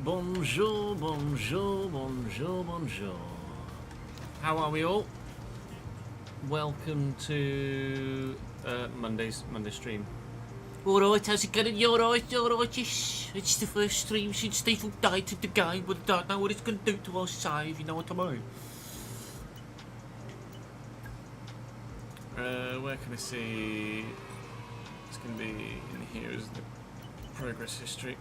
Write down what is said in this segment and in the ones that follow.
Bonjour, bonjour, bonjour, bonjour. How are we all? Welcome to Monday stream. Alright, how's it going? You alright? It's the first stream since they've updated the game, but I don't know what it's going to do to our save, you know what I mean? Where can I see? It's going to be in here, isn't it? Progress history.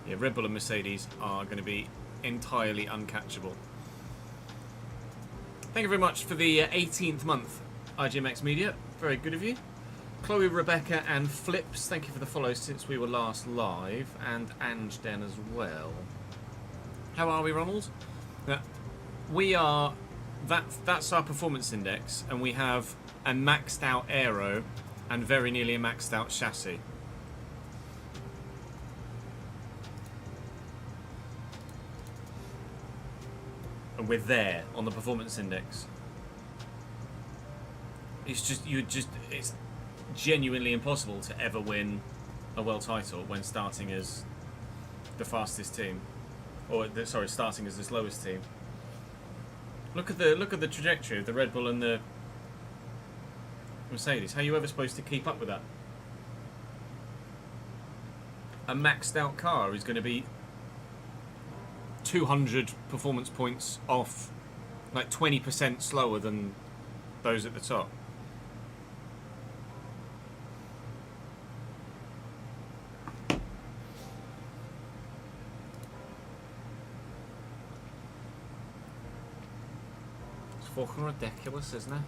Yeah, Red Bull and Mercedes are going to be entirely uncatchable. Thank you very much for the 18th month, IGMX Media. Very good of you. Chloe, Rebecca and Flips, thank you for the follow since we were last live. And Ange Den as well. How are we, Ronald? We are... That's our performance index, and we have a maxed out aero and very nearly a maxed out chassis. And we're there on the performance index. It's genuinely impossible to ever win a world title when starting as the fastest team, or starting as the slowest team. Look at the trajectory of the Red Bull and the Mercedes. How are you ever supposed to keep up with that? A maxed out car is going to be 200 performance points off, like 20% slower than those at the top. It's fucking ridiculous, isn't it?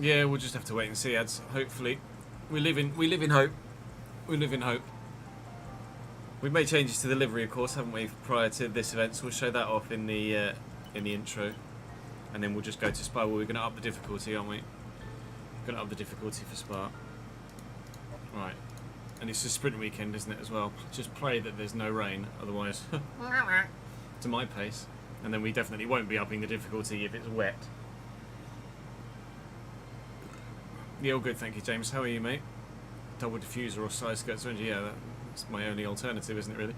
Yeah, we'll just have to wait and see, ads. Hopefully, we live in hope. We live in hope. We've made changes to the livery, of course, haven't we, prior to this event? So we'll show that off in the intro, and then we'll just go to Spa. Well, we're going to up the difficulty, aren't we? We're going to up the difficulty for Spa. Right, and it's a sprint weekend, isn't it, as well? Just pray that there's no rain, otherwise, to my pace. And then we definitely won't be upping the difficulty if it's wet. Yeah, all good, thank you, James. How are you, mate? Double diffuser or side skirts? Yeah, that's my only alternative, isn't it, really?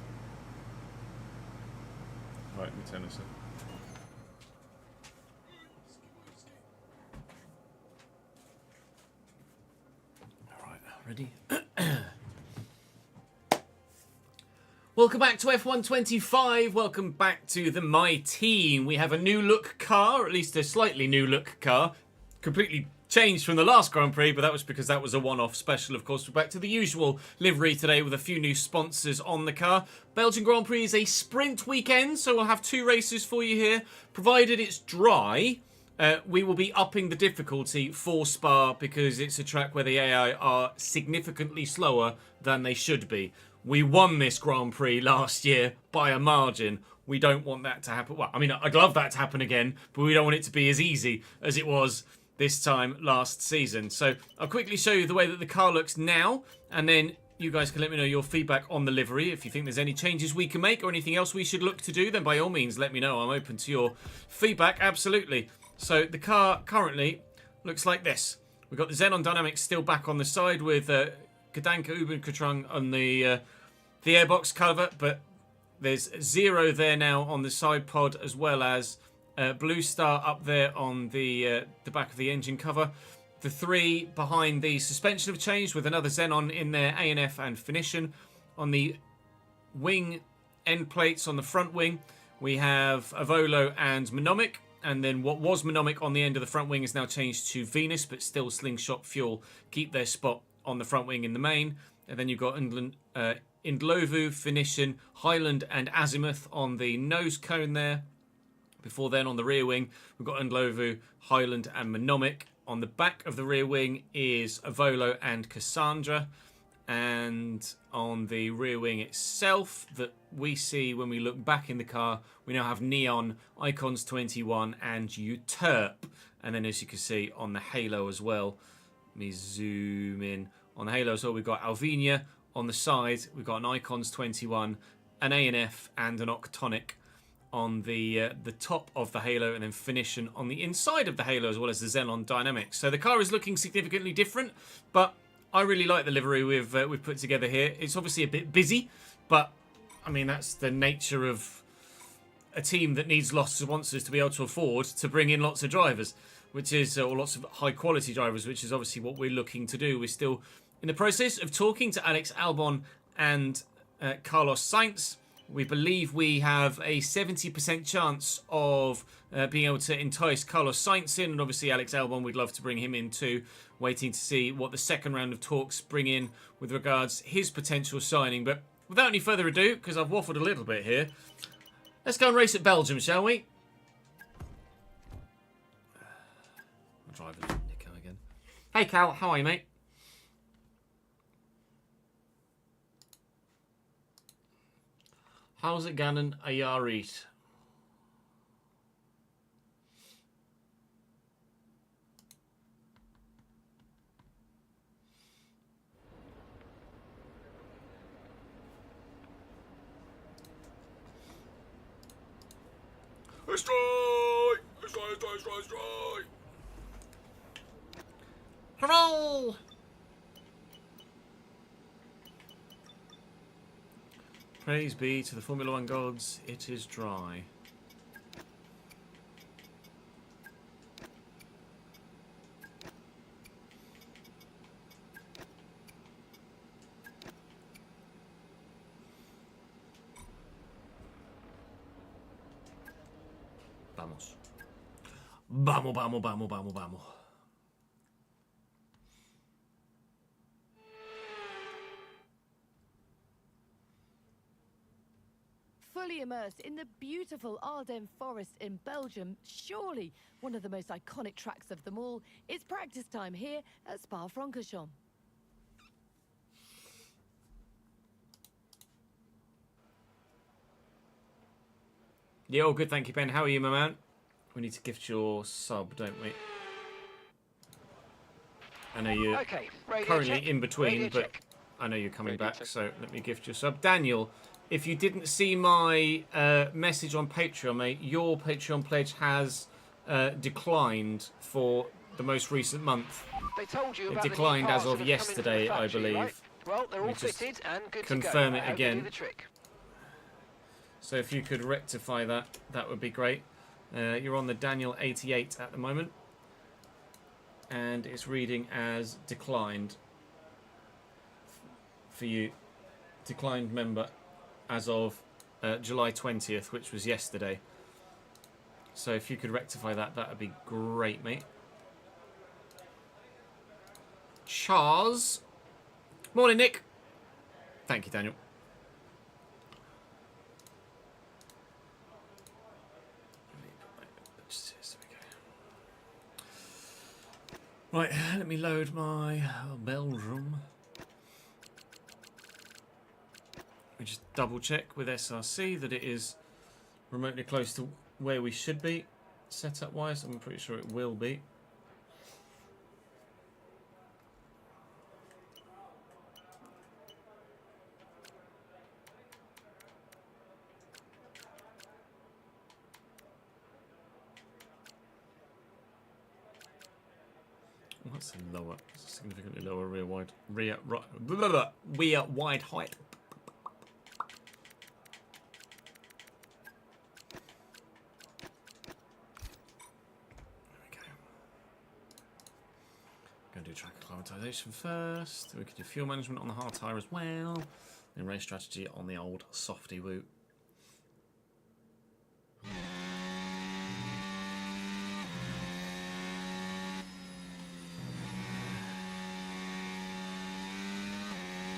Right, let me turn this up. Alright, ready? Welcome back to F125. Welcome back to the My Team. We have a new look car, or at least a slightly new look car. Completely changed from the last Grand Prix, but that was because that was a one-off special, of course. We're back to the usual livery today with a few new sponsors on the car. Belgian Grand Prix is a sprint weekend, so we'll have 2 races for you here. Provided it's dry, we will be upping the difficulty for Spa because it's a track where the AI are significantly slower than they should be. We won this Grand Prix last year by a margin. We don't want that to happen. Well, I mean, I'd love that to happen again, but we don't want it to be as easy as it was this time last season. So I'll quickly show you the way that the car looks now, and then you guys can let me know your feedback on the livery. If you think there's any changes we can make or anything else we should look to do, then by all means let me know. I'm open to your feedback, absolutely. So the car currently looks like this. We've got the Xenon Dynamics still back on the side with Gdanka Ubenkatrung on the airbox cover, but there's 0 there now on the side pod, as well as Blue Star up there on the back of the engine cover. The 3 behind the suspension have changed with another Xenon in there, ANF and Finition. On the wing end plates on the front wing, we have Avolo and Monomic. And then what was Monomic on the end of the front wing is now changed to Venus, but still Slingshot Fuel keep their spot on the front wing in the main. And then you've got Indlovu, Finition, Highland and Azimuth on the nose cone there. Before then, on the rear wing, we've got Indlovu, Highland and Monomic. On the back of the rear wing is Avolo and Cassandra. And on the rear wing itself, that we see when we look back in the car, we now have Neon, Icons 21 and Uterp. And then as you can see on the halo as well, let me zoom in. On the halo as well, we've got Alvinia. On the side, we've got an Icons 21, an ANF and an Octonic on the top of the halo, and then Finition on the inside of the halo, as well as the Xenon Dynamics. So the car is looking significantly different, but I really like the livery we've put together here. It's obviously a bit busy, but I mean that's the nature of a team that needs lots of sponsors to be able to afford to bring in lots of drivers, which is or lots of high quality drivers, which is obviously what we're looking to do. We're still in the process of talking to Alex Albon and Carlos Sainz. We believe we have a 70% chance of being able to entice Carlos Sainz in, and obviously Alex Albon, we'd love to bring him in too. Waiting to see what the second round of talks bring in with regards his potential signing. But without any further ado, because I've waffled a little bit here, let's go and race at Belgium, shall we? I'll drive Nico again. Hey Cal, how are you, mate? How's it going, Ayarit? Strike! Hurrah! Praise be to the Formula One gods, it is dry. Vamos. Vamos, vamos, vamos, vamos, vamos. Fully immersed in the beautiful Ardennes forest in Belgium, surely one of the most iconic tracks of them all, it's practice time here at Spa-Francorchamps. Yeah, all good, thank you, Ben. How are you, my man? We need to gift your sub, don't we? I know you're currently in between, but I know you're coming back, so let me gift your sub. Daniel, if you didn't see my message on Patreon, mate, your Patreon pledge has declined for the most recent month. They told you it declined as of yesterday, I believe. Right? Well, they're all fitted and good to go. Confirm it again. The trick. So if you could rectify that, that would be great. You're on the Daniel 88 at the moment, and it's reading as declined for you. Declined member as of July 20th, which was yesterday. So if you could rectify that, that would be great, mate. Charles. Morning, Nick. Thank you, Daniel. Right, let me load my Belgium. We just double check with SRC that it is remotely close to where we should be setup wise. I'm pretty sure it will be. That's a lower, significantly lower rear wide height. Going to do track acclimatization first. We can do fuel management on the hard tyre as well. Then race strategy on the old softy woo.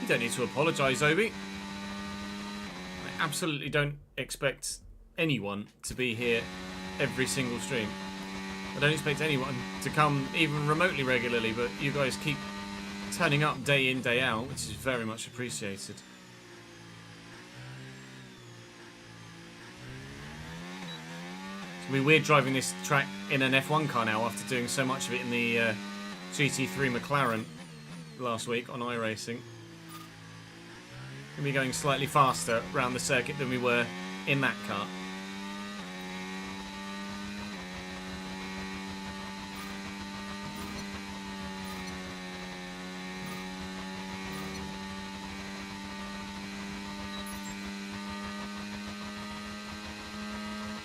You don't need to apologise, Obi. I absolutely don't expect anyone to be here every single stream. I don't expect anyone to come even remotely regularly, but you guys keep turning up day in, day out, which is very much appreciated. It's gonna be weird driving this track in an F1 car now after doing so much of it in the GT3 McLaren last week on iRacing. We'll be going slightly faster around the circuit than we were in that car.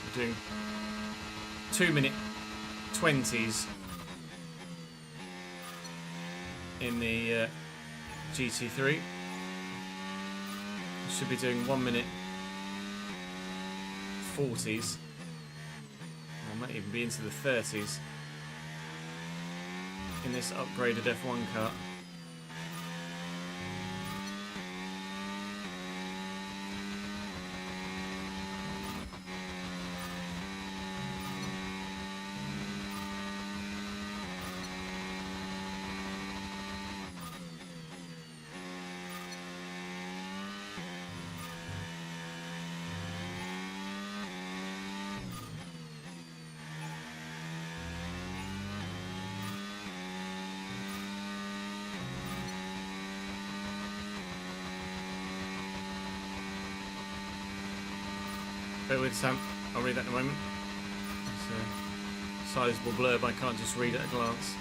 We're doing 2-minute 20s in the GT3. Should be doing 1-minute 40s. Or might even be into the 30s in this upgraded F1 car. Bear with Sam, I'll read that in a moment. It's a sizable blurb, I can't just read at a glance.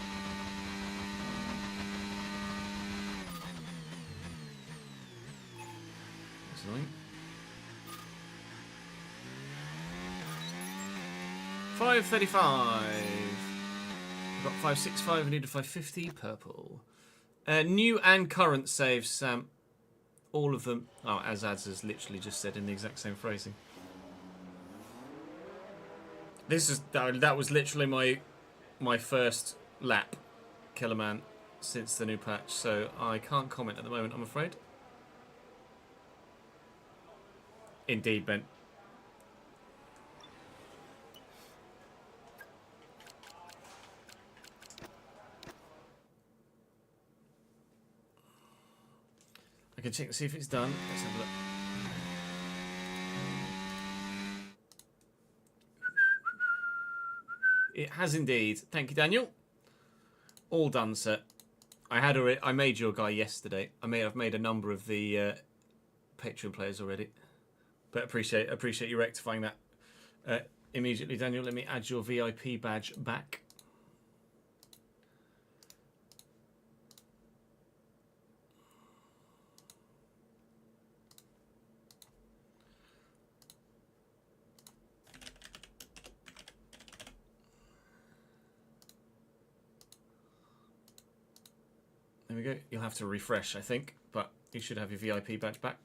That's annoying. 535. We've got 565, I need a 550, purple. New and current saves, Sam. All of them. Oh, as Ads has literally just said in the exact same phrasing. That was literally my first lap, Killerman, since the new patch, so I can't comment at the moment, I'm afraid. Indeed, Ben. I can check to see if it's done. Let's have a look. It has indeed. Thank you, Daniel. All done, sir. I made your guy yesterday. I've made a number of the Patreon players already, but appreciate you rectifying that immediately, Daniel. Let me add your VIP badge back. There we go. You'll have to refresh, I think, but you should have your VIP badge back.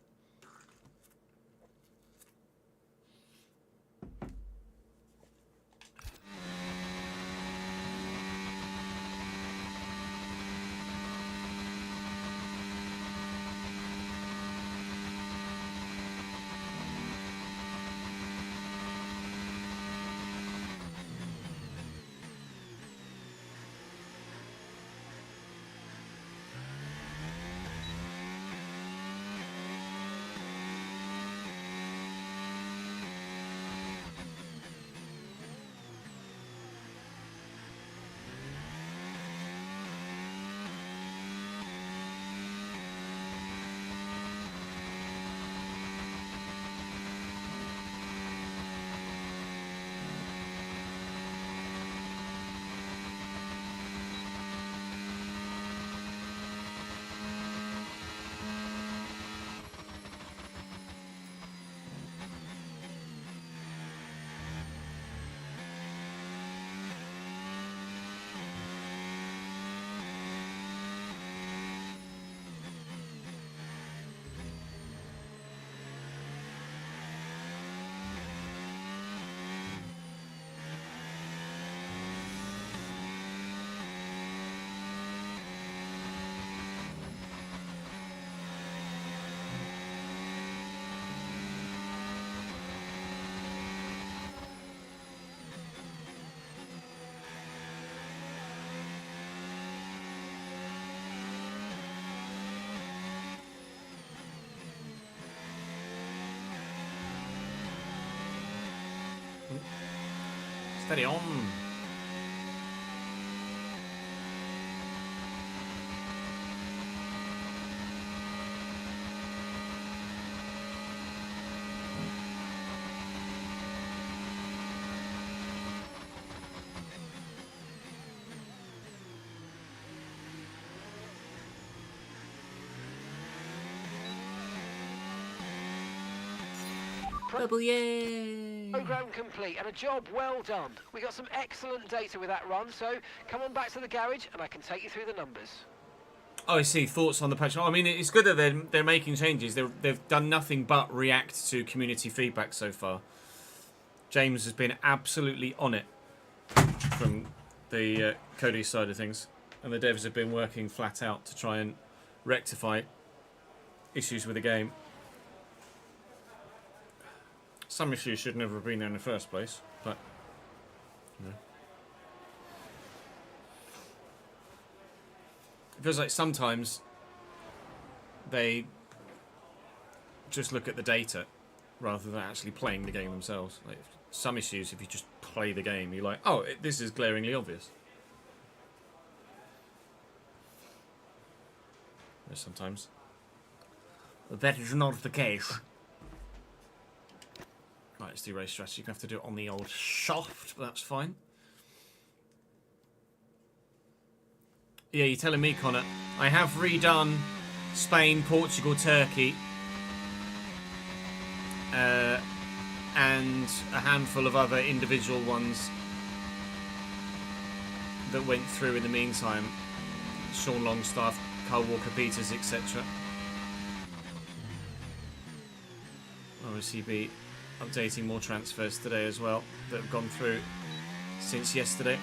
Steady on. Double yay! Program complete and a job well done. We got some excellent data with that run, so come on back to the garage and I can take you through the numbers. Oh, I see. Thoughts on the patch? I mean, it's good that they're making changes. They've done nothing but react to community feedback so far. James has been absolutely on it from the Cody side of things, and the devs have been working flat out to try and rectify issues with the game. Some issues should never have been there in the first place, but you know. It feels like sometimes they just look at the data rather than actually playing the game themselves. Like some issues, if you just play the game, you're like, oh, this is glaringly obvious. There's sometimes that is not the case. Right, let's do race strategy. You're going to have to do it on the old shaft, but that's fine. Yeah, you're telling me, Connor. I have redone Spain, Portugal, Turkey, and a handful of other individual ones that went through in the meantime. Sean Longstaff, Carl Walker-Peters, etc. Obviously be updating more transfers today as well that have gone through since yesterday.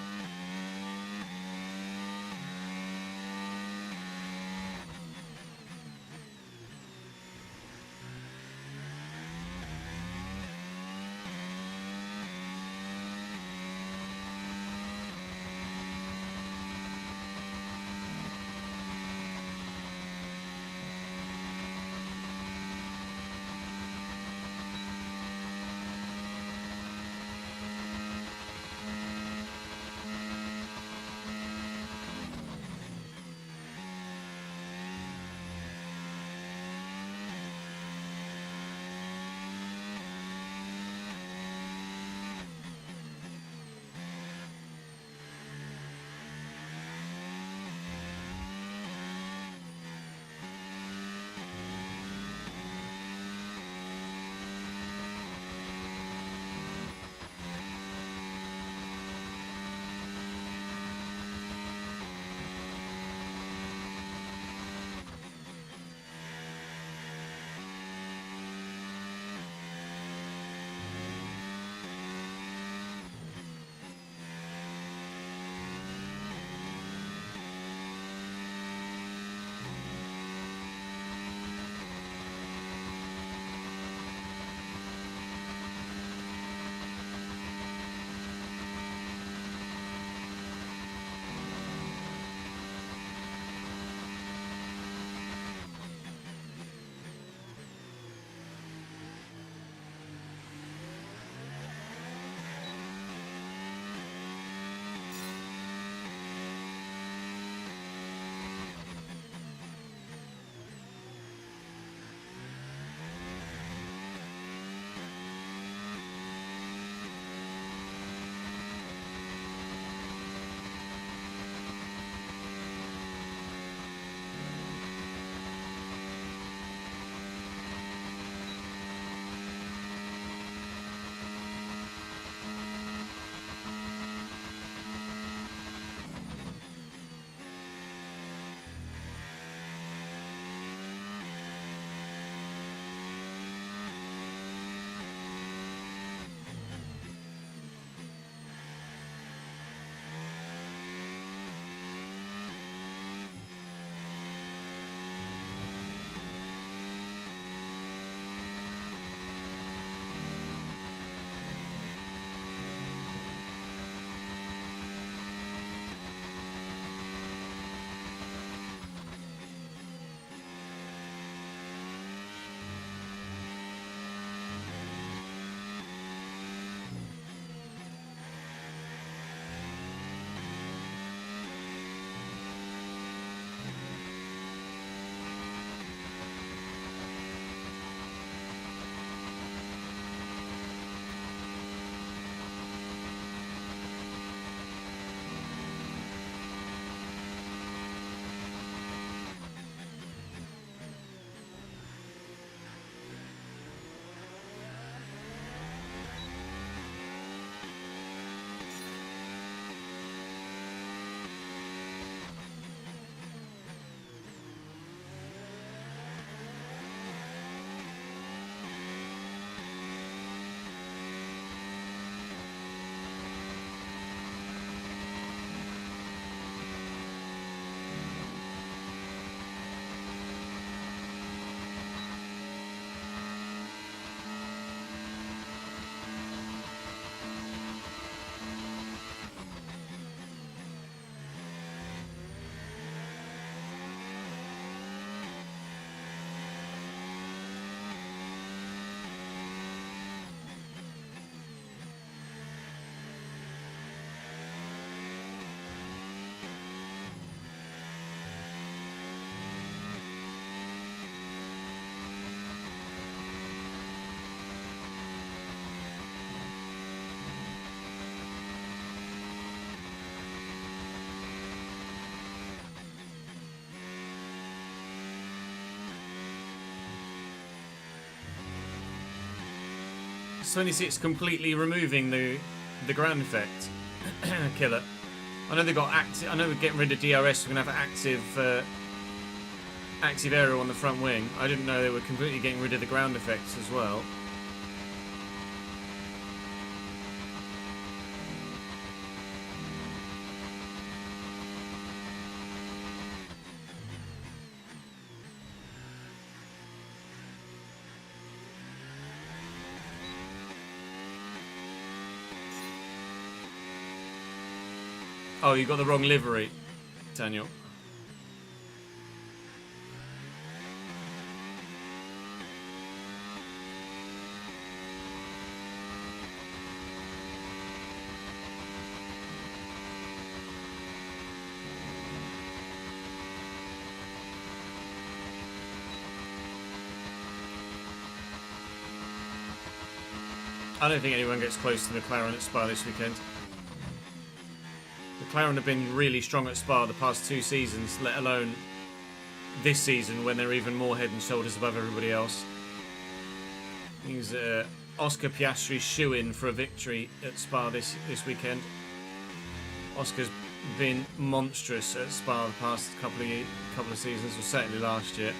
26 completely removing the ground effect. Killer. I know they got active. I know we're getting rid of DRS. We're gonna have active aero on the front wing. I didn't know they were completely getting rid of the ground effects as well. Oh, you got the wrong livery, Daniel. I don't think anyone gets close to McLaren at Spa this weekend. McLaren have been really strong at Spa the past 2 seasons, let alone this season when they're even more head and shoulders above everybody else. He's Oscar Piastri's shoe-in for a victory at Spa this weekend. Oscar's been monstrous at Spa the past couple of seasons, or certainly last year.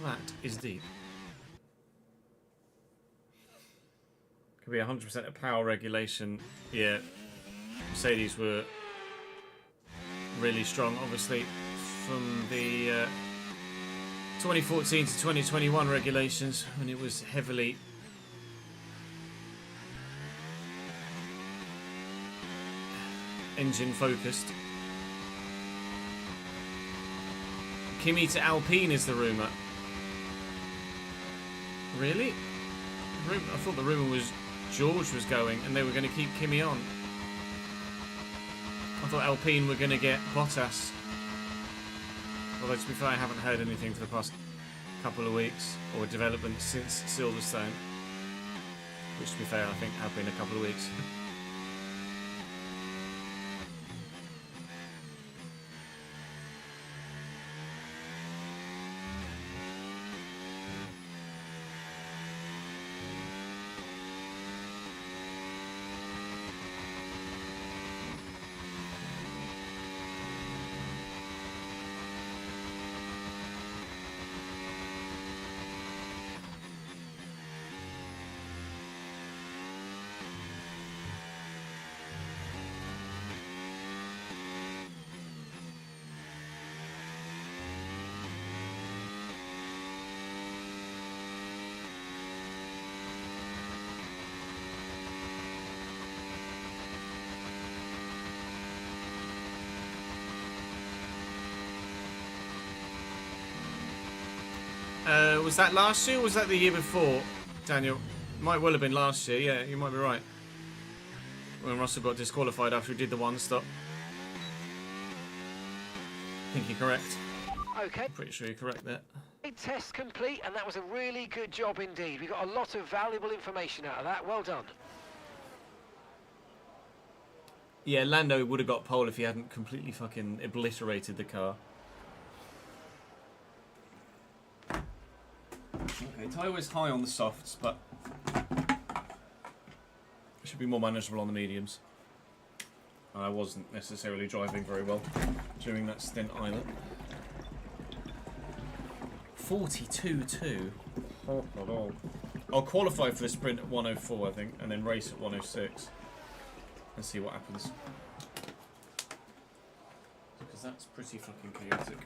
That is deep. Could be 100% of power regulation. Yeah, Mercedes were really strong, obviously, from the 2014 to 2021 regulations, when it was heavily engine focused. Kimi to Alpine is the rumour. Really? I thought the rumour was George was going and they were going to keep Kimi on. I thought Alpine were going to get Bottas. Although, to be fair, I haven't heard anything for the past couple of weeks, or development since Silverstone. Which, to be fair, I think have been a couple of weeks. Was that last year or was that the year before, Daniel? Might well have been last year, yeah, you might be right. When Russell got disqualified after he did the one stop. I think you're correct. Okay. Pretty sure you're correct there. Test complete, and that was a really good job indeed. We got a lot of valuable information out of that. Well done. Yeah, Lando would have got pole if he hadn't completely fucking obliterated the car. Okay, tyre was high on the softs, but it should be more manageable on the mediums. And I wasn't necessarily driving very well during that stint either. 42.2. I'll qualify for the sprint at 104, I think, and then race at 106. and see what happens. Because that's pretty fucking chaotic.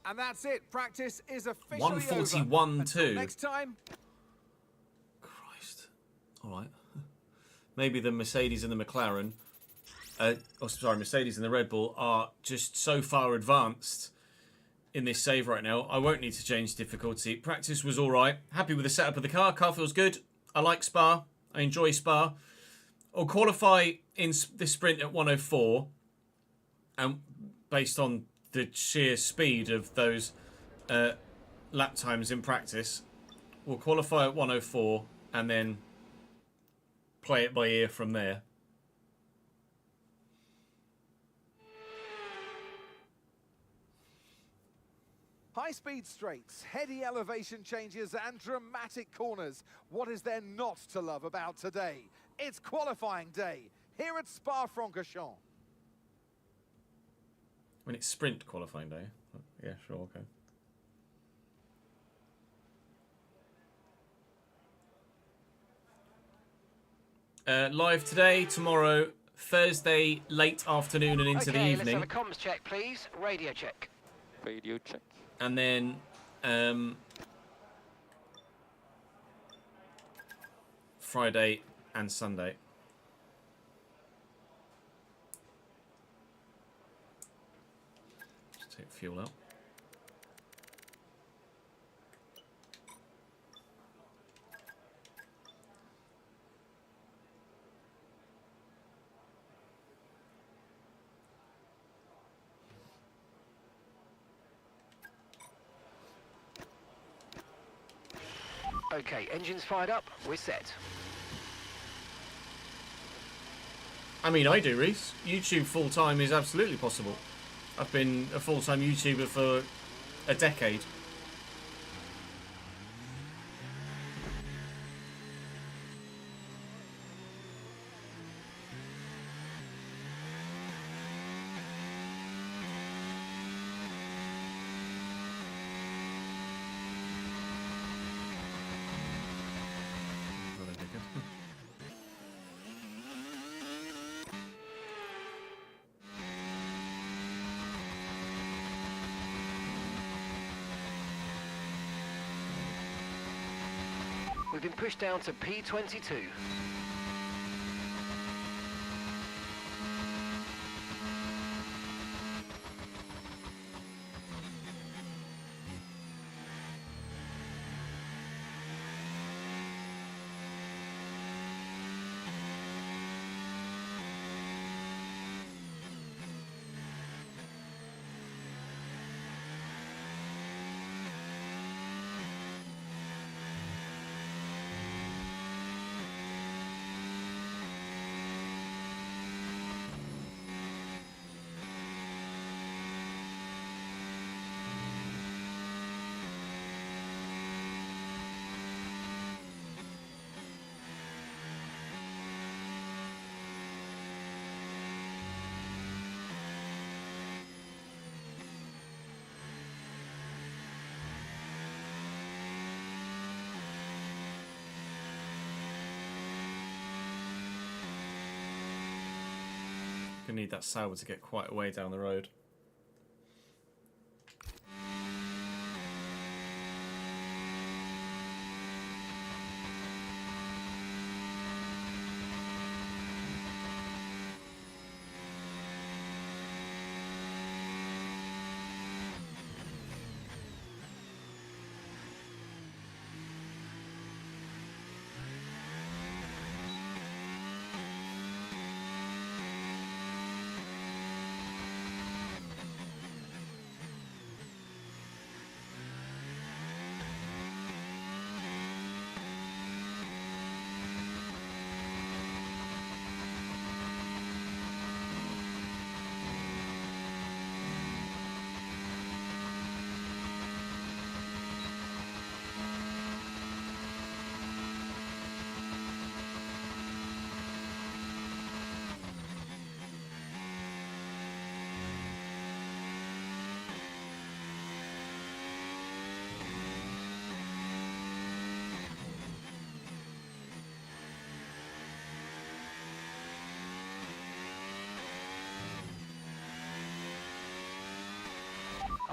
And that's it. Practice is officially 141 over. Until too. next time. Christ. Alright. Maybe the Mercedes and the McLaren, Mercedes and the Red Bull are just so far advanced in this save right now. I won't need to change difficulty. Practice was alright. Happy with the setup of the car. Car feels good. I like Spa. I enjoy Spa. I'll qualify in this sprint at 104. And based on the sheer speed of those lap times in practice, we'll qualify at 104 and then play it by ear from there. High-speed straights, heady elevation changes and dramatic corners. What is there not to love about today? It's qualifying day here at Spa-Francorchamps. When it's sprint qualifying day. Yeah, sure, okay. Live today, tomorrow, Thursday, late afternoon and into the evening. Let's have a comms check, please. Radio check. Radio check. And then Friday and Sunday. Just take fuel out. Okay, engines fired up. We're set. I mean, I do, Reese. YouTube full-time is absolutely possible. I've been a full-time YouTuber for a decade. We've been pushed down to P22. Gonna need that Sauber to get quite a way down the road.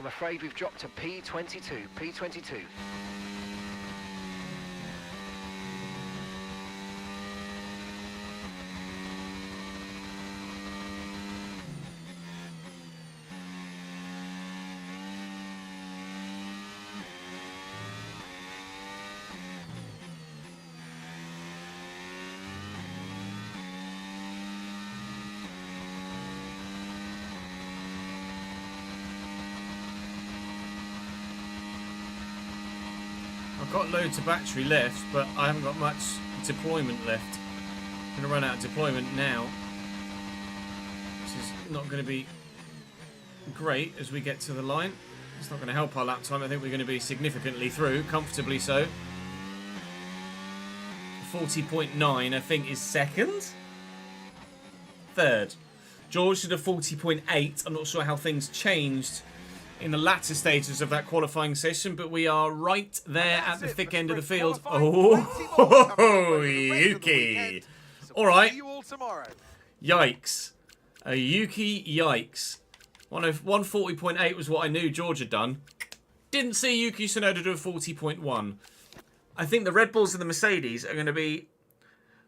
I'm afraid we've dropped to P22. P22. I've got loads of battery left, but I haven't got much deployment left. I'm going to run out of deployment now, which is not going to be great as we get to the line. It's not going to help our lap time. I think we're going to be significantly through, comfortably so. 40.9, I think, is second. Third. George should have 40.8. I'm not sure how things changed in the latter stages of that qualifying session, but we are right there at the thick end of the field. Oh, Yuki. All right. Yikes. A Yuki yikes. 140.8 was what I knew George had done. Didn't see Yuki Tsunoda do a 40.1. I think the Red Bulls and the Mercedes are going to be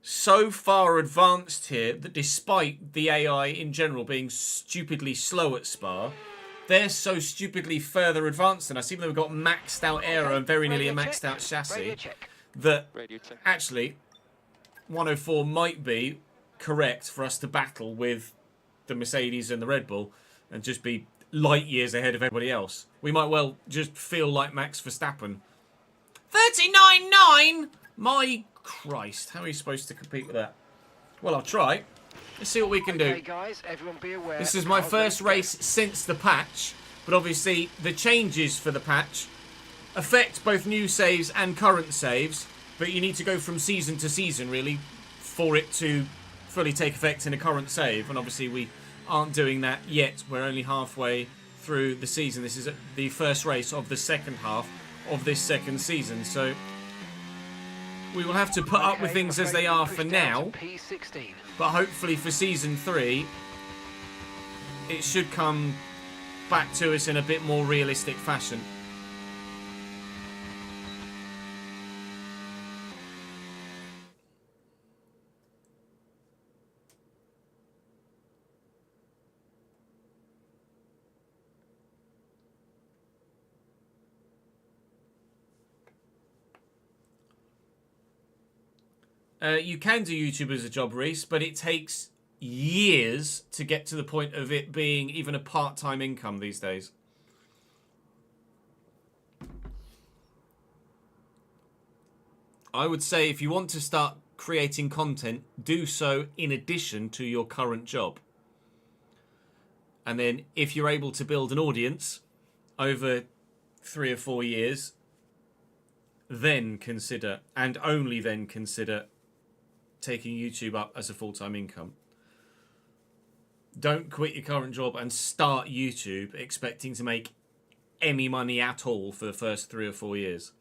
so far advanced here that despite the AI in general being stupidly slow at Spa, they're so stupidly further advanced than us, even though we've got maxed out aero and very nearly a maxed out chassis, that actually 104 might be correct for us to battle with the Mercedes and the Red Bull and just be light years ahead of everybody else. We might well just feel like Max Verstappen. 39.9! My Christ, how are you supposed to compete with that? Well, I'll try. Let's see what we can do. Okay, guys, everyone be aware. This is my first race since the patch, but obviously the changes for the patch affect both new saves and current saves, but you need to go from season to season, really, for it to fully take effect in a current save, and obviously we aren't doing that yet. We're only halfway through the season. This is the first race of the second half of this second season, so we will have to put up with things as they are for now. But hopefully for Season 3, it should come back to us in a bit more realistic fashion. You can do YouTube as a job, Reese, but it takes years to get to the point of it being even a part-time income these days. I would say if you want to start creating content, do so in addition to your current job. And then if you're able to build an audience over 3 or 4 years, then consider, and only then consider, taking YouTube up as a full-time income. Don't quit your current job and start YouTube expecting to make any money at all for the first 3 or 4 years.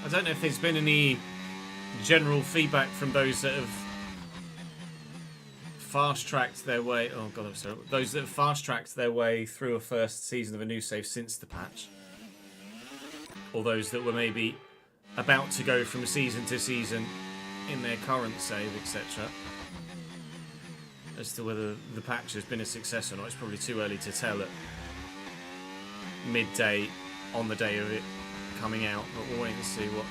I don't know if there's been any general feedback from those that have fast-tracked their way. Oh god, I'm sorry. Those that have fast-tracked their way through a first season of a new save since the patch, or those that were maybe about to go from season to season in their current save, etc. As to whether the patch has been a success or not, it's probably too early to tell at midday on the day of it coming out, but we'll wait and see what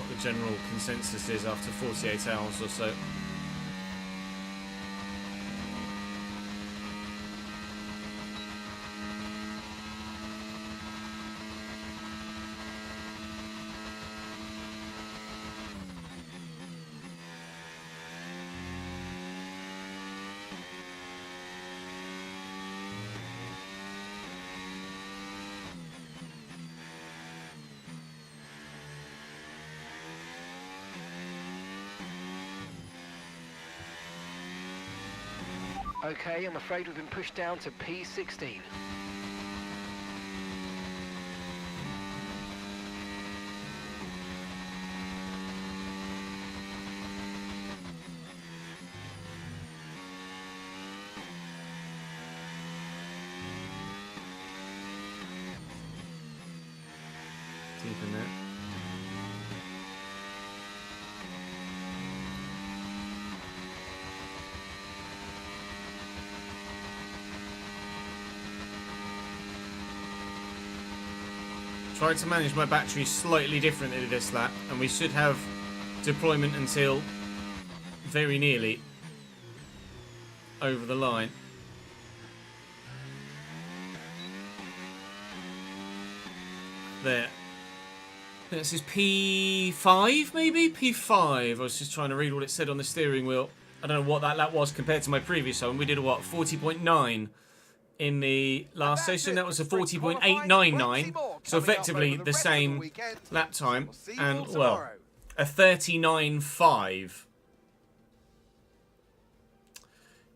the general consensus is after 48 hours or so. Okay, I'm afraid we've been pushed down to P16. Deep in there. Tried to manage my battery slightly differently this lap, and we should have deployment until very nearly over the line. There. This is P5, maybe? P5. I was just trying to read what it said on the steering wheel. I don't know what that lap was compared to my previous one. We did a what? 40.9 in the last session. That was a 40.899. So effectively the same lap time. And, well, a 39.5.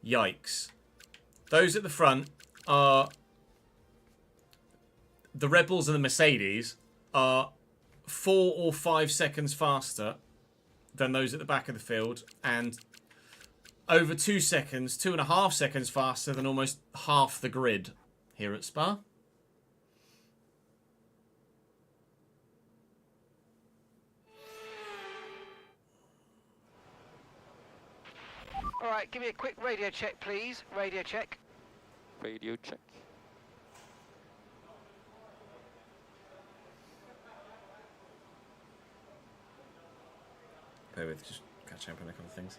Yikes. Those at the front are... The Red Bulls and the Mercedes are 4 or 5 seconds faster than those at the back of the field, and over 2 seconds, 2.5 seconds faster than almost half the grid here at Spa. All right, give me a quick radio check, please. Radio check. Radio check. Bear with, just catching up on a couple of things.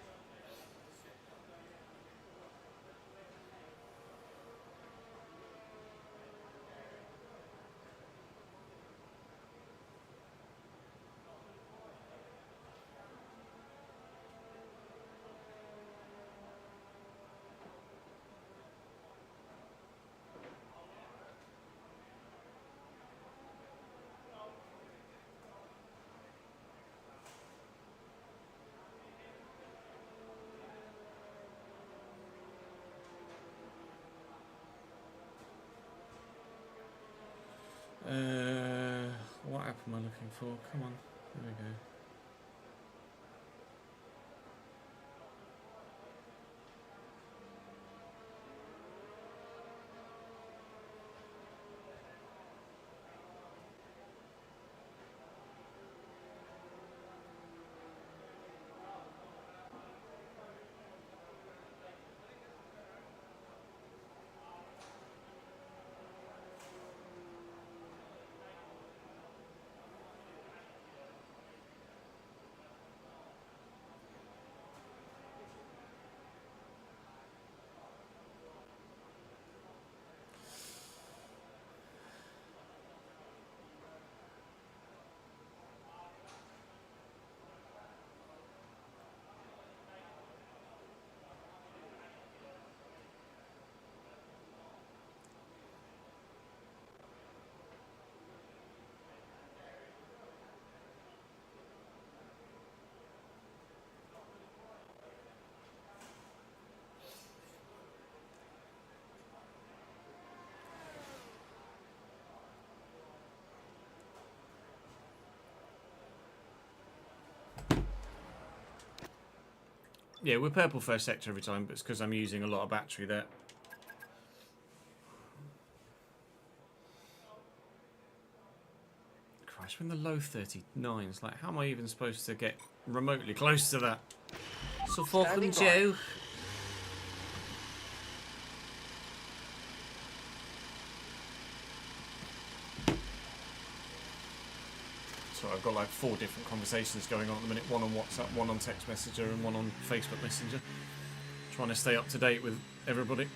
What app am I looking for? Come on, there we go. Yeah, we're purple first sector every time, but it's because I'm using a lot of battery there. Christ, we're in the low 39s. Like, how am I even supposed to get remotely close to that? So fucking Joe. So I've got like 4 different conversations going on at the minute. One on WhatsApp, one on text messenger, and one on Facebook Messenger. Trying to stay up to date with everybody.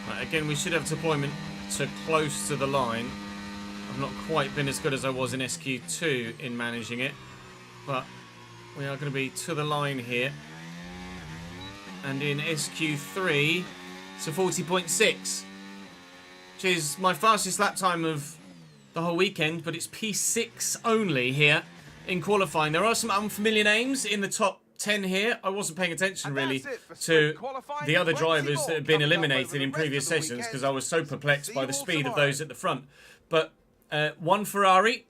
Right, again, we should have deployment to close to the line. I've not quite been as good as I was in SQ2 in managing it, but we are going to be to the line here. And in SQ3, it's a 40.6, which is my fastest lap time of the whole weekend, but it's P6 only here in qualifying. There are some unfamiliar names in the top 10 here. I wasn't paying attention really to the other drivers that have been eliminated in previous sessions because I was so perplexed by the speed of those at the front. But one Ferrari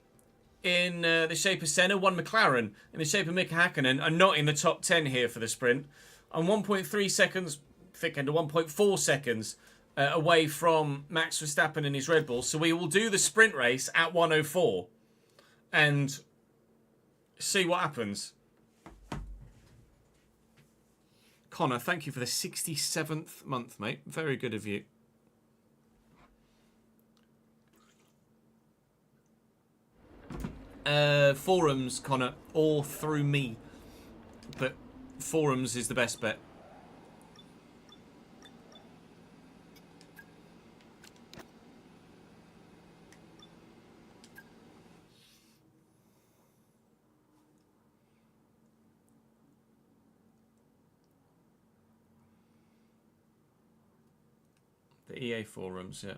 in the shape of Senna, one McLaren in the shape of Mika Hakkinen are not in the top 10 here for the sprint. I'm 1.3 seconds, thick end of 1.4 seconds away from Max Verstappen and his Red Bull. So we will do the sprint race at 1:04 and see what happens. Connor, thank you for the 67th month, mate. Very good of you. Forums, Connor, or through me. But forums is the best bet. The EA forums, yeah.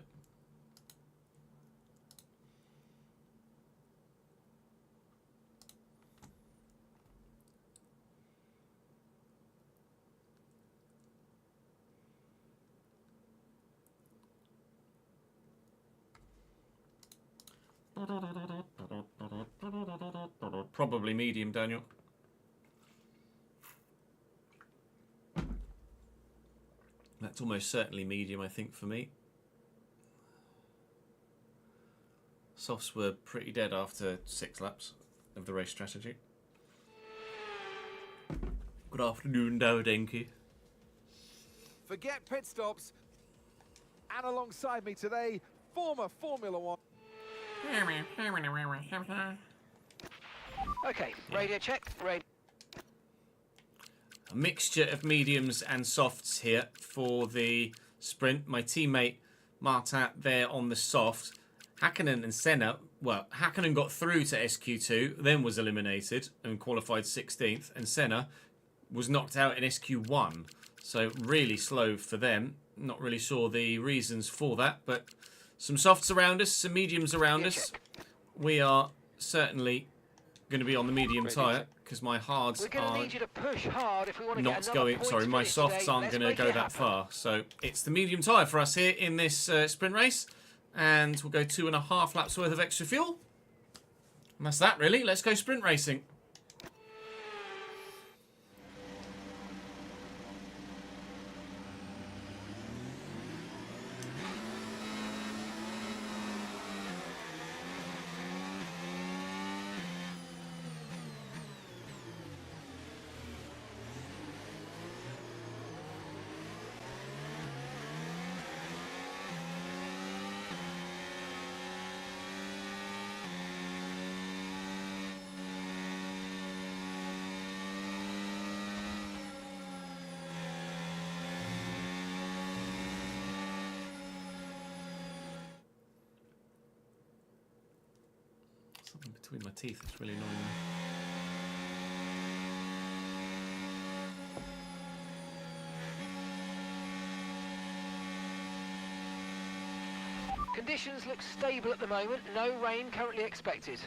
Probably medium, Daniel. That's almost certainly medium, I think, for me. Softs were pretty dead after 6 laps of the race strategy. Good afternoon, Dowdenki. Forget pit stops. And alongside me today, former Formula One. Okay, radio check. A mixture of mediums and softs here for the sprint. My teammate Martin there on the soft. Hakkinen and Senna, well, Hakkinen got through to SQ2, then was eliminated and qualified 16th, and Senna was knocked out in SQ1. So really slow for them. Not really sure the reasons for that, but some softs around us, some mediums around us. We are certainly going to be on the medium tyre because my hards are need you to push hard if we want to not going. Sorry, my softs aren't going to go that far. So it's the medium tyre for us here in this sprint race, and we'll go 2.5 laps worth of extra fuel. And that's that, really. Let's go sprint racing. Something between my teeth is really annoying me. Conditions look stable at the moment. No rain currently expected.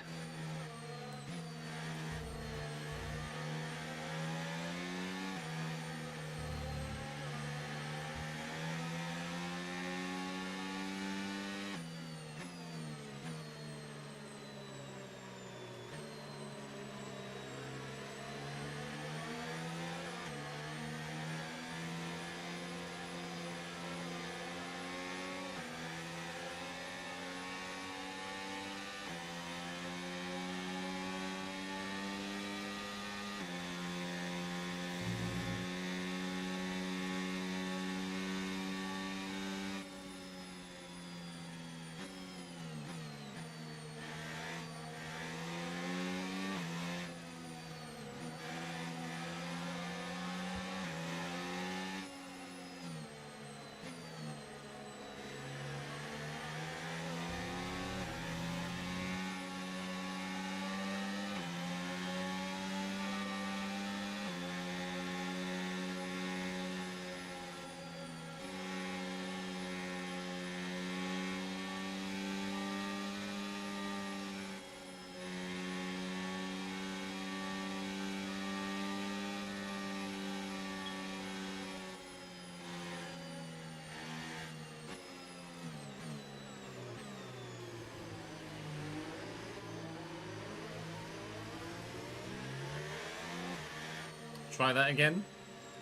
Try that again,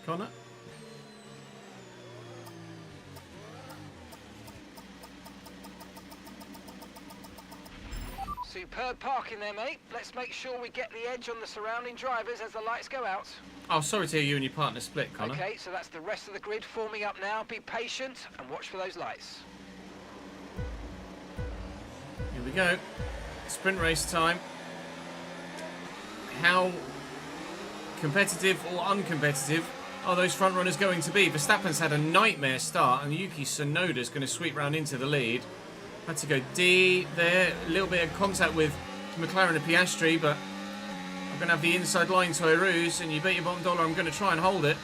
Connor. Superb parking there, mate. Let's make sure we get the edge on the surrounding drivers as the lights go out. Oh, sorry to hear you and your partner split, Connor. Okay, so that's the rest of the grid forming up now. Be patient and watch for those lights. Here we go. Sprint race time. How competitive or uncompetitive are those front runners going to be? Verstappen's had a nightmare start, and Yuki Tsunoda's going to sweep round into the lead. Had to go D there. A little bit of contact with McLaren and Piastri, but I'm going to have the inside line to Eru's, and you bet your bottom dollar I'm going to try and hold it.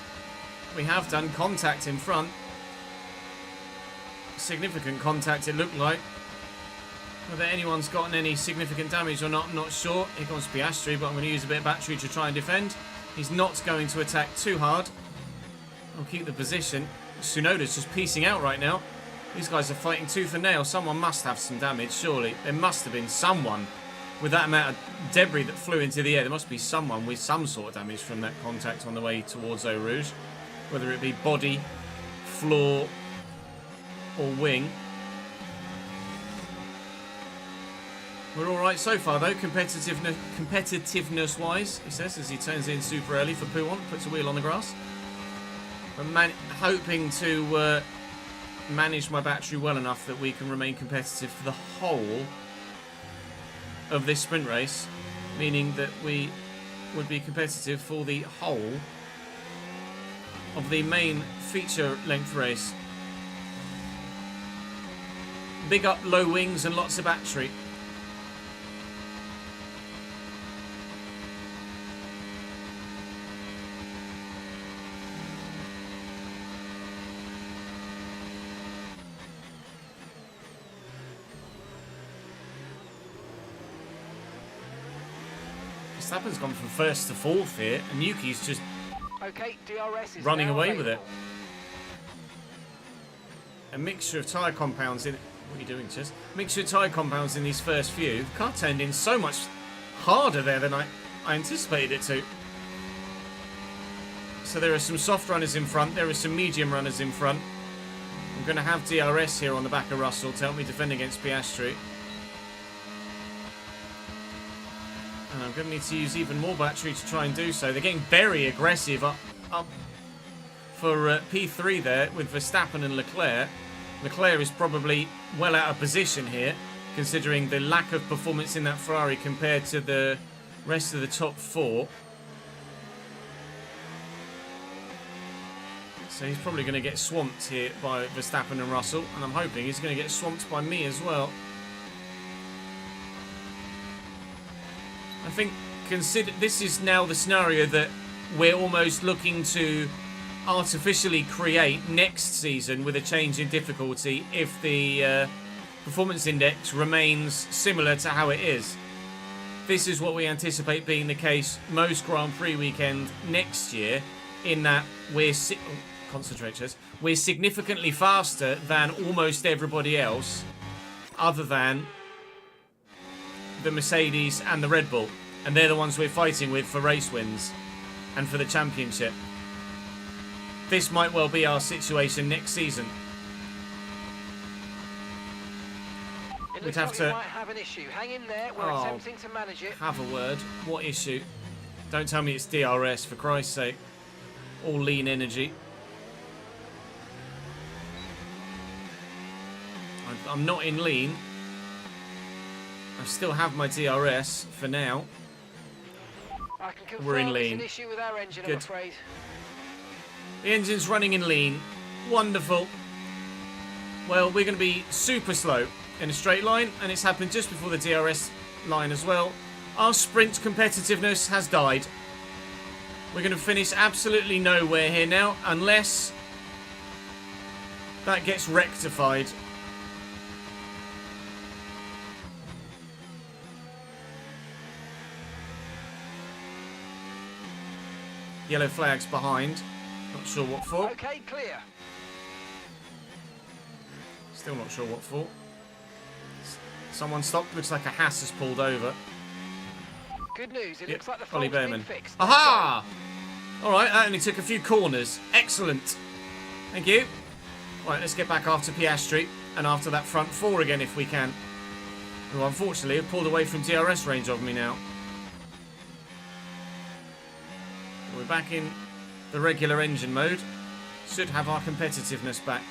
We have done contact in front. significant contact, it looked like. Whether anyone's gotten any significant damage or not, I'm not sure. Here comes Piastri, but I'm going to use a bit of battery to try and defend. He's not going to attack too hard. I'll keep the position. Tsunoda's just piecing out right now. These guys are fighting tooth and nail. Someone must have some damage, surely. There must have been someone with that amount of debris that flew into the air. There must be someone with some sort of damage from that contact on the way towards Eau Rouge. Whether it be body, floor, or wing. We're alright so far though, competitiveness-wise, he says, as he turns in super early for Pouon, puts a wheel on the grass. I'm hoping to manage my battery well enough that we can remain competitive for the whole of this sprint race, meaning that we would be competitive for the whole of the main feature length race. Big up low wings and lots of battery. Verstappen's gone from first to fourth here, and Yuki's just DRS is running now away available. with it. A mixture of tyre compounds in... What are you doing, Chess? Mixture of tyre compounds in these first few. The car turned in so much harder there than I anticipated it to. So there are some soft runners in front. There are some medium runners in front. I'm going to have DRS here on the back of Russell to help me defend against Piastri. And I'm going to need to use even more battery to try and do so. They're getting very aggressive up for P3 there with Verstappen and Leclerc. Leclerc is probably well out of position here, considering the lack of performance in that Ferrari compared to the rest of the top four. So he's probably going to get swamped here by Verstappen and Russell, and I'm hoping he's going to get swamped by me as well. I think this is now the scenario that we're almost looking to artificially create next season with a change in difficulty if the performance index remains similar to how it is. This is what we anticipate being the case most Grand Prix weekend next year, in that we're we're significantly faster than almost everybody else other than the Mercedes and the Red Bull, and they're the ones we're fighting with for race wins and for the championship. This might well be our situation next season. It looks like we might have an issue. Hang in there, we're attempting to manage it. Have a word. What issue? Don't tell me it's DRS, for Christ's sake. All lean energy. I'm not in lean. I still have my DRS for now. I can confirm We're in lean. It's an issue with our engine, Good. I'm afraid. The engine's running in lean. Wonderful. Well, we're going to be super slow in a straight line, and it's happened just before the DRS line as well. Our sprint competitiveness has died. We're going to finish absolutely nowhere here now, unless that gets rectified. Yellow flags behind. Not sure what for. Okay, clear. Still not sure what for. Someone stopped. Looks like a Haas has pulled over. Good news. It Yep, looks like the Ollie fault's been Behrman. fixed. Aha! Alright, that only took a few corners. Excellent. Thank you. Right, let's get back after Piastri and after that front four again if we can. Who unfortunately have pulled away from DRS range of me now. We're back in the regular engine mode. Should have our competitiveness back.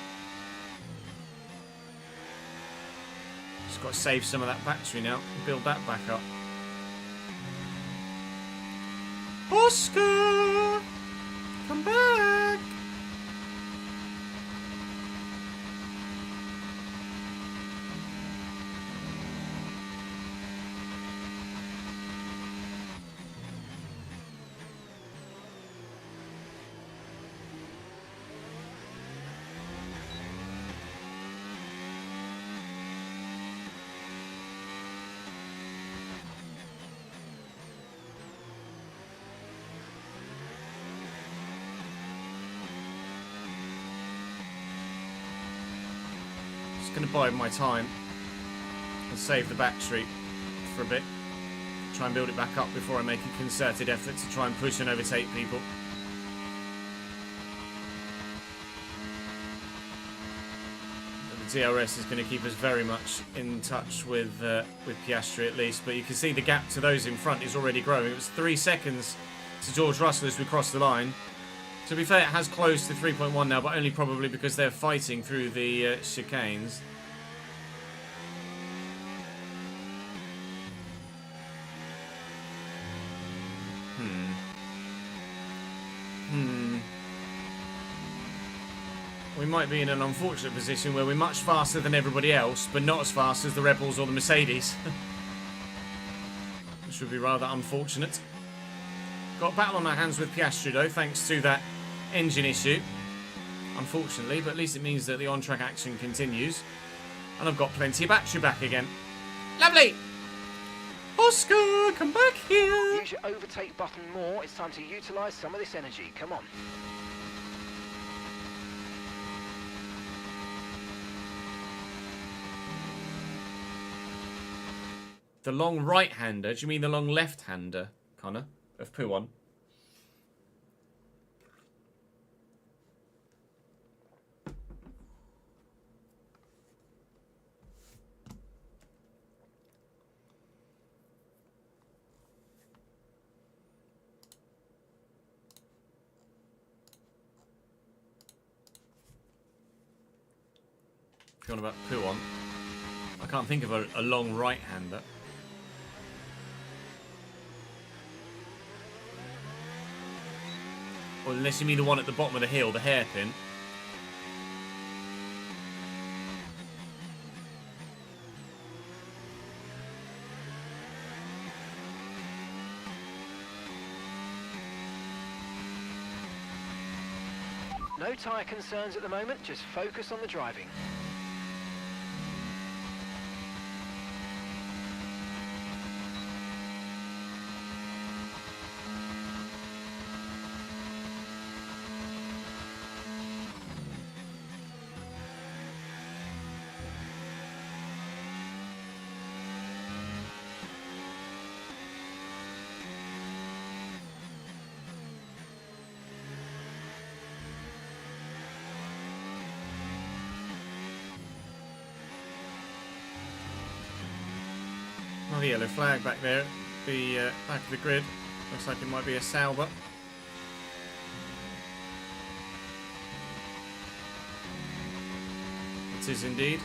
Just got to save some of that battery now and build that back up. Oscar! Come back! Just going to bide my time and save the battery for a bit. Try and build it back up before I make a concerted effort to try and push and overtake people. The DRS is going to keep us very much in touch with Piastri at least, but you can see the gap to those in front is already growing. It was 3 seconds to George Russell as we crossed the line. To be fair, it has closed to 3.1 now, but only probably because they're fighting through the chicanes. We might be in an unfortunate position where we're much faster than everybody else, but not as fast as the Red Bulls or the Mercedes. Which would be rather unfortunate. Got a battle on our hands with Piastri though, thanks to that engine issue. Unfortunately, but at least it means that the on-track action continues. And I've got plenty of battery back again. Lovely! Oscar, come back here! Use your overtake button more. It's time to utilise some of this energy. Come on. The long right-hander? Do you mean the long left-hander, Connor, of Puon? Going about Puon. I can't think of a long right-hander. Or unless you mean the one at the bottom of the hill, the hairpin. No tyre concerns at the moment, just focus on the driving. Oh, the yellow flag back there, the back of the grid. Looks like it might be a Sauber. It is indeed.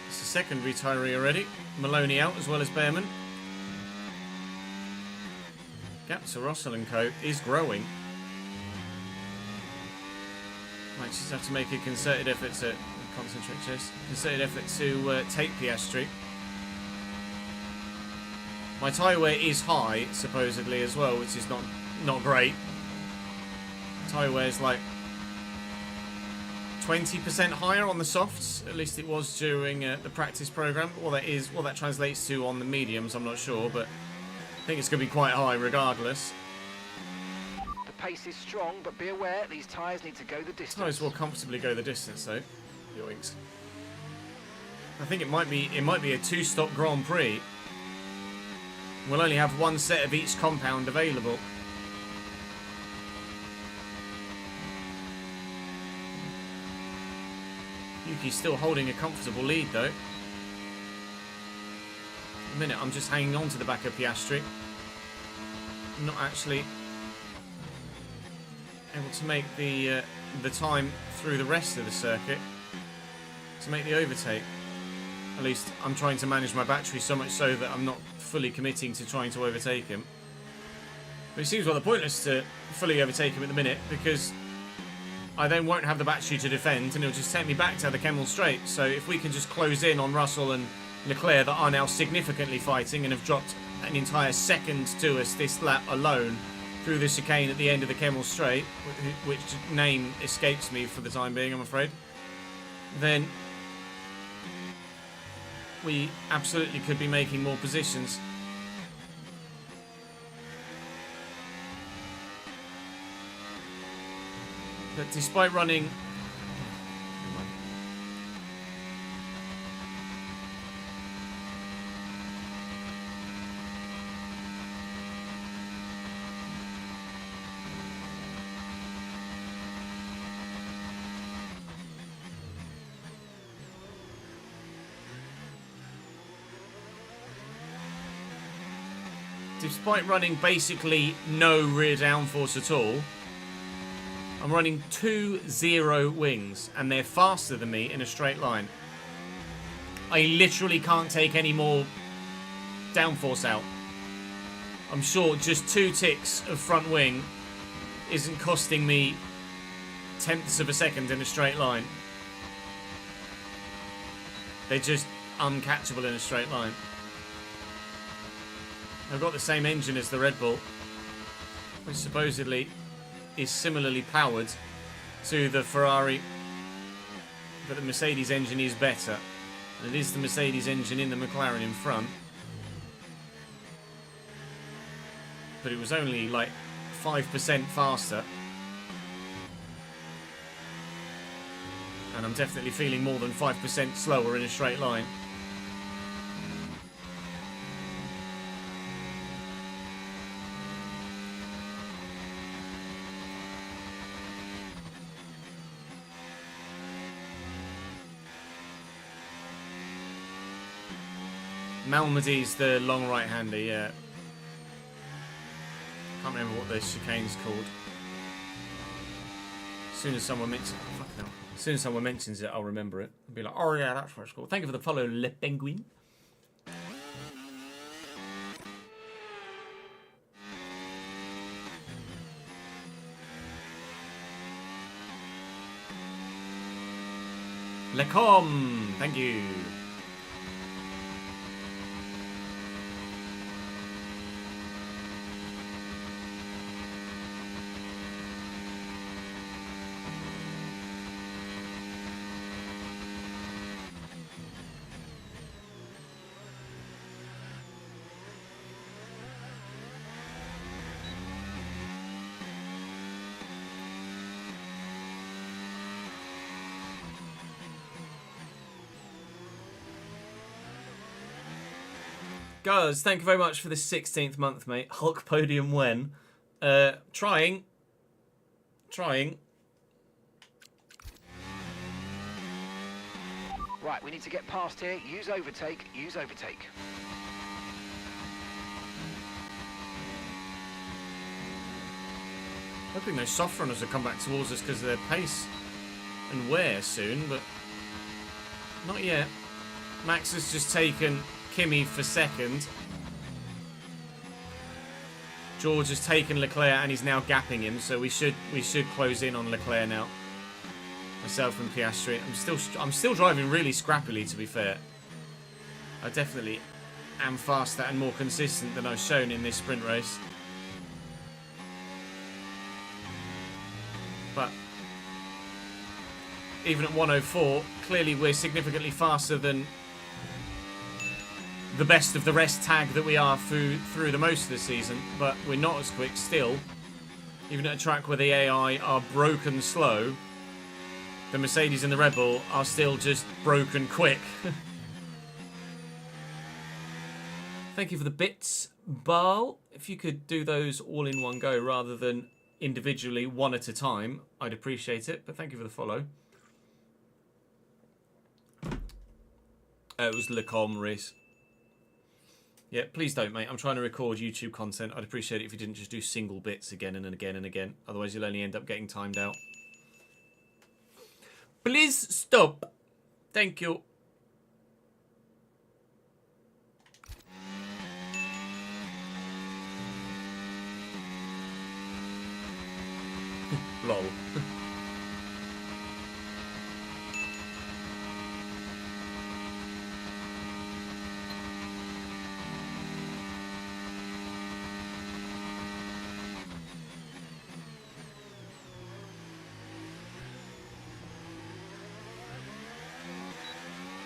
It's the second retiree already. Maloney out as well as Behrman. Gap to Russell and Co. is growing. Might just have to make a concerted effort to concentrate, Chase. Concerted effort to take Piastri. My tyre wear is high, supposedly as well, which is not great. Tyre wear is like 20% higher on the softs. At least it was during the practice program. What that translates to on the mediums, I'm not sure, but I think it's going to be quite high regardless. The pace is strong, but be aware these tyres need to go the distance. Tyres will comfortably go the distance though. Yoinks. I think it might be a 2-stop Grand Prix. We'll only have one set of each compound available. Yuki's still holding a comfortable lead though. A minute, I'm just hanging on to the back of Piastri. I'm not actually able to make the time through the rest of the circuit to make the overtake. At least I'm trying to manage my battery so much so that I'm not fully committing to trying to overtake him. But it seems rather pointless to fully overtake him at the minute because I then won't have the battery to defend and it'll just take me back to the Kemmel Straight. So if we can just close in on Russell and Leclerc that are now significantly fighting and have dropped an entire second to us this lap alone through the chicane at the end of the Kemmel Straight, which name escapes me for the time being, I'm afraid, then we absolutely could be making more positions. But despite running despite running basically no rear downforce at all, I'm running 2.0 wings, and they're faster than me in a straight line. I literally can't take any more downforce out. I'm sure just 2 ticks of front wing isn't costing me tenths of a second in a straight line. They're just uncatchable in a straight line. I've got the same engine as the Red Bull, which supposedly is similarly powered to the Ferrari, but the Mercedes engine is better. And it is the Mercedes engine in the McLaren in front. But it was only like 5% faster. And I'm definitely feeling more than 5% slower in a straight line. Malmedy's the long right-hander, yeah. Can't remember what the chicane's called. As soon as someone mentions it, I'll remember it. I'll be like, oh yeah, that's what it's called. Thank you for the follow, Le Penguin. Lecom, thank you. Guys, thank you very much for the 16th month, mate. Hulk podium when? Trying. Right, we need to get past here. Use overtake. Use overtake. Hoping those soft runners will come back towards us because of their pace and wear soon, but not yet. Max has just taken Kimi for second. George has taken Leclerc and he's now gapping him, so we should close in on Leclerc now. Myself and Piastri. I'm still driving really scrappily, to be fair. I definitely am faster and more consistent than I've shown in this sprint race. But even at 104, clearly we're significantly faster than the best of the rest tag that we are through the most of the season, but we're not as quick still. Even at a track where the AI are broken slow, the Mercedes and the Red Bull are still just broken quick. Thank you for the bits, Barl. If you could do those all in one go rather than individually, one at a time, I'd appreciate it, but thank you for the follow. It was Lecom, Reese. Yeah, please don't, mate. I'm trying to record YouTube content. I'd appreciate it if you didn't just do single bits again and again and again. Otherwise, you'll only end up getting timed out. Please stop. Thank you. Lol.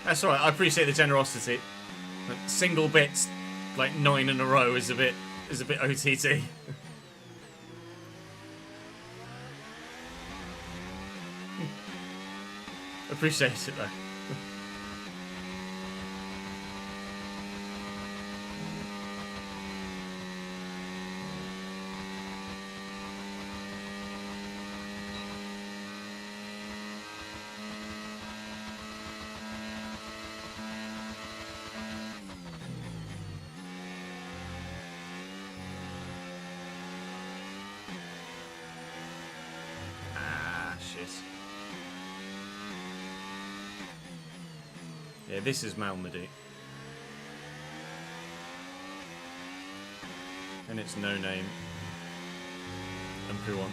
That's alright, I appreciate the generosity. But single bits, like 9 in a row, is a bit OTT. Appreciate it though. this. Yeah, this is Malmedy. And it's No Name and Puon.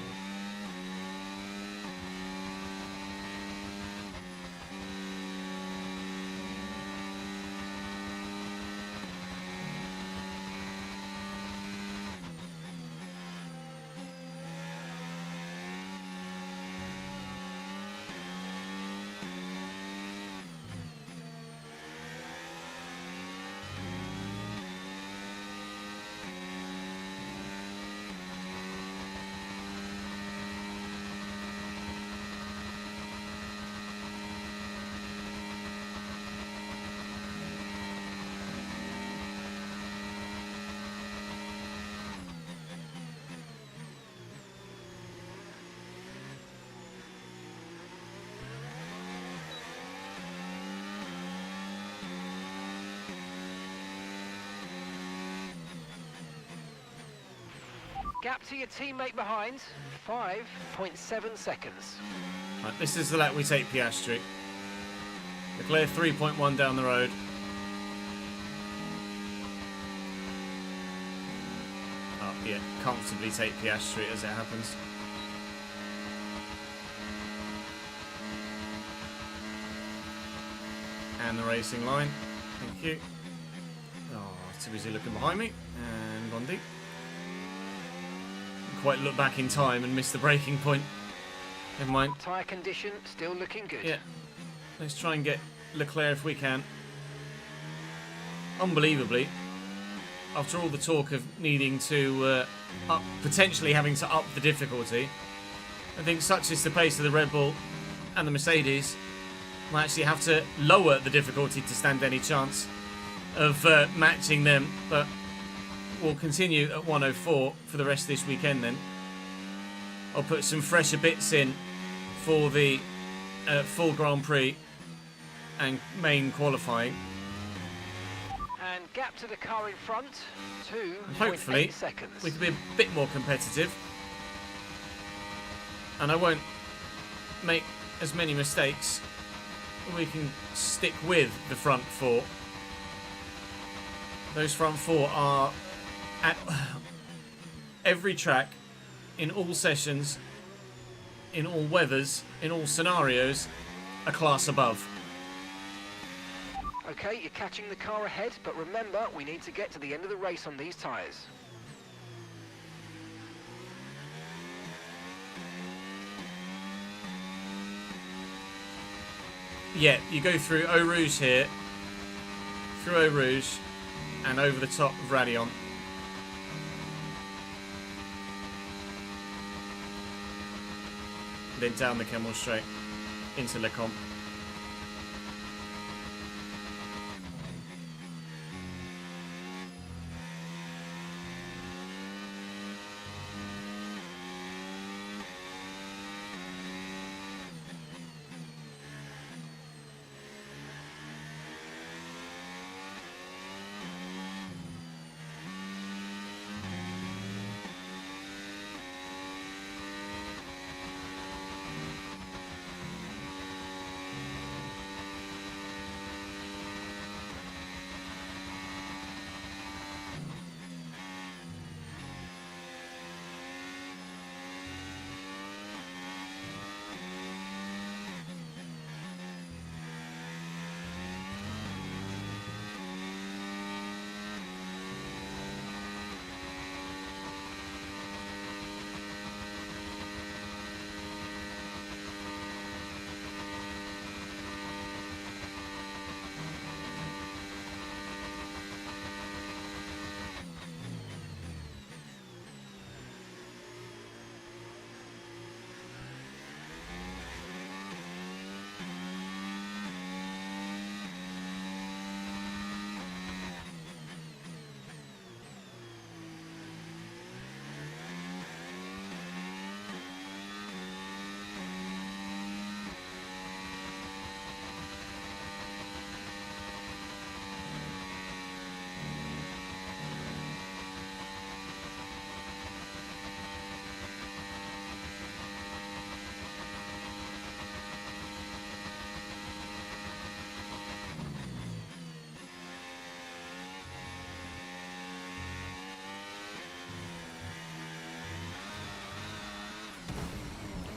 Gap to your teammate behind, 5.7 seconds. Right, this is the lap we take Piastri. Leclerc 3.1 down the road. Oh, yeah, comfortably take Piastri as it happens. And the racing line. Thank you. Oh, too busy looking behind me. And Bondi. Quite look back in time and miss the braking point. Never mind. Tyre condition still looking good. Yeah. Let's try and get Leclerc if we can. Unbelievably, after all the talk of needing to potentially having to up the difficulty, I think such is the pace of the Red Bull and the Mercedes, we'll actually have to lower the difficulty to stand any chance of matching them. But we'll continue at 104 for the rest of this weekend then. I'll put some fresher bits in for the full Grand Prix and main qualifying. And gap to the car in front, 2.8 Hopefully seconds. we can be a bit more competitive. And I won't make as many mistakes. We can stick with the front four. Those front four are at every track, in all sessions, in all weathers, in all scenarios, a class above. Okay, you're catching the car ahead, but remember, we need to get to the end of the race on these tyres. Yeah, you go through Eau Rouge here, through Eau Rouge, and over the top of Radion. Then down the Kemmel Straight into Le Comte.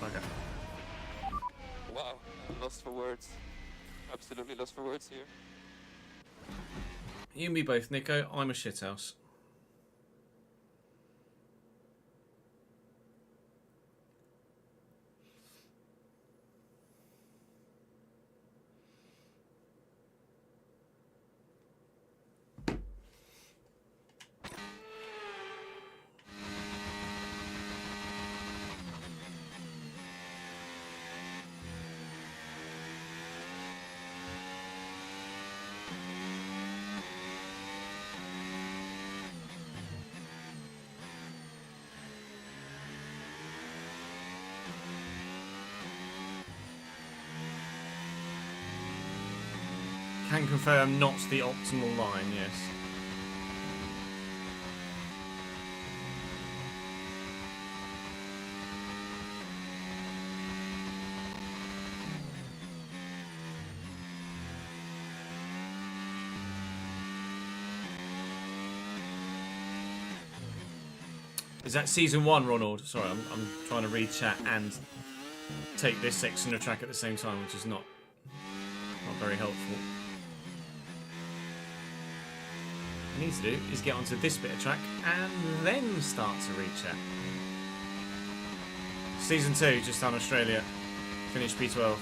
Okay. Wow, I'm lost for words. Absolutely lost for words here. You and me both, Nico. I'm a shithouse. Can confirm not the optimal line, yes. Is that season 1, Ronald? Sorry, I'm trying to read chat and take this section of track at the same time, which is not very helpful. What I need to do is get onto this bit of track and then start to read chat. Season 2, just done Australia. Finished P12.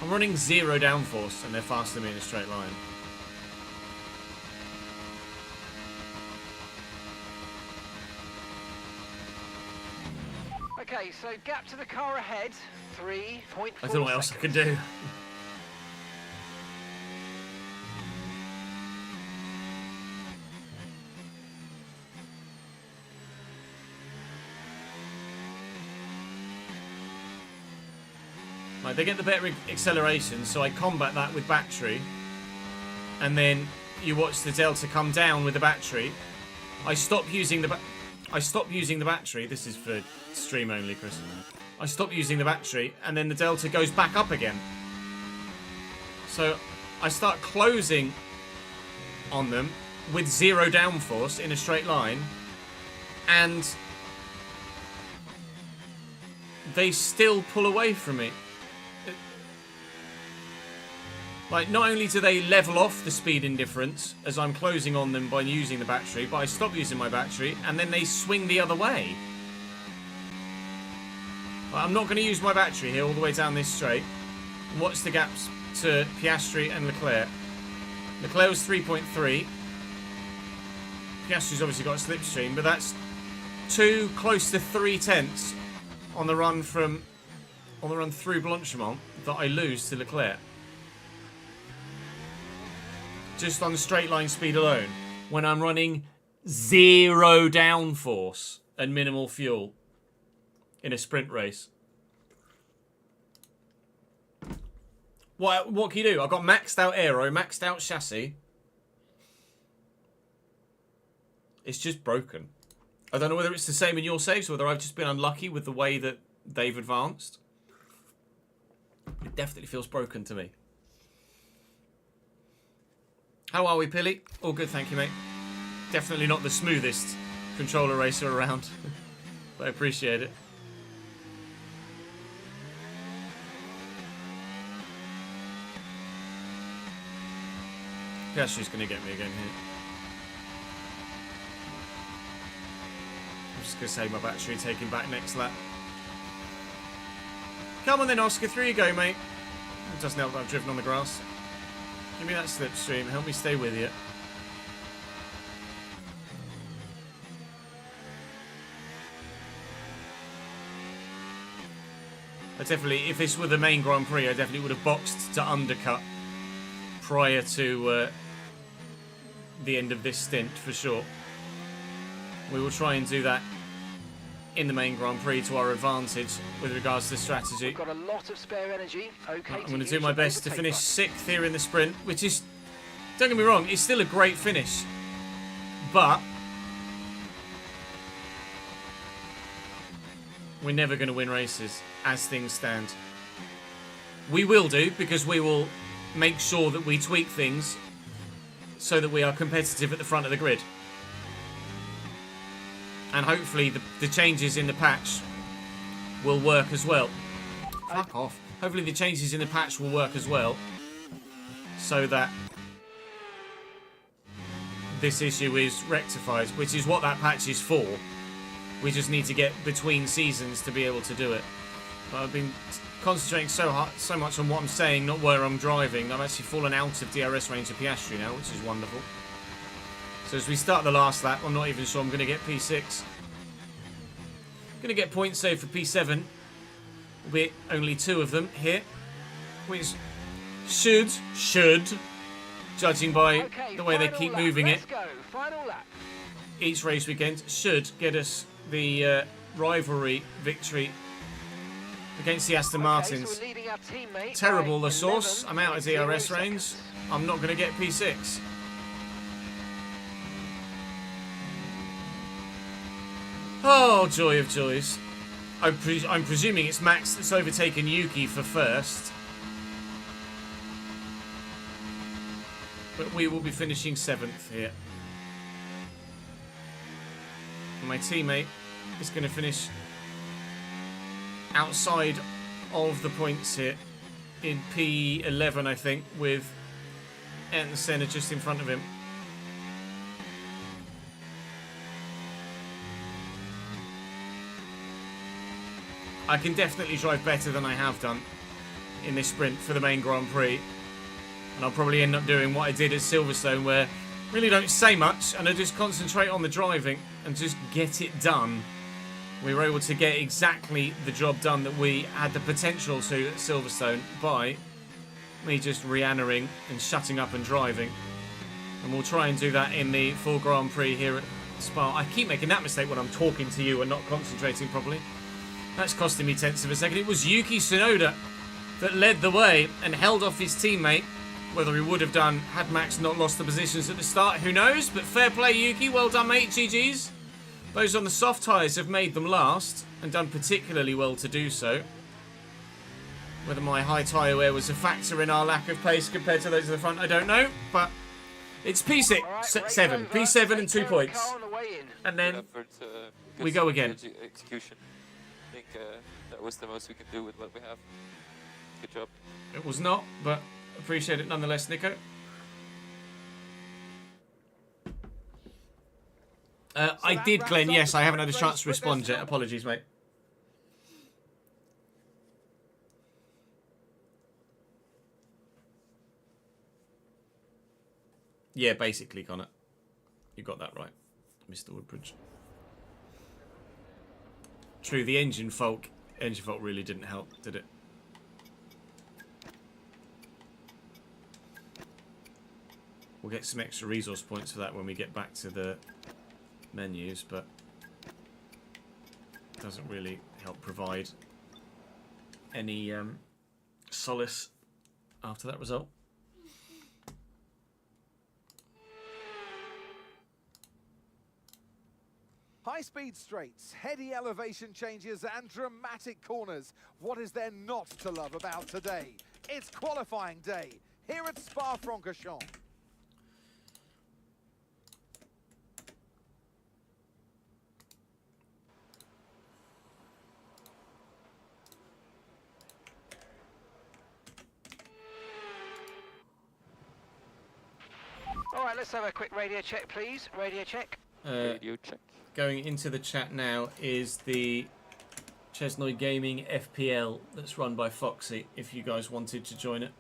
I'm running 0 downforce and they're faster than me in a straight line. Okay, so gap to the car ahead, 3.4 I don't know what else I can do. Right, they get the better acceleration, so I combat that with battery. And then you watch the delta come down with the battery. I stop using the battery. This is for stream only, Chris. I stop using the battery, and then the delta goes back up again. So I start closing on them with 0 downforce in a straight line, and they still pull away from me. Like, not only do they level off the speed difference as I'm closing on them by using the battery, but I stop using my battery, and then they swing the other way. Like, I'm not going to use my battery here all the way down this straight. What's the gaps to Piastri and Leclerc? Leclerc was 3.3. Piastri's obviously got a slipstream, but that's 2 close to 3 tenths on the run through Blanchimont that I lose to Leclerc. Just on straight line speed alone, when I'm running 0 downforce and minimal fuel in a sprint race. What can you do? I've got maxed out aero, maxed out chassis. It's just broken. I don't know whether it's the same in your saves or whether I've just been unlucky with the way that they've advanced. It definitely feels broken to me. How are we, Pilly? All good, thank you, mate. Definitely not the smoothest controller racer around, but I appreciate it. Piastri's going to get me again here. I'm just going to save my battery, taking back next lap. Come on then, Oscar. Through you go, mate. It doesn't help that I've driven on the grass. Give me that slipstream. Help me stay with you. I definitely, if this were the main Grand Prix, I definitely would have boxed to undercut prior to the end of this stint, for sure. We will try and do that in the main Grand Prix to our advantage with regards to strategy. We've got a lot of spare energy. Okay, I'm going to do my best to finish 6th here in the sprint, which is, don't get me wrong, it's still a great finish. But we're never going to win races as things stand. We will do, because we will make sure that we tweak things so that we are competitive at the front of the grid. And hopefully the changes in the patch will work as well. Fuck off. Hopefully the changes in the patch will work as well, so that this issue is rectified, which is what that patch is for. We just need to get between seasons to be able to do it. But I've been concentrating so much on what I'm saying, not where I'm driving. I've actually fallen out of DRS range of Piastri now, which is wonderful. So as we start the last lap, I'm not even sure I'm going to get P6. I'm going to get points saved for P7. With only 2 of them here. Which should, judging by the way they keep moving it, Final lap. each race weekend, should get us the rivalry victory against the Aston Martins. So we're leading our teammate Terrible by the source. I'm out of DRS 11.0 range. seconds. I'm not going to get P6. Oh, joy of joys. I'm presuming it's Max that's overtaken Yuki for first. But we will be finishing 7th here. And my teammate is going to finish outside of the points here in P11, I think, with Ayrton Senna just in front of him. I can definitely drive better than I have done in this sprint for the main Grand Prix. And I'll probably end up doing what I did at Silverstone, where I really don't say much and I just concentrate on the driving and just get it done. We were able to get exactly the job done that we had the potential to at Silverstone by me just re-entering and shutting up and driving. And we'll try and do that in the full Grand Prix here at Spa. I keep making that mistake when I'm talking to you and not concentrating properly. That's costing me tenths of a second. It was Yuki Tsunoda that led the way and held off his teammate. Whether he would have done had Max not lost the positions at the start, who knows? But fair play, Yuki. Well done, mate. GG's. Those on the soft tyres have made them last and done particularly well to do so. Whether my high tyre wear was a factor in our lack of pace compared to those at the front, I don't know. But it's P6, Right, 7. P7 and 2 points. Car on the way in. And then Good effort, we good go again. Execution. I think that was the most we can do with what we have. Good job. it was not, but appreciate it nonetheless, Nico. I did, Glenn. Yes, I haven't had a chance to respond yet. Apologies, mate. Yeah, basically, Connor. You got that right, Mr. Woodbridge. True, the engine fault really didn't help, did it? We'll get some extra resource points for that when we get back to the menus, but it doesn't really help provide any solace after that result. High-speed straights, heady elevation changes and dramatic corners. What is there not to love about today? It's qualifying day here at Spa-Francorchamps. All right, let's have a quick radio check, please. Radio check. Radio check. Going into the chat now is the Chesnoy Gaming FPL that's run by Foxy, if you guys wanted to join it.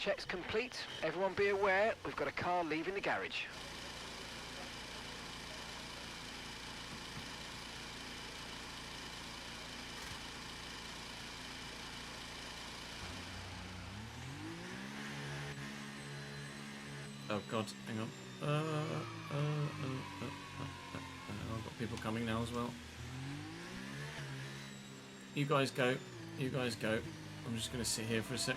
Check's complete. Everyone be aware, we've got a car leaving the garage. Oh God, hang on. I've got people coming now as well. You guys go. You guys go. I'm just going to sit here for a sec.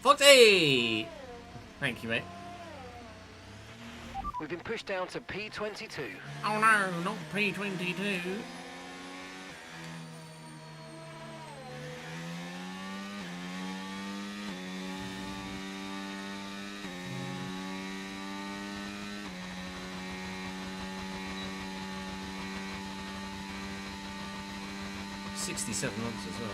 Foxy! Thank you, mate. We've been pushed down to P22. Oh no, not P22. $67 as well.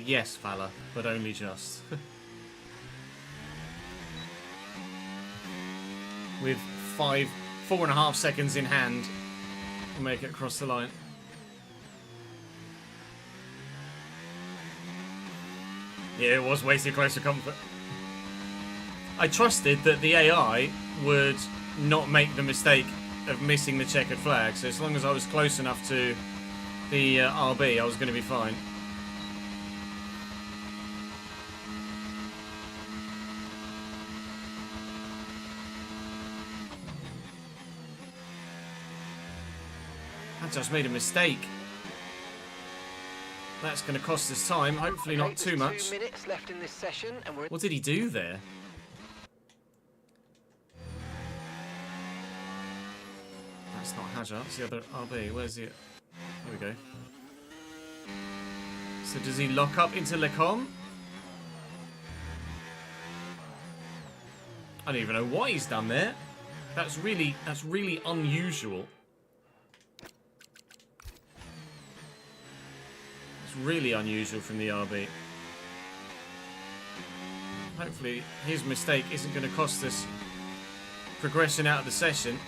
Yes, Fala, but only just. With 4.5 seconds in hand, we'll make it across the line. Yeah, it was way too close to comfort. I trusted that the AI would not make the mistake of missing the checkered flag, so as long as I was close enough to the RB, I was going to be fine. I just made a mistake. That's going to cost us time. Hopefully not too much. 2 minutes left in this session, and we're... What did he do there? That's not Hajar. It's the other RB. Where's it? There we go. So does he lock up into Lecom? I don't even know what he's done there. That's really unusual. It's really unusual from the RB. Hopefully his mistake isn't going to cost us progression out of the session.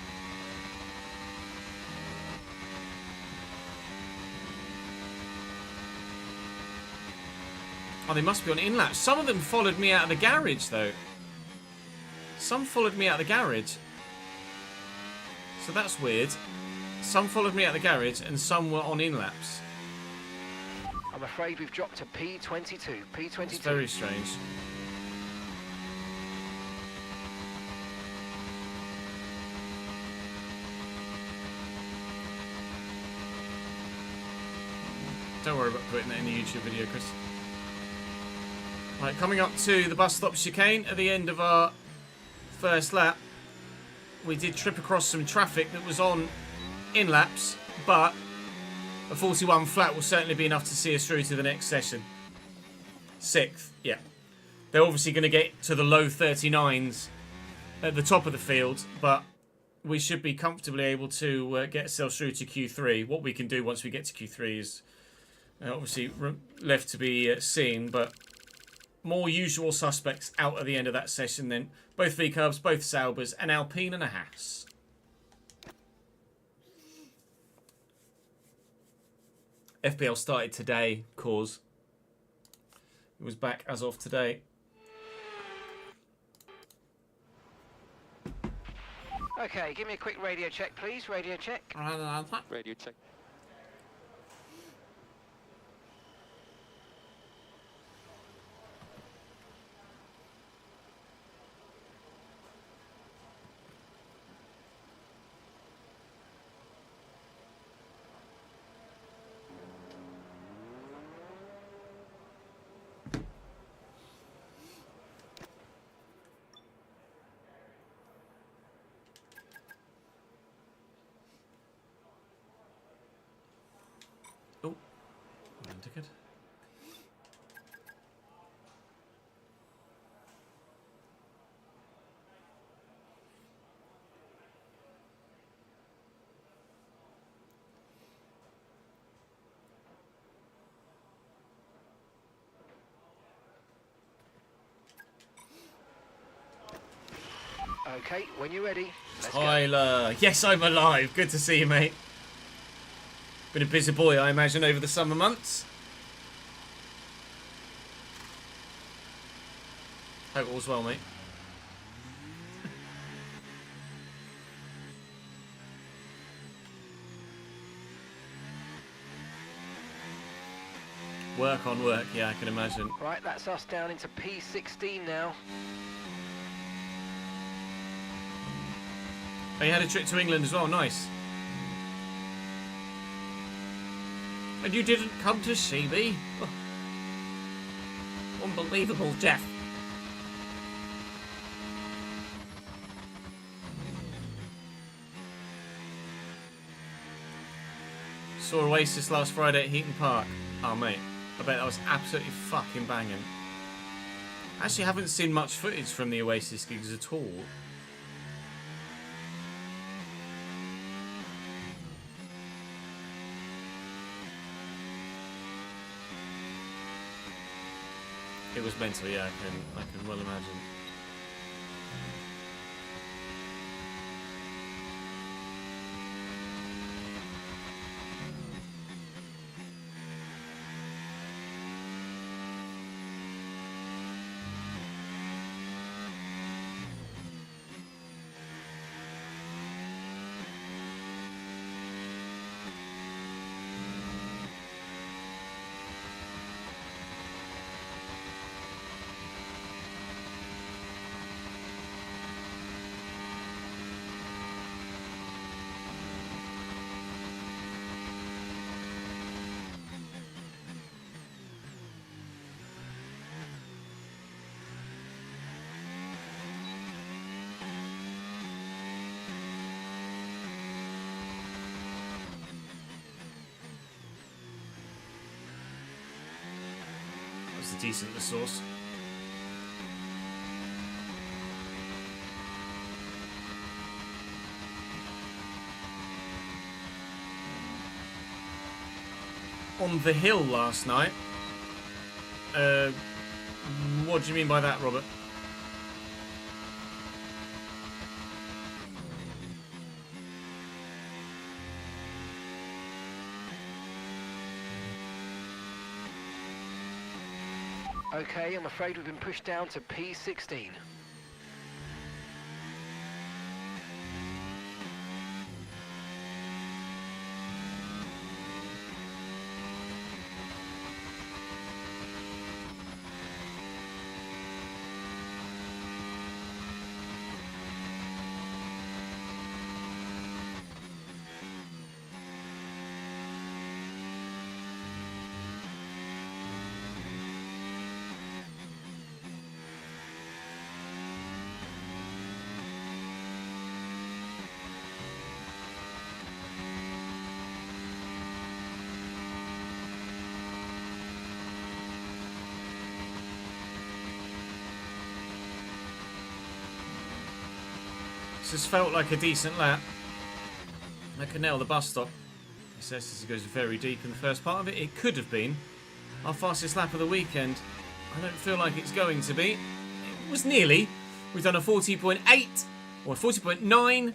Oh, they must be on in-laps. Some of them followed me out of the garage, though. Some followed me out of the garage. So that's weird. Some followed me out of the garage, and some were on in-laps. I'm afraid we've dropped to P22. P22. It's very strange. Don't worry about putting that in the YouTube video, Chris. Right, coming up to the bus stop chicane at the end of our first lap. We did trip across some traffic that was on in laps, but a 41 flat will certainly be enough to see us through to the next session. 6th, yeah. They're obviously going to get to the low 39s at the top of the field, but we should be comfortably able to get ourselves through to Q3. What we can do once we get to Q3 is obviously left to be seen, but more usual suspects out at the end of that session then. Both V-Cubs, both Saubers, an Alpine and a Haas. FPL started today, cause It was back as of today. Okay, give me a quick radio check, please. Radio check. Radio check. Oh, one ticket. Okay, when you're ready, let's go. Tyler, yes, I'm alive. Good to see you, mate. Been a busy boy, I imagine, over the summer months. Hope all's well, mate. Work on work, yeah, I can imagine. Right, that's us down into P16 now. Oh, you had a trip to England as well, nice. And you didn't come to see me? Oh. Unbelievable, Jeff. Saw Oasis last Friday at Heaton Park. Oh, mate, I bet that was absolutely fucking banging. Actually, haven't seen much footage from the Oasis gigs at all. It was mental, yeah, I can well imagine. That's a decent resource. On the hill last night. What do you mean by that, Robert? Okay, I'm afraid we've been pushed down to P16. This felt like a decent lap. I can nail the bus stop. He says as he goes very deep in the first part of it. It could have been our fastest lap of the weekend. I don't feel like it's going to be. It was nearly. We've done a 40.8 or 40.9,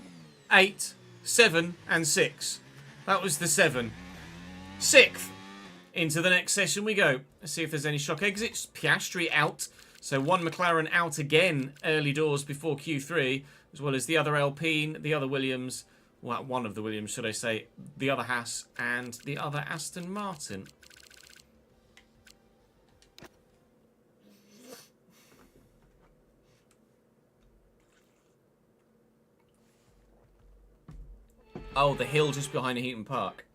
8, 7 and 6. That was the 7. 6th Into the next session we go. Let's see if there's any shock exits. Piastri out. So one McLaren out again early doors before Q3, as well as the other Alpine, the other Williams, well, one of the Williams, should I say, the other Haas, and the other Aston Martin. Oh, the hill just behind Heaton Park.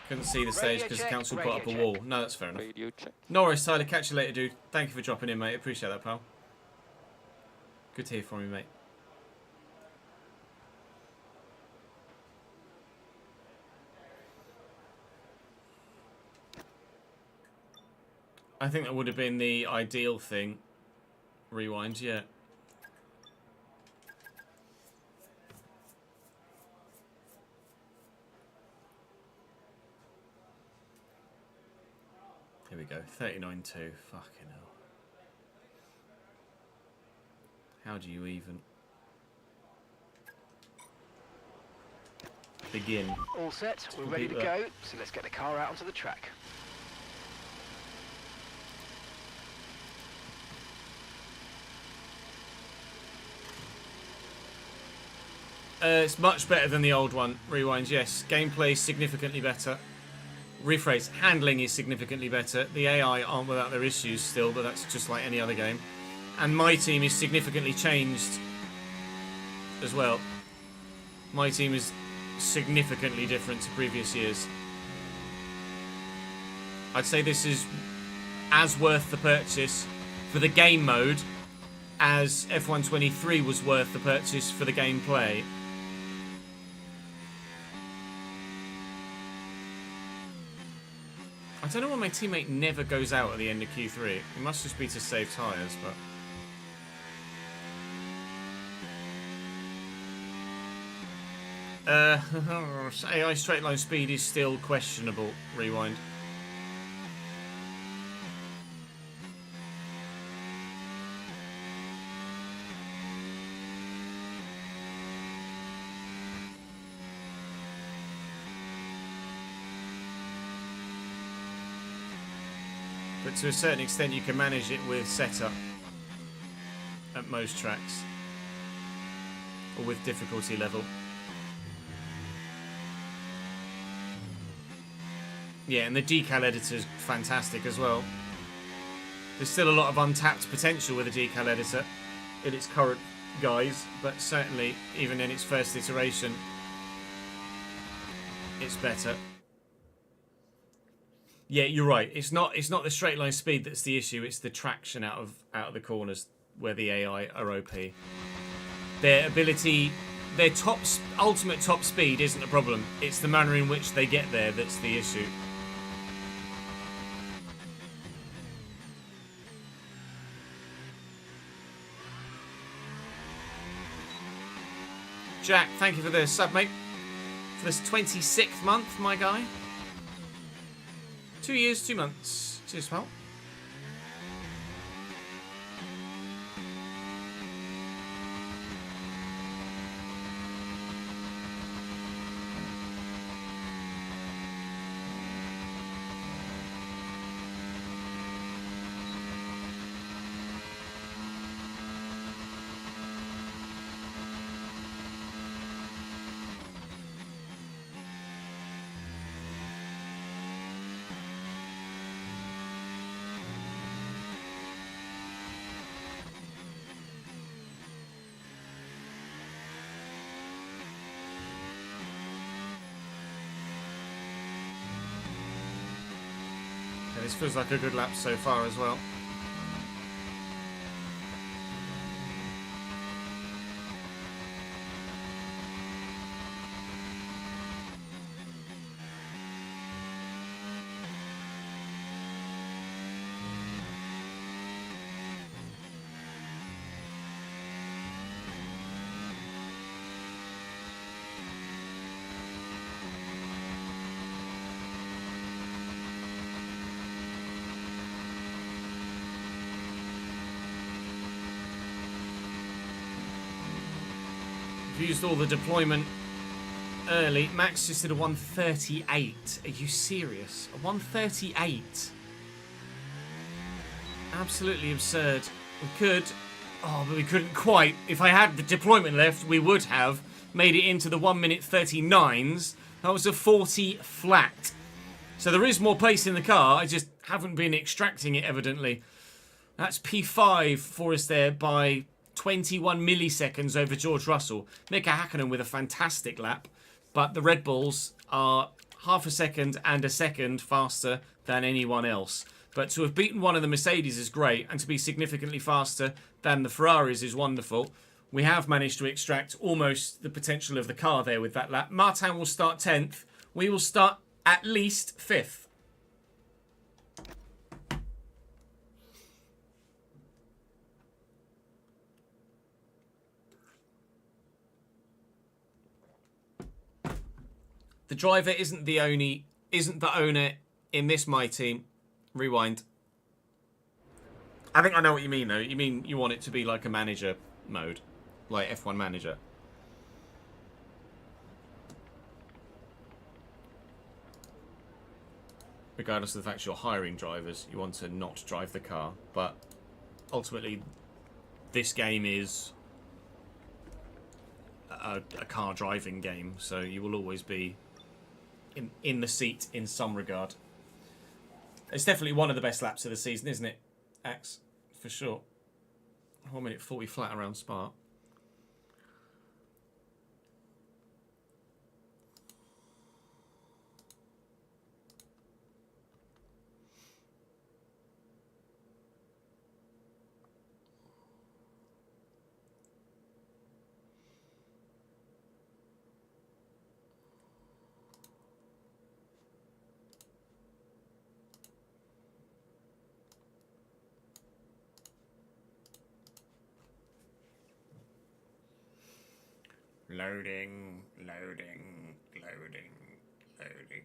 Couldn't see the stage because the council put up a wall. No, that's fair enough. Radio check. No worries, Tyler. Catch you later, dude. Thank you for dropping in, mate. Appreciate that, pal. Good to hear from you, mate. I think that would have been the ideal thing. Rewind, yeah. Here we go. 39.2. Fucking hell. How do you even begin? All set, we're ready to go, so let's get the car out onto the track. It's much better than the old one. Rewinds, yes. Gameplay is significantly better. Rephrase, handling is significantly better. The AI aren't without their issues still, but that's just like any other game. And my team is significantly changed as well. My team is significantly different to previous years. I'd say this is as worth the purchase for the game mode as F123 was worth the purchase for the gameplay. I don't know why my teammate never goes out at the end of Q3. It must just be to save tyres, but... AI straight line speed is still questionable. Rewind. But to a certain extent you can manage it with setup at most tracks. Or with difficulty level. Yeah, and the decal editor is fantastic as well. There's still a lot of untapped potential with the decal editor in its current guise, but certainly, even in its first iteration, it's better. Yeah, you're right. It's not the straight line speed that's the issue. It's the traction out of the corners where the AI are OP. Their ability, their ultimate top speed isn't a problem. It's the manner in which they get there that's the issue. Jack, thank you for the sub, mate. For this 26th month, my guy. 2 years, 2 months. Cheers, pal. This feels like a good lap so far as well. Used all the deployment early. Max just did a 1:38. Are you serious? A 1:38? Absolutely absurd. We could... Oh, but we couldn't quite. If I had the deployment left, we would have made it into the 1:39s. That was a 40 flat. So there is more pace in the car. I just haven't been extracting it, evidently. That's P5 for us there by 21 milliseconds over George Russell. Mika Hakkinen with a fantastic lap. But the Red Bulls are half a second and a second faster than anyone else. But to have beaten one of the Mercedes is great. And to be significantly faster than the Ferraris is wonderful. We have managed to extract almost the potential of the car there with that lap. Martin will start 10th. We will start at least 5th. The driver isn't the owner in this My Team. Rewind. I think I know what you mean, though. You mean you want it to be like a manager mode. Like F1 Manager. Regardless of the fact you're hiring drivers, you want to not drive the car. But ultimately, this game is a car driving game. So you will always be in the seat in some regard. It's definitely one of the best laps of the season, isn't it, Axe? For sure. 1:40 flat around Spa. Loading, loading, loading, loading.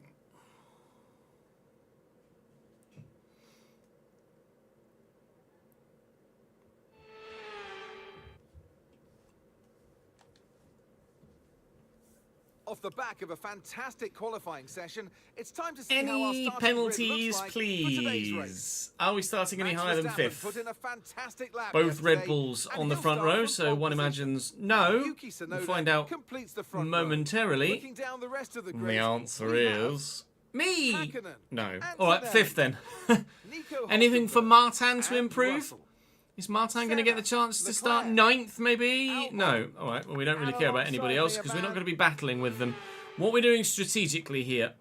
Off the back of a fantastic qualifying session, it's time to see how our Any starting penalties, grid looks like for today's race. please? Are we starting any Max higher than Verstappen 5th? put in a fantastic lap Both Red yesterday, Bulls and on the he'll front start row, from so pole one position. imagines no. Yuki Tsunoda We'll find out completes the front row. momentarily. Looking down the rest of the The grid, answer we have is me. Hakkinen, No. Antonelli, Alright, 5th then. Nico Anything for Hülkenberg, Martin to and improve? Russell. Is Martin going to get the chance to start Leclerc, 9th, maybe? Albon, No. Alright, well, we don't really and care about anybody else alongside because me, we're a not going to man- be battling with them. What we're doing strategically here.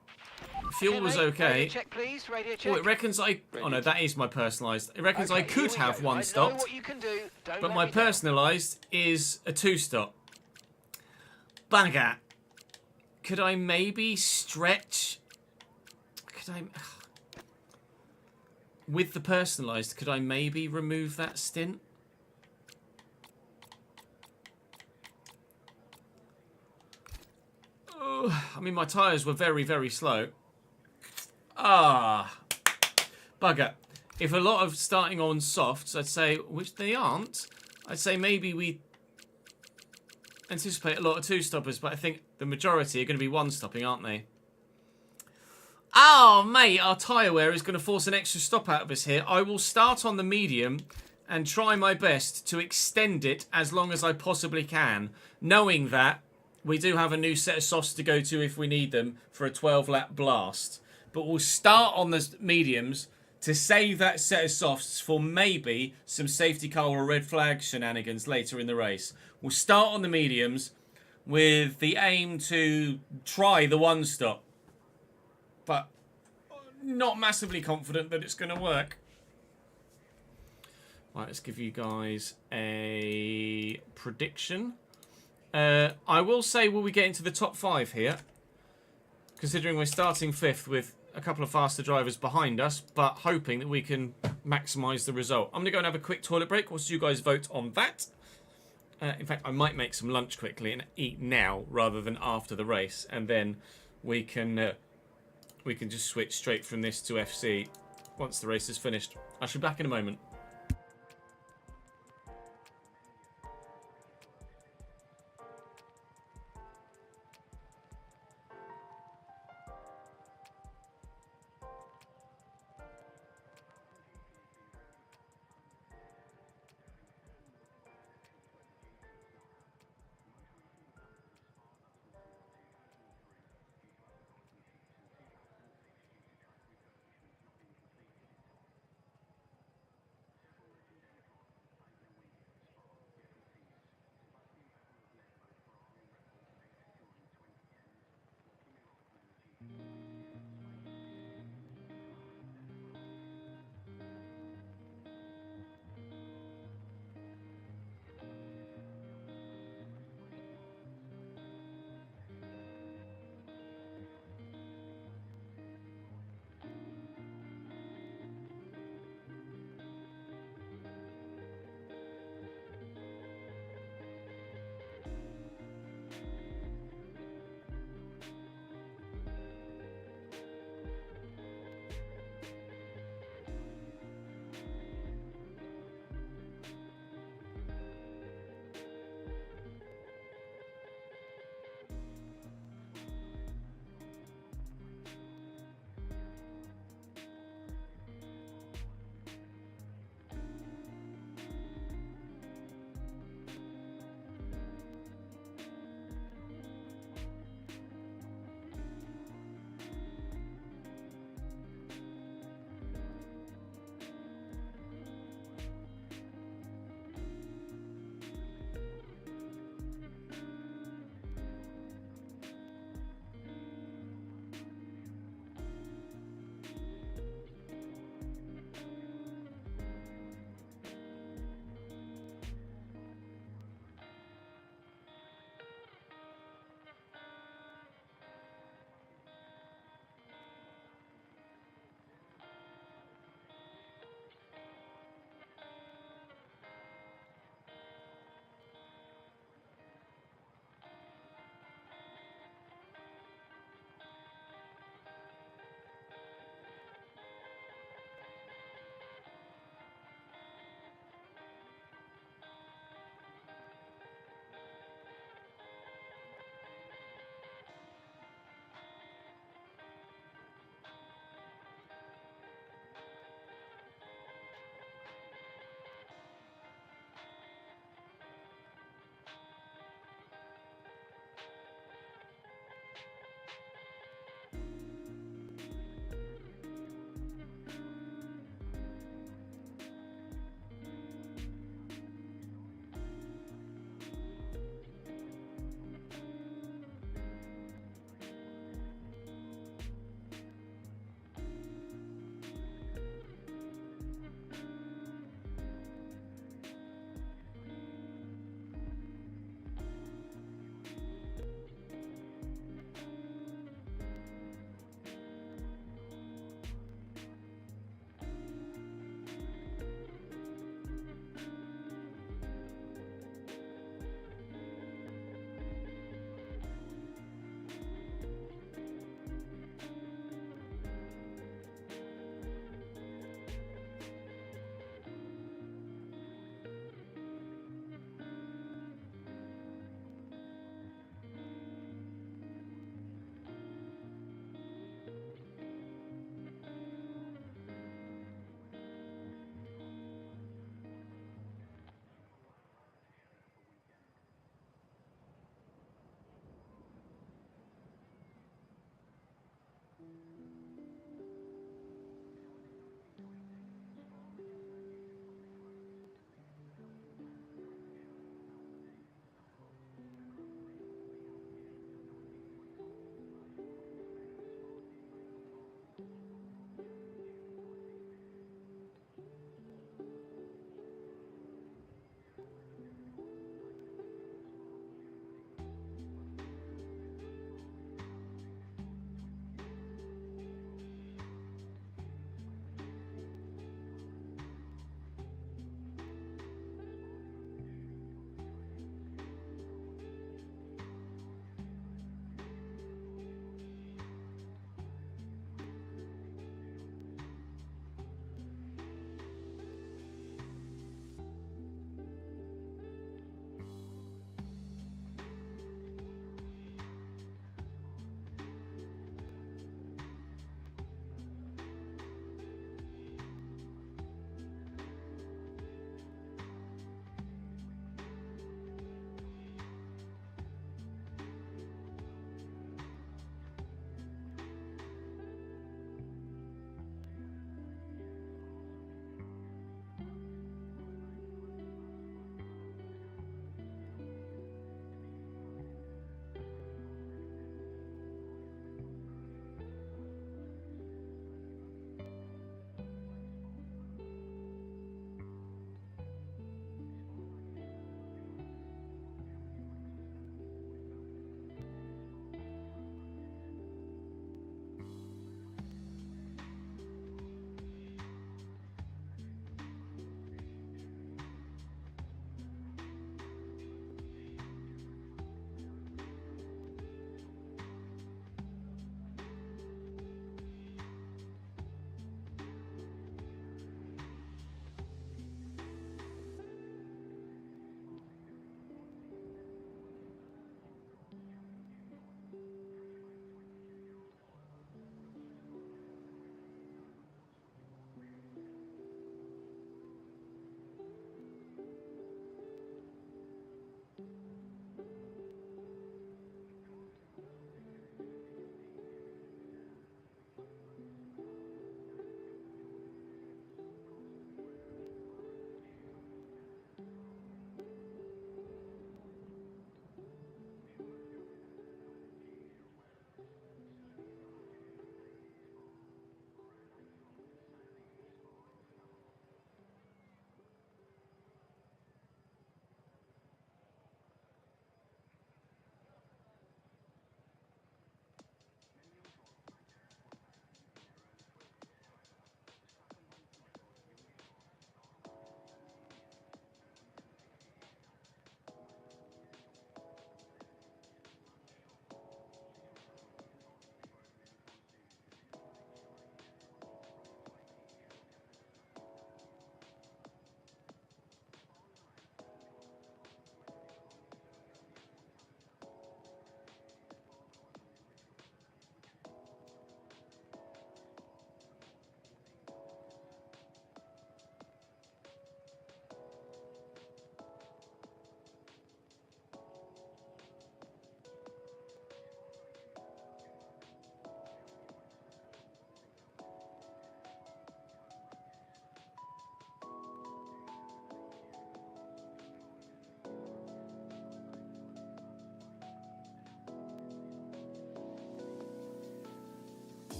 Fuel was Radio okay. check, please. Radio check. Oh, it reckons I... Oh, no, that is my personalised. It reckons I Okay, could here we have go. one I know stopped. what you can do. Don't But let my me down. personalised is a 2-stop. Banagat. Could I maybe stretch... Could I... With the personalised, could I maybe remove that stint? Oh, I mean, my tyres were very, very slow. Ah. Bugger. If a lot of starting on softs, I'd say, which they aren't, I'd say maybe we anticipate a lot of 2-stoppers, but I think the majority are going to be 1-stopping, aren't they? Oh, mate, our tyre wear is going to force an extra stop out of us here. I will start on the medium and try my best to extend it as long as I possibly can, knowing that we do have a new set of softs to go to if we need them for a 12-lap blast. But we'll start on the mediums to save that set of softs for maybe some safety car or red flag shenanigans later in the race. We'll start on the mediums with the aim to try the 1-stop. But not massively confident that it's going to work. Right, let's give you guys a prediction. I will say, will we get into the top 5 here? Considering we're starting 5th with a couple of faster drivers behind us, but hoping that we can maximise the result. I'm going to go and have a quick toilet break whilst you guys vote on that. In fact, I might make some lunch quickly and eat now rather than after the race, and then we can just switch straight from this to FC once the race is finished. I shall be back in a moment.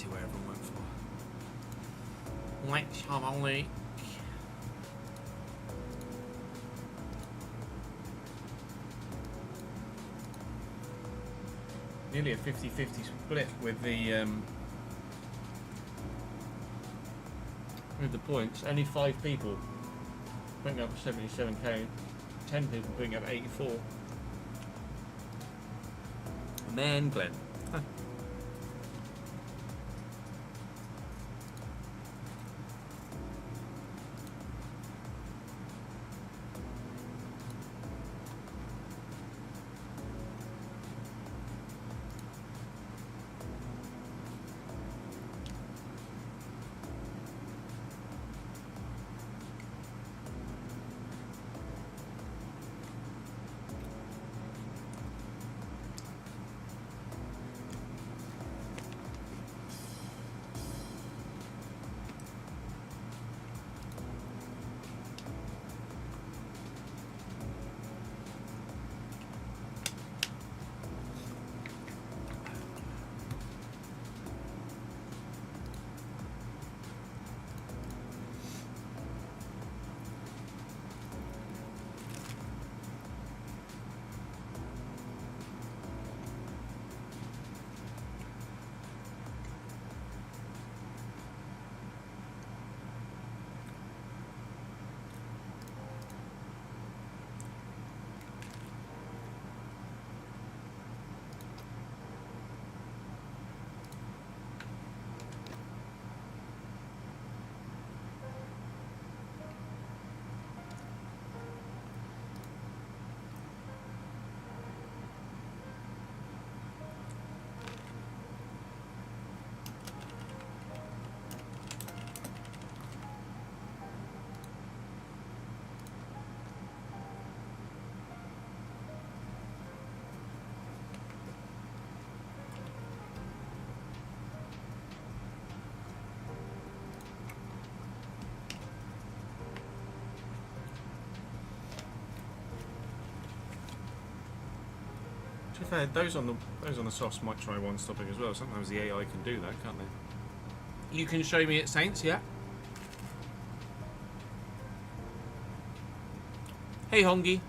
where everyone went for. Let's have a look. Nearly a 50-50 split with the points. Only 5 people putting up 77k, 10 people putting up 84. Man, Glenn. Huh. To be fair, those on the softs might try one stopping as well. Sometimes the AI can do that, can't they? You can show me it, Saints, yeah? Hey, Hongi.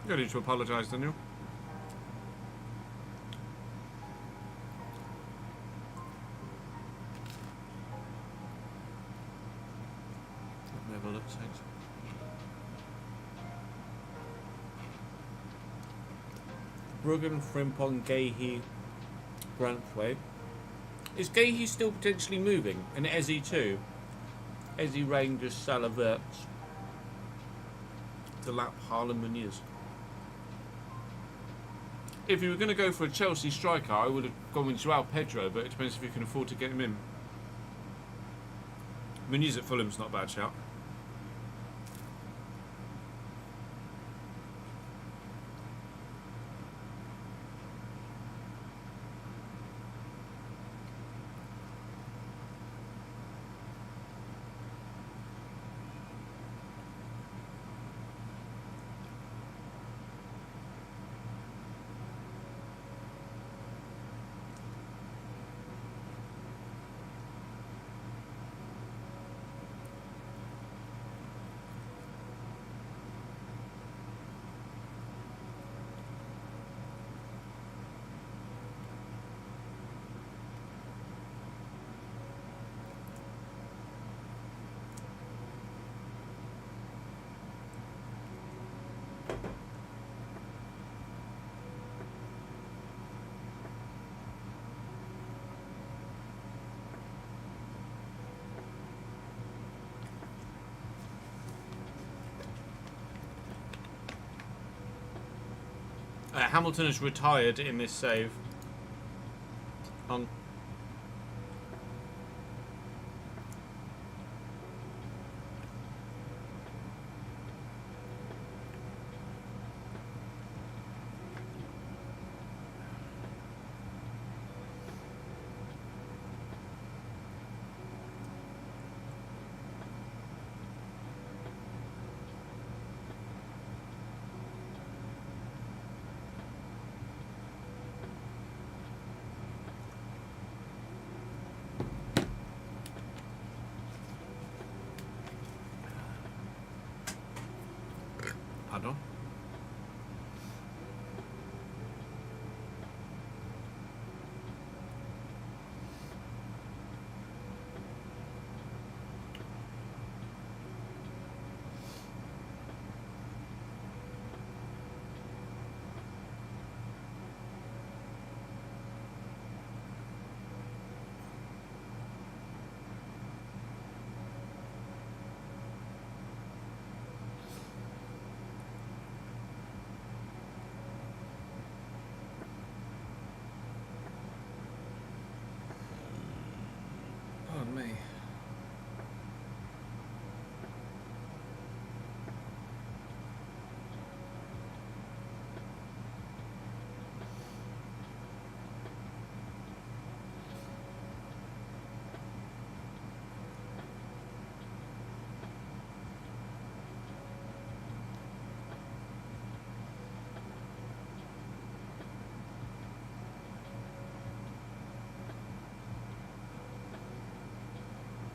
You need to apologise, don't you? Let me have a look, Saints. Bruggen, Frimpong, Gahey, Grand Prix. Is Gahey still potentially moving? And Ezzy too? Ezzy, Rangers, Salaverts, Delap, Haaland, Muniz. If you were going to go for a Chelsea striker, I would have gone with Joao Pedro, but it depends if you can afford to get him in. Muniz at Fulham's not a bad shout. Hamilton has retired in this save. On. Pardon? Pardon me.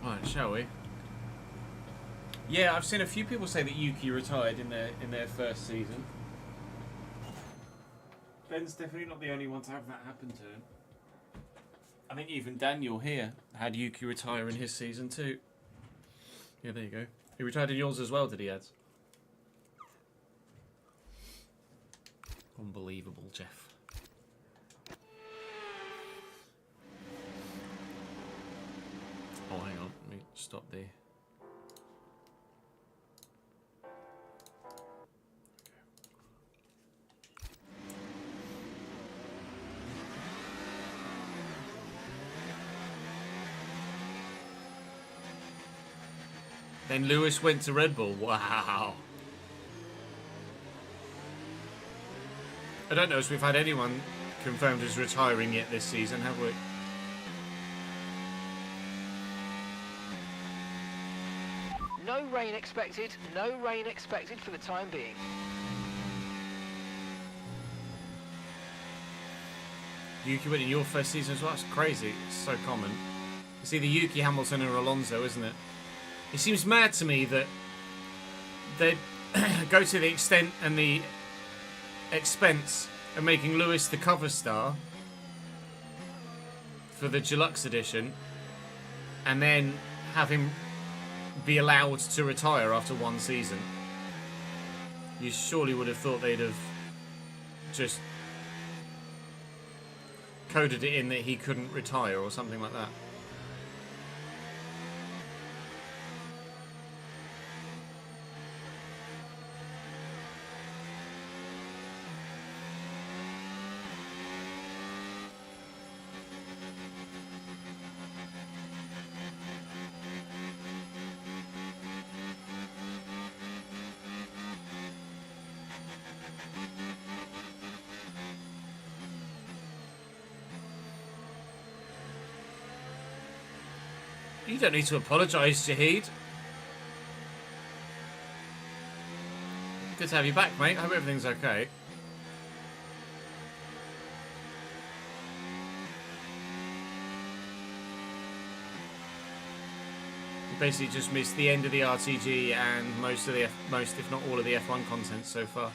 Right, shall we? Yeah, I've seen a few people say that Yuki retired in their first season. Ben's definitely not the only one to have that happen to him. I think even Daniel here had Yuki retire in his season too. Yeah, there you go. He retired in yours as well, did he, Ads? Unbelievable, Jeff. Oh, hang on. Let me stop the... Then Lewis went to Red Bull. Wow. I don't know if we've had anyone confirmed as retiring yet this season, have we? No rain expected, no rain expected for the time being. Yuki went in your first season as well? That's crazy. It's so common. It's either Yuki, Hamilton or Alonso, isn't it? It seems mad to me that they go to the extent and the expense of making Lewis the cover star for the deluxe edition and then have him be allowed to retire after one season. You surely would have thought they'd have just coded it in that he couldn't retire or something like that. You don't need to apologise, Shahid. Good to have you back, mate. I hope everything's okay. You basically just missed the end of the RTG and most, if not all, of the F1 content so far.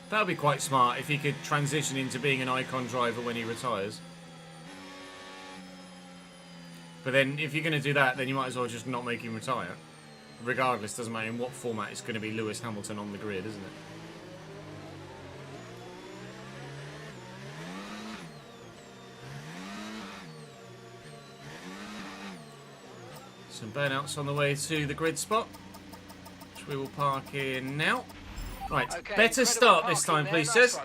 That would be quite smart if he could transition into being an icon driver when he retires. But then, if you're going to do that, then you might as well just not make him retire. Regardless, doesn't matter in what format, it's going to be Lewis Hamilton on the grid, isn't it? Some burnouts on the way to the grid spot, which we will park in now. Right, Okay, better start this time, please, sirs.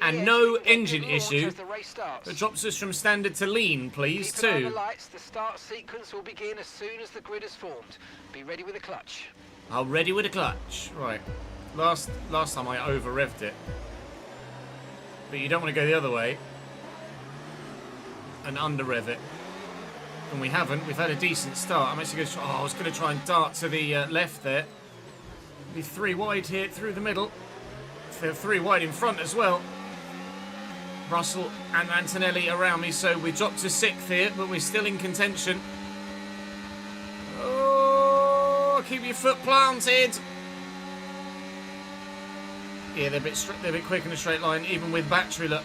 And no engine issue. That drops us from standard to lean, please, Keep an eye on the too. lights. The start sequence will begin as soon as the grid is formed. Be ready with the clutch. I'm ready with a clutch. Right. Last time I over-revved it. But you don't want to go the other way and under-rev it. And we haven't. We've had a decent start. I'm actually going to try... Oh, I was going to try and dart to the left there. Be 3 wide here through the middle. They're 3 wide in front as well. Russell and Antonelli around me, so we dropped to 6th here, but we're still in contention. Oh, keep your foot planted. Yeah, they're a bit quick in a straight line, even with battery. Look.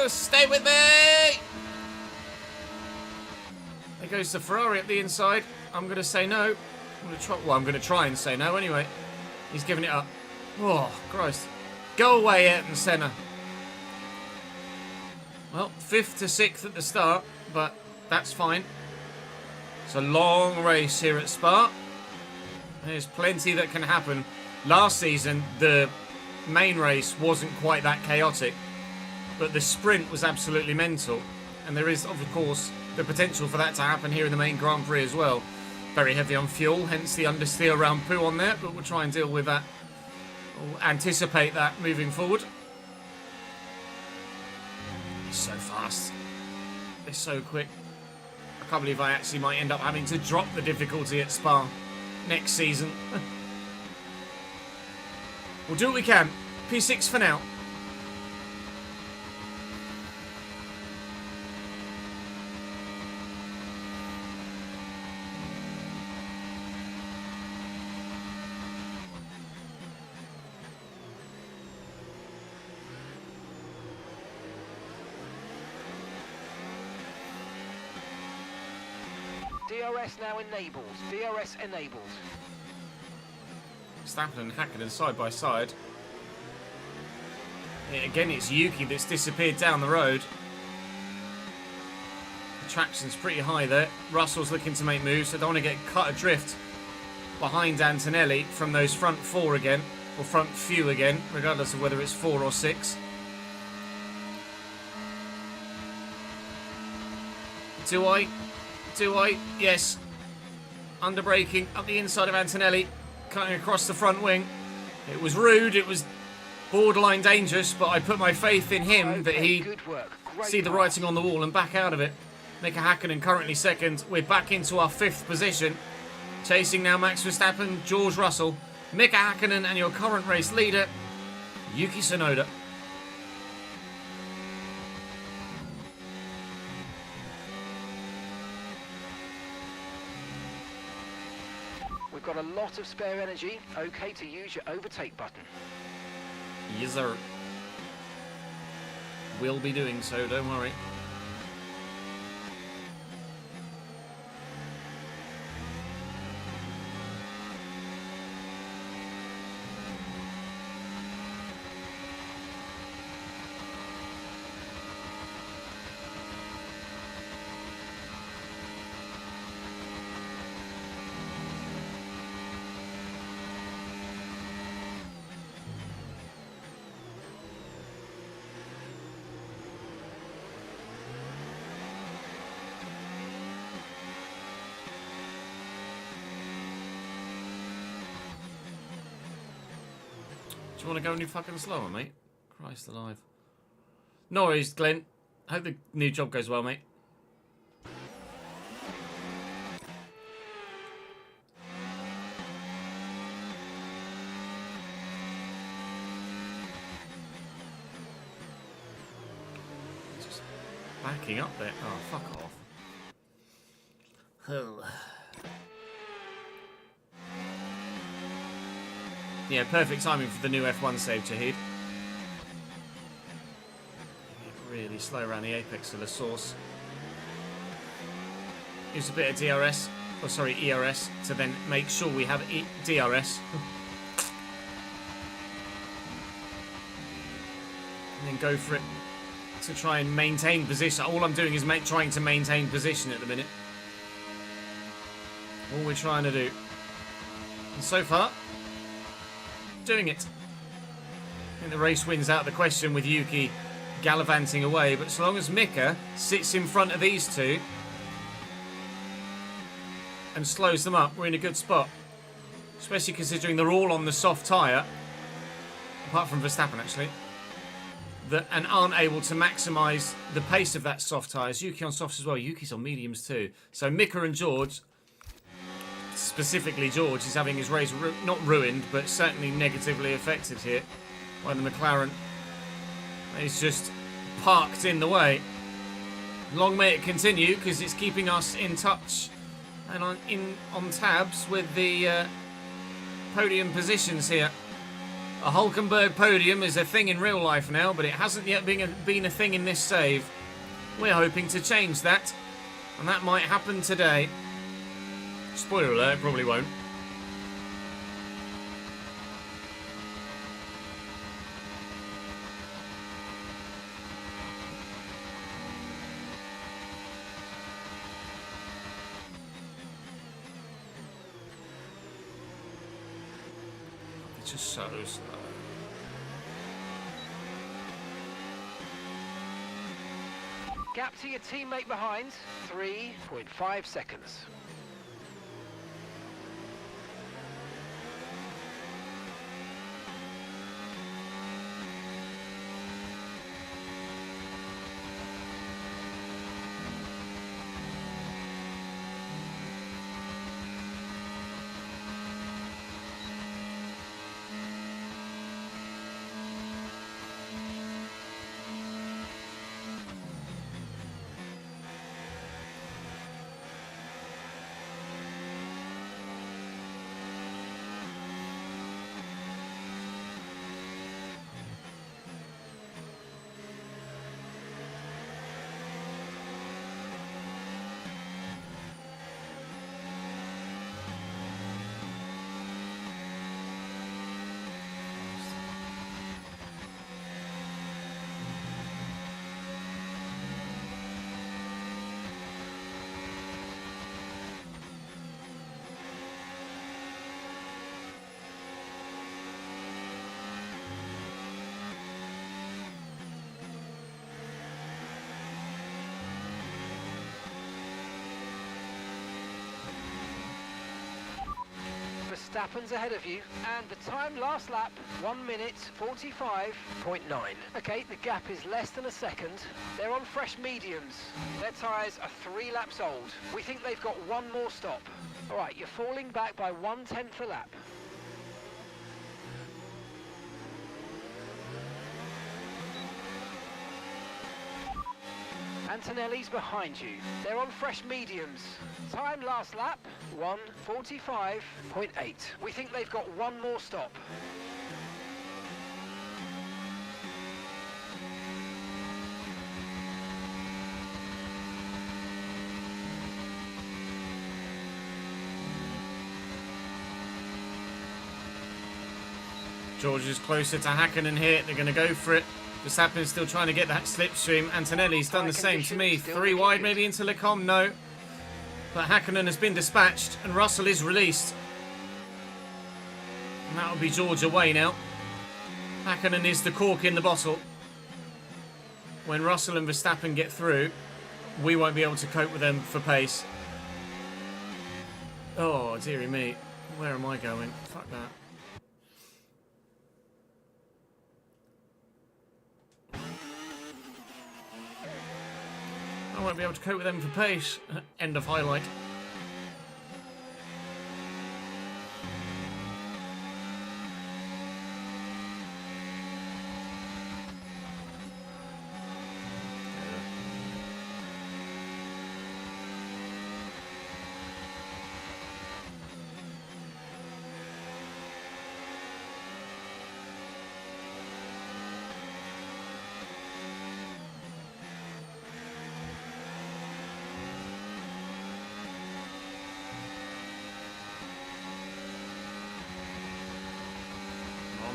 Stay with me. There goes the Ferrari at the inside. I'm going to say no. I'm going to try and say no anyway. He's giving it up. Oh, Christ. Go away, Ayrton Senna. Well, 5th to 6th at the start, but that's fine. It's a long race here at Spa. There's plenty that can happen. Last season, the main race wasn't quite that chaotic, but the sprint was absolutely mental. And there is, of course, the potential for that to happen here in the main Grand Prix as well. Very heavy on fuel, hence the understeer around poo on there, but we'll try and deal with that. We'll anticipate that moving forward. It's so fast. It's so quick. I can't believe I actually might end up having to drop the difficulty at Spa next season. We'll do what we can. P6 for now. DRS now enabled. DRS enabled. Stappen and Hakkinen side by side. Yeah, again, it's Yuki that's disappeared down the road. The traction's pretty high there. Russell's looking to make moves, so don't want to get cut adrift behind Antonelli from those front 4 again, or front few again, regardless of whether it's 4 or 6. Do I? Yes. Under braking up the inside of Antonelli, cutting across the front wing. It was rude, it was borderline dangerous, but I put my faith in him that he'd see the writing on the wall and back out of it. Mika Hakkinen currently 2nd. We're back into our 5th position. Chasing now Max Verstappen, George Russell, Mika Hakkinen, and your current race leader, Yuki Tsunoda. We've got a lot of spare energy. Okay to use your overtake button. Yes, sir. We'll be doing so, don't worry. Do you want to go any fucking slower, mate? Christ alive. No worries, Glenn. Hope the new job goes well, mate. Just backing up there. Oh, fuck off. Oh. Yeah, perfect timing for the new F1 save, Jahid. Really slow around the apex of the source. Use a bit of DRS, or sorry, ERS, to then make sure we have DRS. And then go for it to try and maintain position. All I'm doing is trying to maintain position at the minute. All we're trying to do. And so far, doing it. I think the race win's out of the question with Yuki gallivanting away, but so long as Mika sits in front of these two and slows them up, we're in a good spot. Especially considering they're all on the soft tyre, apart from Verstappen actually, and aren't able to maximise the pace of that soft tyres. Yuki on softs as well. Yuki's on mediums too. So Mika and George, specifically George, is having his race not ruined, but certainly negatively affected here by the McLaren. He's just parked in the way. Long may it continue, because it's keeping us in touch and on tabs with the podium positions here. A Hulkenberg podium is a thing in real life now, but it hasn't yet been a thing in this save. We're hoping to change that, and that might happen today. Spoiler alert, it probably won't. It's just so slow. Gap to your teammate behind, 3.5 seconds. Verstappen's ahead of you, and the time last lap, 1 minute 45.9. Okay, the gap is less than a second. They're on fresh mediums. Their tyres are 3 laps old. We think they've got one more stop. All right, you're falling back by 1/10 a lap. Antonelli's behind you. They're on fresh mediums. Time last lap, 1:45.8. We think they've got one more stop. George is closer to Hakkinen here. They're going to go for it. Verstappen's still trying to get that slipstream. Antonelli's done the same to me. 3 wide maybe into Lecombe, no. But Hakkinen has been dispatched and Russell is released. And that'll be George away now. Hakkinen is the cork in the bottle. When Russell and Verstappen get through, we won't be able to cope with them for pace. Oh, dearie me. Where am I going? Fuck that. I won't be able to cope with them for pace. End of highlight.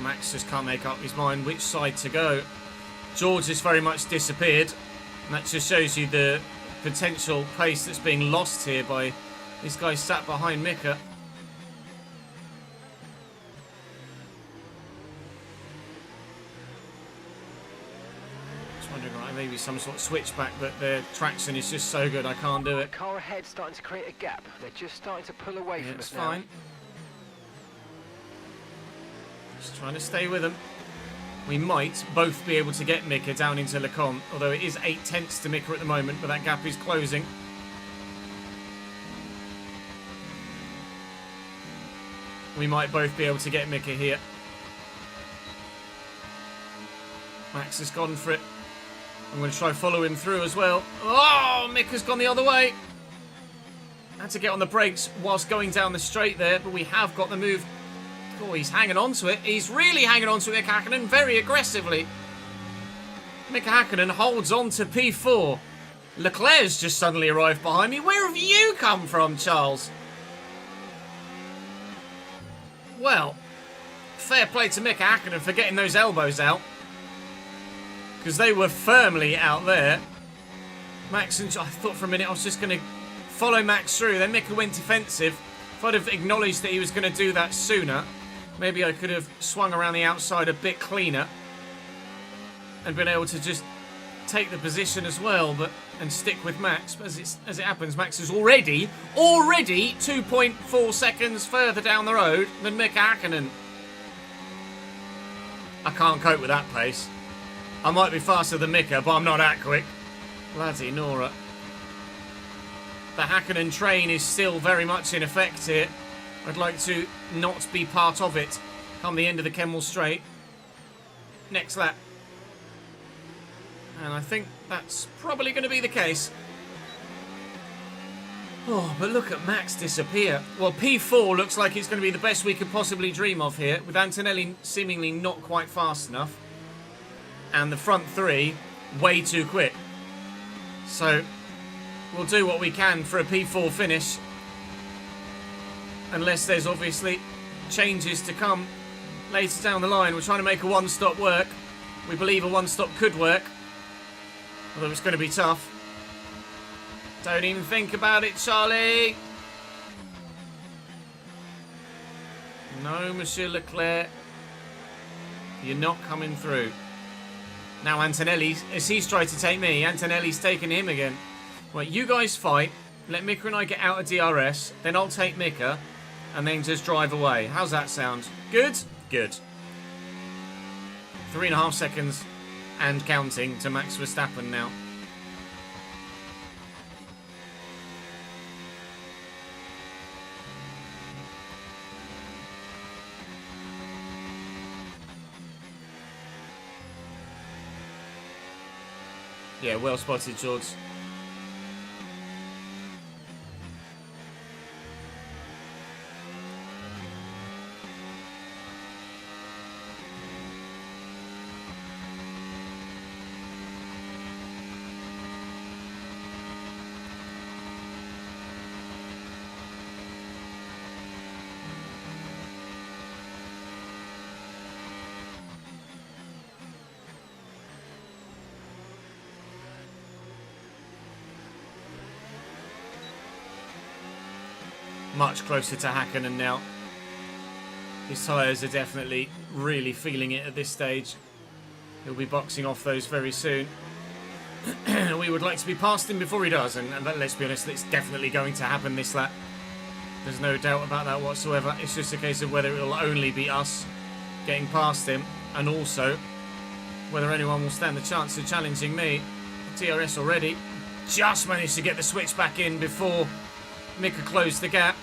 Max just can't make up his mind which side to go. George has very much disappeared, and that just shows you the potential pace that's being lost here by This guy's sat behind Mika. Just wondering, right, maybe some sort of switchback, but their traction is just so good, I can't do The it. car ahead starting to create a gap. They're just starting to pull away from It's us now. fine. Just trying to stay with them. We might both be able to get Mika down into Lecomte, although it is 8/10 to Mika at the moment, but that gap is closing. We might both be able to get Mika here. Max has gone for it. I'm going to try follow him through as well. Oh, Mika's gone the other way. Had to get on the brakes whilst going down the straight there, but we have got the move. Oh, he's hanging on to it. He's really hanging on to it, Mika Häkkinen, very aggressively. Mika Häkkinen holds on to P4. Leclerc's just suddenly arrived behind me. Where have you come from, Charles? Well, fair play to Mika Häkkinen for getting those elbows out. Because they were firmly out there. Max and I thought for a minute I was just going to follow Max through. Then Mika went defensive. If I'd have acknowledged that he was going to do that sooner, maybe I could have swung around the outside a bit cleaner and been able to just take the position as well, and stick with Max. But as it happens, Max is already 2.4 seconds further down the road than Mika Häkkinen. I can't cope with that pace. I might be faster than Mika, but I'm not that quick. Bloody Nora. The Häkkinen train is still very much in effect here. I'd like to not be part of it come the end of the Kemmel Straight. Next lap. And I think that's probably going to be the case. Oh, but look at Max disappear. Well, P4 looks like it's going to be the best we could possibly dream of here, with Antonelli seemingly not quite fast enough. And the front three way too quick. So we'll do what we can for a P4 finish. Unless there's obviously changes to come later down the line. We're trying to make a one-stop work. We believe a one-stop could work. Although it's going to be tough. Don't even think about it, Charlie. No, Monsieur Leclerc. You're not coming through. Now Antonelli, as he's tried to take me, Antonelli's taken him again. Right, you guys fight. Let Mika and I get out of DRS. Then I'll take Mika. And then just drive away. How's that sound? Good? Good. 3.5 seconds and counting to Max Verstappen now. Yeah, well spotted, George. Much closer to Häkkinen now. His tyres are definitely really feeling it at this stage. He'll be boxing off those very soon. We would like to be past him before he does, and let's be honest, it's definitely going to happen this lap. There's no doubt about that whatsoever. It's just a case of whether it'll only be us getting past him, and also whether anyone will stand the chance of challenging me. DRS already. Just managed to get the switch back in before Mika closed the gap.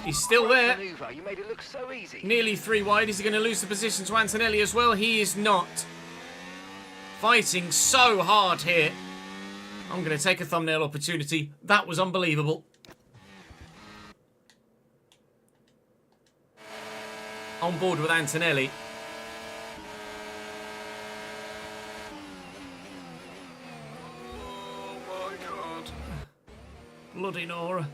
He's still there. Maneuver. You made it look so easy. Nearly 3 wide. Is he going to lose the position to Antonelli as well? He is not. Fighting so hard here. I'm going to take a thumbnail opportunity. That was unbelievable. On board with Antonelli. Oh my God. Bloody Nora.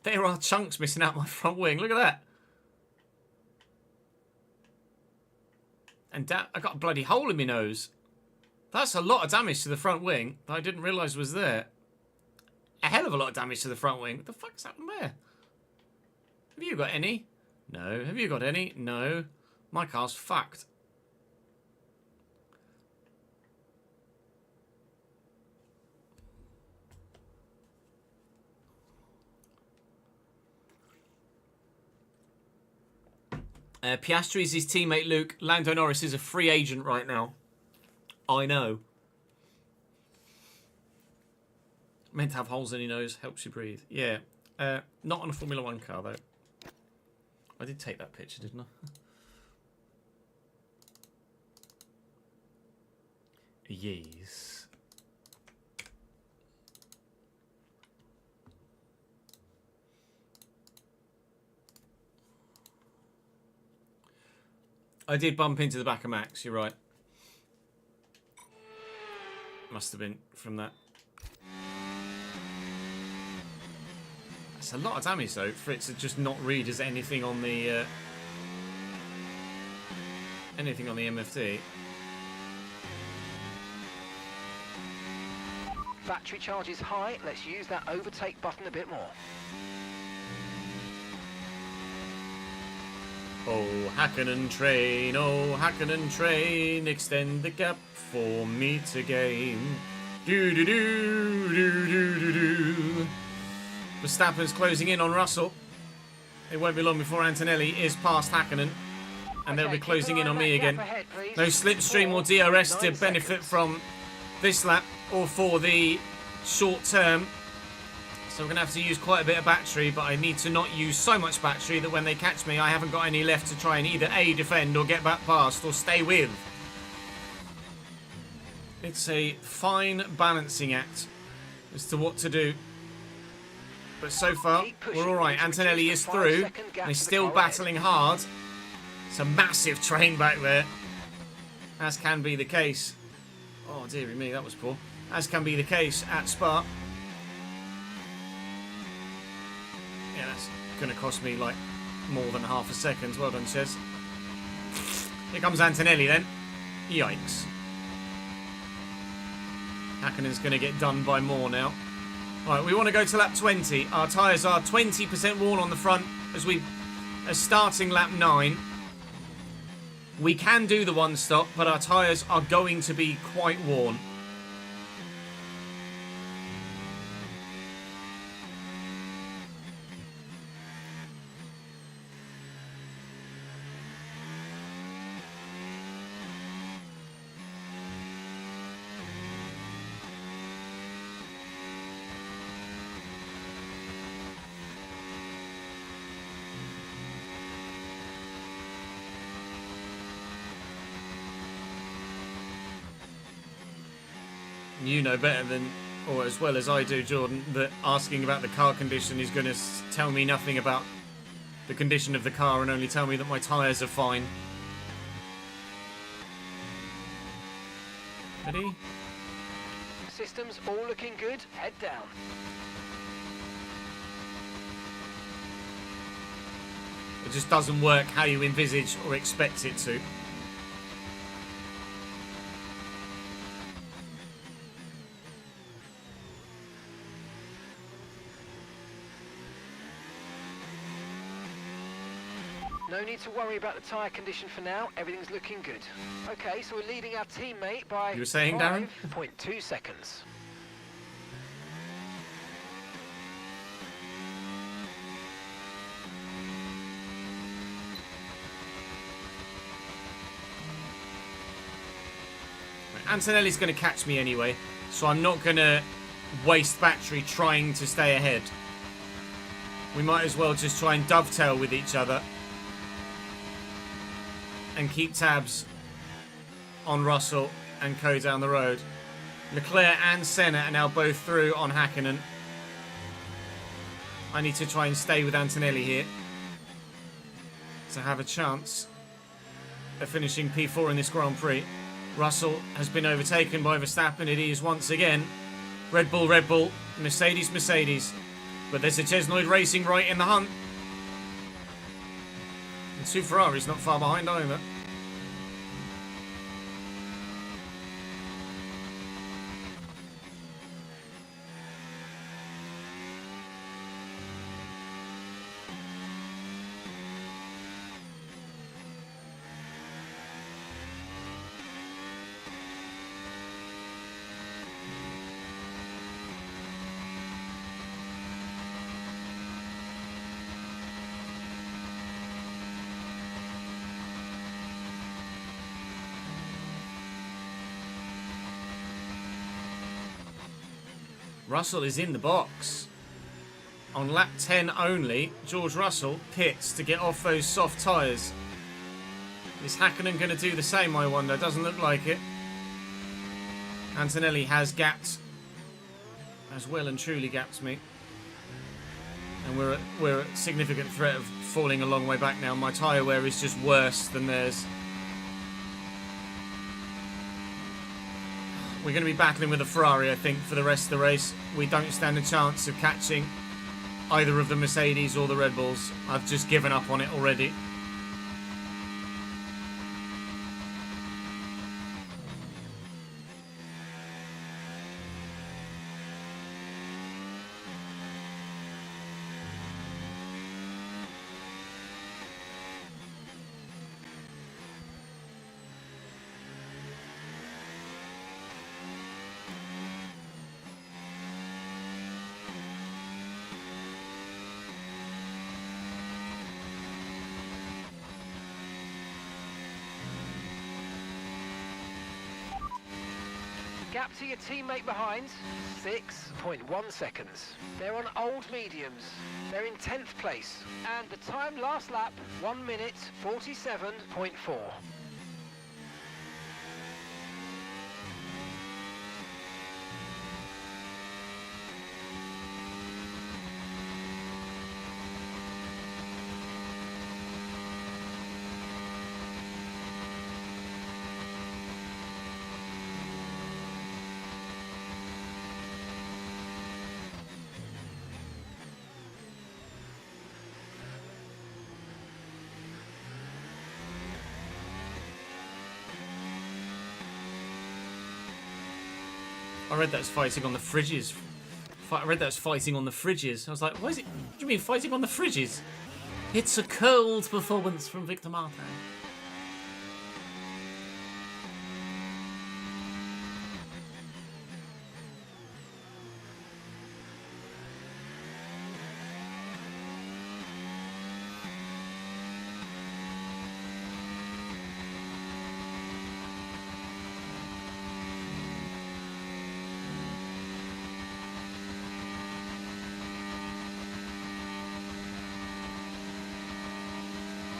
There are chunks missing out my front wing. Look at that. And I got a bloody hole in my nose. That's a lot of damage to the front wing that I didn't realise was there. A hell of a lot of damage to the front wing. What the fuck's happened there? Have you got any? No. Have you got any? No. My car's fucked. Piastri is his teammate Luke. Lando Norris is a free agent right now. I know. Meant to have holes in your nose. Helps you breathe. Yeah. Not on a Formula 1 car, though. I did take that picture, didn't I? Yes. I did bump into the back of Max, you're right. Must have been from that. That's a lot of damage, though, for it to just not read as anything on the MFD. Battery charge is high. Let's use that overtake button a bit more. Oh, Hakkinen train, extend the gap for me to gain. Do do do do do do do. Verstappen's closing in on Russell. It won't be long before Antonelli is past Hakkinen, and they'll be closing in on me again. No slipstream or DRS to benefit from this lap or for the short term. So we're going to have to use quite a bit of battery, but I need to not use so much battery that when they catch me, I haven't got any left to try and either A, defend or get back past or stay with. It's a fine balancing act as to what to do. But so far, we're all right. Antonelli is through, and he's still battling hard. It's a massive train back there, as can be the case. Oh, dearie me, that was poor. As can be the case at Spa. Yeah, that's going to cost me, like, more than half a second. Well done, Chez. Here comes Antonelli, then. Yikes. Hakkinen's going to get done by more now. Right, we want to go to lap 20. Our tyres are 20% worn on the front as starting lap 9. We can do the one stop, but our tyres are going to be quite worn. You know better than, or as well as I do, Jordan, that asking about the car condition is going to tell me nothing about the condition of the car and only tell me that my tyres are fine. Ready? Systems all looking good. Head down. It just doesn't work how you envisage or expect it to. No need to worry about the tyre condition for now. Everything's looking good. Okay, so we're leading our teammate by You were saying, Darren? 5.2 seconds. Antonelli's going to catch me anyway, so I'm not going to waste battery trying to stay ahead. We might as well just try and dovetail with each other and keep tabs on Russell and Co down the road. Leclerc and Senna are now both through on Hakkinen. I need to try and stay with Antonelli here to have a chance of finishing P4 in this Grand Prix. Russell has been overtaken by Verstappen. It is once again Red Bull, Red Bull, Mercedes, Mercedes. But there's a Chesnoid Racing right in the hunt. And two Ferraris not far behind either. Russell is in the box. On lap 10 only, George Russell pits to get off those soft tyres. Is Hakkinen going to do the same, I wonder? Doesn't look like it. Antonelli has gapped, has well and truly gapped me. And we're at significant threat of falling a long way back now. My tyre wear is just worse than theirs. We're going to be battling with a Ferrari, I think, for the rest of the race. We don't stand a chance of catching either of the Mercedes or the Red Bulls. I've just given up on it already. Gap to your teammate behind, 6.1 seconds. They're on old mediums. They're in 10th place. And the time last lap, 1 minute 47.4. I read that's fighting on the fridges. I read that's fighting on the fridges. I was like, what is it? What do you mean fighting on the fridges? It's a cold performance from Victor Martin.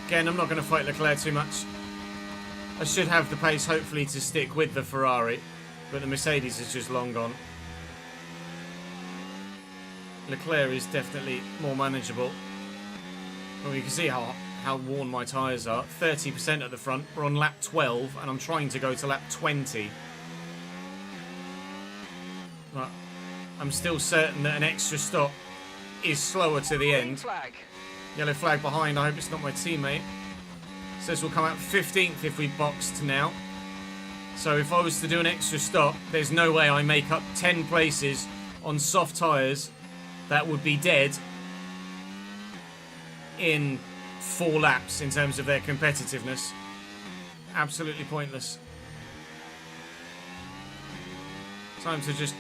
Again, I'm not going to fight Leclerc too much. I should have the pace, hopefully, to stick with the Ferrari, but the Mercedes is just long gone. Leclerc is definitely more manageable. Well, you can see how worn my tyres are. 30% at the front. We're on lap 12, and I'm trying to go to lap 20. But I'm still certain that an extra stop is slower to the end. Flag. Yellow flag behind. I hope it's not my teammate. Says we'll come out 15th if we boxed now. So if I was to do an extra stop, there's no way I make up 10 places on soft tyres that would be dead in 4 laps in terms of their competitiveness. Absolutely pointless. Time to just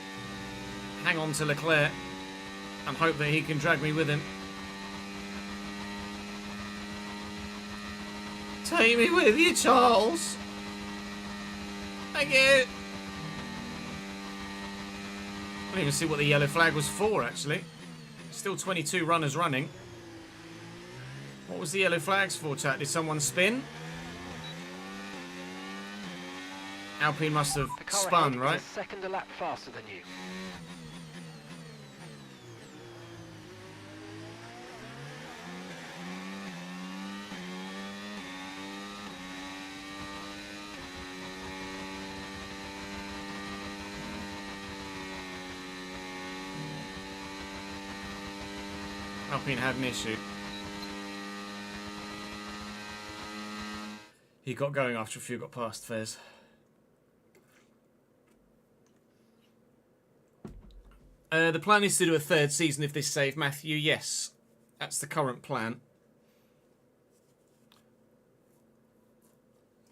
hang on to Leclerc and hope that he can drag me with him. Take me with you, Charles. Thank you. I didn't even see what the yellow flag was for, actually. Still 22 runners running. What was the yellow flags for, chat? Did someone spin? Alpine must have spun, right? A second a lap faster than you. Alpine had an issue. He got going after a few got past Fez. The plan is to do a third season of this save, Matthew. Yes, that's the current plan.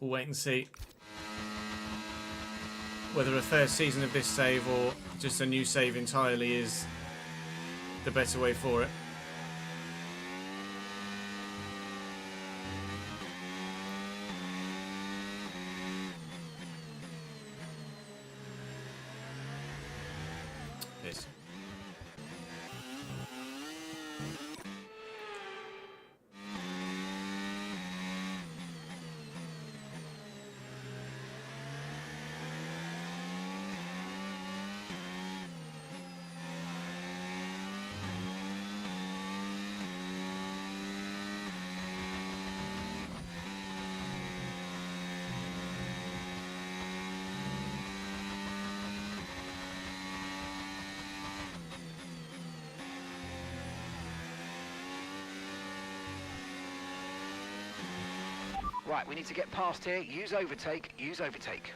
We'll wait and see whether a third season of this save or just a new save entirely is the better way for it. Yes. Right, we need to get past here. Use overtake, use overtake.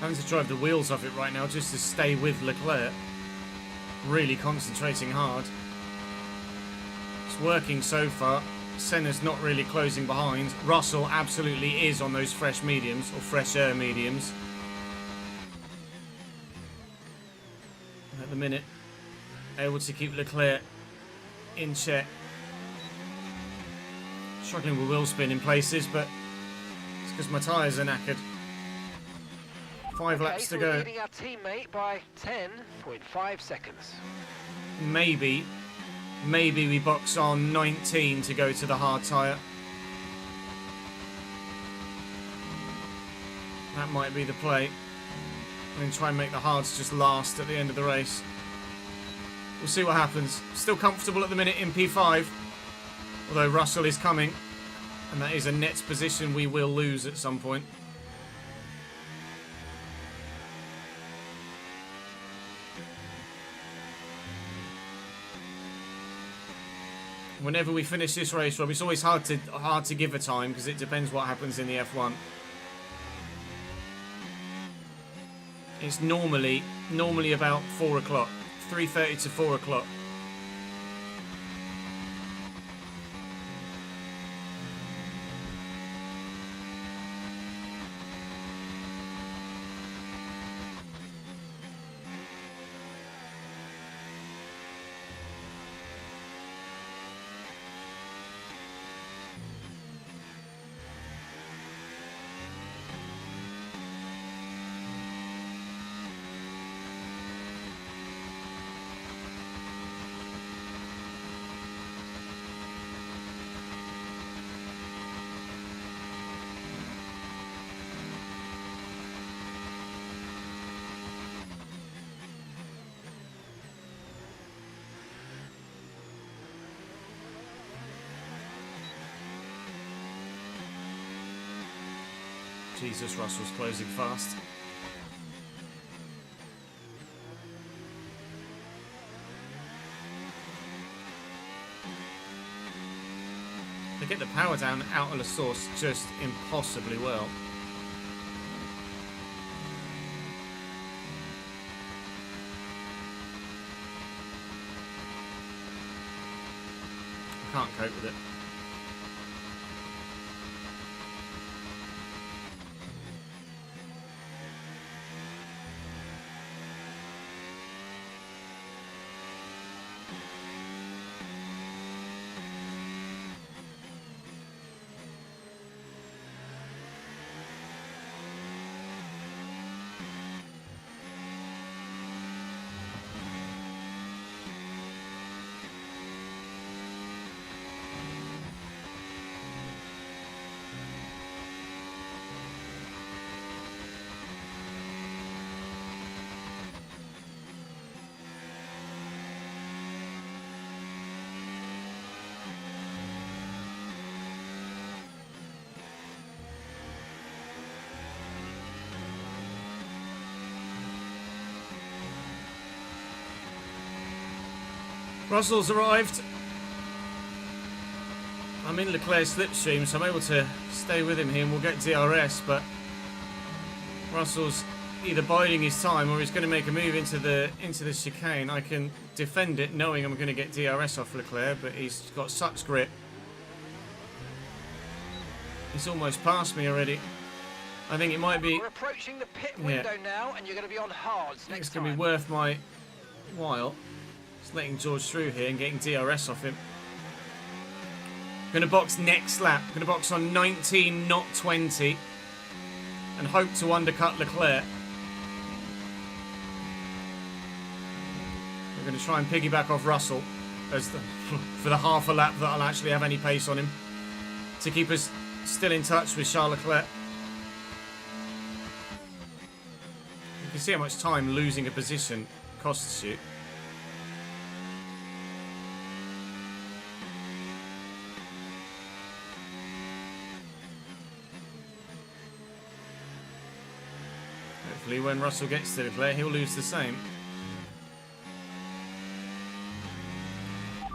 Having to drive the wheels off it right now just to stay with Leclerc. Really concentrating hard. It's working so far. Senna's not really closing behind. Russell absolutely is on those fresh mediums, or fresh air mediums. At the minute, able to keep Leclerc in check. Struggling with wheel spin in places, but it's because my tyres are knackered. 5 laps to so go. we're leading our teammate by 10.5 seconds. Maybe we box on 19 to go to the hard tyre. That might be the play. And then try and make the hards just last at the end of the race. We'll see what happens. Still comfortable at the minute in P5. Although Russell is coming. And that is a net position we will lose at some point. Whenever we finish this race, Rob, it's always hard to give a time because it depends what happens in the F1. It's normally about 4 o'clock, 3:30 to 4 o'clock. Jesus, Russell's closing fast. They get the power down out of the source just impossibly well. I can't cope with it. Russell's arrived. I'm in Leclerc's slipstream, so I'm able to stay with him here and we'll get DRS, but Russell's either biding his time or he's going to make a move into the chicane. I can defend it knowing I'm going to get DRS off Leclerc, but he's got such grip. He's almost past me already. I think it might be... We're approaching the pit window now, and you're going to be on hards next It's going to time. be worth my while. Just letting George through here and getting DRS off him. Going to box next lap. Going to box on 19, not 20. And hope to undercut Leclerc. We're going to try and piggyback off Russell as for the half a lap that I'll actually have any pace on him. To keep us still in touch with Charles Leclerc. You can see how much time losing a position costs you. Hopefully when Russell gets to Leclerc, he'll lose the same.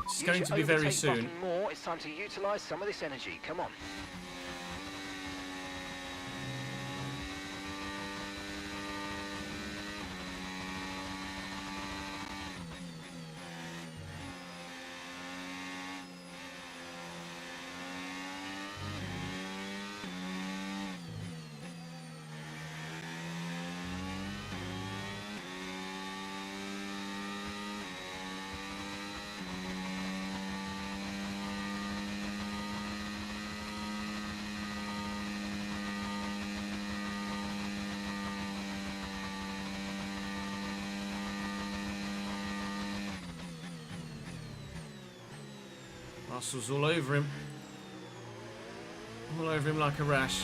It's going to be very soon. More. It's time to utilise some of this energy. Come on. Russell's all over him. All over him like a rash.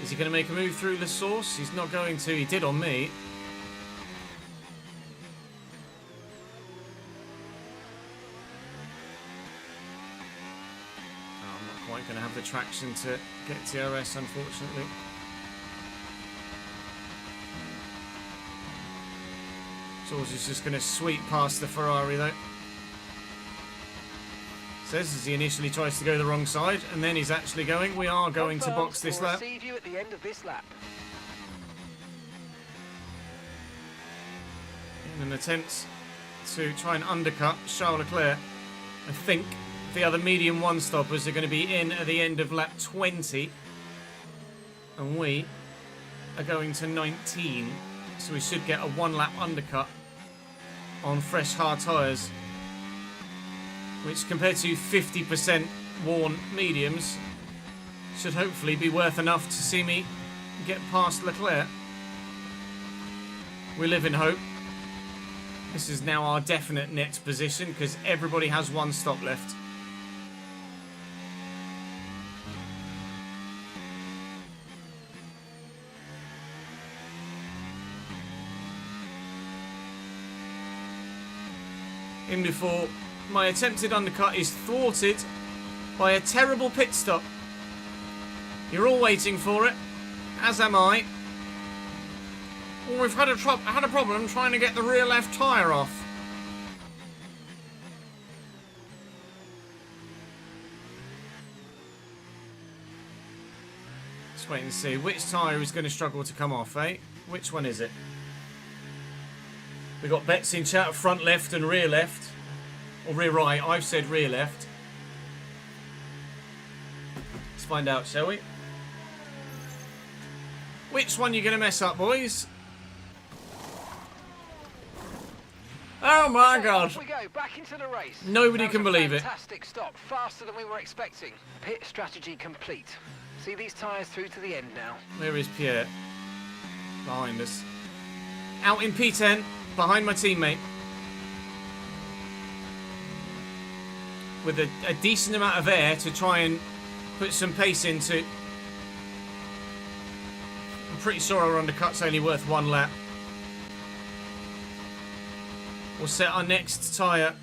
Is he going to make a move through the source? He's not going to. He did on me. Oh, I'm not quite going to have the traction to get TRS, unfortunately. George is just going to sweep past the Ferrari, though. Says as he initially tries to go the wrong side, and then he's actually going. We are going to box this lap. Receive you at the end of this lap. In an attempt to try and undercut Charles Leclerc, I think the other medium one-stoppers are going to be in at the end of lap 20, and we are going to 19, so we should get a one-lap undercut on fresh hard tyres, which compared to 50% worn mediums should hopefully be worth enough to see me get past Leclerc. We live in hope. This is now our definite next position because everybody has one stop left. In before my attempted undercut is thwarted by a terrible pit stop. You're all waiting for it, as am I. Well, we've had a problem trying to get the rear left tyre off. Let's wait and see which tyre is going to struggle to come off, eh? Which one is it? We've got bets in chat, front left and rear left. Or rear right, I've said rear left. Let's find out, shall we? Which one are you going to mess up, boys? Oh my God. Off we go, back into the race. Nobody can believe it. Fantastic stop, faster than we were expecting. Pit strategy complete. See these tyres through to the end now. Where is Pierre? Behind us. Out in P10, behind my teammate. With a decent amount of air to try and put some pace into. I'm pretty sure our undercut's only worth one lap. We'll set our next tyre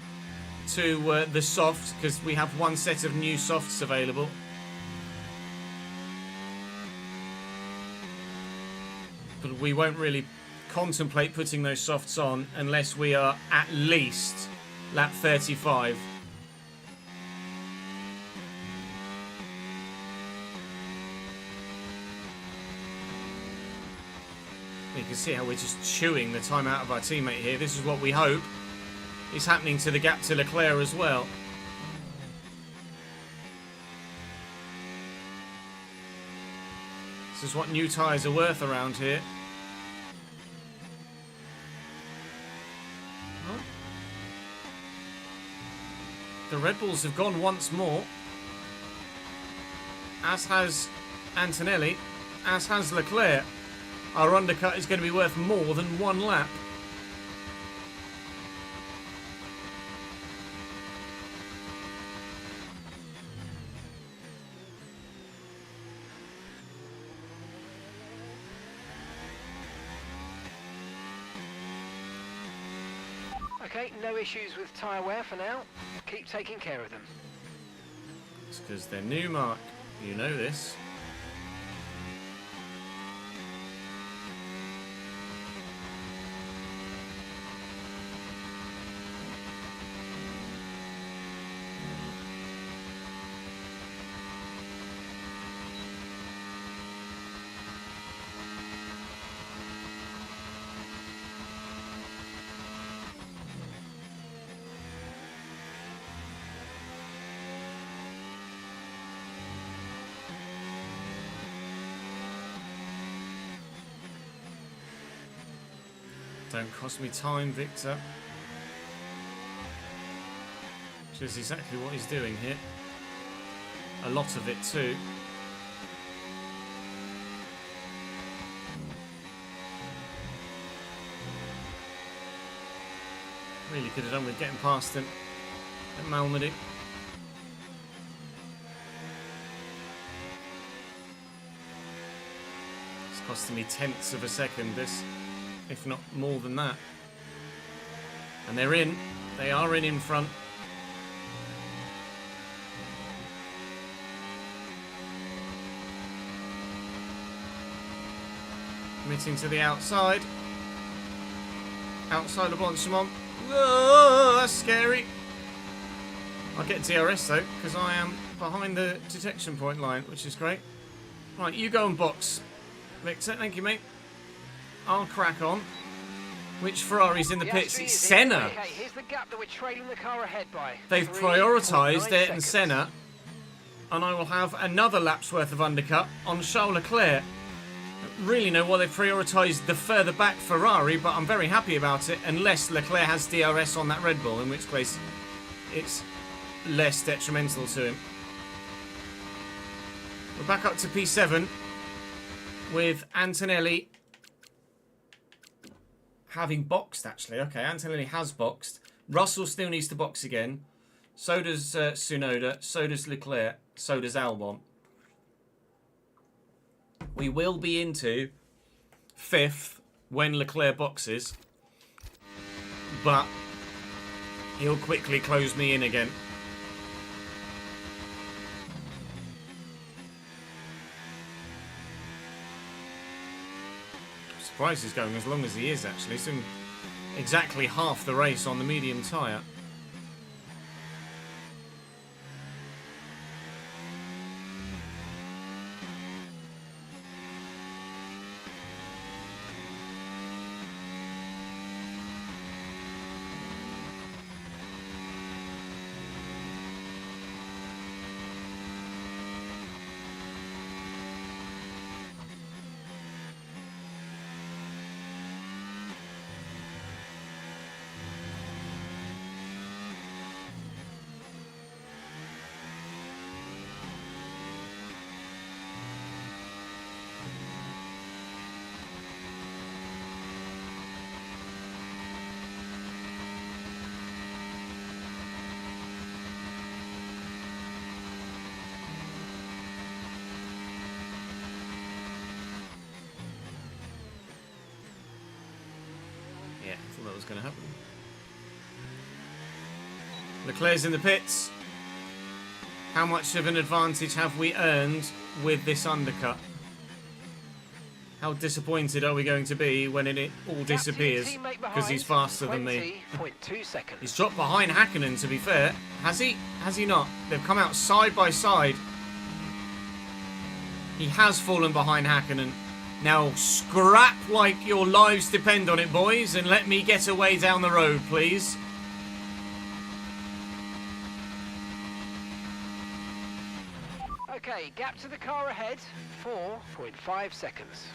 to the soft because we have one set of new softs available. But we won't really contemplate putting those softs on unless we are at least lap 35. You can see how we're just chewing the time out of our teammate here. This is what we hope is happening to the gap to Leclerc as well. This is what new tyres are worth around here. Oh. The Red Bulls have gone once more. As has Antonelli. As has Leclerc. Our undercut is going to be worth more than one lap. Okay, no issues with tyre wear for now. Keep taking care of them. It's because they're new, Mark. You know this. Don't cost me time, Victor. Which is exactly what he's doing here. A lot of it too. Really could have done with getting past him at Malmedy. It's costing me tenths of a second, this, if not more than that. And they're in. They are in front. Committing to the outside. Outside of Blanchimont. Whoa, that's scary. I'll get DRS though, because I am behind the detection point line, which is great. Right, you go and box. Victor, thank you, mate. I'll crack on. Which Ferrari's in the pits? It's Senna. Okay, here's the gap that we're trailing the car ahead by. They've prioritised Ayrton Senna, and I will have another lap's worth of undercut on Charles Leclerc. I don't really know why they've prioritised the further back Ferrari, but I'm very happy about it, unless Leclerc has DRS on that Red Bull, in which case it's less detrimental to him. We're back up to P7 with Antonelli having boxed, actually. Okay, Antonelli has boxed. Russell still needs to box again. So does Tsunoda. So does Leclerc. So does Albon. We will be into 5th when Leclerc boxes. But he'll quickly close me in again. Surprised he's going as long as he is, actually. It's in exactly half the race on the medium tyre. Yeah, I thought that was going to happen. Leclerc's in the pits. How much of an advantage have we earned with this undercut? How disappointed are we going to be when it all disappears because he's faster than me? 20.2 seconds. He's dropped behind Hakkinen, to be fair. Has he? Has he not? They've come out side by side. He has fallen behind Hakkinen. Now scrap like your lives depend on it, boys, and let me get away down the road, please. Okay, gap to the car ahead, 4.5 seconds.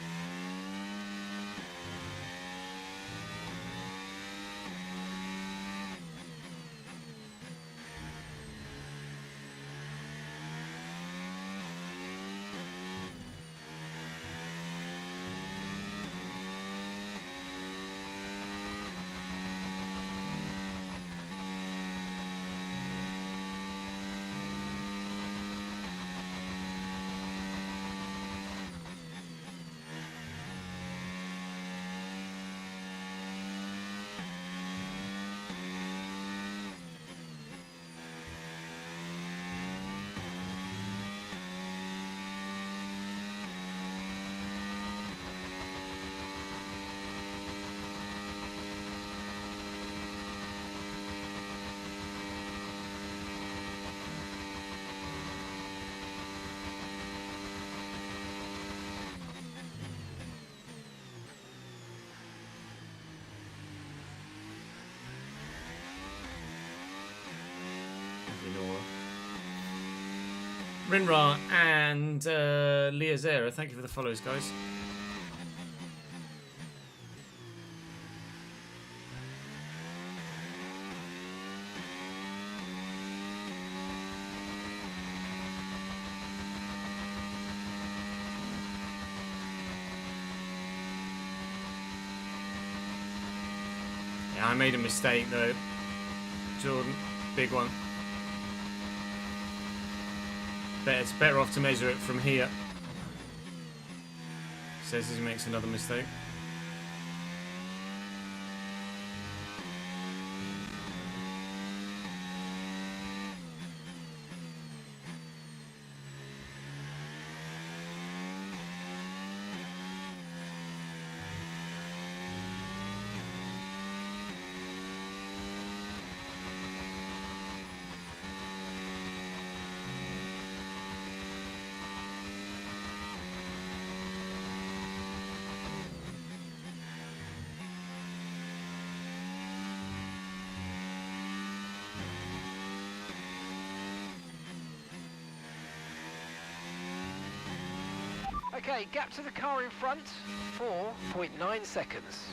Rinra and Liazera, thank you for the follows, guys. Yeah, I made a mistake though, Jordan. Big one. It's better off to measure it from here. Says as he makes another mistake. Okay, gap to the car in front, 4.9 seconds.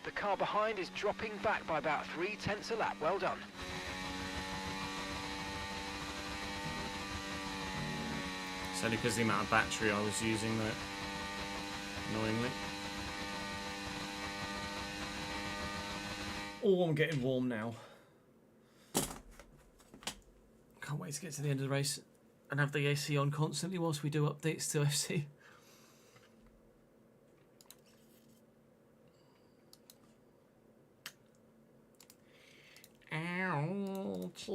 The car behind is dropping back by about 0.3 a lap. Well done. It's only because the amount of battery I was using that, annoyingly. Oh, I'm getting warm now. Can't wait to get to the end of the race and have the AC on constantly whilst we do updates to FC. Ouch.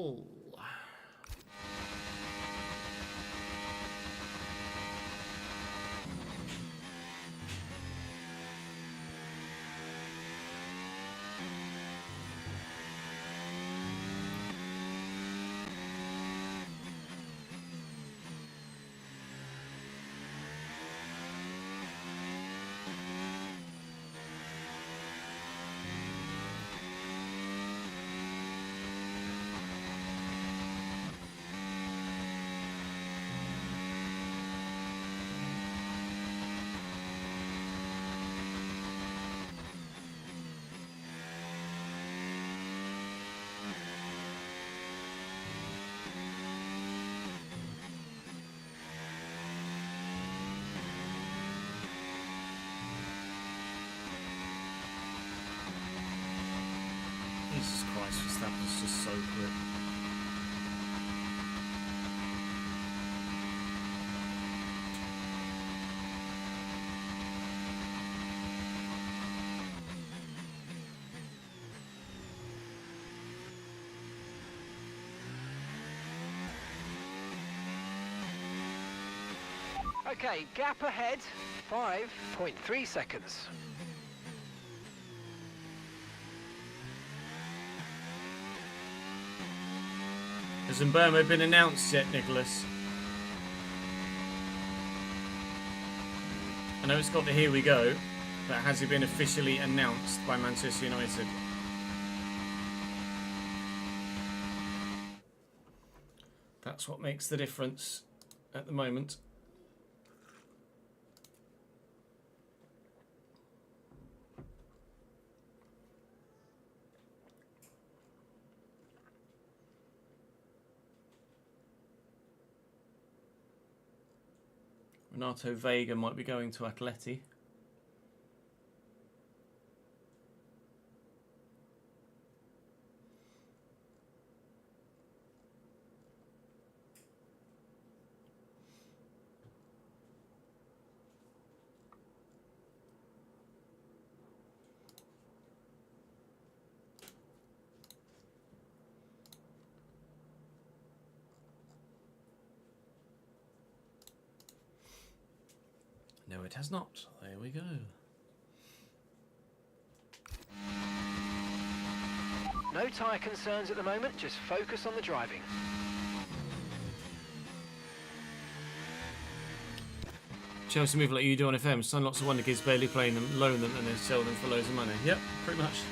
Jesus Christ, Verstappen's just so quick. Okay, gap ahead, 5.3 seconds. Hasn't Burma been announced yet, Nicholas? I know it's got the here we go, but has it been officially announced by Manchester United? That's what makes the difference at the moment. Renato Vega might be going to Atleti. No, it has not. There we go. No tyre concerns at the moment, just focus on the driving. Chelsea move like you do on FM. Sign lots of wonder kids, barely playing them, loan them, and then sell them for loads of money. Yep, pretty much.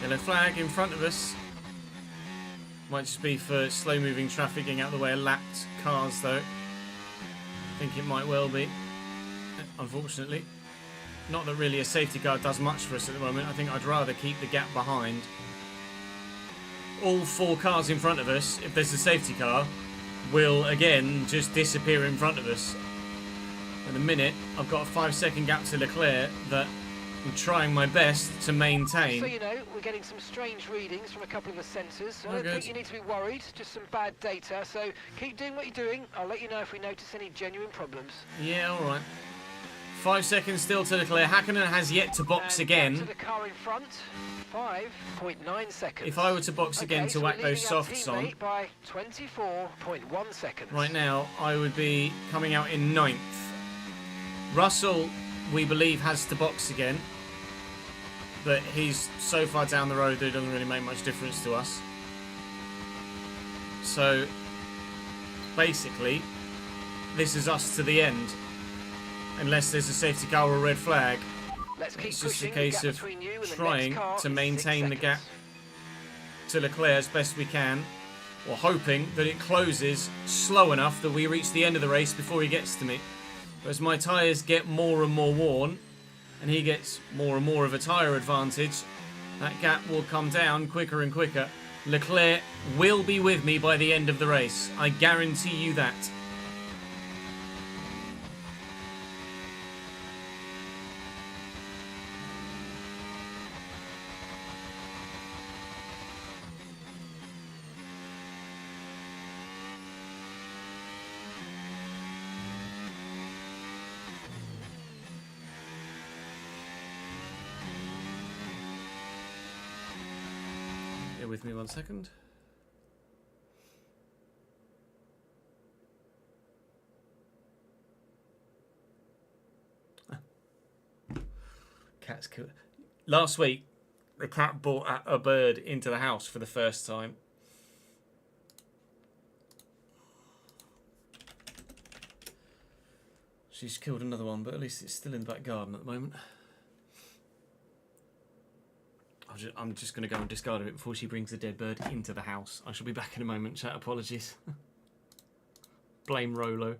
Yellow flag in front of us. Might just be for slow moving traffic getting out of the way of lapped cars though. I think it might well be, unfortunately. Not that really a safety car does much for us at the moment. I think I'd rather keep the gap behind. All 4 cars in front of us, if there's a safety car, will again just disappear in front of us. At the minute, I've got a 5-second gap to Leclerc that I'm trying my best to maintain. So you know, we're getting some strange readings from a couple of the sensors. I Oh, don't good. think you need to be worried, just some bad data. So keep doing what you're doing. I'll let you know if we notice any genuine problems. Yeah, alright. 5 seconds still to Leclerc. Hakkinen has yet to box And back again. to the car in front, 5.9 seconds. If I were to box again to so whack we're those leading our softs on, teammate by 24.1 seconds. right now I would be coming out in 9th. Russell, we believe, has to box again, but he's so far down the road that it doesn't really make much difference to us. So basically, this is us to the end, unless there's a safety car or a red flag. Let's keep It's just a pushing. case The of gap between you and the trying next car to is maintain 6 the gap seconds. to Leclerc as best we can, or hoping that it closes slow enough that we reach the end of the race before he gets to me. But as my tyres get more and more worn, and he gets more and more of a tyre advantage, that gap will come down quicker and quicker. Leclerc will be with me by the end of the race. I guarantee you that. Bear with me 1 second. Cat's killed. Last week, the cat brought a bird into the house for the first time. She's killed another one, but at least it's still in the back garden at the moment. I'm just going to go and discard of it before she brings the dead bird into the house. I shall be back in a moment, chat. Apologies. Blame Rolo.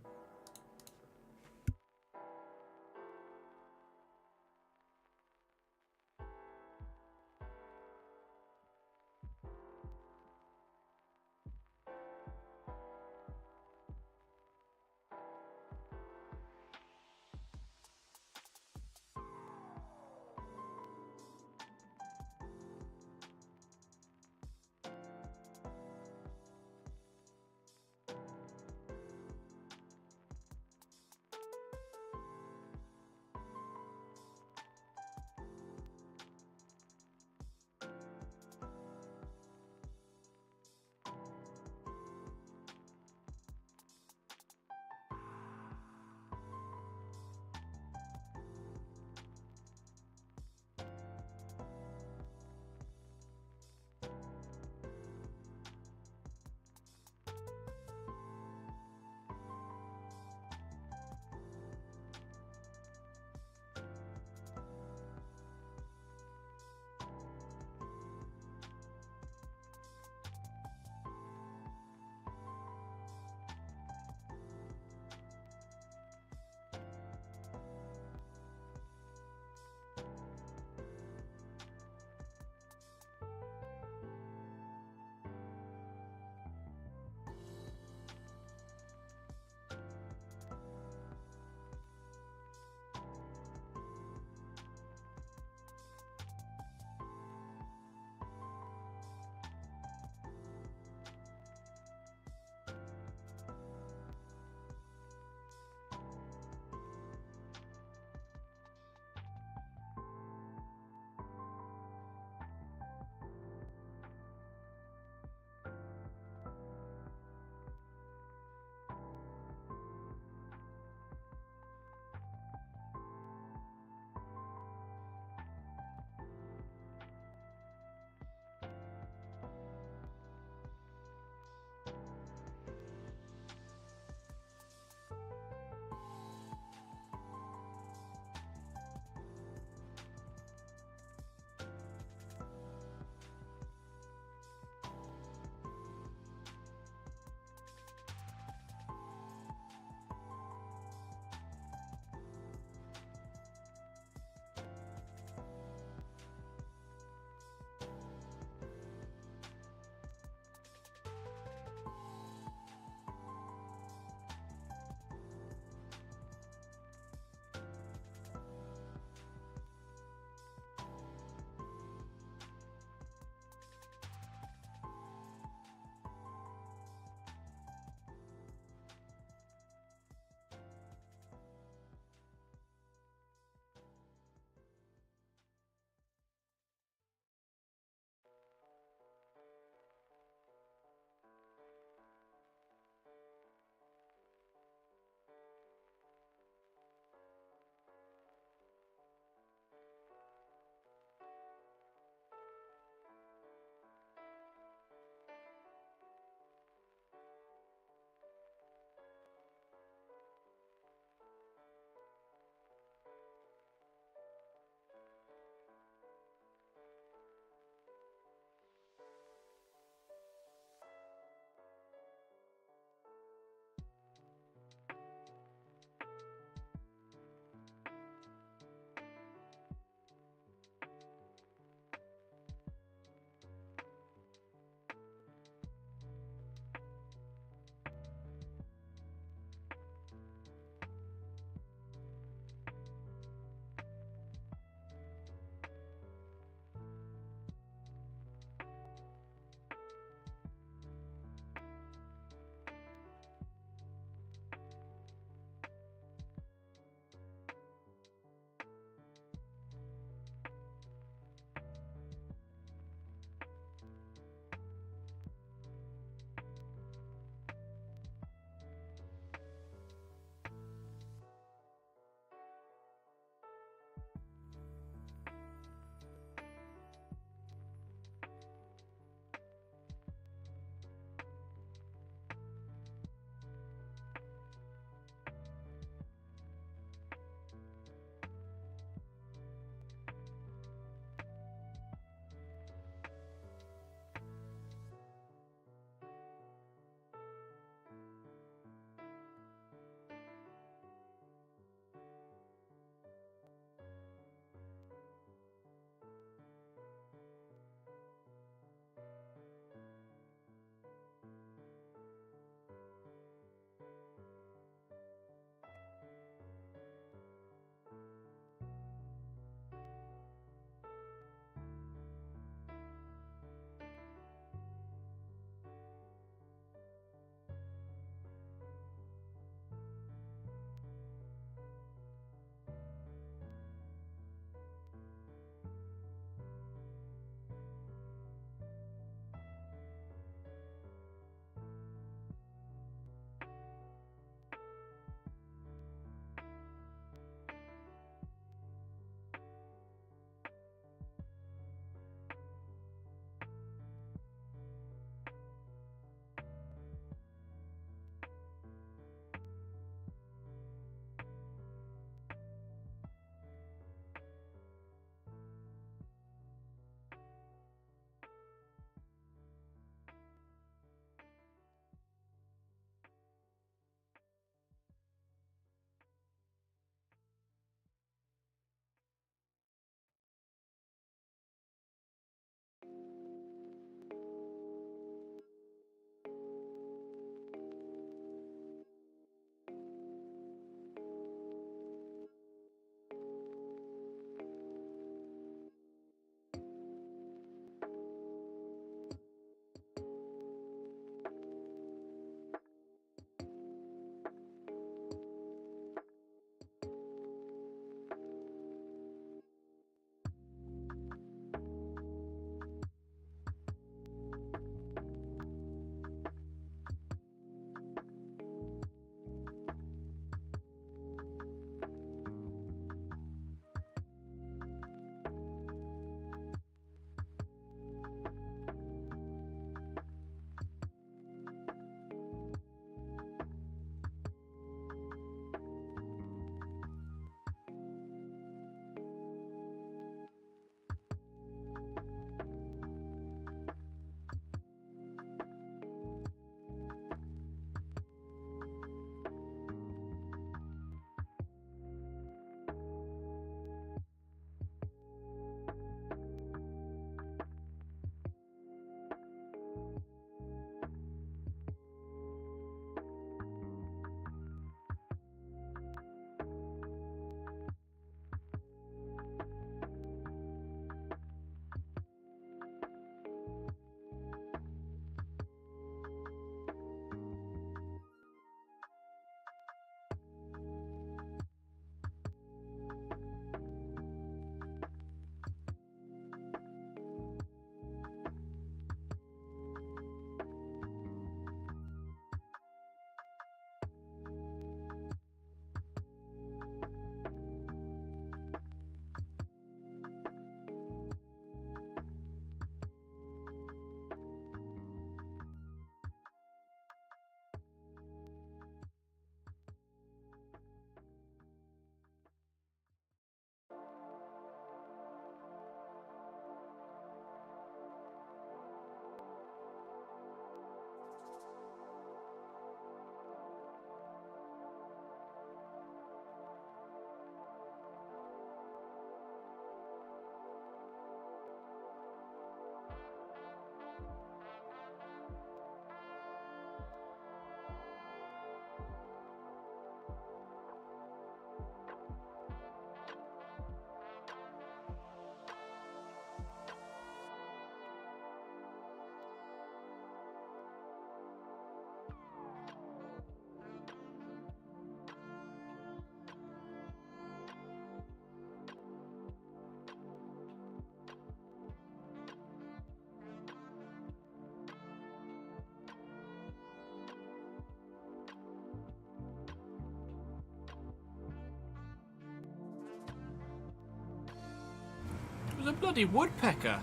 bloody woodpecker.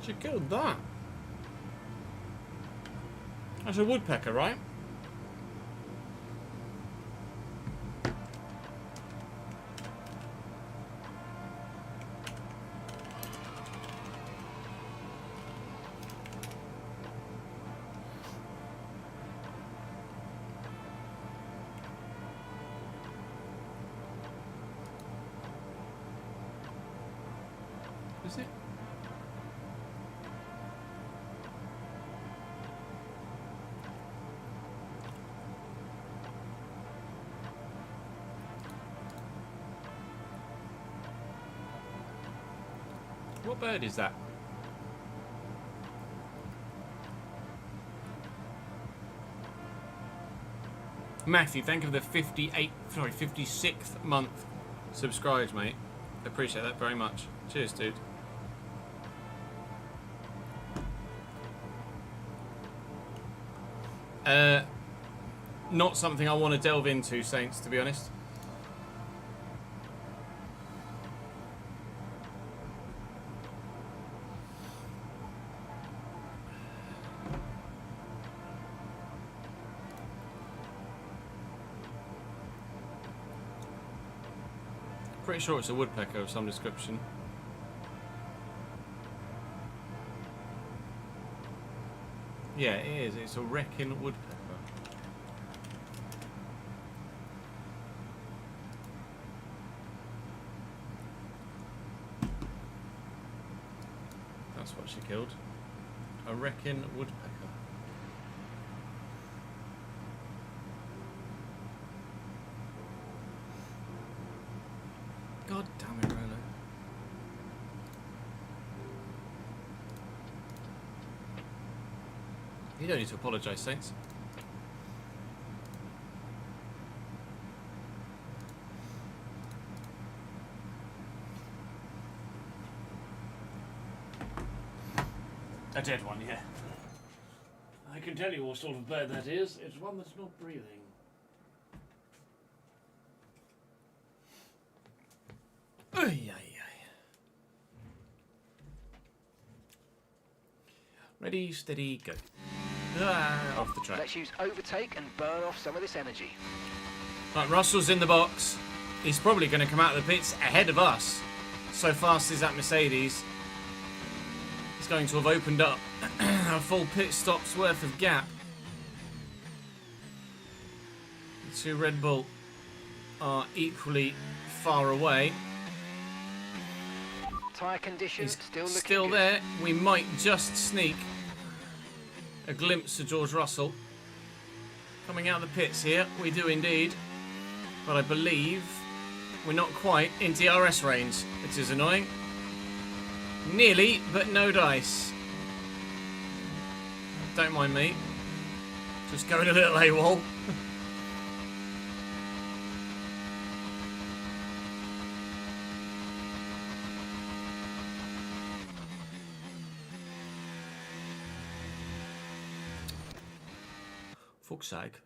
She killed that. That's a woodpecker, right? Is it? What bird is that? Matthew, thank you for the 56th month subscribed, mate. Appreciate that very much. Cheers, dude. Not something I want to delve into, Saints, to be honest. Pretty sure it's a woodpecker of some description. Yeah, it is. It's a wrecking woodpecker. That's what she killed. A wrecking woodpecker. God damn it, Rolo. You don't need to apologise, Saints. A dead one, yeah. I can tell you what sort of bird that is. It's one that's not breathing. Ready, steady, go. Ah, off the track. Let's use overtake and burn off some of this energy. Right, Russell's in the box. He's probably going to come out of the pits ahead of us. So fast is that Mercedes. He's going to have opened up a full pit stop's worth of gap. The two Red Bull are equally far away. Tyre conditions He's still looking good. there. We might just sneak a glimpse of George Russell coming out of the pits here. We do indeed, but I believe we're not quite in DRS range, which is annoying. Nearly, but no dice. Don't mind me. Just going a little AWOL. Fuck's sake.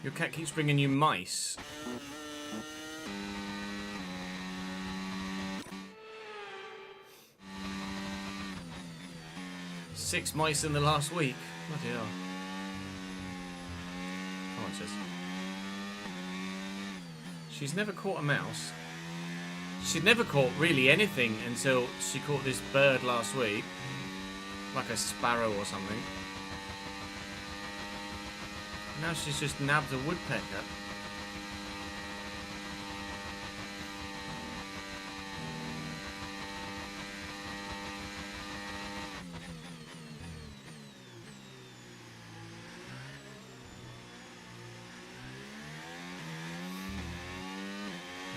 Your cat keeps bringing you mice. Six mice in the last week. Bloody hell. Come on, Sis. She's never caught a mouse. She'd never caught really anything until she caught this bird last week. Like a sparrow or something. Now she's just nabbed a woodpecker.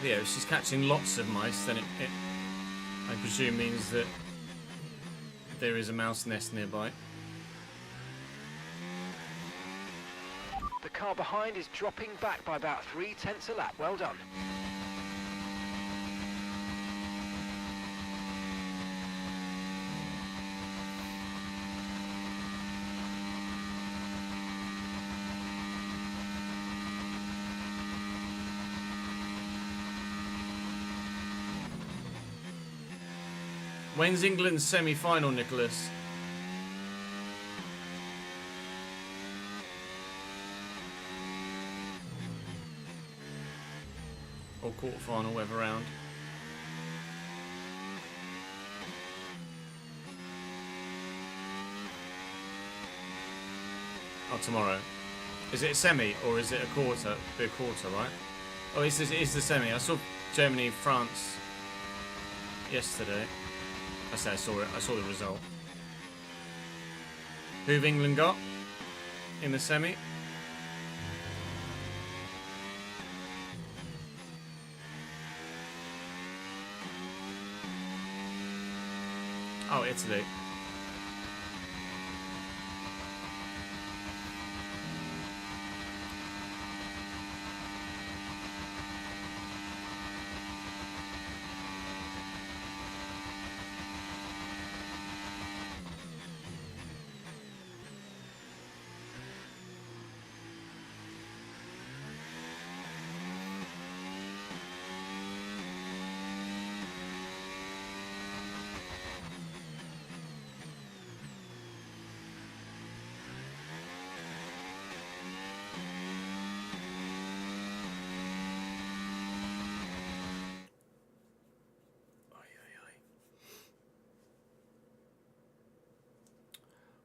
Yeah, if she's catching lots of mice, then it I presume means that there is a mouse nest nearby. The car behind is dropping back by about 0.3 a lap. Well done. When's England's semi-final, Nicholas? Or quarter-final, whatever round. Oh, tomorrow. Is it a semi or is it a quarter? It'll be a quarter, right? Oh, it is the semi. I saw Germany, France yesterday. I say I saw it. I saw the result. Who've England got in the semi? Oh, Italy.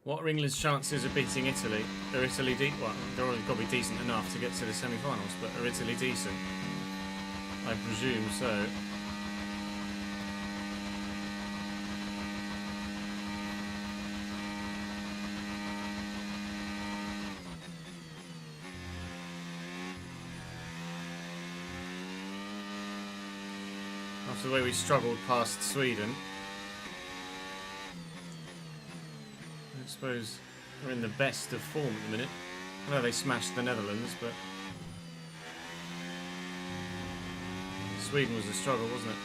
What are England's chances of beating Italy? Are Italy well, they're already probably decent enough to get to the semi-finals, but are Italy decent? I presume so. After the way we struggled past Sweden. I suppose we're in the best of form at the minute. I know they smashed the Netherlands, but Sweden was a struggle, wasn't it?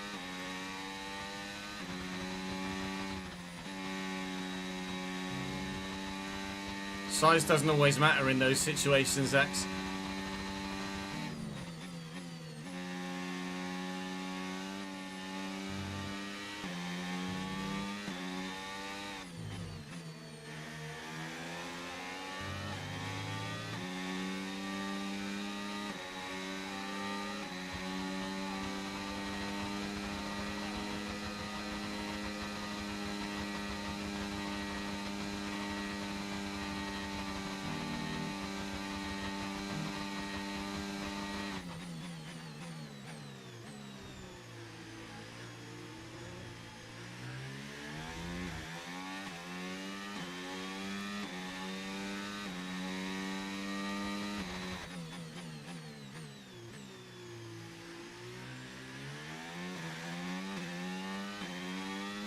Size doesn't always matter in those situations, Zax.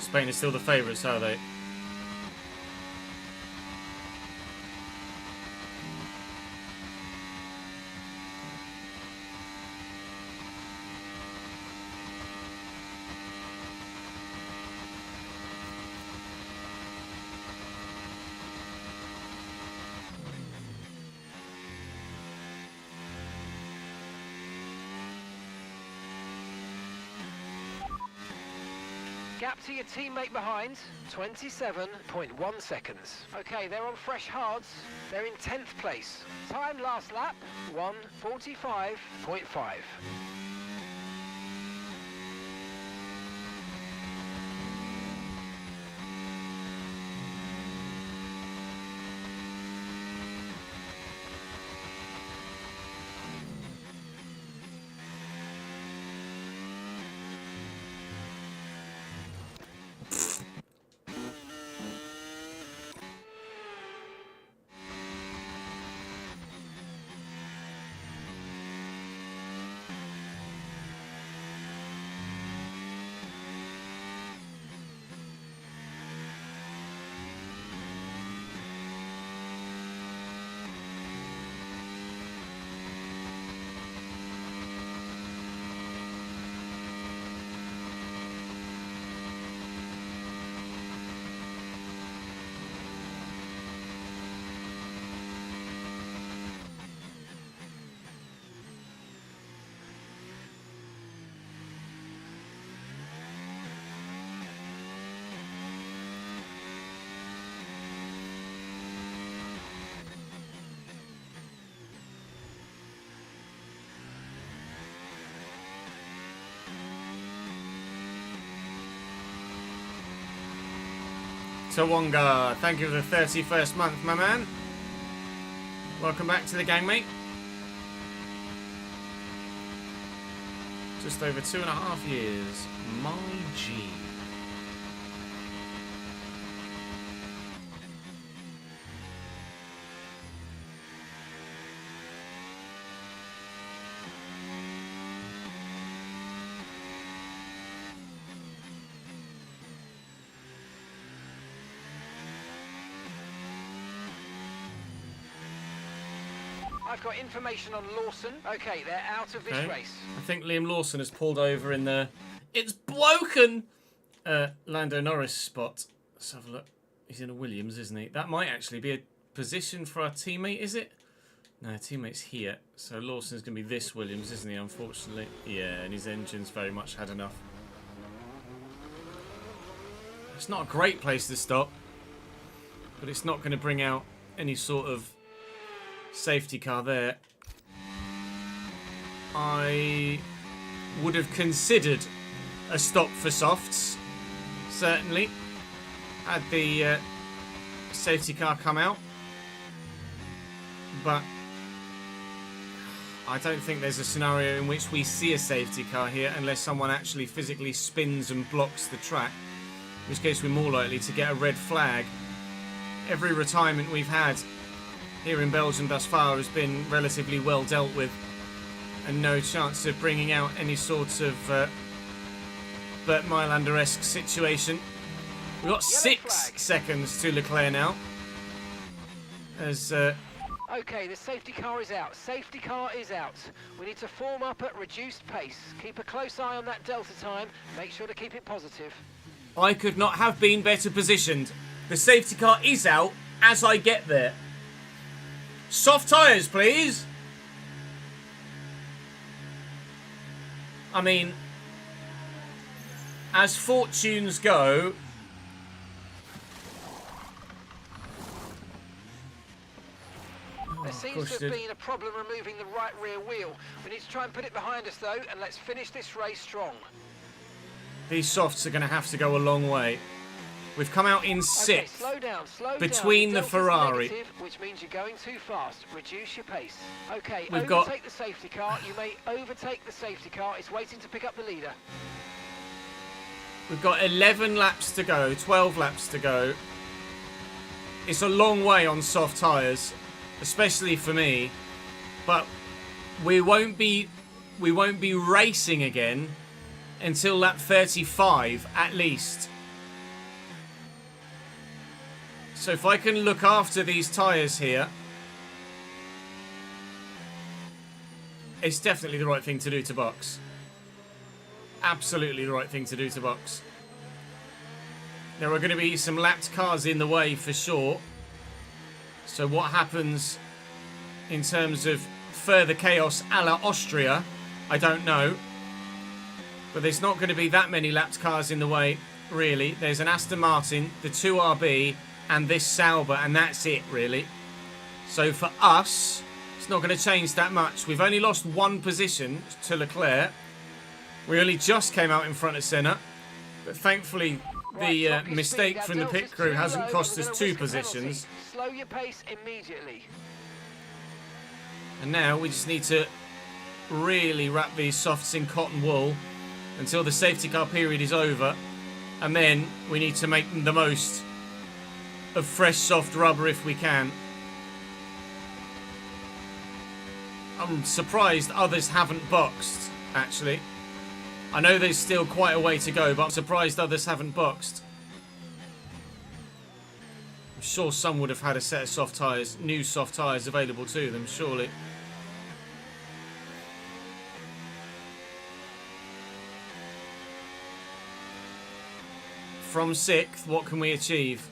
Spain is still the favourites, are they? gap to your teammate behind, 27.1 seconds. Okay, they're on fresh hards. They're in 10th place. Time last lap, 1:45.5. Tawonga, thank you for the 31st month, my man. Welcome back to the gang, mate. Just over 2.5 years. My G. I've got information on Lawson. Okay, they're out of this race. I think Liam Lawson has pulled over in the "it's broken" Lando Norris spot. Let's have a look. He's in a Williams, isn't he? That might actually be a position for our teammate, is it? No, teammate's here. So Lawson's going to be this Williams, isn't he, unfortunately? Yeah, and his engine's very much had enough. It's not a great place to stop, but it's not going to bring out any sort of safety car there. I would have considered a stop for softs, certainly, had the safety car come out, but I don't think there's a scenario in which we see a safety car here unless someone actually physically spins and blocks the track, in which case we're more likely to get a red flag. Every retirement we've had here in Belgium thus far has been relatively well dealt with, and no chance of bringing out any sort of Bert Mylander-esque situation. We've got 6 seconds to Leclerc now. As Okay, the safety car is out. Safety car is out. We need to form up at reduced pace. Keep a close eye on that delta time. Make sure to keep it positive. I could not have been better positioned. The safety car is out as I get there. Soft tyres, please. I mean, as fortunes go, there seems to have been a problem removing the right rear wheel. We need to try and put it behind us though, and let's finish this race strong. These softs are going to have to go a long way. We've come out in 6th. Okay, slow down, between the Ferrari. Negative, which means you're going too fast. Reduce your pace. Okay, We've overtake the safety car. You may overtake the safety car. It's waiting to pick up the leader. We've got 11 laps to go, 12 laps to go. It's a long way on soft tyres, especially for me. But we won't be racing again until lap 35 at least. So if I can look after these tyres here, it's definitely the right thing to do to box. Absolutely the right thing to do to box. There are going to be some lapped cars in the way for sure. So what happens in terms of further chaos a la Austria, I don't know. But there's not going to be that many lapped cars in the way really. There's an Aston Martin, the 2RB, and this Sauber, and that's it, really. So for us, it's not going to change that much. We've only lost 1 position to Leclerc. We only just came out in front of Senna, but thankfully the mistake from the pit crew hasn't cost us 2 positions. Slow your pace immediately. And now we just need to really wrap these softs in cotton wool until the safety car period is over, and then we need to make the most of fresh soft rubber if we can. I'm surprised others haven't boxed, actually. I know there's still quite a way to go, but I'm surprised others haven't boxed. I'm sure some would have had a set of soft tyres, new soft tyres available to them, surely. From 6th, what can we achieve?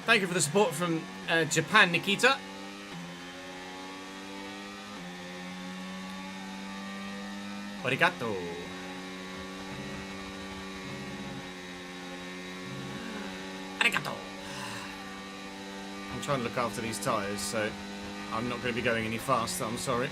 Thank you for the support from Japan, Nikita. Arigato. Arigato. I'm trying to look after these tyres, so I'm not going to be going any faster, I'm sorry.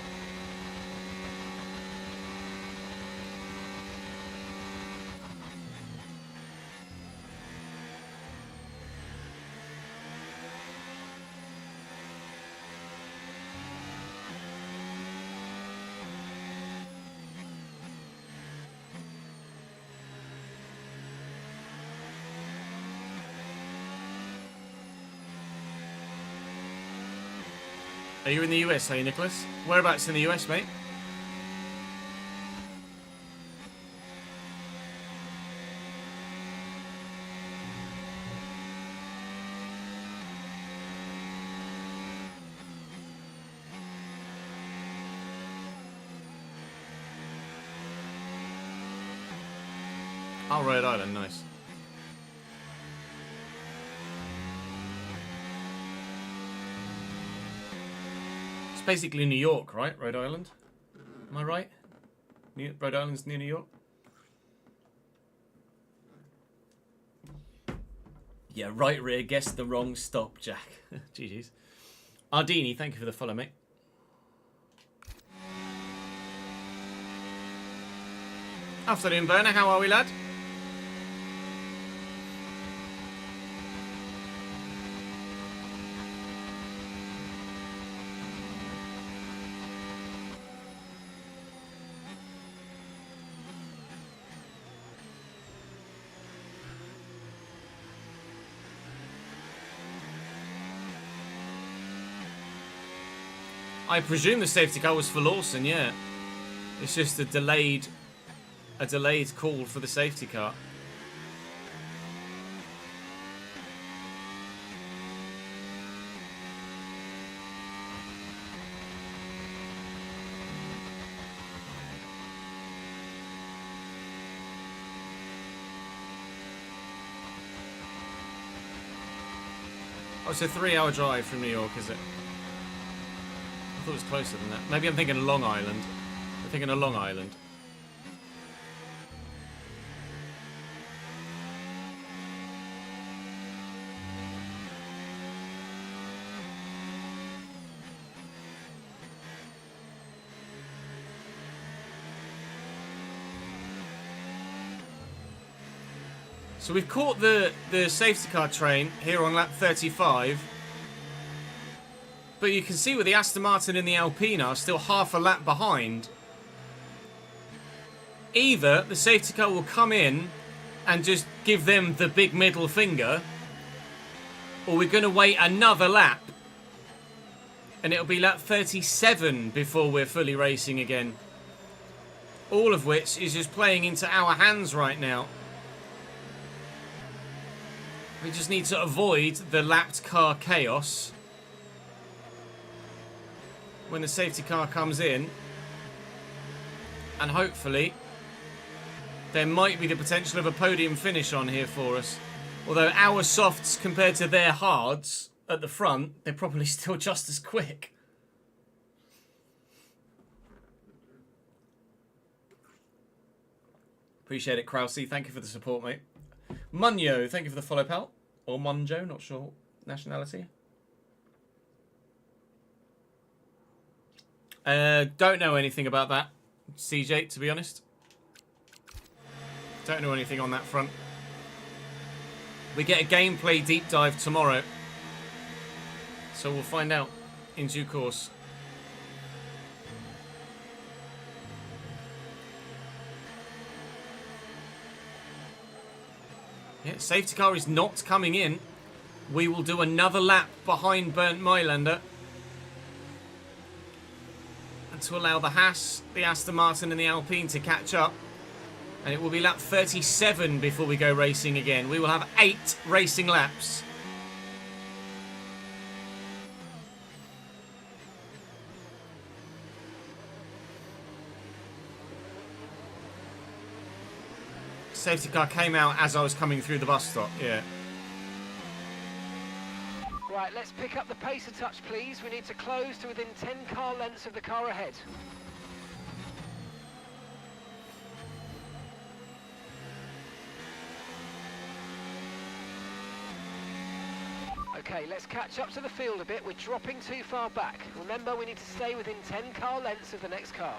Are you in the US, are you, Nicholas? Whereabouts in the US, mate? Oh, Rhode Island, nice. It's basically New York, right? Rhode Island? Am I right? Rhode Island's near New York? Yeah, right rear, guessed the wrong stop, Jack. GG's. Ardini, thank you for the follow, mate. Afternoon, Burner. How are we, lad? I presume the safety car was for Lawson, yeah. It's just a delayed call for the safety car. Oh, it's a 3-hour drive from New York, is it? I thought it was closer than that. Maybe I'm thinking of Long Island. I'm thinking of Long Island. So we've caught the safety car train here on lap 35. But you can see with the Aston Martin and the Alpine are still half a lap behind. Either the safety car will come in and just give them the big middle finger, or we're going to wait another lap. And it'll be lap 37 before we're fully racing again. All of which is just playing into our hands right now. We just need to avoid the lapped car chaos when the safety car comes in, and hopefully there might be the potential of a podium finish on here for us. Although our softs compared to their hards at the front, they're probably still just as quick. Appreciate it, Krause. Thank you for the support, mate. Munyo, thank you for the follow, pal. Or Munjo, not sure nationality. Don't know anything about that, CJ, to be honest. Don't know anything on that front. We get a gameplay deep dive tomorrow. So we'll find out in due course. Yeah, safety car is not coming in. We will do another lap behind Bernd Mailander. And to allow the Haas, the Aston Martin and the Alpine to catch up. And it will be lap 37 before we go racing again. We will have 8 racing laps. Safety car came out as I was coming through the bus stop, yeah. Right, let's pick up the pace a touch, please. We need to close to within 10 car lengths of the car ahead. Okay, let's catch up to the field a bit. We're dropping too far back. Remember, we need to stay within 10 car lengths of the next car.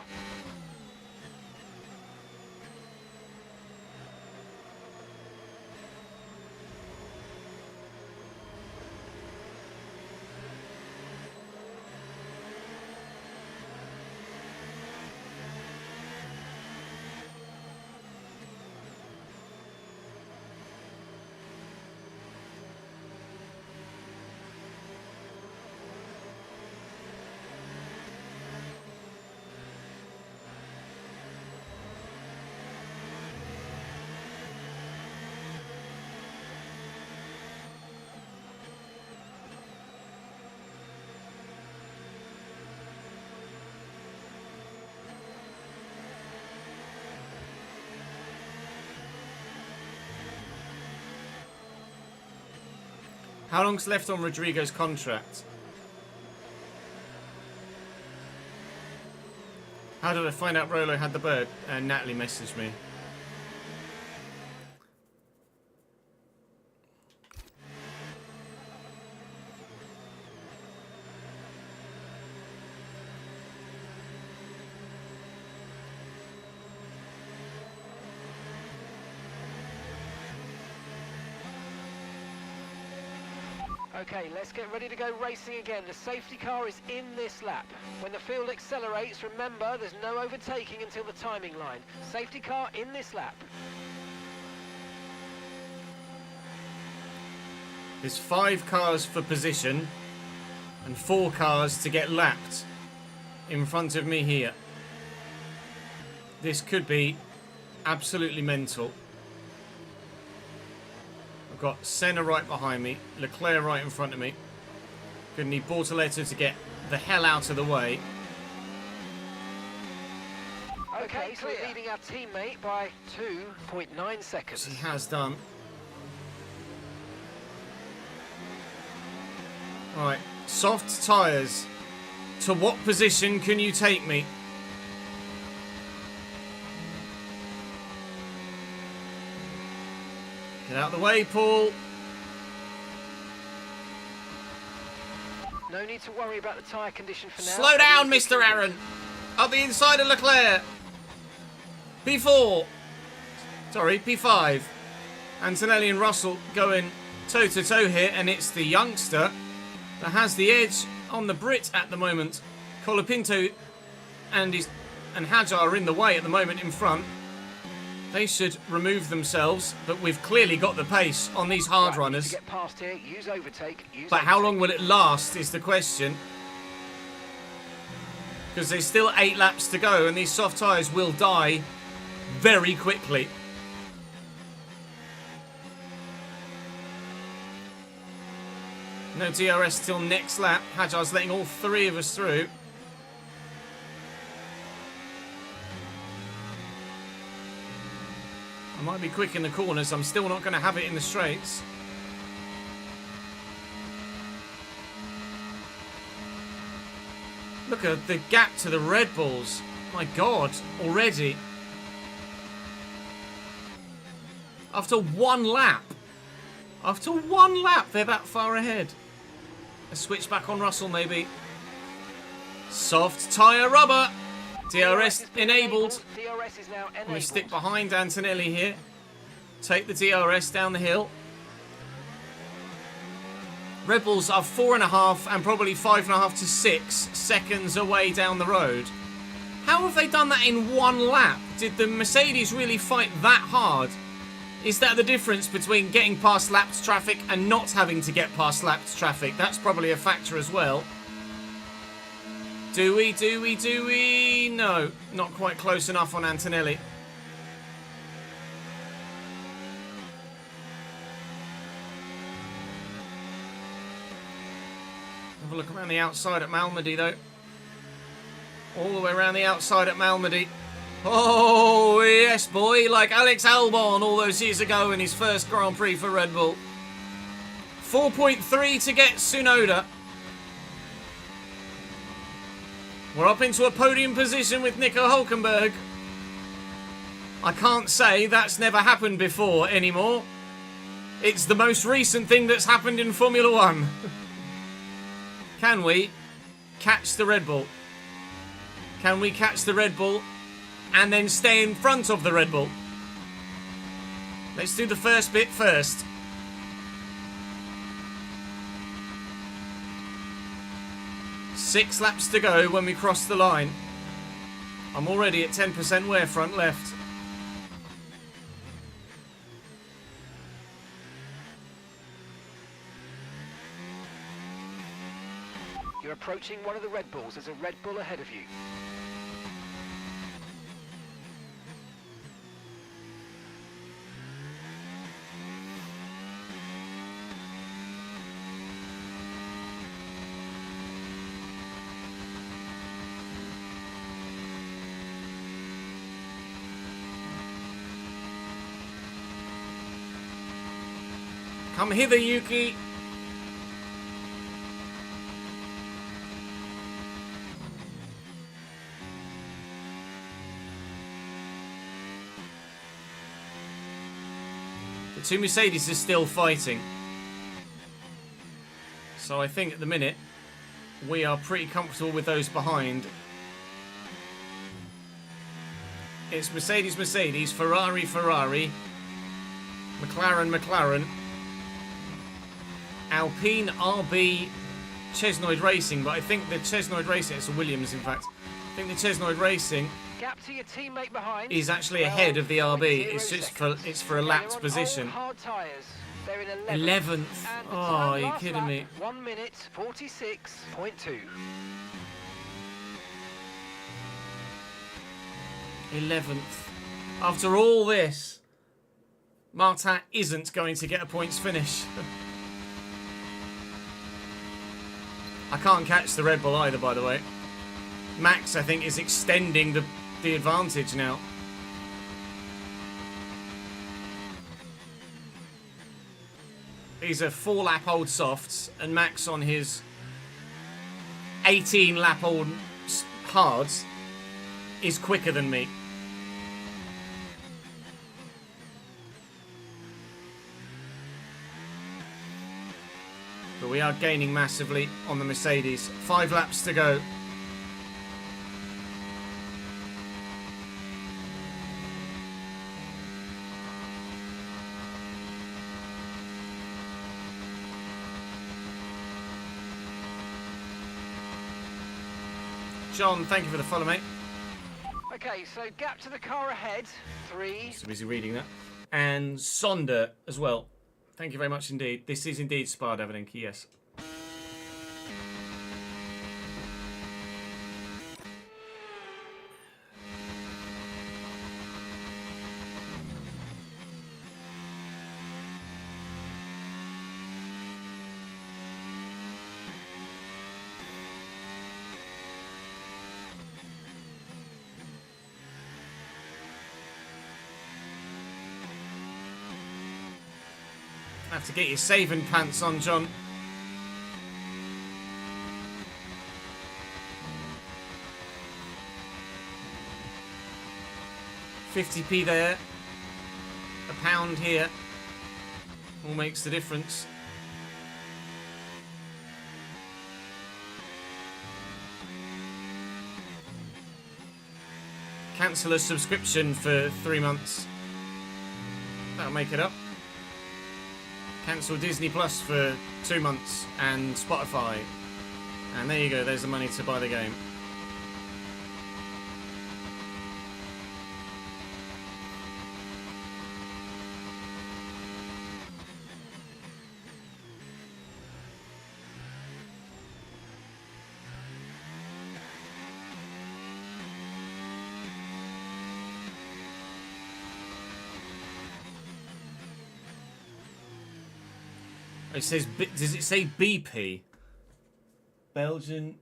How long's left on Rodrigo's contract? How did I find out Rolo had the bird? Natalie messaged me. Okay, let's get ready to go racing again. The safety car is in this lap. When the field accelerates, remember there's no overtaking until the timing line. Safety car in this lap. There's 5 cars for position and 4 cars to get lapped in front of me here. This could be absolutely mental. Got Senna right behind me, Leclerc right in front of me. Gonna need Bortoletto to get the hell out of the way. Okay, so we're leading our teammate by 2.9 seconds. He has done. Right, soft tyres. To what position can you take me? Get out of the way, Paul. No need to worry about the tyre condition for now. Slow down, Mr. Aaron. Up the inside of Leclerc. P4. Sorry, P5. Antonelli and Russell going toe-to-toe here, and it's the youngster that has the edge on the Brit at the moment. Colapinto and Hadjar are in the way at the moment in front. They should remove themselves, but we've clearly got the pace on these hard runners. To get past here, use overtake. But how long will it last is the question. Because there's still 8 laps to go, and these soft tyres will die very quickly. No DRS till next lap. Hadjar's letting all 3 of us through. I might be quick in the corners. I'm still not going to have it in the straights. Look at the gap to the Red Bulls. My God, already. After one lap. After one lap, they're that far ahead. A switch back on Russell, maybe. Soft tyre rubber. DRS enabled. DRS is now enabled. We stick behind Antonelli here. Take the DRS down the hill. Red Bulls are 4.5 and probably 5.5 to 6 seconds away down the road. How have they done that in one lap? Did the Mercedes really fight that hard? Is that the difference between getting past lapped traffic and not having to get past lapped traffic? That's probably a factor as well. Do we? No, not quite close enough on Antonelli. Have a look around the outside at Malmedy, though. All the way around the outside at Malmedy. Oh, yes, boy, like Alex Albon all those years ago in his first Grand Prix for Red Bull. 4.3 to get Tsunoda. We're up into a podium position with Nico Hülkenberg. I can't say that's never happened before anymore. It's the most recent thing that's happened in Formula One. Can we catch the Red Bull? Can we catch the Red Bull and then stay in front of the Red Bull? Let's do the first bit first. Six laps to go when we cross the line. I'm already at 10% wear front left. You're approaching one of the Red Bulls. There's a Red Bull ahead of you. Come hither, Yuki. The two Mercedes are still fighting. So I think at the minute we are pretty comfortable with those behind. It's Mercedes, Mercedes, Ferrari, Ferrari, McLaren, McLaren, Alpine, RB, Chesnoid Racing, but I think the Chesnoid Racing, it's a Williams in fact, I think the Chesnoid Racing Gap to your teammate behind is actually ahead of the RB. 12.0 It's just seconds. for a lapsed They're on position. hard tyres. They're in 11th. And the Oh, time are you last kidding lap, me? 1 minute 46.2. 11th. After all this, Martin isn't going to get a points finish. I can't catch the Red Bull either, by the way. Max, I think, is extending the advantage now. These are 4-lap-old softs, and Max on his 18-lap-old hards is quicker than me. But we are gaining massively on the Mercedes. 5 laps to go. John, thank you for the follow, mate. Okay, so gap to the car ahead. 3. So busy reading that. And Sonder as well. Thank you very much indeed. This is indeed Spa Davidenki, yes. Have to get your saving pants on, John. $50p there. pound here all makes the difference. Cancel a subscription for 3 months. That'll make it up. Cancel Disney Plus for 2 months and Spotify. And there you go, there's the money to buy the game. It says, does it say BP? Belgian?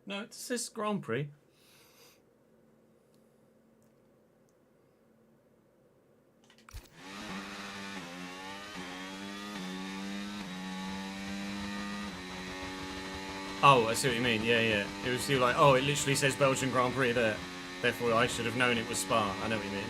No, it says Grand Prix. Oh, I see what you mean. Yeah, yeah. It was like, oh, it literally says Belgian Grand Prix there. Therefore, I should have known it was Spa. I know what you mean.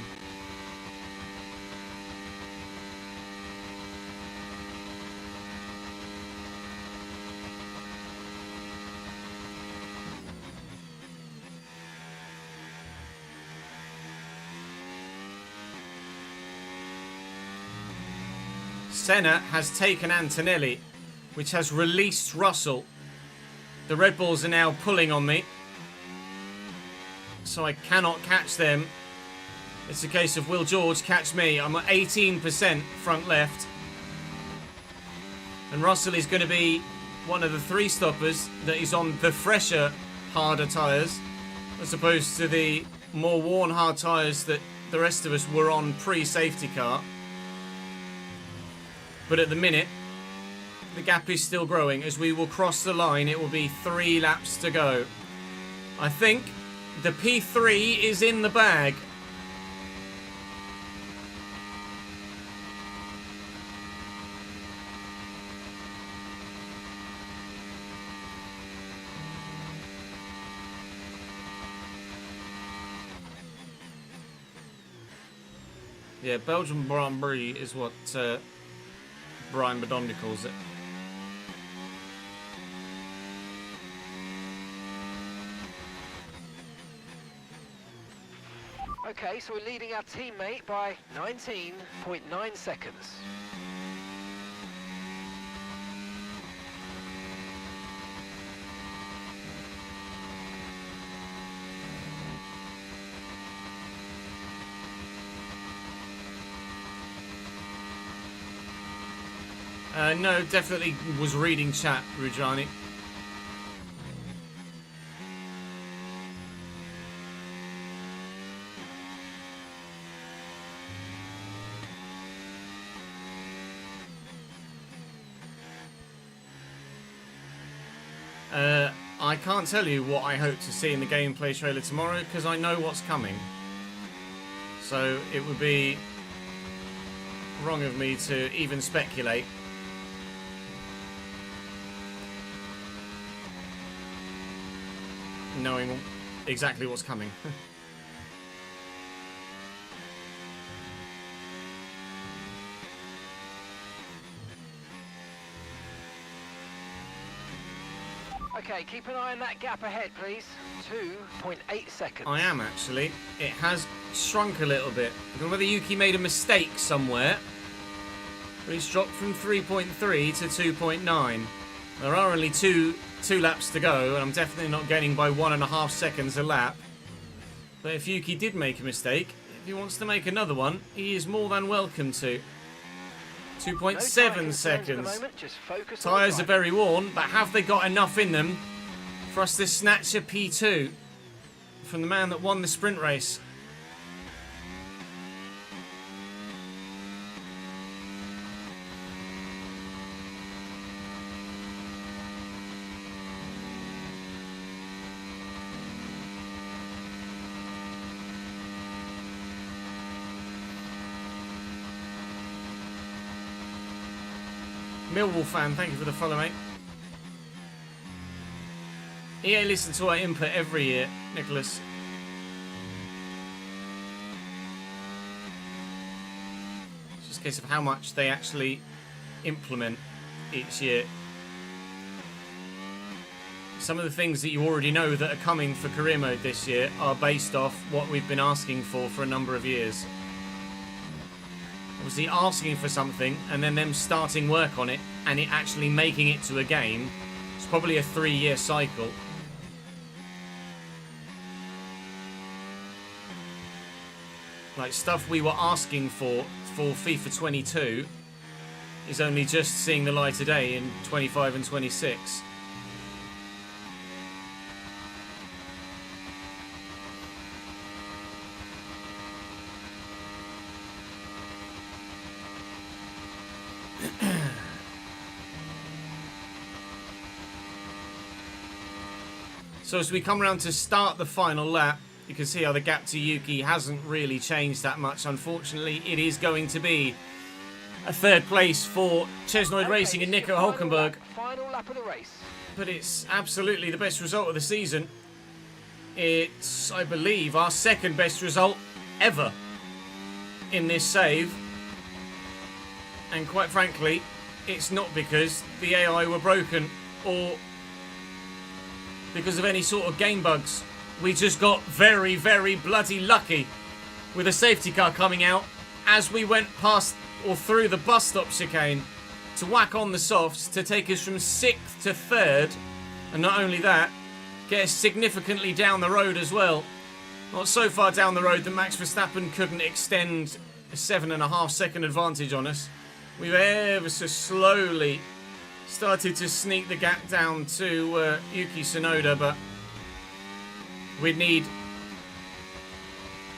Senna has taken Antonelli, which has released Russell. The Red Bulls are now pulling on me, so I cannot catch them. It's a case of will George catch me? I'm at 18% front left. And Russell is going to be one of the 3 stoppers that is on the fresher, harder tyres, as opposed to the more worn hard tyres that the rest of us were on pre-safety car. But at the minute, the gap is still growing. As we will cross the line, it will be 3 laps to go. I think the P3 is in the bag. Yeah, Belgian Grand Prix is what Brian Madondi calls it. Okay, so we're leading our teammate by 19.9 seconds. No, definitely was reading chat, Rujani. I can't tell you what I hope to see in the gameplay trailer tomorrow because I know what's coming. So it would be wrong of me to even speculate. Knowing exactly what's coming. Okay, keep an eye on that gap ahead, please. 2.8 seconds. I am actually. It has shrunk a little bit. I don't know whether Yuki made a mistake somewhere, but it's dropped from 3.3 to 2.9. There are only two laps to go, and I'm definitely not gaining by 1.5 seconds a lap. But if Yuki did make a mistake, if he wants to make another one, he is more than welcome to. 2.7 seconds. Tyres are very worn, but have they got enough in them for us to snatch a P2 from the man that won the sprint race? Millwall fan, thank you for the follow, mate. EA listen to our input every year, Nicholas. a case of how much they actually implement each year. Some of the things that you already know that are coming for Career Mode this year are based off what we've been asking for a number of years. Obviously asking for something and then them starting work on it and it actually making it to a game, it's probably a 3-year cycle. Like stuff we were asking for FIFA 22 is only just seeing the light today in 25 and 26. So as we come around to start the final lap, you can see how the gap to Yuki hasn't really changed that much. Unfortunately, it is going to be a third place for Chesnoid Racing and Nico Hulkenberg. Final lap of the race. But it's absolutely the best result of the season. It's, I believe, our second best result ever in this save. And quite frankly, it's not because the AI were broken or because of any sort of game bugs. We just got very, very bloody lucky with a safety car coming out as we went past or through the bus stop chicane to whack on the softs to take us from 6th to 3rd. And not only that, get us significantly down the road as well. Not so far down the road that Max Verstappen couldn't extend a 7.5 second advantage on us. We've ever so slowly started to sneak the gap down to Yuki Tsunoda, but we'd need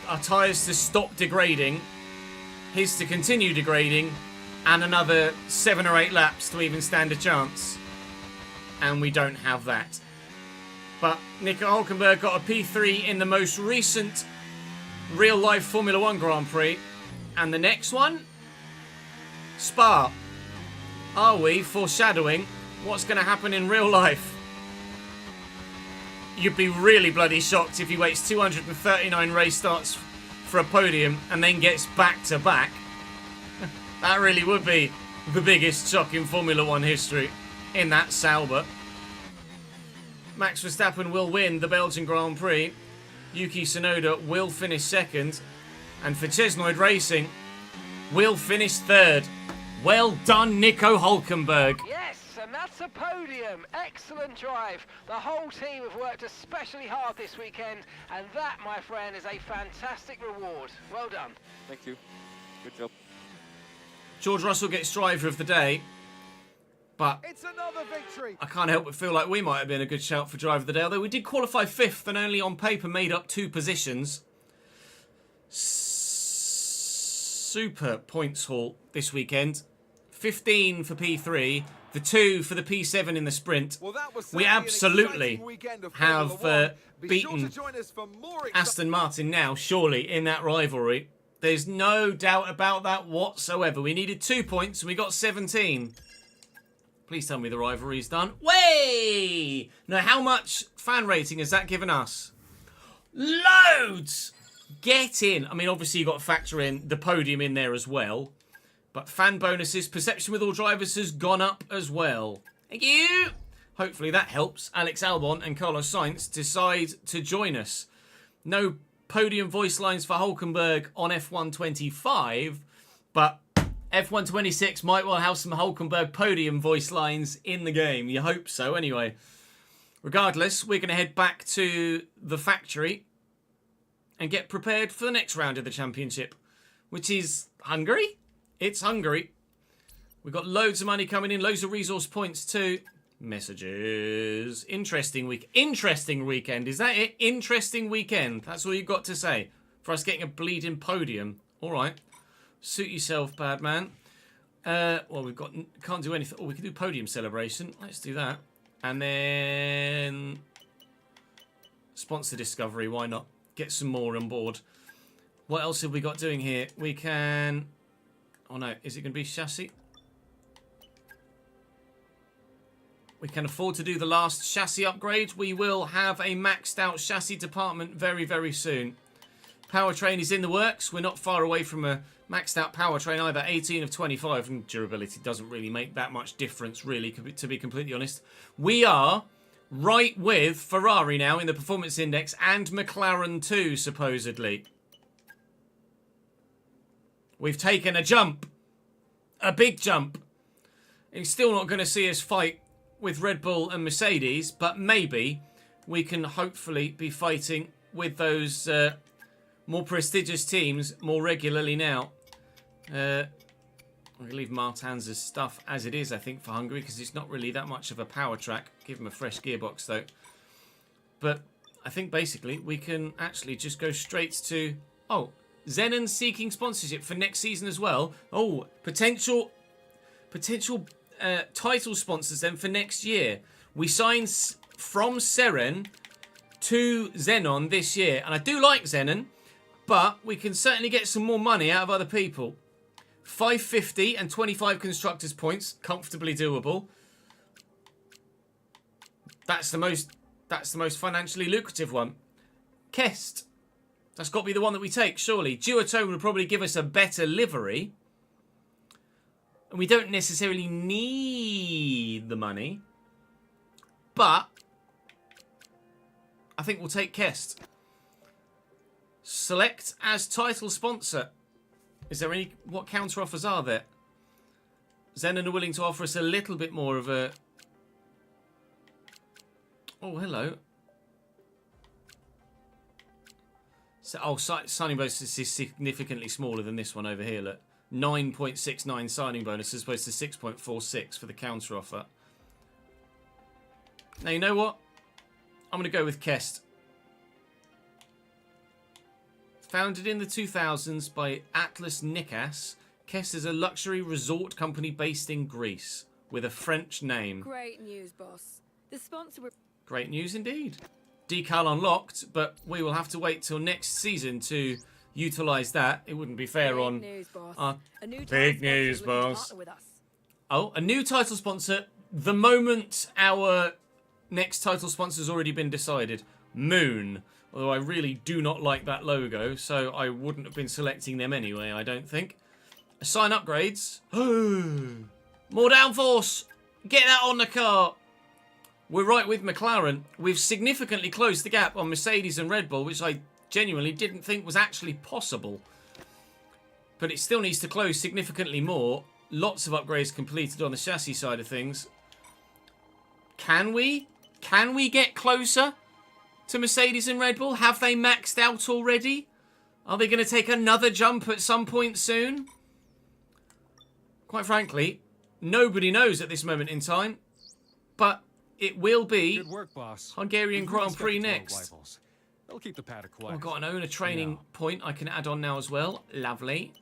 our tyres to stop degrading, his to continue degrading, and another 7 or 8 laps to even stand a chance. And we don't have that. But Nico Hulkenberg got a P3 in the most recent real-life Formula 1 Grand Prix. And the next one? Spa. Are we foreshadowing what's going to happen in real life? You'd be really bloody shocked if he waits 239 race starts for a podium and then gets back-to-back. That really would be the biggest shock in Formula 1 history in that Sauber. Max Verstappen will win the Belgian Grand Prix. Yuki Tsunoda will finish 2nd. And for Chesnoid Racing, will finish 3rd. Well done, Nico Hulkenberg. Yes, and that's a podium. Excellent drive. The whole team have worked especially hard this weekend, and that, my friend, is a fantastic reward. Well done. Thank you. Good job. George Russell gets driver of the day, but It's another victory. I can't help but feel like we might have been a good shout for driver of the day, although we did qualify 5th and only on paper made up 2 positions. Super points haul this weekend. 15 for P3, the 2 for the P7 in the sprint. Well, that was We certainly an absolutely exciting weekend of have Formula 1. Be sure beaten to join us for more Aston Martin now, surely, in that rivalry. There's no doubt about that whatsoever. We needed 2 points and we got 17. Please tell me the rivalry's done. Way! Now, how much fan rating has that given us? Loads! Get in. I mean, obviously you've got to factor in the podium in there as well. But fan bonuses, perception with all drivers has gone up as well. Thank you! Hopefully that helps Alex Albon and Carlos Sainz decide to join us. No podium voice lines for Hulkenberg on F125, but F126 might well have some Hulkenberg podium voice lines in the game. You hope so, anyway. Regardless, we're going to head back to the factory and get prepared for the next round of the championship, which is Hungary. It's Hungary. We've got loads of money coming in, loads of resource points too. Messages. Interesting weekend. Is that it? Interesting weekend. That's all you've got to say for us getting a bleeding podium. All right. Suit yourself, bad man. Well, we've got... Can't do anything. Oh, we can do podium celebration. Let's do that. And then... Sponsor discovery. Why not? Get some more on board. What else have we got doing here? We can... Oh, no. Is it going to be chassis? We can afford to do the last chassis upgrade. We will have a maxed out chassis department very, very soon. Powertrain is in the works. We're not far away from a maxed out powertrain either. 18 of 25, and durability doesn't really make that much difference, really, to be completely honest. We are right with Ferrari now in the performance index, and McLaren too, supposedly. We've taken a jump. A big jump. It's still not going to see us fight with Red Bull and Mercedes, but maybe we can hopefully be fighting with those more prestigious teams more regularly now. I'm going to leave Martin's stuff as it is, I think, for Hungary, because it's not really that much of a power track. Give him a fresh gearbox, though. But I think, basically, we can actually just go straight to... Oh, Zenon seeking sponsorship for next season as well. Oh, potential title sponsors then for next year. We signed from Seren to Xenon this year. And I do like Xenon, but we can certainly get some more money out of other people. 550 and 25 constructors points, comfortably doable. That's the most financially lucrative one. Kest. That's got to be the one that we take, surely. Duotone would probably give us a better livery. And we don't necessarily need the money. But I think we'll take Kest. Select as title sponsor. Is there any... What counter offers are there? Xenon are willing to offer us a little bit more of a... Oh, hello. So, oh, signing bonus is significantly smaller than this one over here, look. 9.69 signing bonus as opposed to 6.46 for the counter offer. Now, you know what? I'm going to go with Kest. Founded in the 2000s by Atlas Nikas, Kest is a luxury resort company based in Greece with a French name. Great news, boss. The sponsor... Great news indeed. Decal unlocked, but we will have to wait till next season to utilise that. It wouldn't be fair on... News, boss. Big news, boss. Oh, a new title sponsor. The moment our next title sponsor has already been decided. Moon. Although I really do not like that logo, so I wouldn't have been selecting them anyway, I don't think. Assign upgrades. More downforce. Get that on the car. We're right with McLaren. We've significantly closed the gap on Mercedes and Red Bull, which I genuinely didn't think was actually possible. But it still needs to close significantly more. Lots of upgrades completed on the chassis side of things. Can we? Can we get closer to Mercedes and Red Bull? Have they maxed out already? Are they going to take another jump at some point soon? Quite frankly, nobody knows at this moment in time. But it will be Good work, boss. Hungarian Grand Prix next. They'll keep the paddock quiet. I've got an owner training point I can add on now as well. Lovely.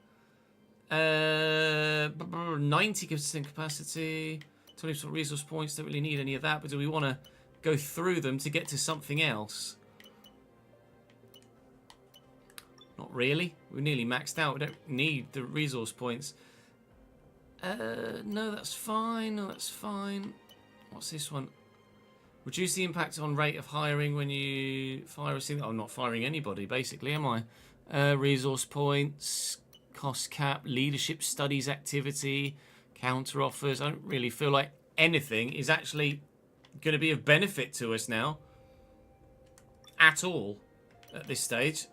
90% capacity, 20% resource points. Don't really need any of that, but do we want to go through them to get to something else? Not really. We're nearly maxed out. We don't need the resource points. No, that's fine. No, that's fine. What's this one? Reduce the impact on rate of hiring when you fire a single... I'm not firing anybody, basically, am I? Resource points, cost cap, leadership studies activity, counter offers. I don't really feel like anything is actually going to be of benefit to us now. At all. At this stage.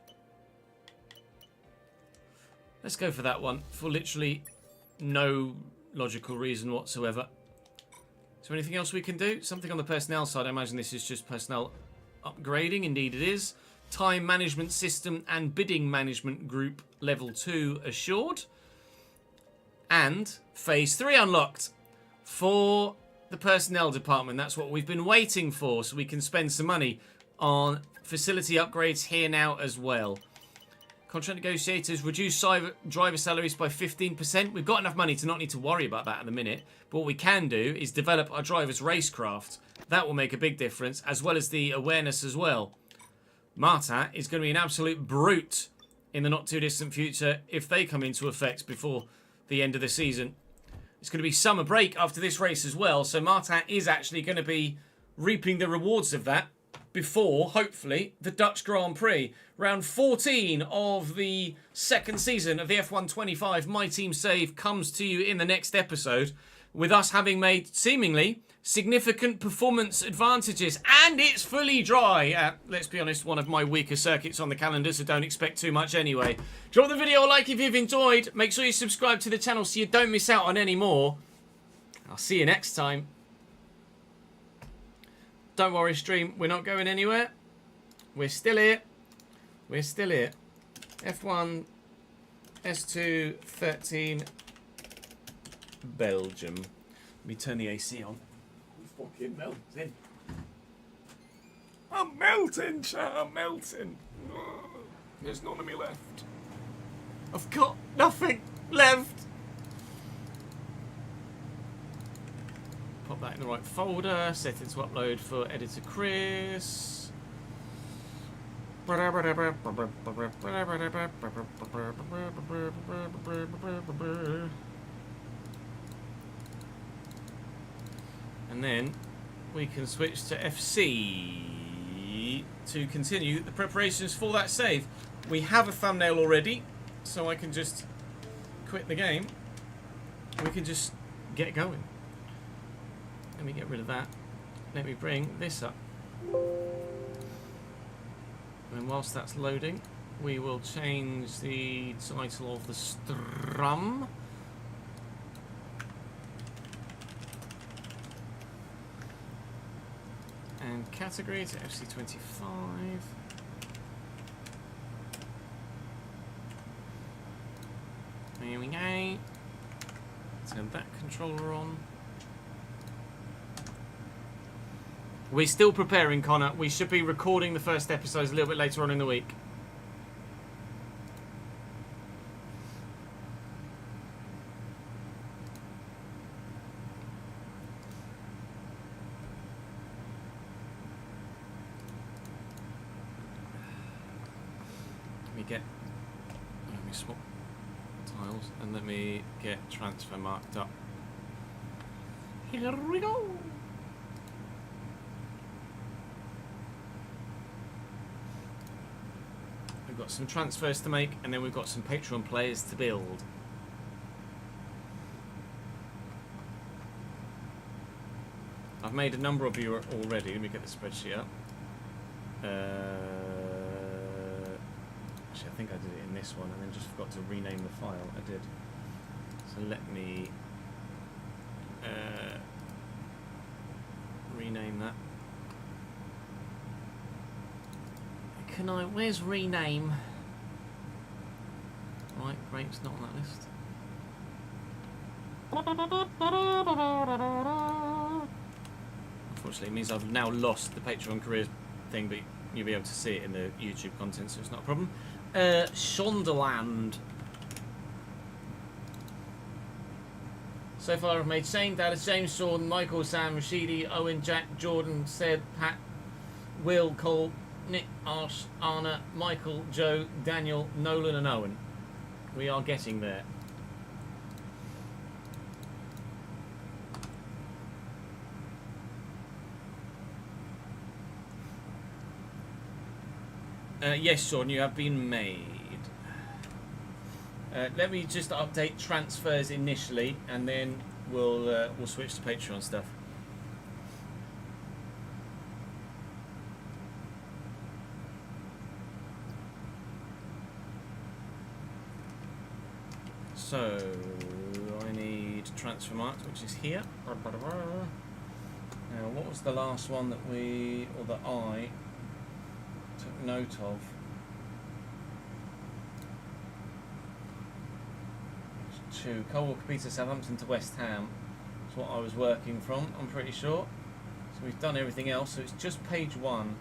Let's go for that one. For literally no logical reason whatsoever. Is there anything else we can do? Something on the personnel side. I imagine this is just personnel upgrading. Indeed it is. Time management system and bidding management group level 2 assured. And phase 3 unlocked for the personnel department. That's what we've been waiting for, so we can spend some money on facility upgrades here now as well. Contract negotiators reduce driver salaries by 15%. We've got enough money to not need to worry about that at the minute. But what we can do is develop our drivers' racecraft. That will make a big difference, as well as the awareness as well. Marta is going to be an absolute brute in the not too distant future if they come into effect before the end of the season. It's going to be summer break after this race as well, so Marta is actually going to be reaping the rewards of that. before, hopefully, the Dutch Grand Prix. Round 14 of the second season of the F125 My Team Save comes to you in the next episode, with us having made, seemingly, significant performance advantages. And it's fully dry at, let's be honest, one of my weaker circuits on the calendar, so don't expect too much anyway. Drop the video a like if you've enjoyed. Make sure you subscribe to the channel so you don't miss out on any more. I'll see you next time. Don't worry, stream. We're not going anywhere. We're still here. We're still here. F1, S2, 13, Belgium. Let me turn the AC on. I'm fucking melting. I'm melting, chat. I'm melting. There's none of me left. I've got nothing left. Pop that in the right folder. Set it to upload for editor Chris. And then we can switch to FC to continue the preparations for that save. We have a thumbnail already, so I can just quit the game. We can just get going. Let me get rid of that. Let me bring this up. And whilst that's loading, we will change the title of the strum. And category to FC25. There we go. Turn that controller on. We're still preparing, Connor. We should be recording the first episodes a little bit later on in the week. Let me swap tiles and let me get transfer marked up. Here we go. We've got some transfers to make, and then we've got some Patreon players to build. I've made a number of you already. Let me get the spreadsheet up. Actually, I think I did it in this one, and then just forgot to rename the file. I did. So let me rename that. Can I? Where's rename? Right, great, it's not on that list. Unfortunately, it means I've now lost the Patreon careers thing, but you'll be able to see it in the YouTube content, so it's not a problem. Shonderland. So far I've made Shane, Dallas, James, Sean, Michael, Sam, Rashidi, Owen, Jack, Jordan, Seb, Pat, Will, Cole, Nick, Arsh, Anna, Michael, Joe, Daniel, Nolan and Owen. We are getting there. Yes, Sean, you have been made. Let me just update transfers initially, and then we'll switch to Patreon stuff. So I need transfer marked, which is here. Now, what was the last one that we, or that I took note of? Two. Colwell, Peter, Southampton to West Ham. That's what I was working from, I'm pretty sure. So we've done everything else, so it's just page one.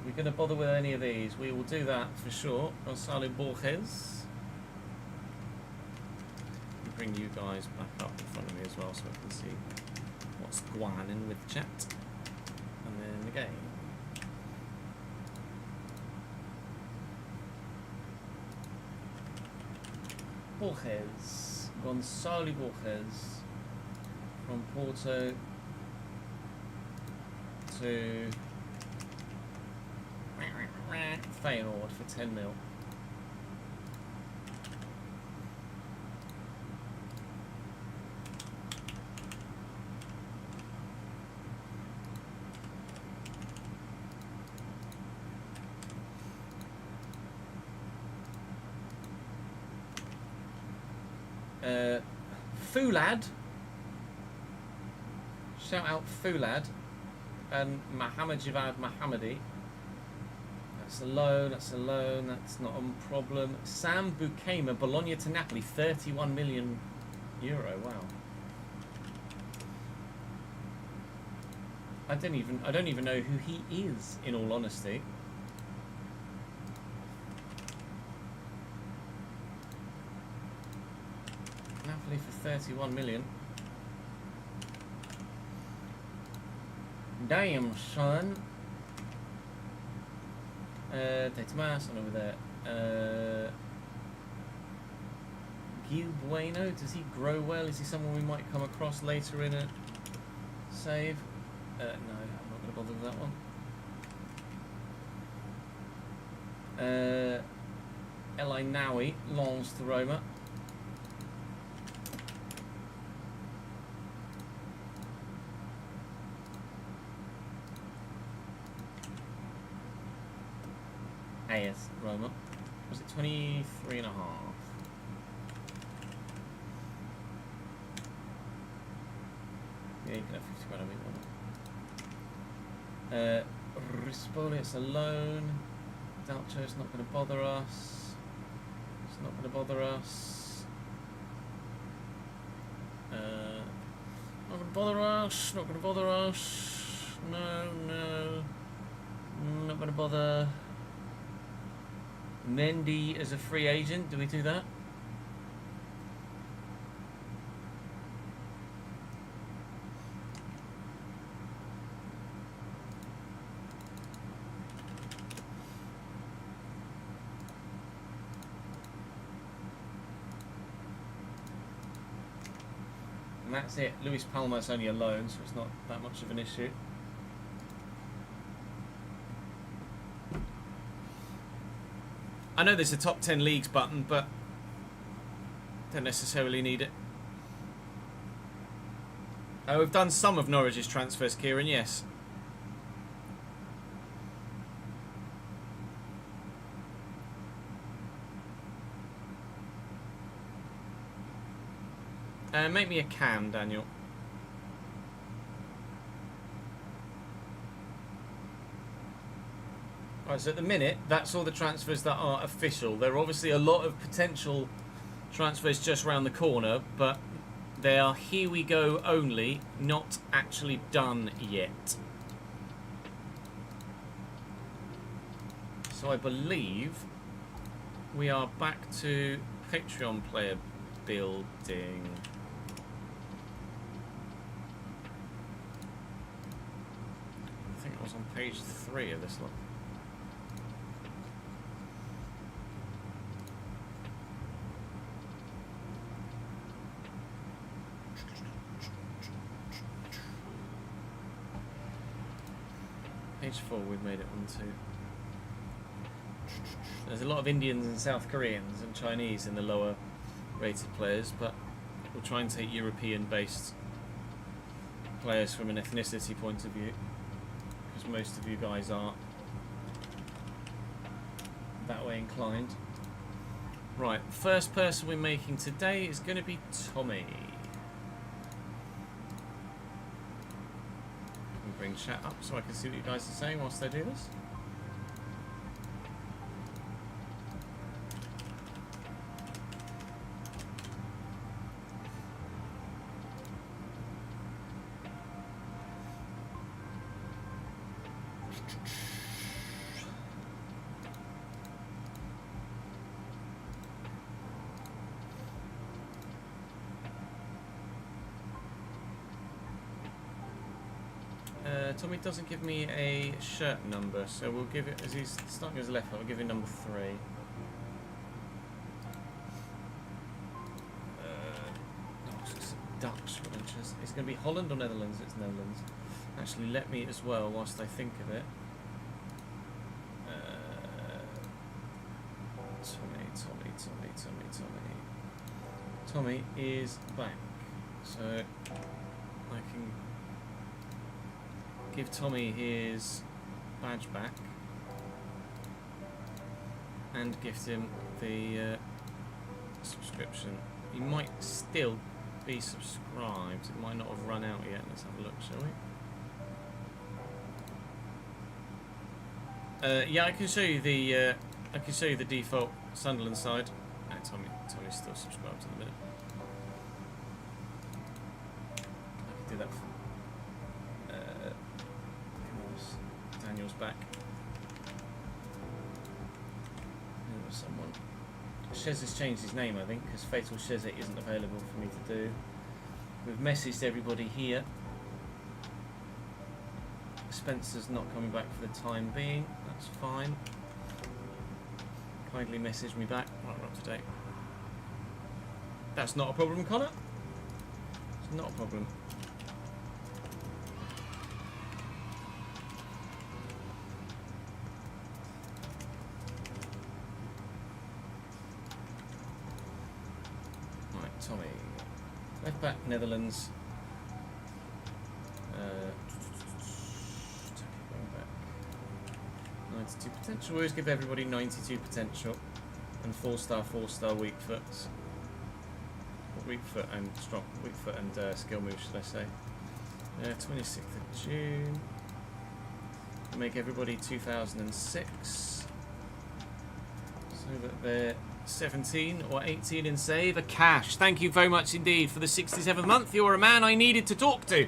We're going to bother with any of these. We will do that for sure. Gonzalo Borges. Bring you guys back up in front of me as well so I can see what's going on with the chat. And then the game. Borges, Gonzalo Borges, from Porto to Feyenoord for 10 mil. Fulad. Shout out Fulad and Mohammed Javad Mohammadi. That's a loan, that's not a problem. Sam Bukema, Bologna to Napoli, 31 million euro. Wow. I don't even know who he is, in all honesty. Napoli for 31 million. Damn, son. De Tomas, on over there. Gil Bueno, does he grow well? Is he someone we might come across later in a save? No, I'm not going to bother with that one. Eli Nawi, Lens to Roma. AS Roma. Was it 23 and a half? Yeah, you can have 50 grand, I mean. Rispoli, it's a loan. Dalcho's not going to bother us. It's not going to bother us. Not going to bother us. Not going to bother us. No. Not going to bother. Mendy as a free agent. Do we do that? And that's it. Luis Palma's only a loan, so it's not that much of an issue. I know there's a top 10 leagues button, but don't necessarily need it. We've done some of Norwich's transfers, Kieran, yes. Make me a cam, Daniel. Right, so at the minute, that's all the transfers that are official. There are obviously a lot of potential transfers just around the corner, but they are here we go only, not actually done yet. So I believe we are back to Patreon player building. I think it was on page 3 of this lot. Page 4 we've made it onto. There's a lot of Indians and South Koreans and Chinese in the lower rated players, but we'll try and take European based players from an ethnicity point of view, because most of you guys are that way inclined. Right, first person we're making today is going to be Tommy. Bring chat up so I can see what you guys are saying whilst they do this. Tommy doesn't give me a shirt number, so we'll give it, as he's starting his left foot, we'll give him number 3. It's Dutch, it's going to be Holland or Netherlands? It's Netherlands. Actually, let me as well, whilst I think of it. Tommy is back. So I can give Tommy his badge back and gift him the subscription. He might still be subscribed. It might not have run out yet. Let's have a look, shall we? Yeah, I can show you the default Sunderland side. No, Tommy's still subscribed in a minute. I can do that for Daniel's back. There was someone. Shez has changed his name, I think, because Fatal Shezit isn't available for me to do. We've messaged everybody here. Spencer's not coming back for the time being. That's fine. Kindly message me back. Right, we're up to date. That's not a problem, Connor. It's not a problem. Right, Tommy. Left back, Netherlands. 92 potential. We always give everybody 92 potential and 4-star weak foot. Weak foot and strong, weak foot and skill moves, should I say? 26th of June. Make everybody 2006, so that they're 17 or 18 in save. A cash. Thank you very much indeed for the 67th month. You're a man I needed to talk to.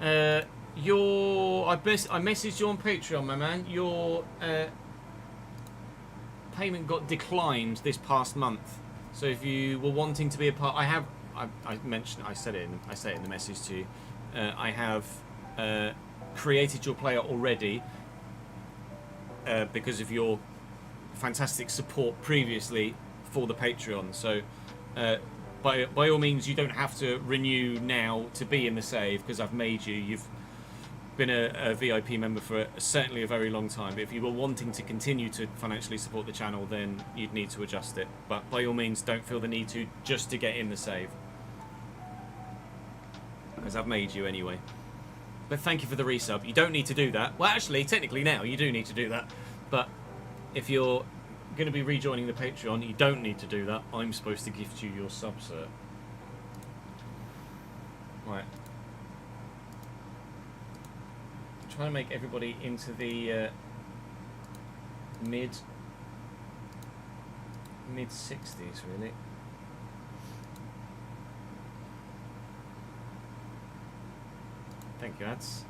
I messaged you on Patreon, my man. Your payment got declined this past month. So if you were wanting to be a part, I say it in the message to you. I have created your player already because of your fantastic support previously for the Patreon. So by all means, you don't have to renew now to be in the save because I've made you. You've been a VIP member for certainly a very long time. But if you were wanting to continue to financially support the channel, then you'd need to adjust it. But by all means, don't feel the need to just to get in the save, because I've made you anyway. But thank you for the resub. You don't need to do that. Well, actually, technically now you do need to do that. But if you're going to be rejoining the Patreon, you don't need to do that. I'm supposed to gift you your sub, sir. Right. Trying to make everybody into the mid 60s, really. Thank you, ads.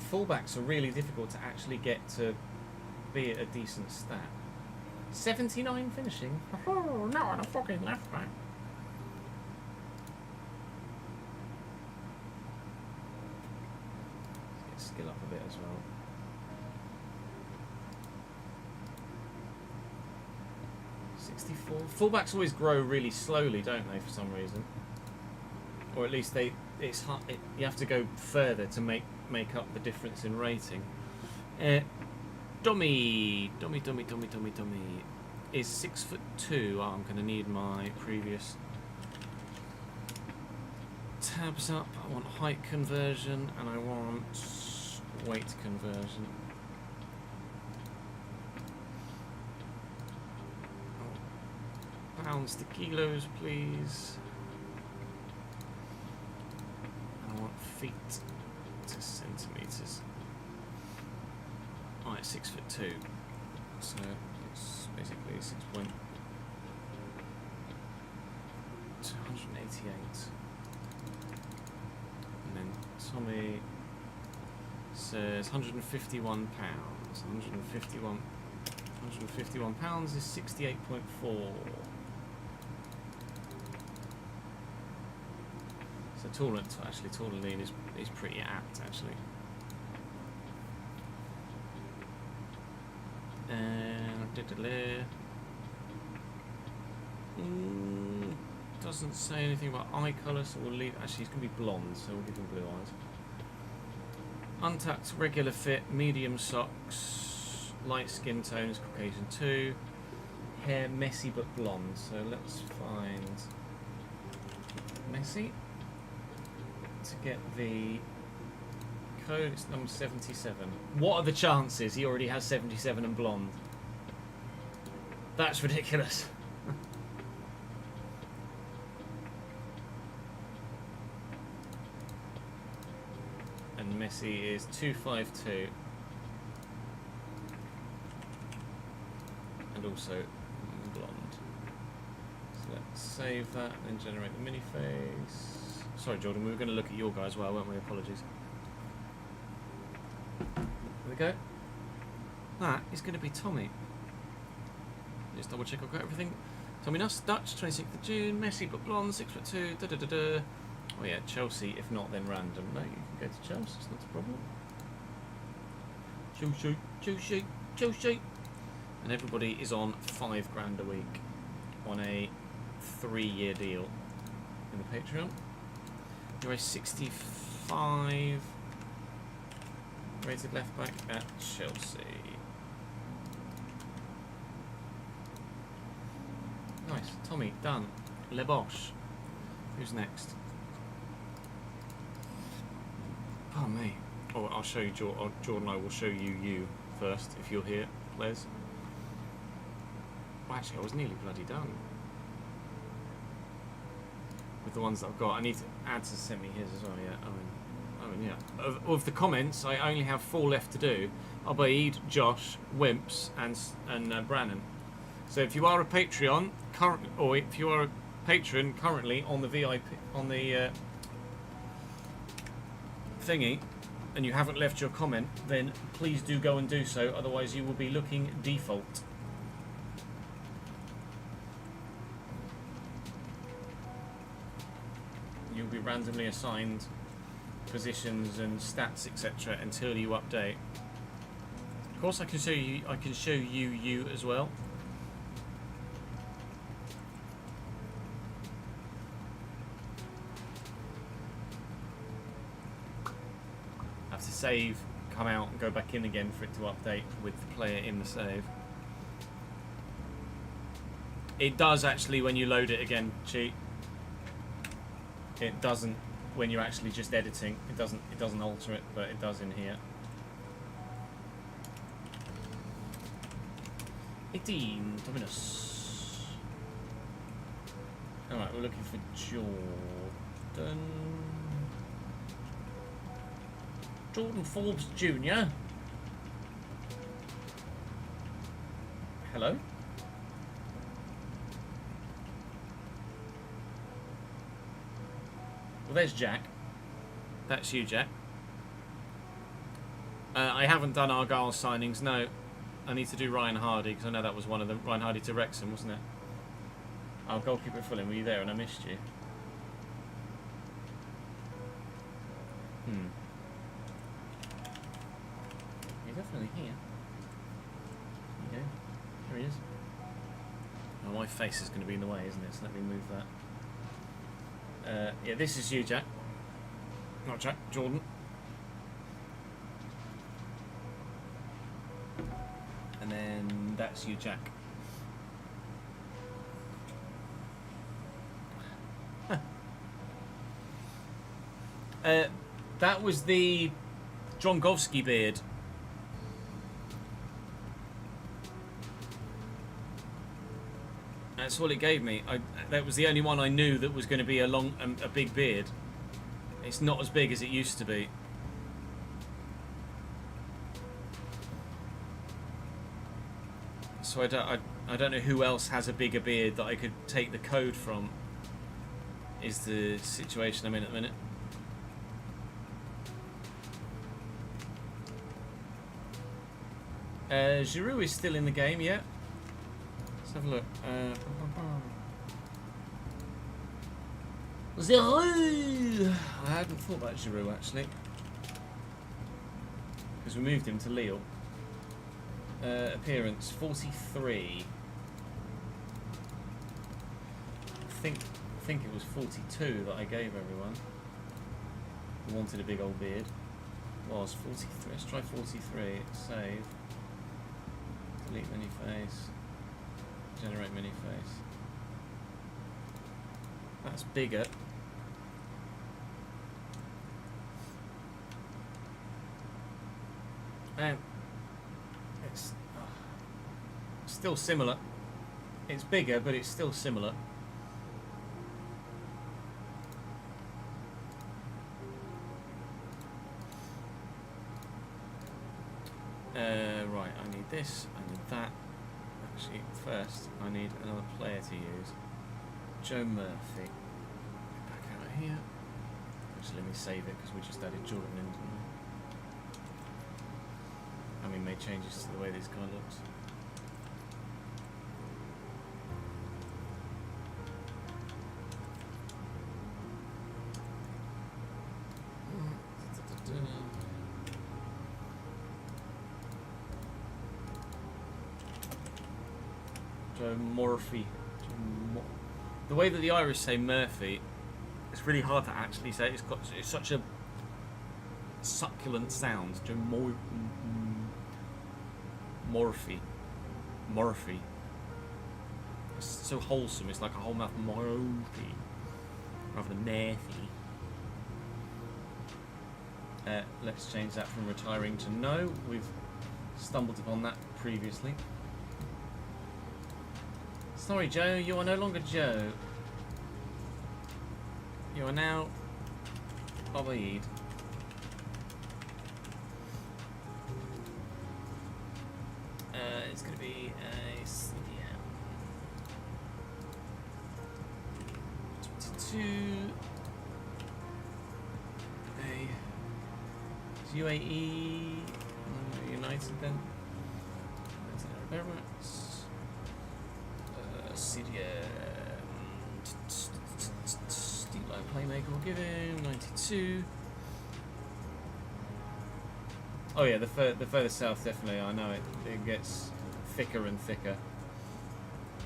Fullbacks are really difficult to actually get to be at a decent stat. 79 finishing? Oh, no, on a fucking left back. Let's get skill up a bit as well. Fullbacks always grow really slowly, don't they, for some reason? Or at least it's hard, you have to go further to make up the difference in rating. Dummy is 6'2". Oh, I'm going to need my previous tabs up. I want height conversion and I want weight conversion. Pounds to kilos, please. I want feet to centimeters. Alright, 6'2". So it's basically 288. And then Tommy says 151 pounds. 151 pounds is 68.4. So tall and lean is pretty apt, actually. Doesn't say anything about eye colour, so we'll leave. Actually, he's going to be blonde, so we'll give him blue eyes. Untapped, regular fit, medium socks. light skin tone is Caucasian 2. Hair messy but blonde. So let's find messy to get the code. It's number 77. What are the chances he already has 77 and blonde? That's ridiculous. And messy is 252. And also blonde. So let's save that and then generate the mini face. Sorry, Jordan, we were going to look at your guy as well, weren't we? Apologies. There we go. That is going to be Tommy. Just double check I've got everything. Tommy Nuss, Dutch, 26th of June, messy but blonde, 6'2", da da da da. Oh yeah, Chelsea, if not then random. No, you can go to Chelsea, it's not a problem. Chelsea, Chelsea, Chelsea. And everybody is on £5 a week on a 3-year deal in the Patreon. You're a 65 rated left back at Chelsea. Nice, Tommy, done. Le Bosch. Who's next? Oh me. Oh, I'll show you Jordan. I will show you first if you're here, Les. Well, actually, I was nearly bloody done with the ones that I've got. I need to add to send me his as well. Yeah, Owen, yeah. Of the comments, I only have 4 left to do. Abaid, Josh, Wimps, and Brannon. So if you are a Patreon or if you are a patron currently on the VIP on the thingy, and you haven't left your comment, then please do go and do so. Otherwise, you will be looking default. You'll be randomly assigned positions and stats, etc., until you update. Of course, I can show you. I can show you as well. Have to save, come out, and go back in again for it to update with the player in the save. It does actually when you load it again, cheat. It doesn't when you're actually just editing. It doesn't alter it, but it does in here. 18 Dominus. Alright, we're looking for Jordan. Jordan Forbes Jr. Hello? Well, there's Jack. That's you, Jack. I haven't done Argyle's signings, no. I need to do Ryan Hardy, because I know that was one of them. Ryan Hardy to Wrexham, wasn't it? Our goalkeeper at Fulham, were you there and I missed you? He's definitely here. There you go. Here he is. Oh, my face is going to be in the way, isn't it? So let me move that. Yeah, this is you, Jack. Not Jack, Jordan. And then that's you, Jack. Huh. That was the Drongowski beard. That's all it gave me. That was the only one I knew that was going to be a big beard. It's not as big as it used to be. So I don't know who else has a bigger beard that I could take the code from. Is the situation I'm in at the minute. Giroud is still in the game, yeah. Let's have a look. Giroud! I hadn't thought about Giroud actually, because we moved him to Lille. Appearance 43. I think it was 42 that I gave everyone who wanted a big old beard. Was 43. Let's try 43. Save. Delete mini face. Generate mini face. That's bigger. And it's still similar. It's bigger, but it's still similar. Right, I need this, I need that. Actually, first, I need another player to use. Joe Murphy. Back out of here. Actually, let me save it because we just added Jordan in, didn't we? And we made changes to the way this guy looks. Joe Murphy. The way that the Irish say Murphy, it's really hard to actually say. It's such a succulent sound. Joe Murphy. Murphy. It's so wholesome. It's like a whole mouth Murphy rather than Murphy. Let's change that from retiring to no. We've stumbled upon that previously. Sorry, Joe, you are no longer Joe. You are now Bobaid. It's going to be a CDM. 22. A UAE United then. United Arab Emirates. CDM. Deep line playmaker will give him 92. Oh yeah, the further south definitely. I know it gets thicker and thicker.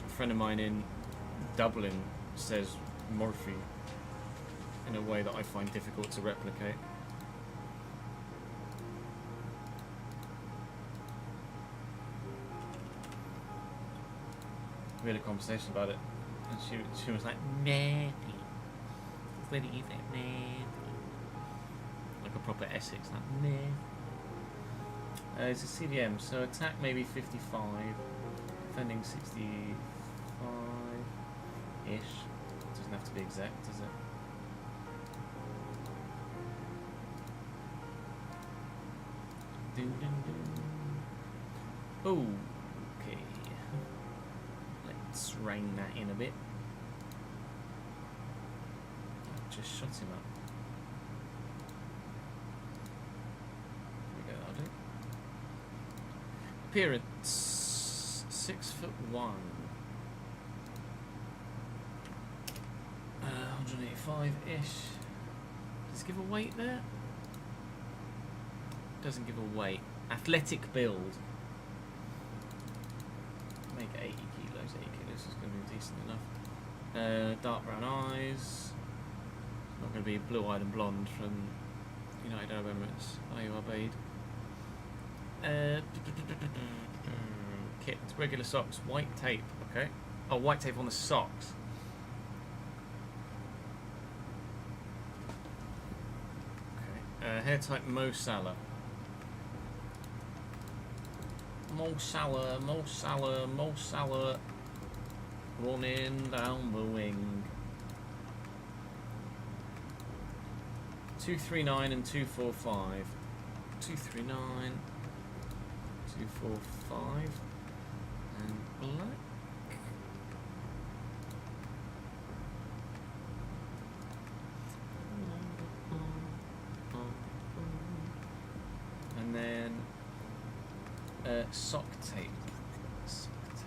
A friend of mine in Dublin says Murphy in a way that I find difficult to replicate. We had a conversation about it, and she was like, Murphy. Where do you think Murphy? Like a proper Essex, like Murphy. It's a CDM, so attack maybe 55, defending 65-ish. Doesn't have to be exact, does it? Dun, dun, dun. Okay. Let's rein that in a bit. I just shot him up. Appearance 6'1", 185-ish. Does it give a weight there? Doesn't give a weight. Athletic build. Make 80 kilos. 80 kilos is going to be decent enough. Dark brown eyes. Not going to be blue-eyed and blonde from United Arab Emirates. Are you obeyed? Kit, regular socks, white tape, okay. Oh, white tape on the socks. Okay. Hair type Mo Salah. Mo Salah, Mo Salah, Mo Salah. Running down the wing. 239 and 245. 239. 245 and black. And then sock tape. Sock tape.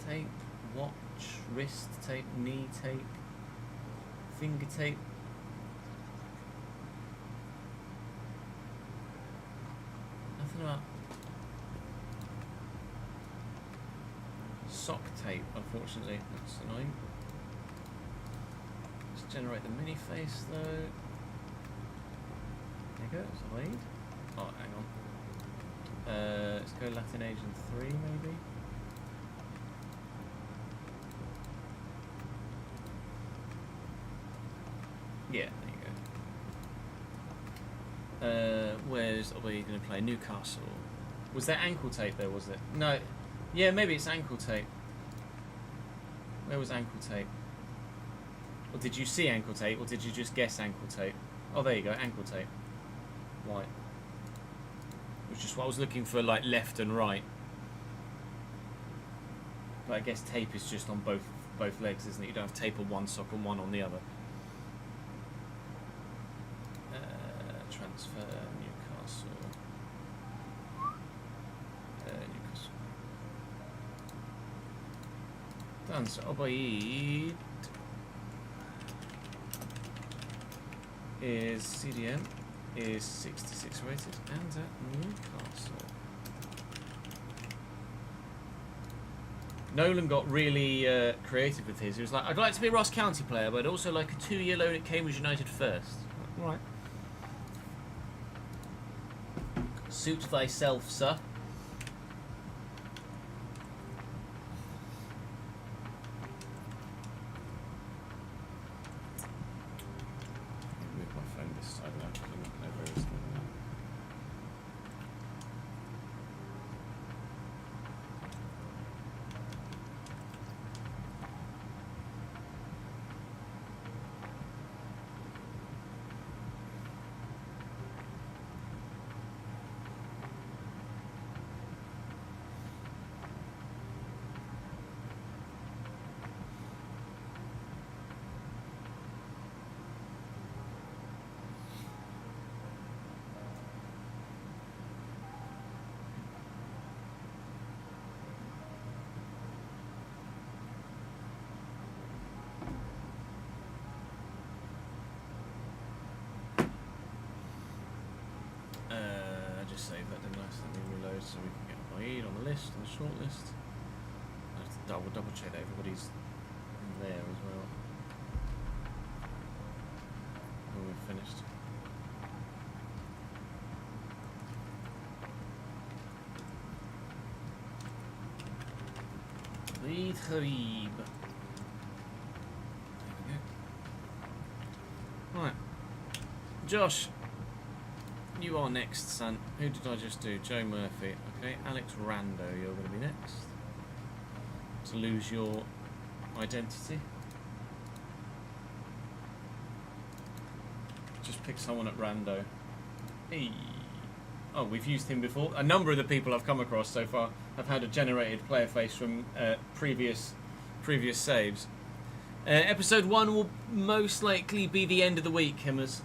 Tape, watch, wrist tape, knee tape, finger tape. Nothing about sock tape, unfortunately. That's annoying. Let's generate the mini face though. There you go, it's a lead. Oh, hang on. Let's go Latin Asian 3 maybe. Yeah, there you go. Where's are we going to play? Newcastle. Was there ankle tape there, was it? No. Yeah, maybe it's ankle tape. Where was ankle tape? Or did you see ankle tape, or did you just guess ankle tape? Oh, there you go, ankle tape. White. Which is what I was looking for, like left and right. But I guess tape is just on both legs, isn't it? You don't have tape on one sock and one on the other. Transfer Newcastle. Newcastle. Done. So Obaid is CDM is 66 rated and at Newcastle. Nolan got really creative with his. He was like, I'd like to be a Ross County player, but I'd also like a 2-year loan at Cambridge United first. Right. Suit thyself, sir. Move my phone this side now. I'm not going to just save that, didn't I? So let me reload so we can get Obaid on the list, on the short list. I have to double check that everybody's there as well. When we've finished. Lead Habib. There we go. Right. Josh. You are next, son. Who did I just do? Joe Murphy. Okay, Alex Rando, you're going to be next. To lose your identity. Just pick someone at Rando. Hey. Oh, we've used him before. A number of the people I've come across so far have had a generated player face from previous saves. Episode 1 will most likely be the end of the week, Himmers.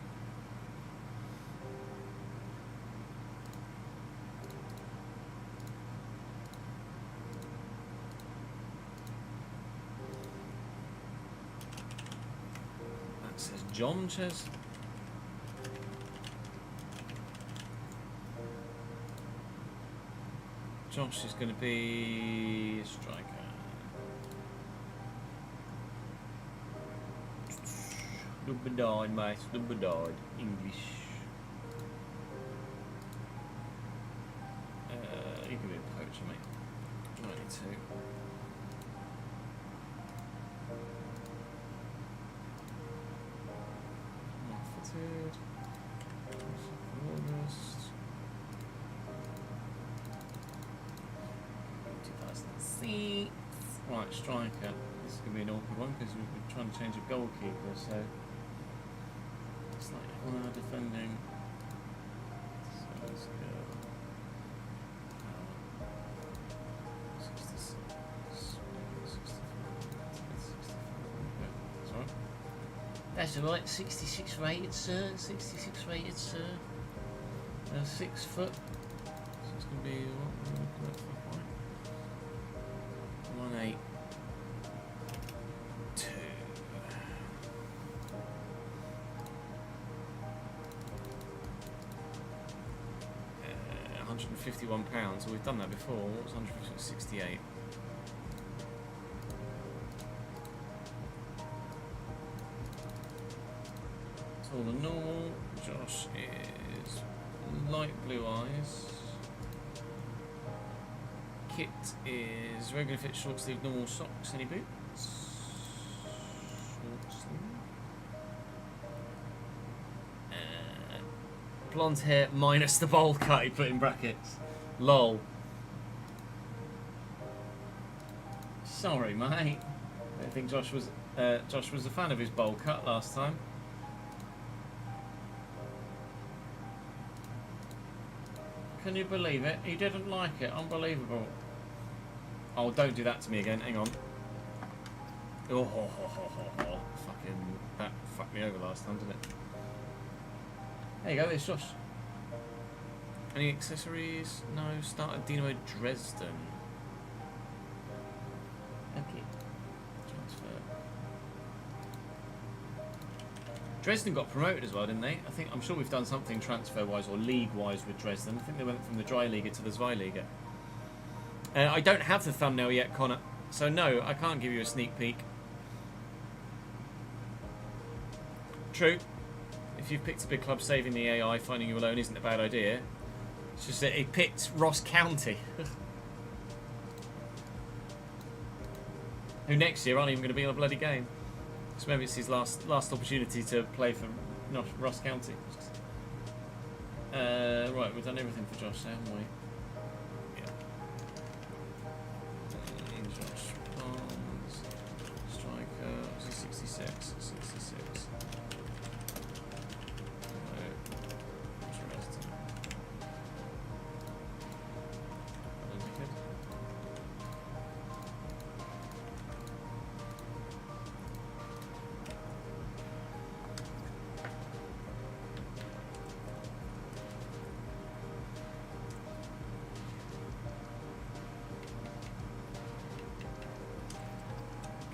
John Ches. Josh is going to be a striker. Number 9, mate. Number 9. English. You can be a poacher, mate. 92. August 2006. Right, striker. This is going to be an awkward one because we've been trying to change a goalkeeper, so it's like on our defending. So let's go. 66. 65. Sorry. That's alright, 66 rated, sir. 66 rated, sir. 6 foot. So it's going to be what? 182. 151 pounds. We've done that before. What was 168? Tall and normal. Josh is light blue eyes. Kit is regular fit, short sleeve, normal socks, any boots? Short sleeve. Blonde hair minus the bowl cut, he put in brackets. Lol. Sorry, mate. I don't think Josh was a fan of his bowl cut last time. Can you believe it? He didn't like it. Unbelievable. Oh, don't do that to me again. Hang on. Oh, fucking that fucked me over last time, didn't it? There you go. There's Josh. Any accessories? No. Started Dynamo Dresden. Okay. Transfer. Dresden got promoted as well, didn't they? I'm sure we've done something transfer-wise or league-wise with Dresden. I think they went from the Dry Liga to the Zweiliga. I don't have the thumbnail yet, Connor. So no, I can't give you a sneak peek. True. If you've picked a big club, saving the AI, finding you alone isn't a bad idea. It's just that he picked Ross County. Who next year aren't even going to be in a bloody game. So maybe it's his last opportunity to play for Ross County. Right, we've done everything for Josh, haven't we? Yeah. Josh Barnes, striker, was he 66? 66.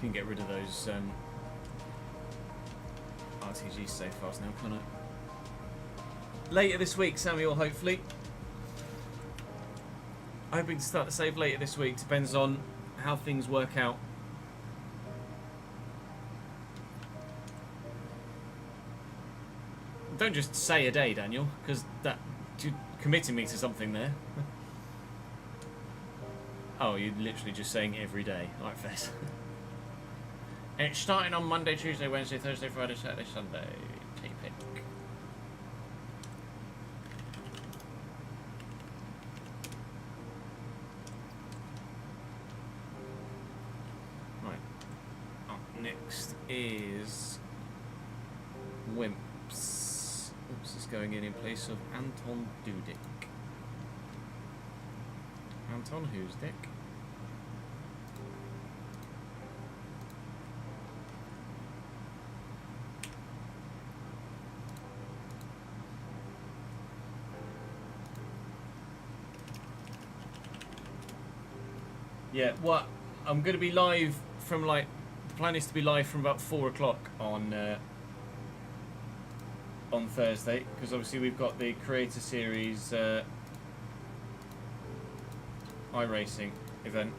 Can get rid of those RTG save files now, can't I? Later this week, Samuel, hopefully. Hoping to start the save later this week. Depends on how things work out. Don't just say a day, Daniel, because you're committing me to something there. Oh, you're literally just saying every day. Like this. And it's starting on Monday, Tuesday, Wednesday, Thursday, Friday, Saturday, Sunday. Take your pick. Right. Up next is Wimps. Wimps is going in place of Anton Dudick. Anton, who's Dick? Yeah, well, I'm going to be live from the plan is to be live from about 4 o'clock on Thursday, because obviously we've got the Creator Series iRacing event.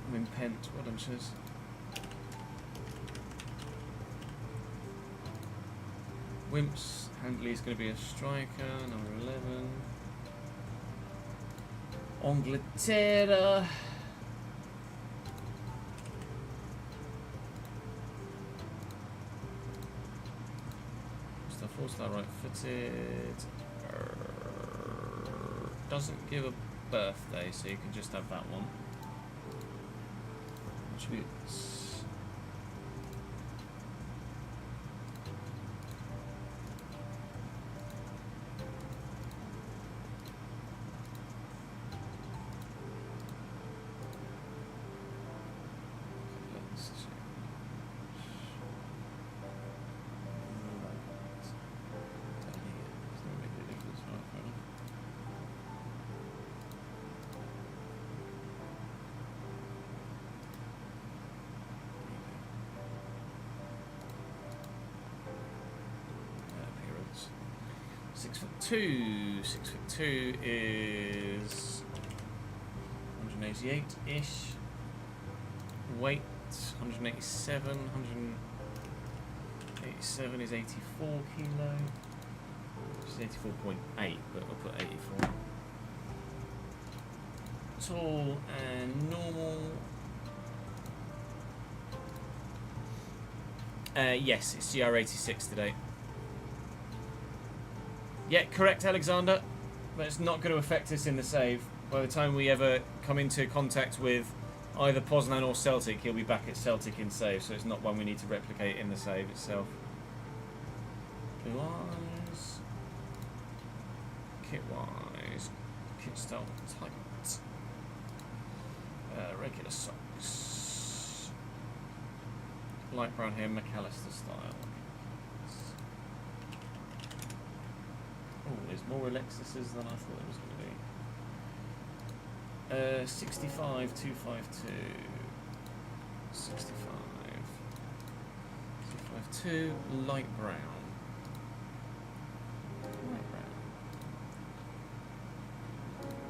I'm in Pent, what on says. Wimps, Handley's going to be a striker, number 11. Angleterre. Stuff 4-star right footed. Doesn't give a birthday, so you can just have that one. Attributes. Appearance. 6'2". 6'2" is 188-ish. Weight 187. 187 is 84 kilo. Which is 84.8, but we'll put 84. Tall and normal. Yes, it's GR86 today. Yeah, correct, Alexander. But it's not going to affect us in the save. By the time we ever come into contact with either Poznan or Celtic, he'll be back at Celtic in save, so it's not one we need to replicate in the save itself. Blue eyes. Kit-wise. Kit style tight. Regular socks. Light brown hair, McAllister style. Oh, there's more Alexis's than I thought it was going to be. 65, 252. 65. 252. Light brown. Light brown.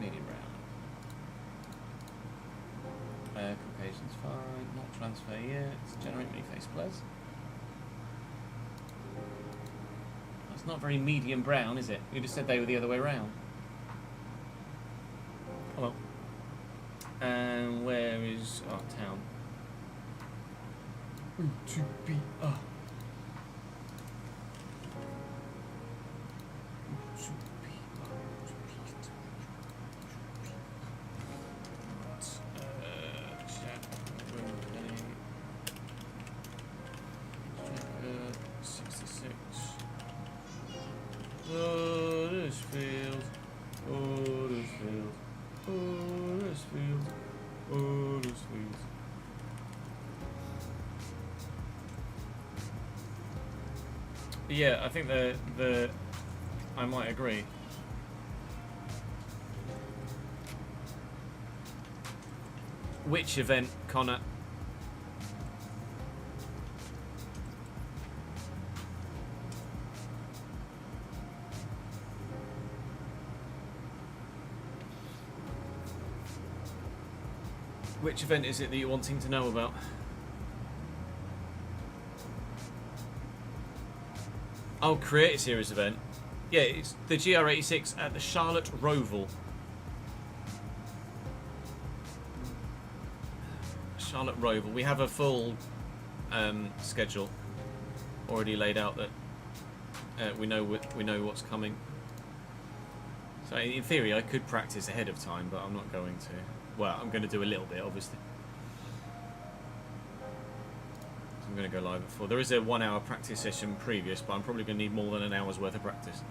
Medium brown. Caucasian's fine. Not transfer yet. Generate many face blurs. It's not very medium brown, is it? You just said they were the other way around. Oh well. And where is our town? To be up. Yeah, I think I might agree. Which event, Connor? Which event is it that you're wanting to know about? Oh, Creator Series event. Yeah, it's the GR86 at the Charlotte Roval. Charlotte Roval. We have a full schedule already laid out that we know what's coming. So in theory, I could practice ahead of time, but I'm not going to. Well, I'm going to do a little bit, obviously. I'm going to go live at 4. There is a 1 hour practice session previous, but I'm probably going to need more than an hour's worth of practice.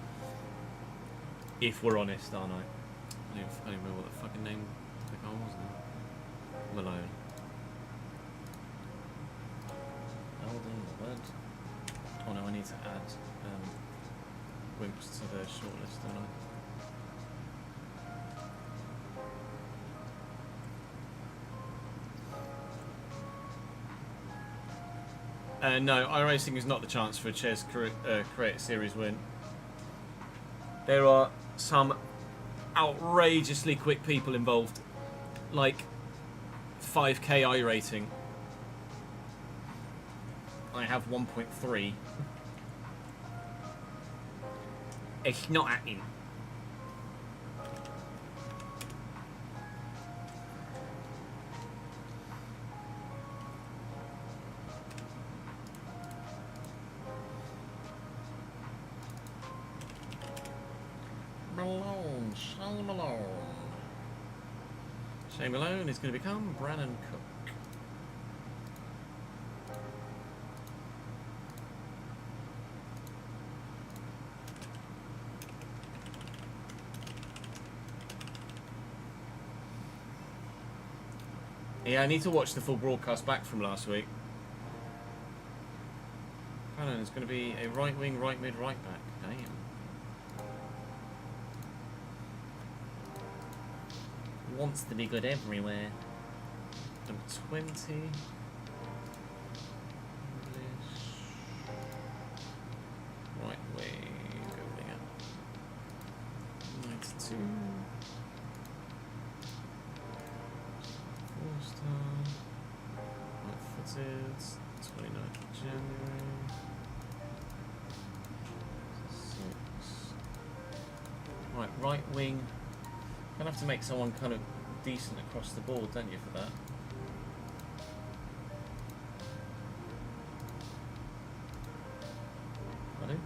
If we're honest, aren't I? I don't even remember what the fucking name of the car was now. Malone. Alden, Word. Oh no, I need to add Wimps to the shortlist, don't I? No, iRacing is not the chance for a Ches Creator Series win. There are some outrageously quick people involved, like 5k I rating. I have 1.3. It's not happening. Malone, Shane Malone. Shane Malone is going to become Brannon Cook. Yeah, I need to watch the full broadcast back from last week. Brannon is going to be a right wing, right mid, right back. Damn. Wants to be good everywhere. Number 20. English. Right wing. Go winger. 92. right wing. You're gonna have to make someone kind of decent across the board, don't you, for that? Pardon?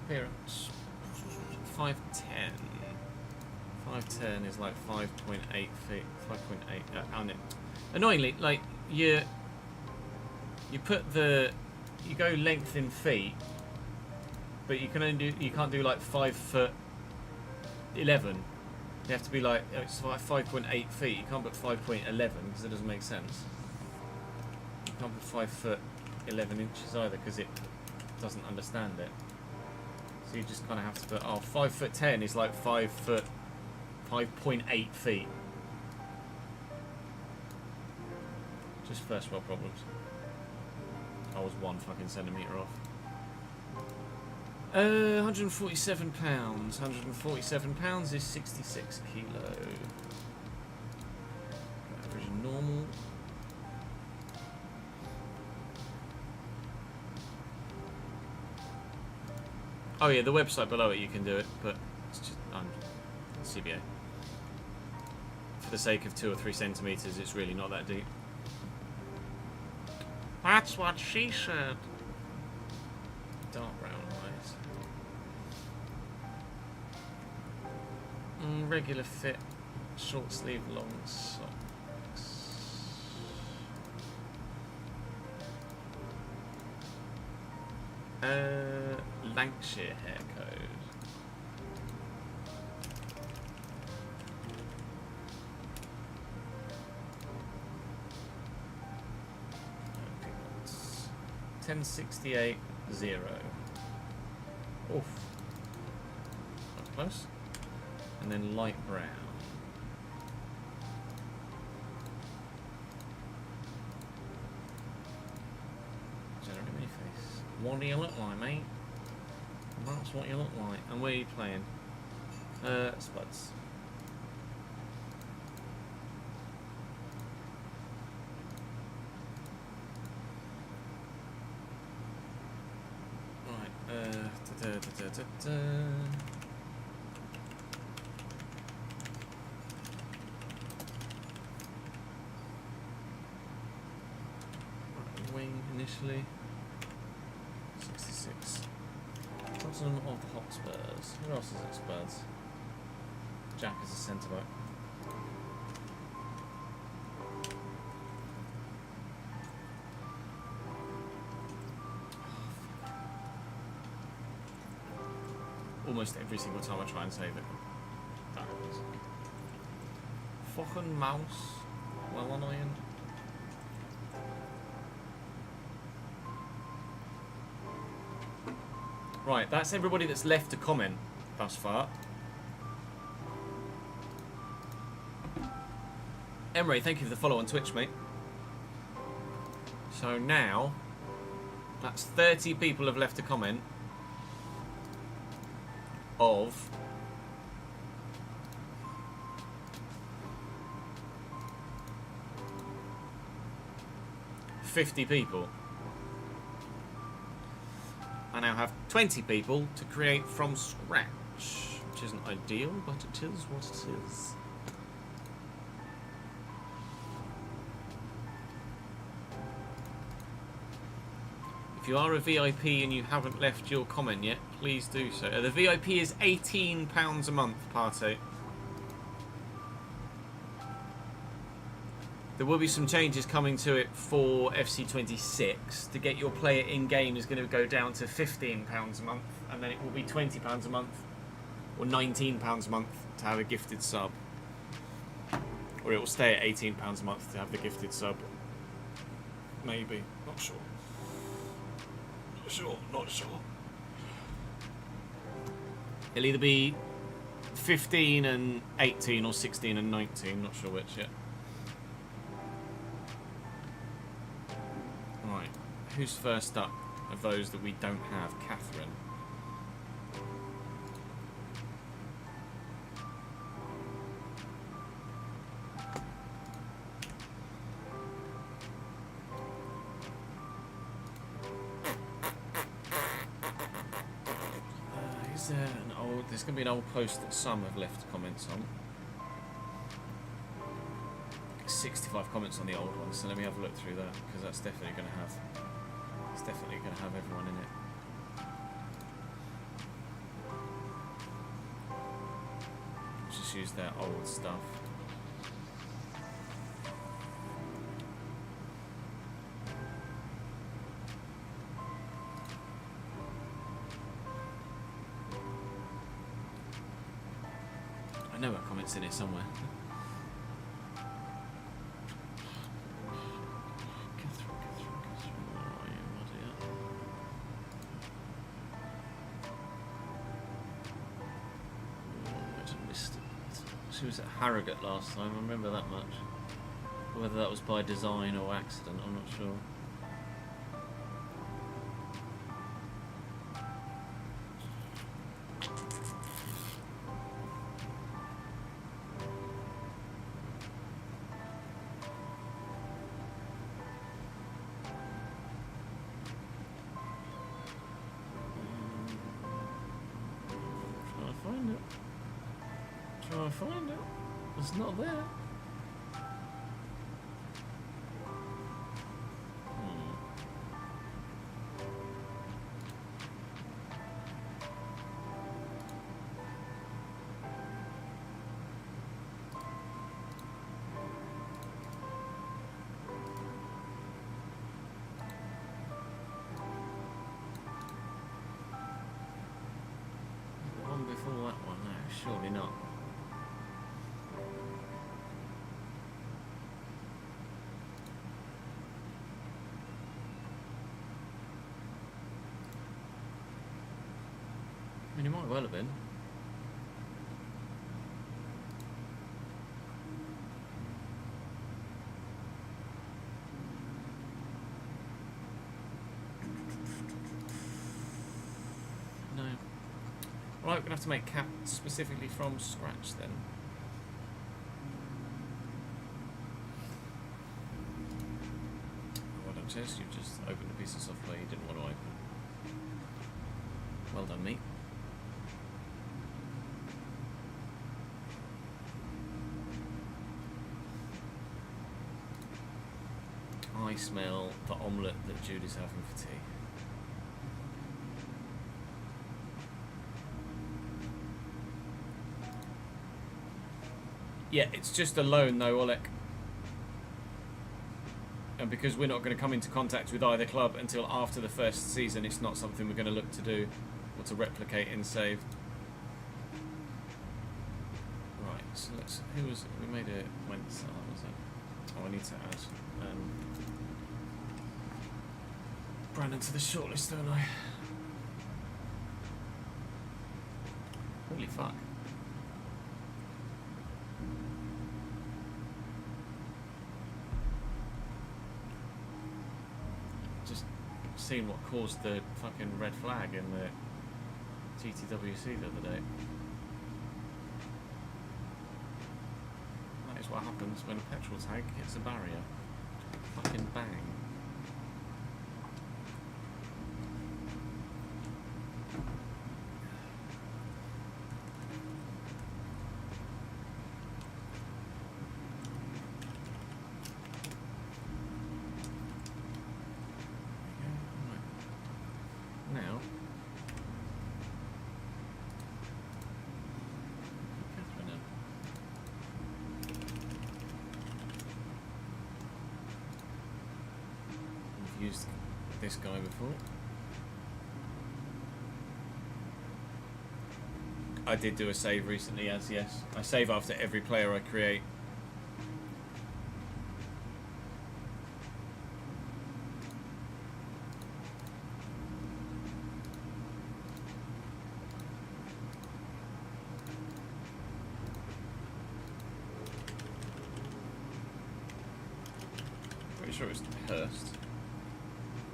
Appearance. 5'10". 5'10" is like 5.8 feet. 5.8. Annoyingly, like you put the you go length in feet, but you can't do like 5'11". You have to be like it's like 5.8 feet. You can't put 5.11 because it doesn't make sense. You can't put 5'11" either because it doesn't understand it. So you just kind of have to put 5'10" is like 5.8 feet. Just first world problems. I was 1 fucking centimetre off. 147 pounds. 147 pounds is 66 kilo. Average and normal. Oh yeah, the website below it you can do it, but it's just CBA. For the sake of 2 or 3 centimetres, it's really not that deep. That's what she said. Dark brown eyes. Regular fit, short sleeve, long socks. Lancashire hair code. It's 1068 0. Oof. Not close. And then light brown. Generate mini face. What do you look like, mate? That's what you look like. And where are you playing? Spuds. Right, Right, wing initially. 66. Tottenham of the Hotspurs. Who else is at Spurs? Jack is a centre back. Almost every single time I try and save it. That is. Fucking mouse. Well annoying. Right, that's everybody that's left to comment thus far. Emre, thank you for the follow on Twitch, mate. So now, that's 30 people have left a comment of 50 people. I now have 20 people to create from scratch, which isn't ideal, but it is what it is. If you are a VIP and you haven't left your comment yet, please do so. The VIP is £18 a month, Partey. There will be some changes coming to it for FC26. To get your player in-game is going to go down to £15 a month, and then it will be £20 a month, or £19 a month to have a gifted sub. Or it will stay at £18 a month to have the gifted sub. Maybe. Not sure. Not sure. It'll either be 15 and 18 or 16 and 19. Not sure which yet. Right. Who's first up of those that we don't have? Catherine. Is there an old... There's going to be an old post that some have left comments on. 65 comments on the old one, so let me have a look through that, because that's definitely going to have... It's definitely going to have everyone in it. Just use their old stuff. I know a comment's in here somewhere. Catherine, where are you? What are you? Oh, I just missed it. She was at Harrogate last time, I remember that much. Whether that was by design or accident, I'm not sure. Trying to find it. It's not there. The one before that one, no, surely not. I mean, it might well have been. No. Right, we're going to have to make Cap specifically from scratch then. Well done, Chess. You've just opened a piece of software you didn't want to open. Well done, mate. I smell the omelette that Judy's having for tea. Yeah, it's just a loan though, Oleg. And because we're not going to come into contact with either club until after the first season, it's not something we're going to look to do or to replicate in save. Right, so let's... Who was it? We made it... Wentz, was it? Oh, I need to add... Brandon to the shortlist, don't I? Holy fuck. Just seen what caused the fucking red flag in the GTWC the other day. That is what happens when a petrol tank hits a barrier. Fucking bang. Used this guy before. I did do a save recently, as yes. I save after every player I create. Pretty sure it's Hurst.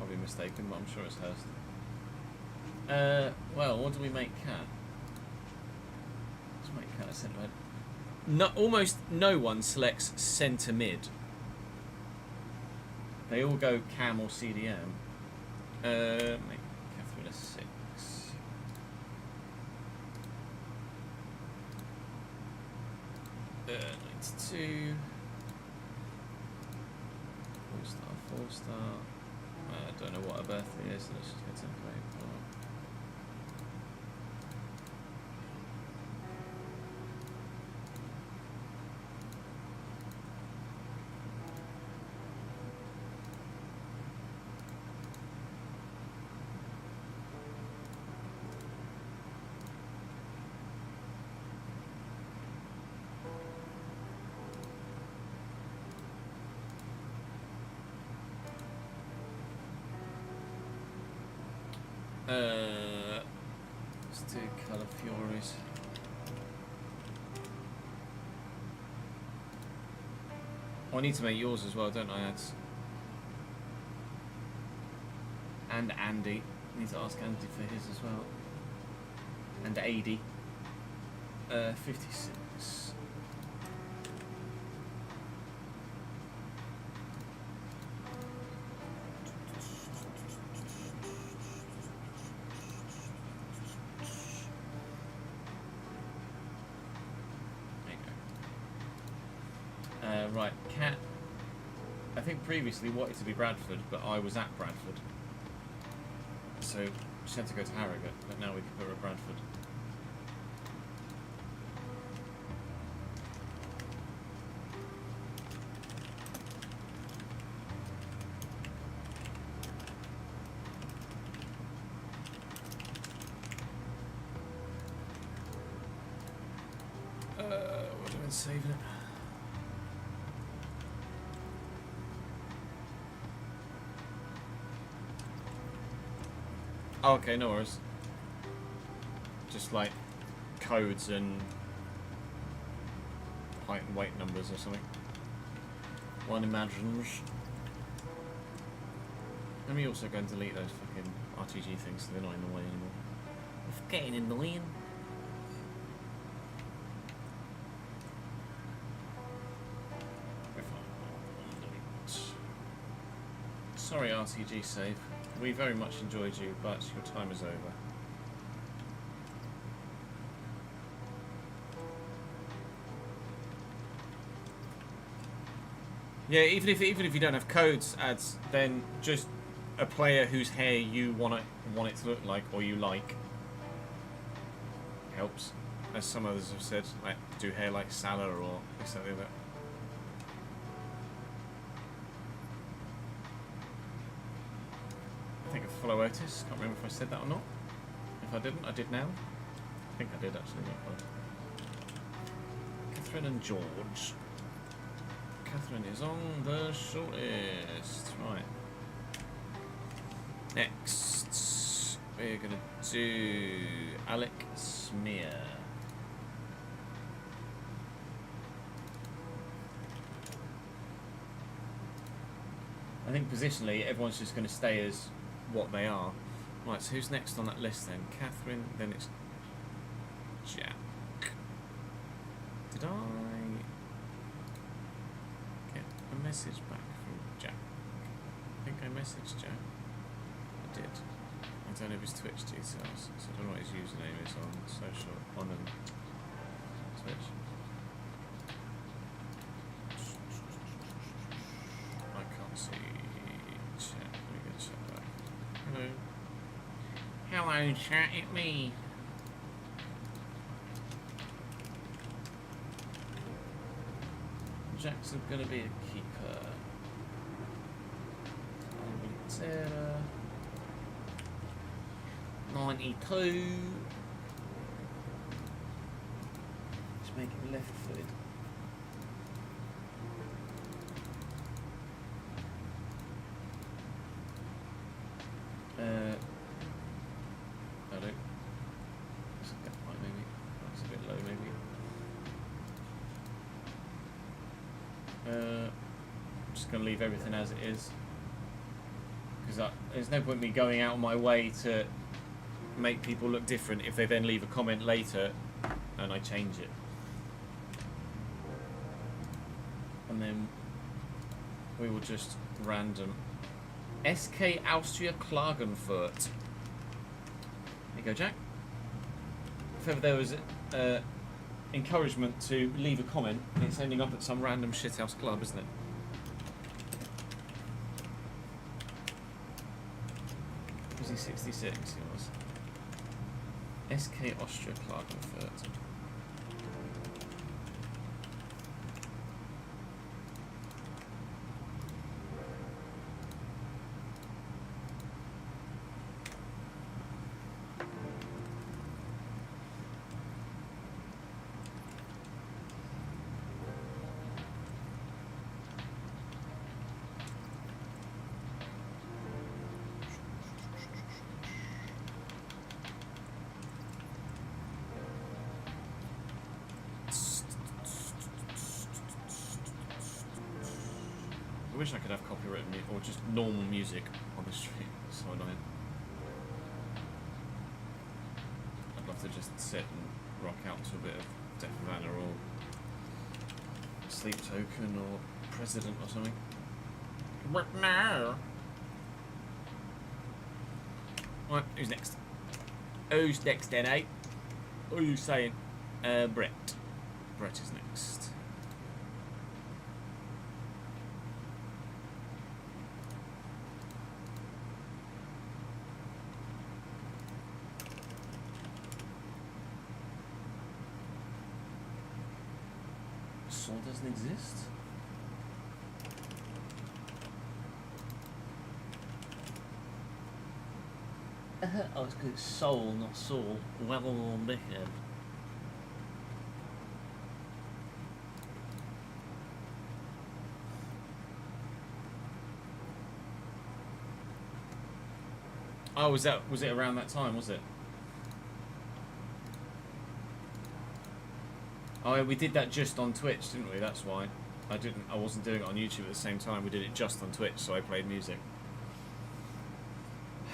Be mistaken, but I'm sure it's Hurst. Well, what do we make Cat? Let's make Cat a centre mid. No, almost no one selects centre mid. They all go Cam or CDM. Make Catherine a 6. 92. 4-star, 4-star. I don't know what her birthday is, so let's just get to the plate. Let's do Colour Furies. Oh, I need to make yours as well, don't I, ads? And Andy. I need to ask Andy for his as well. And 80. 56. Right, Kat, I think previously wanted to be Bradford, but I was at Bradford. So she had to go to Harrogate, but now we can put her at Bradford. What am I saving it? Oh, okay, no worries. Just like codes and height and weight numbers or something. One imagines. Let me also go and delete those fucking RTG things so they're not in the way anymore. It's getting annoying. Sorry, RTG save. We very much enjoyed you, but your time is over. Yeah, even if you don't have codes ads, then just a player whose hair you want it to look like or you like helps. As some others have said, like do hair like Salah or this or the other. I think I follow Otis. Can't remember if I said that or not. If I didn't, I did now. I think I did actually. Catherine and George. Catherine is on the shortlist. Right. Next, we're gonna do Alec Smear. I think positionally, everyone's just going to stay as what they are. Right, so who's next on that list then? Catherine, then it's Jack. Did I get a message back from Jack? I think I messaged Jack. I did. I don't know his Twitch details, so I don't know what his username is on social, on Twitch. I can't see chat. Let me get chat back. Hello. Hello, chat. It's me. Jack's gonna be a keeper. Sarah. 92. Just make him left footed. I don't. That's a bit high, maybe. That's a bit low, maybe. I'm just going to leave everything as it is. Because there's no point me going out of my way to make people look different if they then leave a comment later and I change it. And then we will just random. SK Austria Klagenfurt. There you go, Jack. If ever there was encouragement to leave a comment, it's ending up at some random shithouse club, isn't it? Was he 66? He was. SK Austria Klagenfurt. I wish I could have copyrighted music or just normal music on the stream. It's so annoying. I'd love to just sit and rock out to a bit of Death Havana or Sleep Token or President or something. But no. Right, who's next? Who's next then, eh? What are you saying? Brett. Brett is next. Soul doesn't exist? Oh, it's because it's soul, not soul. Well, dickhead. Oh, was it around that time, was it? Oh, we did that just on Twitch, didn't we? That's why. I wasn't doing it on YouTube at the same time. We did it just on Twitch, so I played music.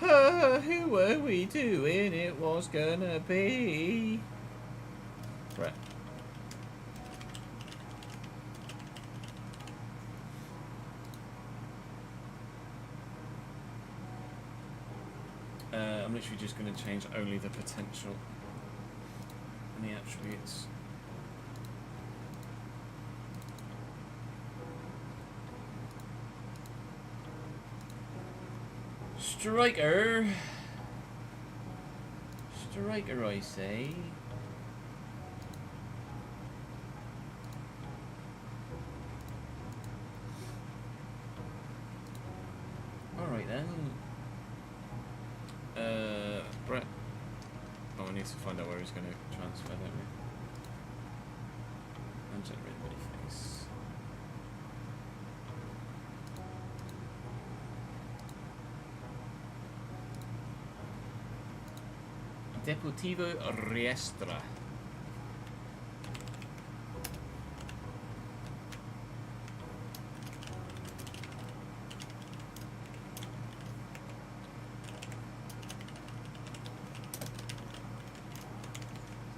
Who were we doing? It was gonna be Brett. I'm literally just going to change only the potential and the attributes. Striker. Striker, I say. Alright then. Brett. Oh, I need to find out where he's going to transfer, don't we? And generate body face. Deportivo Riestra.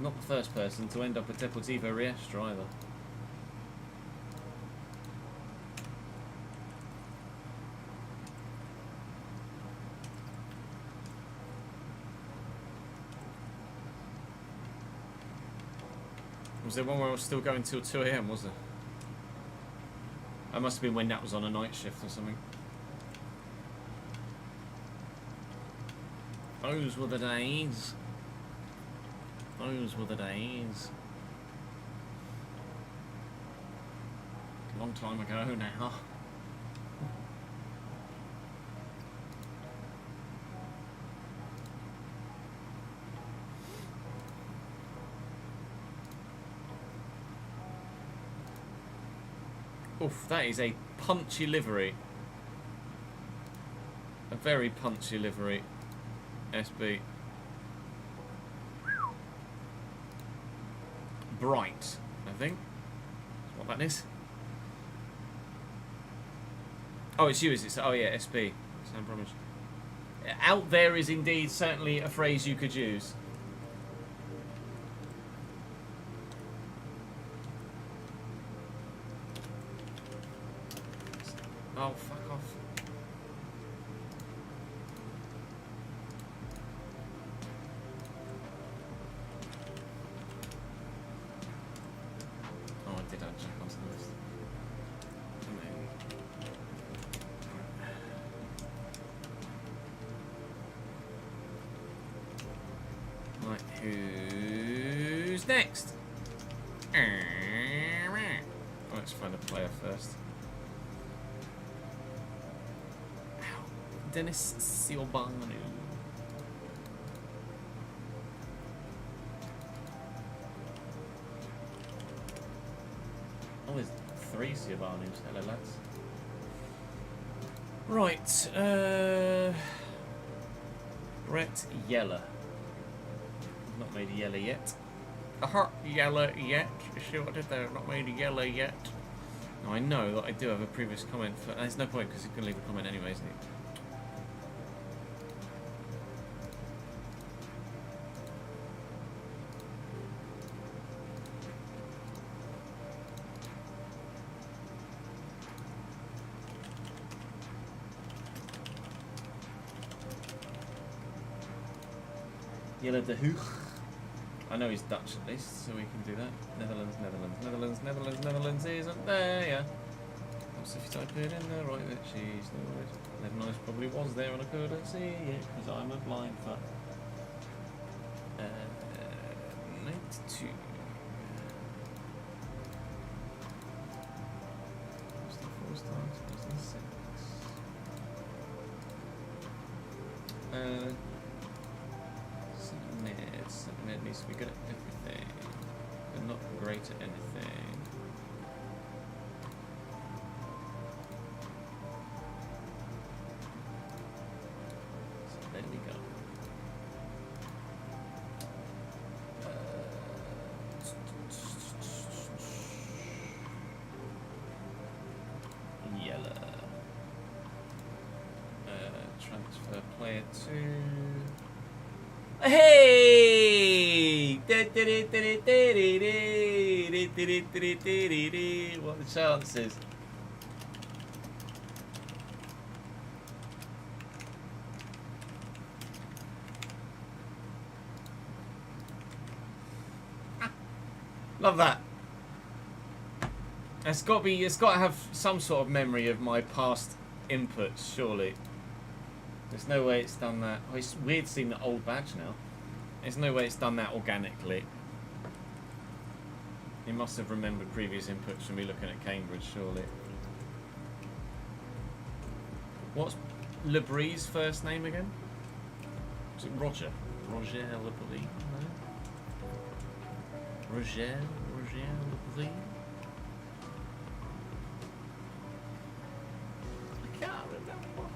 Not the first person to end up at Deportivo Riestra either. Was there one where I was still going till 2 AM, was there? That must have been when that was on a night shift or something. Those were the days. Those were the days. Long time ago now. Oof, that is a punchy livery. A very punchy livery. SB. Bright, I think. That's what that is. Oh, it's you, is it? Oh yeah, SB. Sam Bromwich. Out there is indeed certainly a phrase you could use. Oh, fuck off. Who's next? Let's find a player first. Ow. Dennis Silbanu. Oh, there's 3 Silbanus. Hello, lads. Right, Brett Yeller. Not made a Yeller yet. Aha, Yeller yet. You see what I did there? Not made a Yeller yet. Now I know that I do have a previous comment for. There's no point because he's going to leave a comment anyway, isn't he? Jelle de Hoog. I know he's Dutch at least, so we can do that. Netherlands, Netherlands, Netherlands, Netherlands, Netherlands isn't there, yeah. What's if you type it in there, right there, she's no worries. Netherlands probably was there and I couldn't see it, because I'm a blind fuck. 92. What's the 4 stars? What's the 6? It needs to be good at everything, but not great at anything. So there we go. Yellow. Transfer player 2. Hey! What are the chances? Love that. It's got to have some sort of memory of my past inputs, surely. There's no way it's done that. Oh, it's weird seeing the old badge now. There's no way it's done that organically. He must have remembered previous inputs from me looking at Cambridge, surely. What's Livery's first name again? Is it Roger? Roger Livery? No? Roger Livery? I can't remember.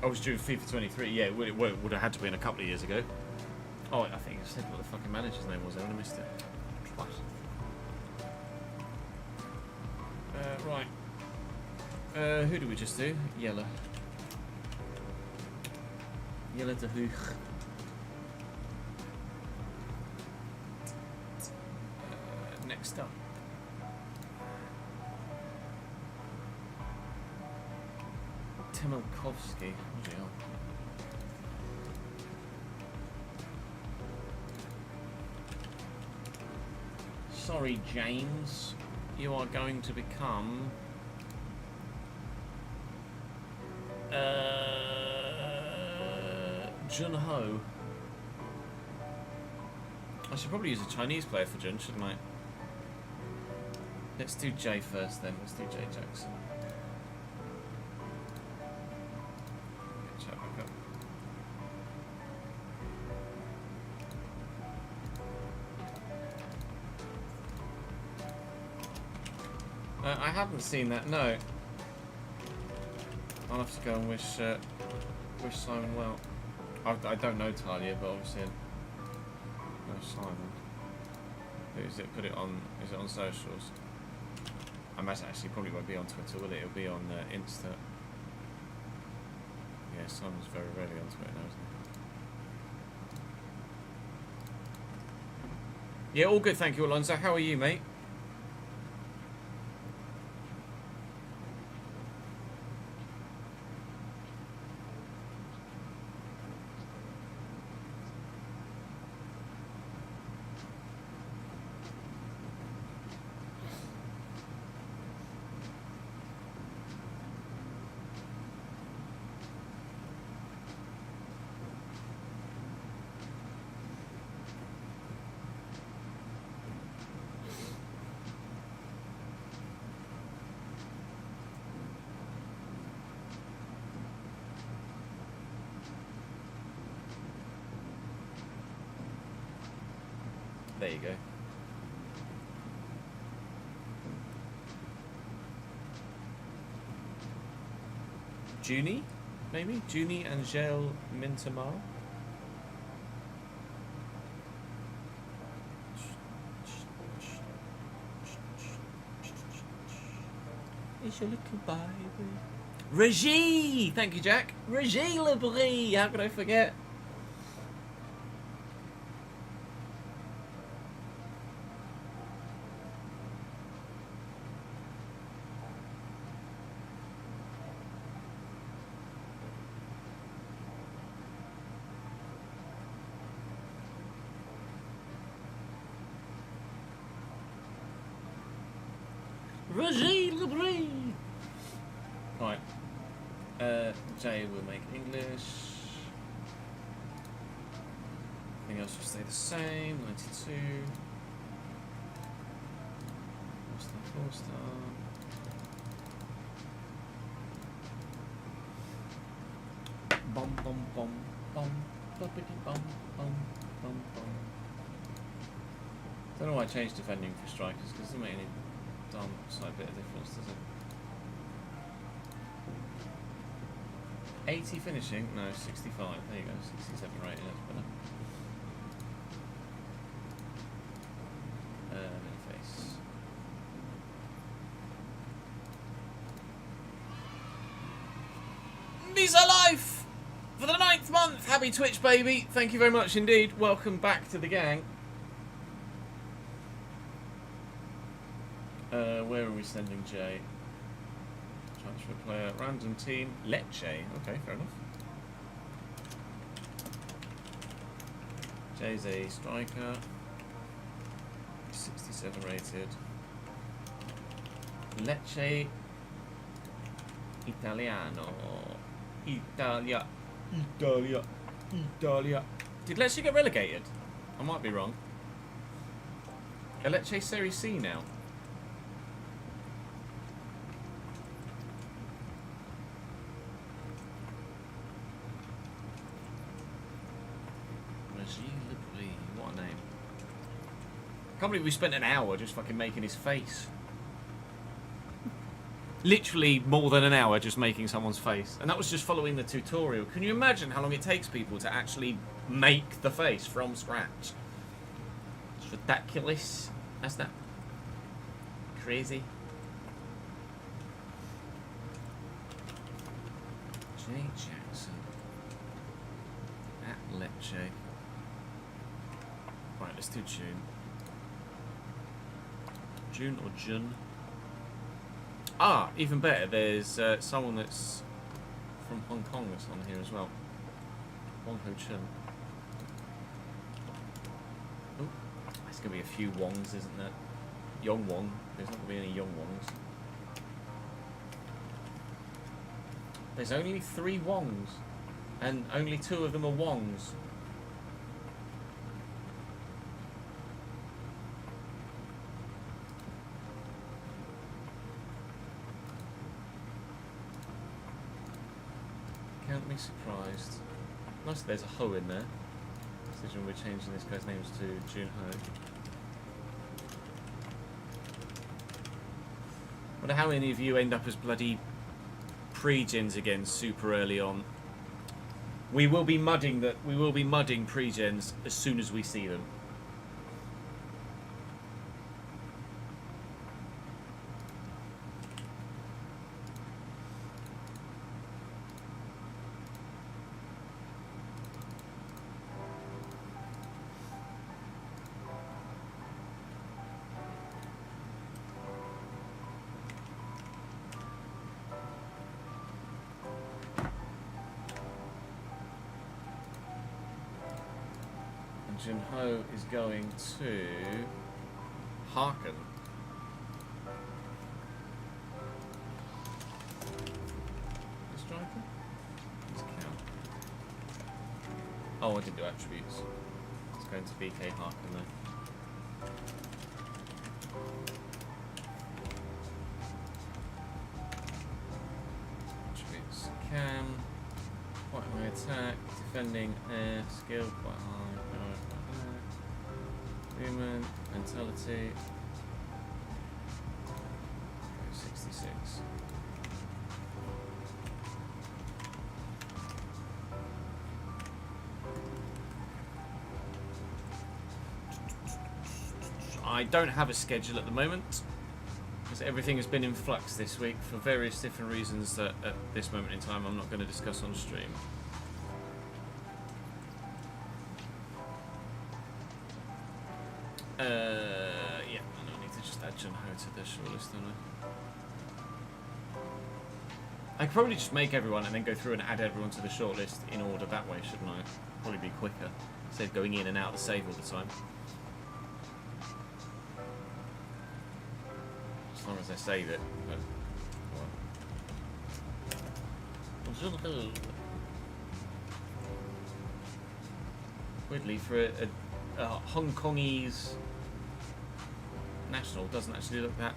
I was due FIFA 23, yeah, it would have had to be in a couple of years ago. Oh, I think I said what the fucking manager's name was there and I missed it. Twice. Right. Who do we just do? Yellow. Yellow de Hoog. Next up. Timilkovsky. What's he on? Sorry, James. You are going to become... Jun Ho. I should probably use a Chinese player for Jun, shouldn't I? Let's do J first then. Let's do J Jackson. I haven't seen that, no. I'll have to go and wish Simon well. I don't know Talia, but obviously I know Simon. Is it? Put it on. Is it on socials? I imagine actually probably won't be on Twitter, will it? It'll be on Insta. Yeah, Simon's very rarely on Twitter now, isn't he? Yeah, all good, thank you, Alonso. How are you, mate? there you go. Junie, maybe? Junie Angel Mintamar? Is your little baby? Regie! Thank you, Jack. Regie Livery! How could I forget? Regie Livery! Right. Jay will make English. Everything else will stay the same. 92. 4 star. Bum bum bum bum bumpity bum bum bum bum. Don't know why I changed defending for strikers because it doesn't make any damn slight bit of difference, does it? 80 finishing? No, 65. There you go, 67 rating, that's better. Face. Visa Life! For the 9th month! Happy Twitch, baby! Thank you very much indeed. Welcome back to the gang. Where are we sending Jay? Transfer player, random team, Lecce. Okay, fair enough. Jay's a striker, 67 rated. Lecce Italiano. Italia. Did Lecce get relegated? I might be wrong. Are Lecce Serie C now? What a name. I can't believe we spent an hour just fucking making his face. Literally more than an hour just making someone's face. And that was just following the tutorial. Can you imagine how long it takes people to actually make the face from scratch? It's ridiculous. That's that. Crazy. Jay Jackson. At Lecce. Right, let's do June. June or Jun? Ah, even better. There's someone that's from Hong Kong that's on here as well. Wong Ho Chun. Oh, there's gonna be a few Wongs, isn't there? Yong Wong. There's not gonna be any Yong Wongs. There's only 3 Wongs, and only 2 of them are Wongs. Can't be surprised. Nice that there's a Ho in there. Considering we're changing this guy's names to Jun Ho. Wonder how many of you end up as bloody pre-gens again super early on. We will be mudding pre-gens as soon as we see them. Jun Ho is going to Harken. The striker? Let's count. Oh, I didn't do attributes. It's going to BK Harken though. Attributes. Cam. Quite high attack. Defending air. Skill quite high. Movement, mentality. 66. I don't have a schedule at the moment because everything has been in flux this week for various different reasons that at this moment in time I'm not going to discuss on stream. Yeah, and I need to just add John Ho to the shortlist, don't I? I could probably just make everyone and then go through and add everyone to the shortlist in order that way, shouldn't I? Probably be quicker instead of going in and out of the save all the time. As long as I save it. But, well. Weirdly, for a Hong Kongese national, doesn't actually look that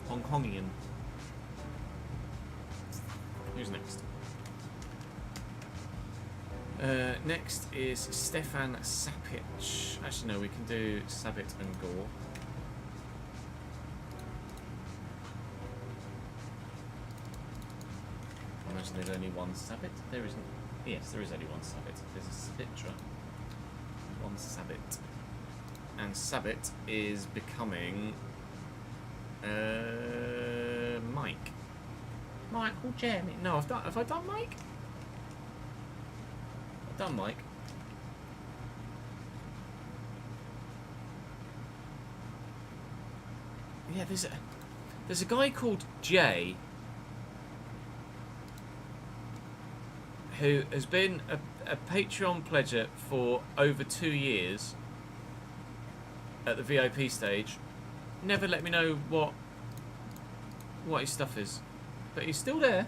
Hong Kongian. Who's next? Next is Stefan Sapic. Actually, no, we can do Sabic and Gore. I imagine there's only one Sabic. There isn't. Yes, there is only one Sabic. There's a Sabitra. One Sabic. And Sabic is becoming Mike. Michael Jeremy. No, have I done Mike? I've done Mike. Yeah, there's a guy called Jay who has been a Patreon pledger for over 2 years at the VIP stage. Never let me know what his stuff is, but he's still there.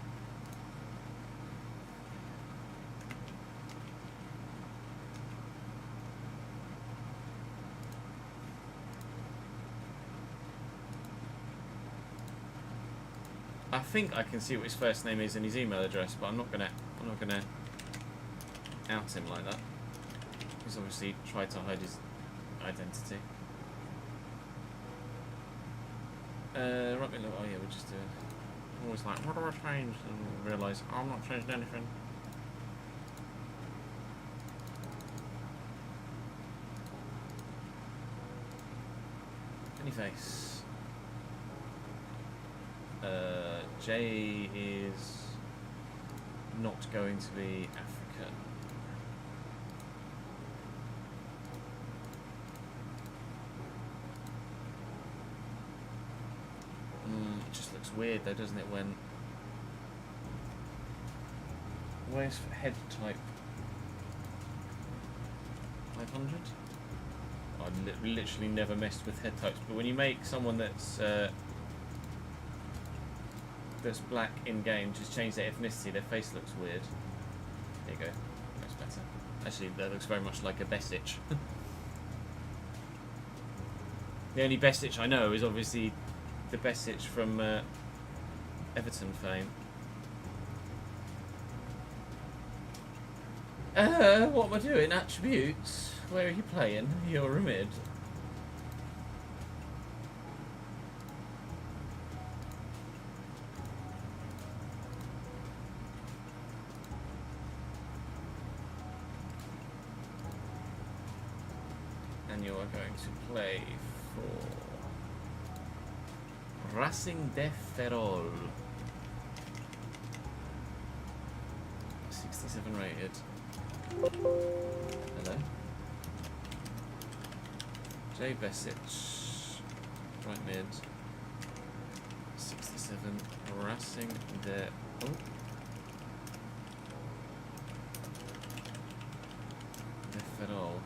I think I can see what his first name is and his email address, but I'm not gonna out him like that. He's obviously tried to hide his identity. Right, look, oh yeah, we're just doing. I'm always like, what do I change? And realise I'm not changing anything. Any face. Jay is not going to be African. It just looks weird though, doesn't it, when... Where's head type? 500? I literally never messed with head types, but when you make someone that's black in game, just change their ethnicity, their face looks weird. There you go, that's better. Actually, that looks very much like a Besic. The only Besic I know is obviously the Besic from Everton fame. What am I doing? Attributes? Where are you playing? You're a mid. And you are going to play for Racing de Ferrol. 67 rated. Hello. Jay Besic, right mid. 67 Racing de. Oh. De Ferrol.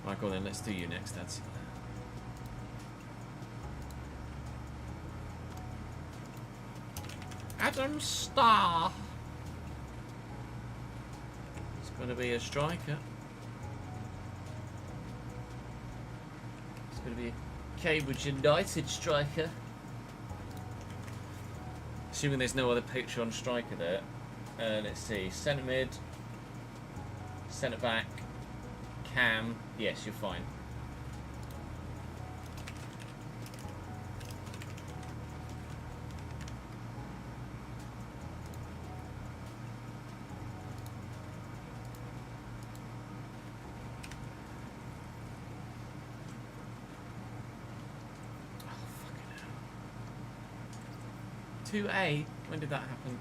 Right, go on then, let's do you next, Dads. Adam Starr. It's going to be a striker. going to be a Cambridge United striker. Assuming there's no other Patreon striker there. Let's see. Centre mid. Centre back. Cam. Yes, you're fine. Oh, fucking hell. 2A? When did that happen?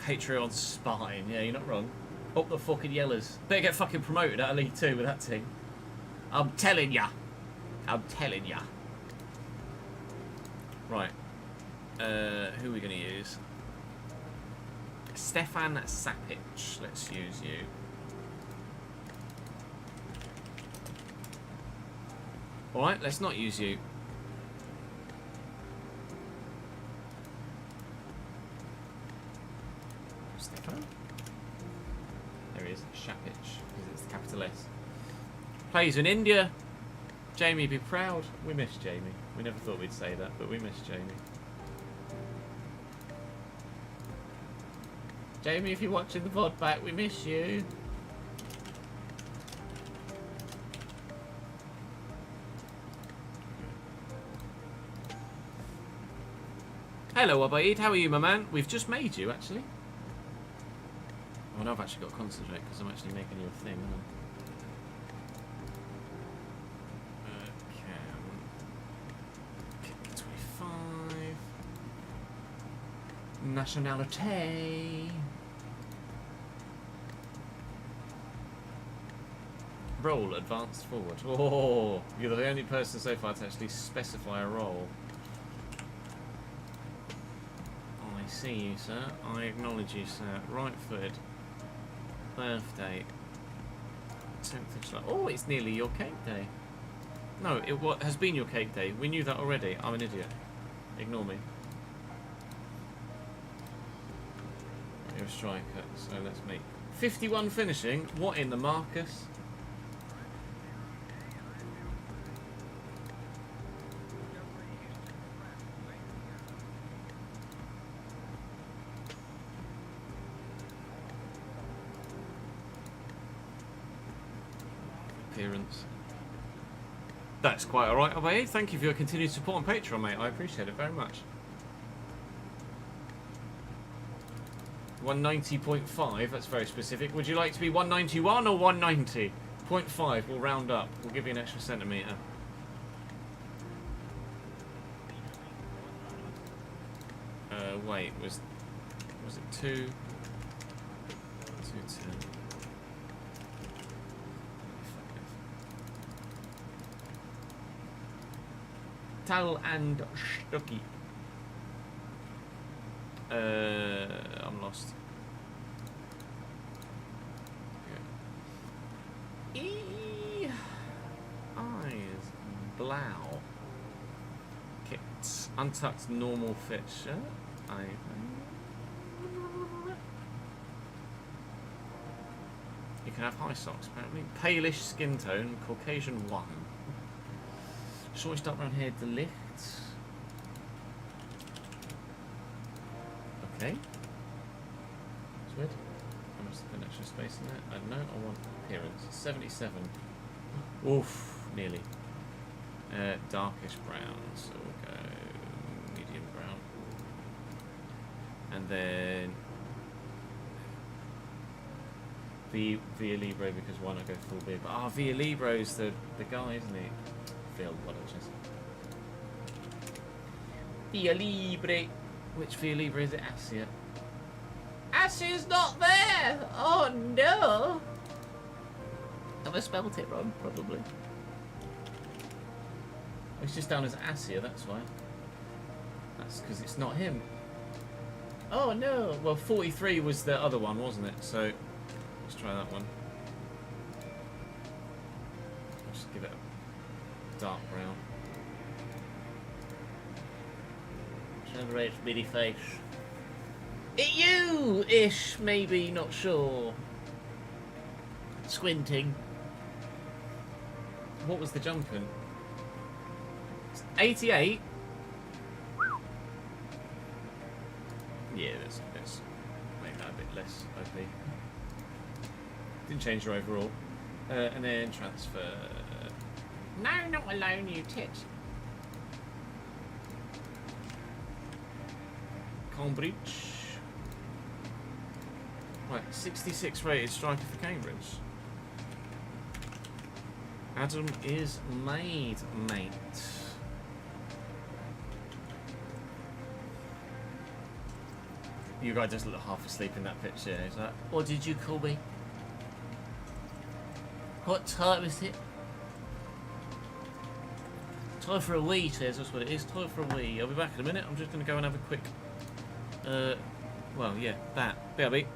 Patreon spine, yeah, you're not wrong. Up the fucking yellers. Better get fucking promoted out of League 2 with that team. I'm telling ya. I'm telling ya. Right. Who are we going to use? Stefan Sapic. Let's use you. Alright, let's not use you. Stefan? There he is. Sapic. Because it's the capital S. Plays in India. Jamie, be proud. We miss Jamie. We never thought we'd say that, but we miss Jamie. Jamie, if you're watching the pod back, we miss you. Hello, Abaid. How are you, my man? We've just made you, actually. Oh, no, I've actually got to concentrate because I'm actually making you a thing, aren't I? Nationality. Role advanced forward. Oh, you're the only person so far to actually specify a role. I see you, sir. I acknowledge you, sir. Right foot. Birthday. 10th of July. Oh, it's nearly your cake day. No, it has been your cake day. We knew that already. I'm an idiot. Ignore me. You're a striker, so let's make 51 finishing. What in the Marcus? Appearance. That's quite alright, Abaye. Thank you for your continued support on Patreon, mate. I appreciate it very much. 190.5, that's very specific. Would you like to be 191 or 190.5? We'll round up. We'll give you an extra centimetre. Wait, was it 2? 210. Tal and Stucky. I'm lost. Yeah. Eyes. Blow. Kits. Untucked normal fit shirt. You can have high socks apparently. Palish skin tone. Caucasian 1. Shortish dark brown hair. Delict. Okay. That's weird. How much an extra space in there? I don't know. I want appearance. 77. Oof. Nearly. Darkish brown. So we'll go medium brown. And then Via Libre, because why not go full beard? But Via Libre's the guy, isn't he? Phil, what else is Via Libre. Which Via Libre is it? Asia. Asia's not there! Oh no! Have I spelled it wrong? Probably. It's just down as Asia, that's why. That's because it's not him. Oh no! Well, 43 was the other one, wasn't it? So, let's try that one. I'll just give it a dark brown. Celebrate bitty face. It you-ish, maybe, not sure. Squinting. What was the jumping? 88? Yeah, let's make that a bit less OP. Didn't change your overall. And then transfer. No, not alone, you tit. Cambridge. Right, 66 rated striker for Cambridge. Adam is made, mate. You guys just look half asleep in that picture. Is that? What did you call me? What time is it? Time for a wee, says. That's what it is. Time for a wee. I'll be back in a minute. I'm just going to go and have a quick. Well, yeah, that. BRB.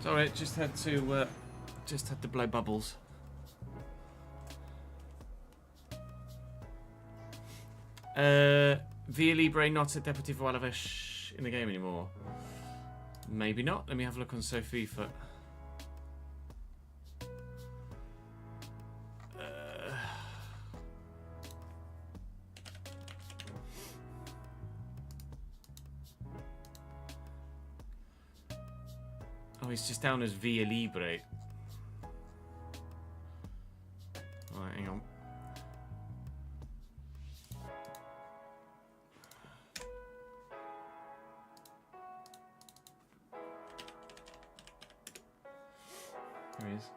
Sorry, just had to blow bubbles. Via Libre not a Deportivo Alaves in the game anymore. Maybe not. Let me have a look on SoFIFA. Oh, he's just down as Via Libre. Alright, hang on. There he is.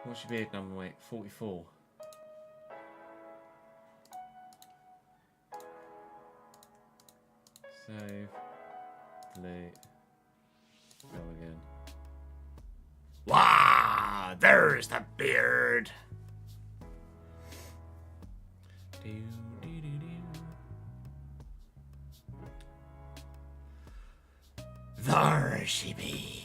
What's your beard number, mate? 44. Save. Delete. Go again. Wow, there's the beard. There she be.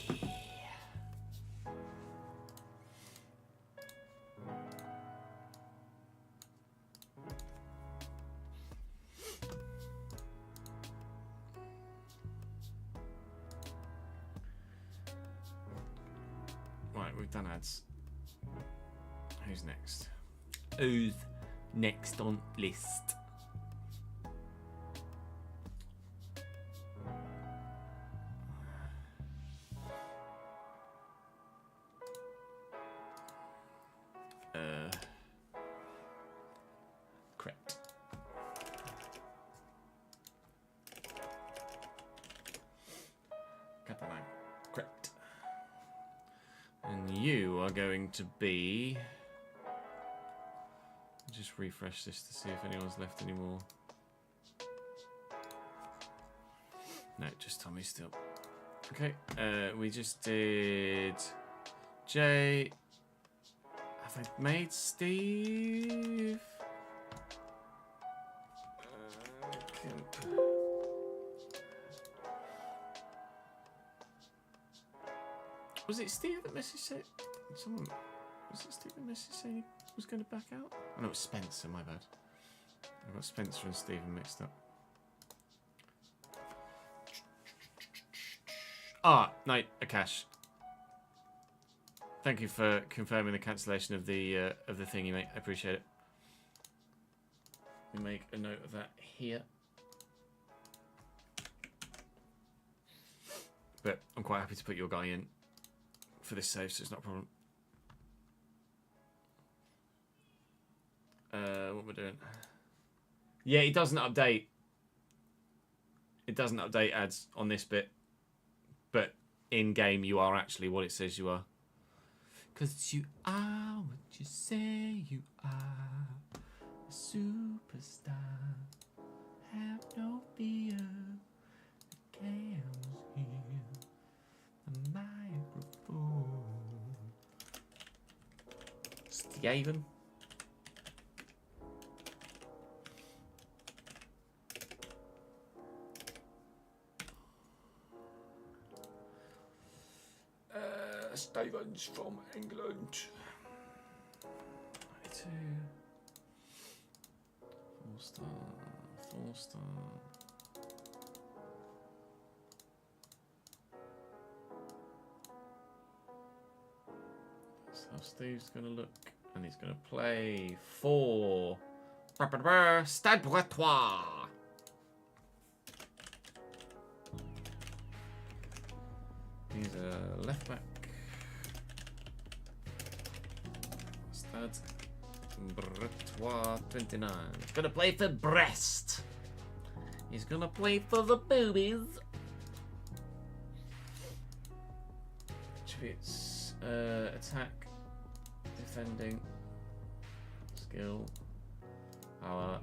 Right, we've done ads. Who's next? Who's next on list? Correct. Catalan. Correct. And you are going to be... Just refresh this to see if anyone's left anymore. No, just Tommy still. Okay, we just did... Jay... Have I made Steve? Was it Steve that messaged said someone? Was it Steve that messaged saying he was going to back out? Oh no, it was Spencer. My bad. I got Spencer and Stephen mixed up. Ah, no, Akash. Thank you for confirming the cancellation of the thingy, mate. I appreciate it. We make a note of that here. But I'm quite happy to put your guy in for this save, so it's not a problem. What we're doing? Yeah, it doesn't update. It doesn't update ads on this bit, but in game you are actually what it says you are. 'Cause you are what you say you are, a superstar. Have no fear, the camera's here, the microphone. Steven. Stevens from England. 92. 4-star. 4-star. That's how Steve's going to look. And he's going to play for Stade Bretois. He's a left back. Stade Bretois 29. He's gonna play for Brest. He's gonna play for the boobies. Attributes: attack, defending, skill, power.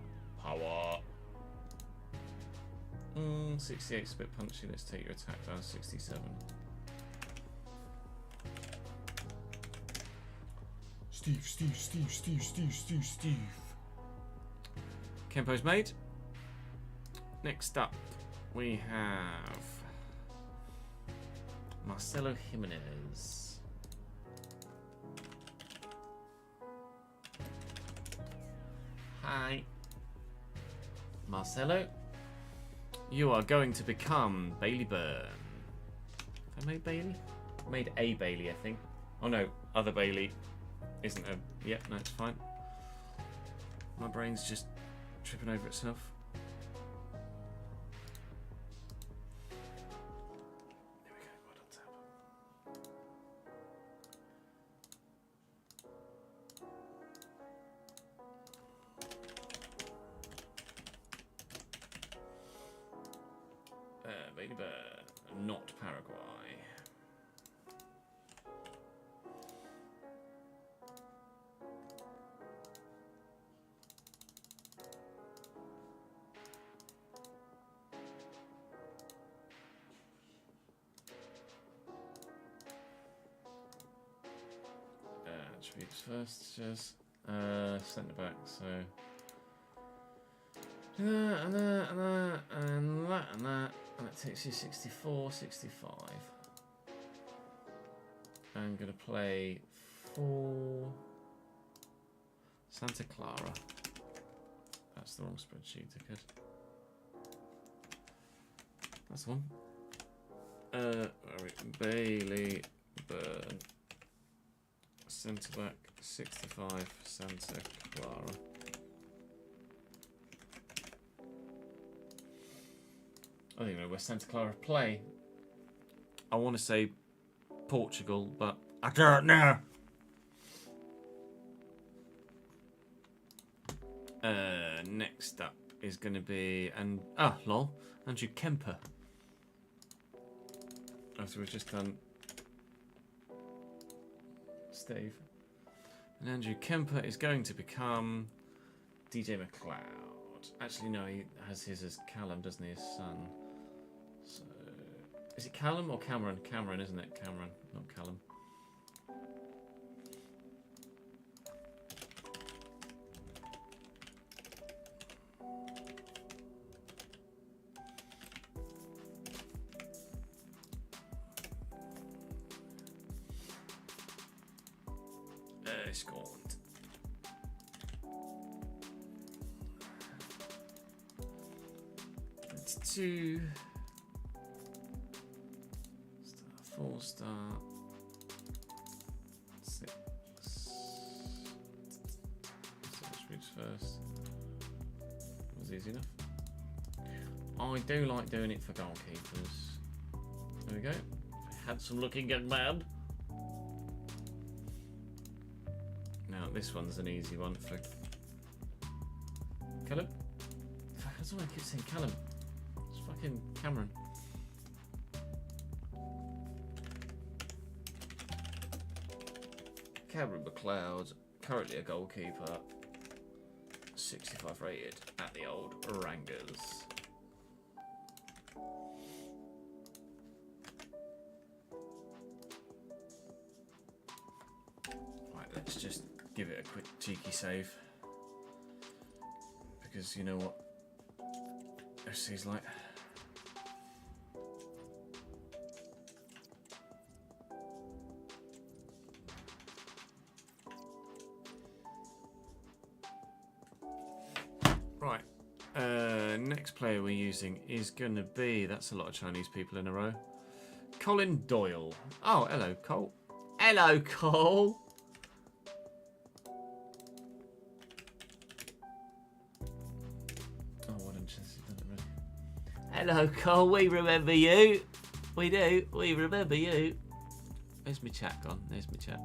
68 split punchy. Let's take your attack down to 67. Steve. Kempo's made. Next up, we have Marcelo Jimenez. Hi. Marcelo, you are going to become Bailey Byrne. Have I made Bailey? I made a Bailey, I think. Oh no, other Bailey isn't a... Yep, no, it's fine. My brain's just tripping over itself. There we go, well done, Tab. Bailey Byrne, not Paraguay. Attributes first, just centre back, so and that, and that takes you 64, 65. I'm gonna play for Santa Clara. That's the wrong spreadsheet, I could. That's the one. Where are we? Bailey Byrne. Centre back, 65, Santa Clara. I don't even know where Santa Clara play. I want to say Portugal, but I don't know. Next up is going to be Andrew Kemper. After we've just done Steve. And Andrew Kemper is going to become DJ McLeod. Actually, no, he has his as Callum, doesn't he? His son. So, is it Callum or Cameron? Cameron, isn't it? Cameron, not Callum. Scored. It's 2 star, 4 star, 6. Which first was easy enough. I do like doing it for goalkeepers. There we go. Handsome looking young man. Now this one's an easy one for Callum. That's why I keep saying Callum. It's fucking Cameron. Cameron McLeod, currently a goalkeeper, 65 rated at the old Rangers. Right, let's just give it a quick cheeky save, because you know what FC's like. Right, next player we're using is going to be, that's a lot of Chinese people in a row, Colin Doyle. Oh, hello, Cole. Hello, Cole. Hello, Cole. We remember you. We do. We remember you. Where's my chat gone? There's my chat.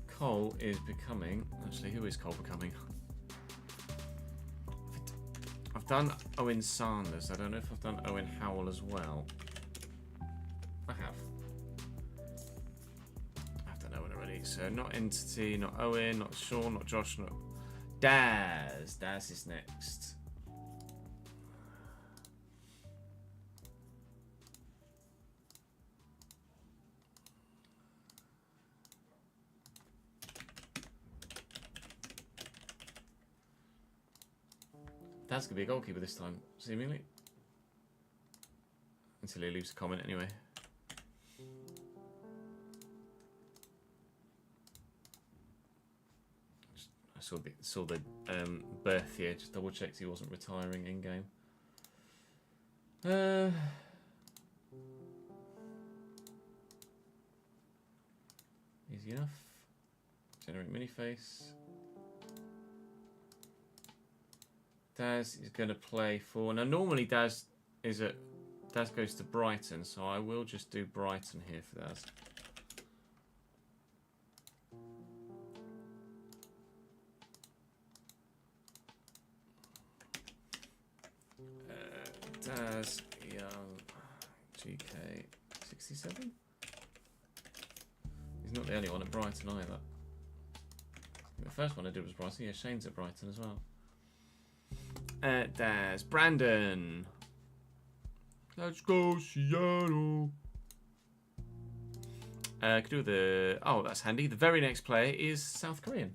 Cole is becoming... Actually, who is Cole becoming? I've done Owen Sanders. I don't know if I've done Owen Howell as well. I have. I've done Owen already. So not Entity, not Owen, not Sean, not Josh, not... Daz. Daz is next. Daz could be a goalkeeper this time, seemingly. Until he leaves a comment anyway. I saw the birth here. Just double checked he wasn't retiring in game. Easy enough. Generate mini face. Daz is going to play for. Now normally Daz goes to Brighton, so I will just do Brighton here for Daz. Daz Young GK 67. He's not the only one at Brighton either. The first one I did was Brighton. Yeah, Shane's at Brighton as well. Daz Brandon. Let's go Seattle. Could do the. Oh, that's handy. The very next player is South Korean.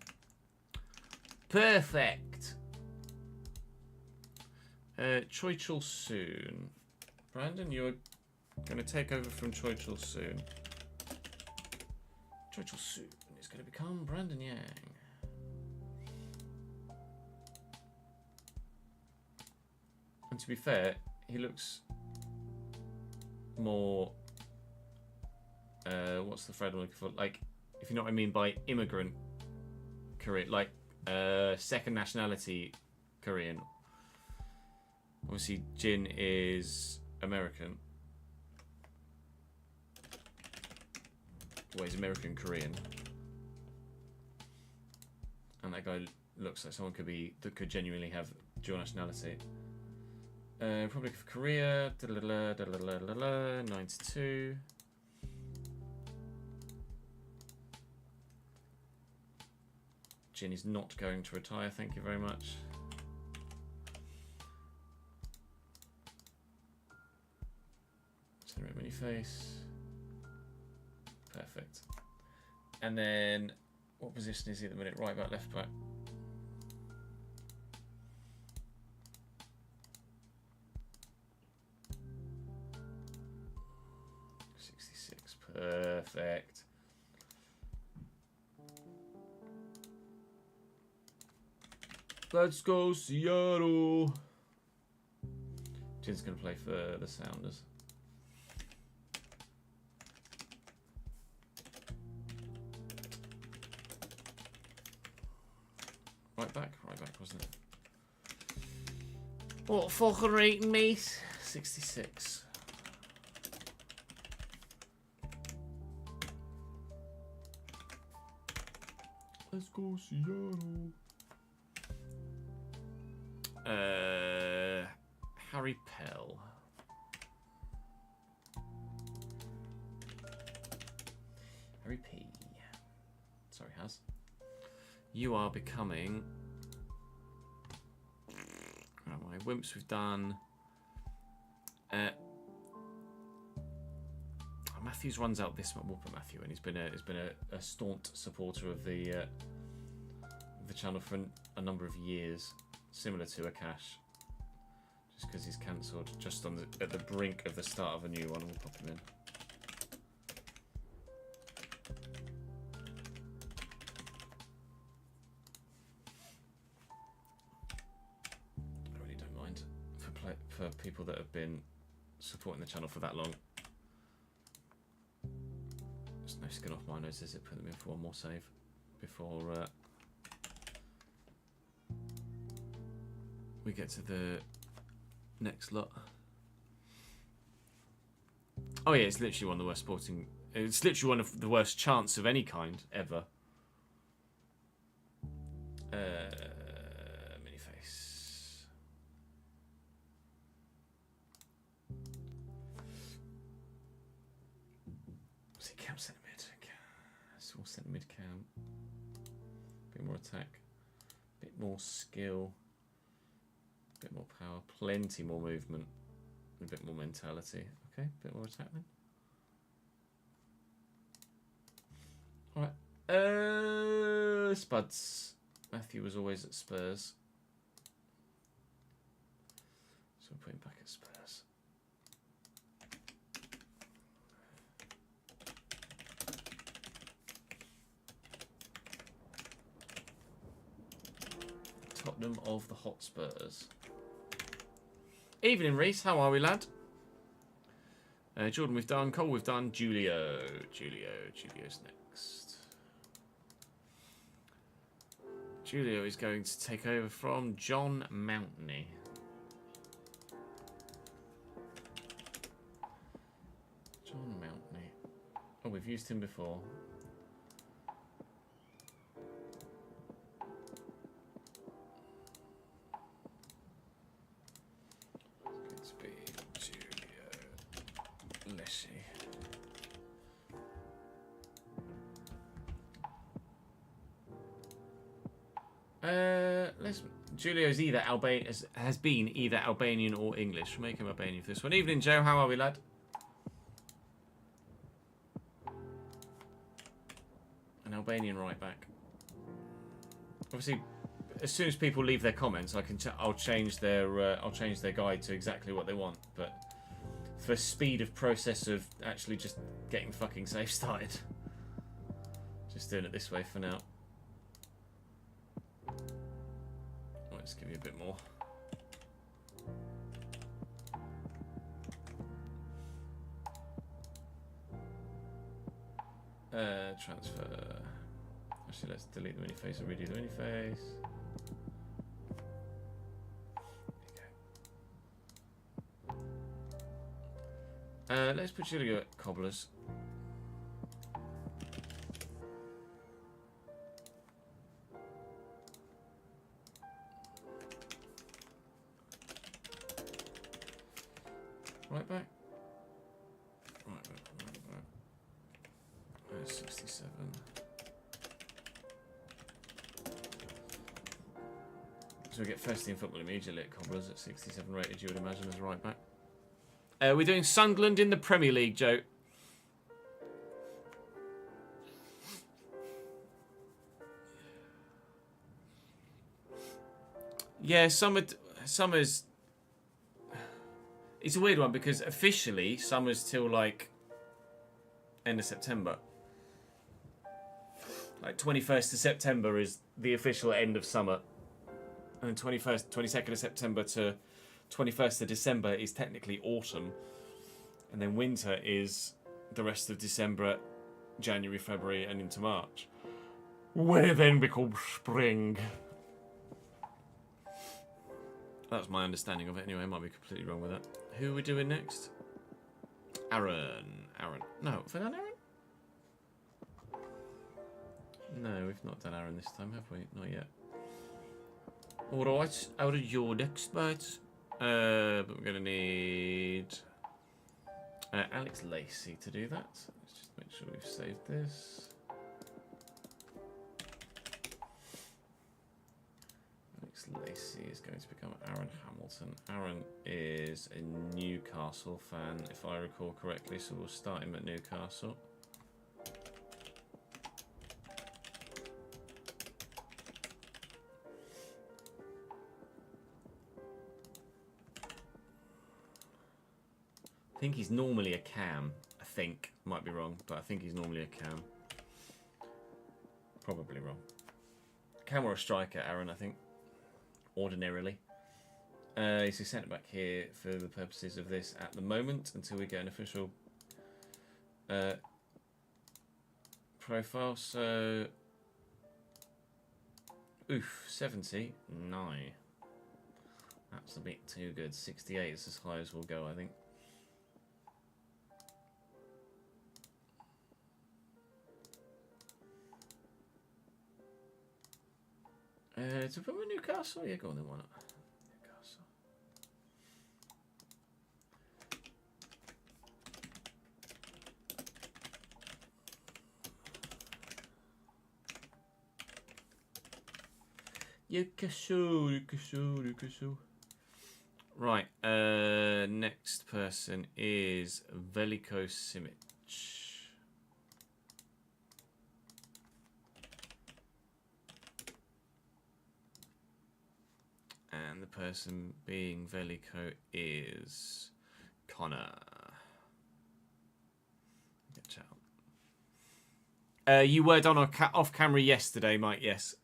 Perfect. Choi Chul Soon. Brandon, you're going to take over from Choi Chul Soon. Choi Chul Soon is going to become Brandon Yang. And to be fair, he looks more. What's the phrase I'm looking for? Like, if you know what I mean by immigrant Korean, like second nationality Korean. Obviously, Jin is American. Well, he's American Korean, and that guy looks like someone that could genuinely have dual nationality. Republic of Korea, 92. Jin is not going to retire, thank you very much. Generate mini face. Perfect. And then, what position is he at the minute? Right back, left back. Perfect. Let's go Seattle. Jin's going to play for the Sounders. Right back, wasn't it? What fucking rating, mate? 66. Let's go Seattle. Harry Pell. Harry P. Sorry, Haz. You are becoming. Where am I? Wimps we've done. Matthews runs out this month. We'll put Matthew in. He's been a staunch supporter of the channel for a number of years, similar to Akash. Just because he's cancelled just at the brink of the start of a new one, we'll pop him in. I really don't mind for people that have been supporting the channel for that long. There's no skin off my nose, is it? Put them in for one more save before we get to the next lot. Oh yeah, it's literally one of the worst sporting. It's literally one of the worst chants of any kind ever. Mini face. What's it? Cam centre mid. Small centre mid cam. Bit more attack. Bit more skill. Bit more power, plenty more movement, and a bit more mentality. Okay, bit more attack then. Alright. Spuds. Matthew was always at Spurs. So we'll put him back at Spurs. Tottenham of the Hotspurs. Evening, Reese. How are we, lad? Jordan, we've done. Cole, we've done. Julio's next. Julio is going to take over from John Mountney. John Mountney. Oh, we've used him before. It's going to be Julio. Let's see. Julio's either has been either Albanian or English. Make him Albanian for this one. Evening, Joe. How are we, lad? An Albanian right back. Obviously, as soon as people leave their comments, I'll change their guide to exactly what they want. But for speed of process of actually just getting fucking save started, just doing it this way for now. Let's give you a bit more. Transfer. Actually, let's delete the mini-face and redo the mini-face. There you go. Let's put Julio at Cobblers. Right back. Right. 67. So we get first team football immediately at Cobblers at 67 rated, you would imagine, as right back. We're doing Sunderland in the Premier League, Joe. Yeah, summer's... It's a weird one because officially summer's till like end of September. Like 21st of September is the official end of summer. And then 22nd of September to 21st of December is technically autumn. And then winter is the rest of December, January, February and into March. Where then becomes spring. That's my understanding of it anyway. I might be completely wrong with that. Who are we doing next? Aaron. No, have we done Aaron? No, we've not done Aaron this time, have we? Not yet. Alright, out of your next bite. But we're going to need Alex Lacey to do that. Let's just make sure we've saved this. Alex Lacey is going to become Aaron Hamilton. Aaron is a Newcastle fan, if I recall correctly, so we'll start him at Newcastle. I think he's normally a cam. I think. Might be wrong, but I think he's normally a cam. Probably wrong. Cam or a striker, Aaron, I think. Ordinarily. He's a centre back here for the purposes of this at the moment until we get an official profile. So, 70. No. That's a bit too good. 68 is as high as we'll go, I think. To put with Newcastle? Yeah, go on then, why not? Newcastle. Newcastle. Right, next person is Veliko Simic. And the person being Veliko is Connor. Get out. You were done off camera yesterday, Mike. Yes.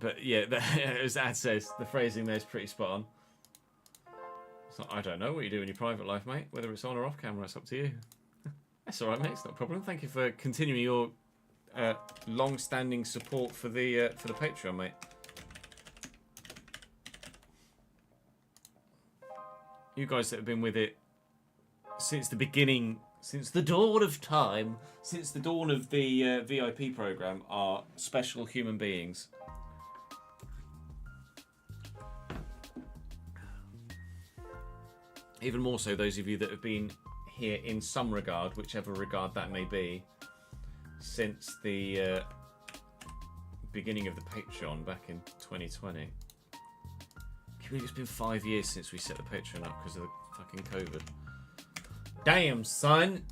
But yeah, as Ad says, the phrasing there's pretty spot on. It's not, I don't know what you do in your private life, mate. Whether it's on or off camera, it's up to you. That's all right, mate. It's not a problem. Thank you for continuing your long-standing support for the Patreon, mate. You guys that have been with it since the beginning, since the dawn of time, since the dawn of the VIP program, are special human beings. Even more so those of you that have been here in some regard, whichever regard that may be, since the beginning of the Patreon back in 2020. Can you believe it's been 5 years since we set the Patreon up because of the fucking COVID? Damn, son!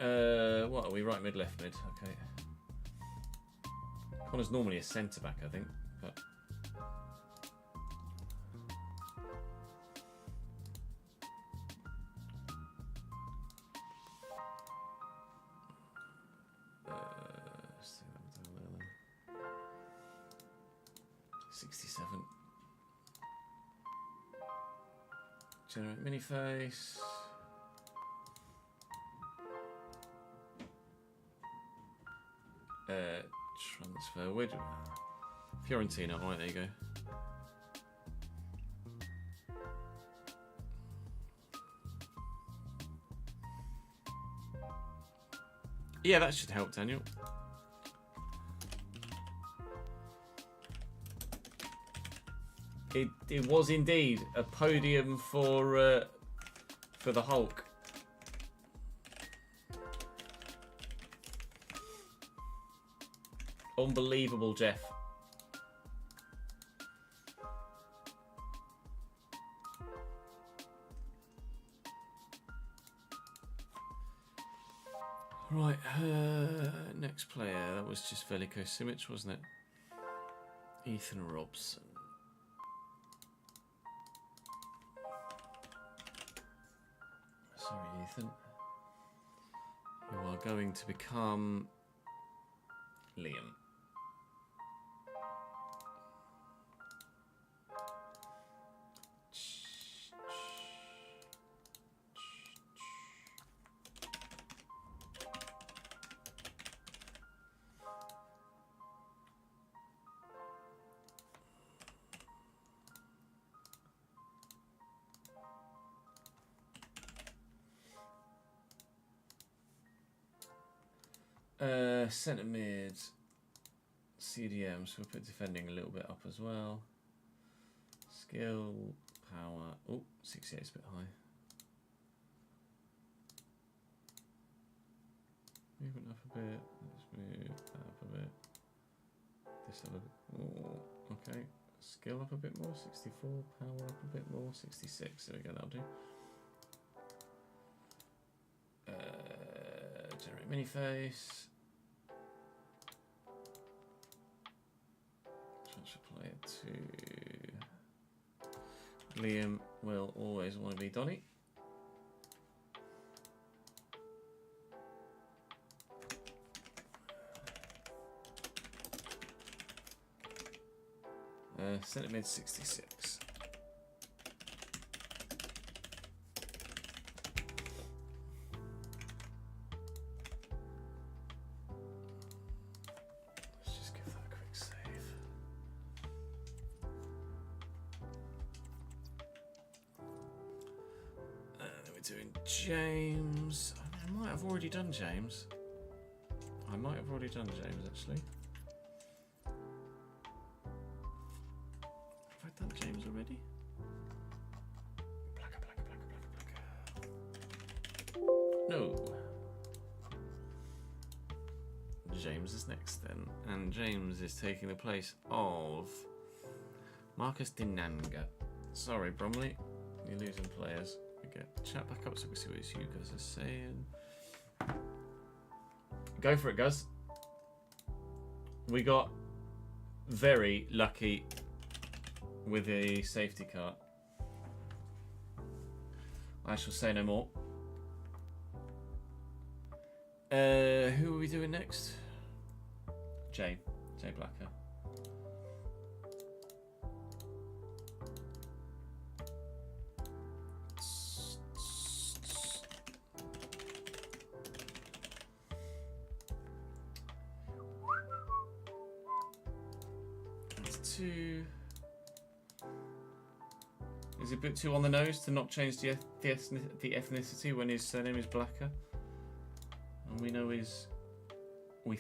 What are we? Right mid, left mid. Okay. Connor's normally a centre back, I think, but. Generate mini face. Transfer. Where do Fiorentina? Alright, there you go. Yeah, that should help, Daniel. It was indeed a podium for the Hulk. Unbelievable, Jeff. Right, next player. That was just Veliko Simic, wasn't it? Ethan Robson. Sorry, Ethan. You are going to become Liam. Centre mid, CDM, so we'll put defending a little bit up as well. Skill, power, oh, 68 is a bit high. Movement up a bit, let's move that up a bit. This up a bit more, okay. Skill up a bit more, 64, power up a bit more, 66, there we go, that'll do. Generate mini face. Transfer player to Liam will always want to be Donny. Centre mid 66. Let's just give that a quick save. Then we're doing James. I might have already done James. Actually. Have I done James already? No. James is next then. And James is taking the place of Marcus Dinanga. Sorry, Bromley. You're losing players. We get chat back up so we see what you guys are saying. Go for it, guys. We got very lucky with a safety car. I shall say no more. Who are we doing next? Jay. Jay Blacker. That's too... Is it a bit too on the nose to not change the ethnicity when his surname is Blacker? And we know he's... I'm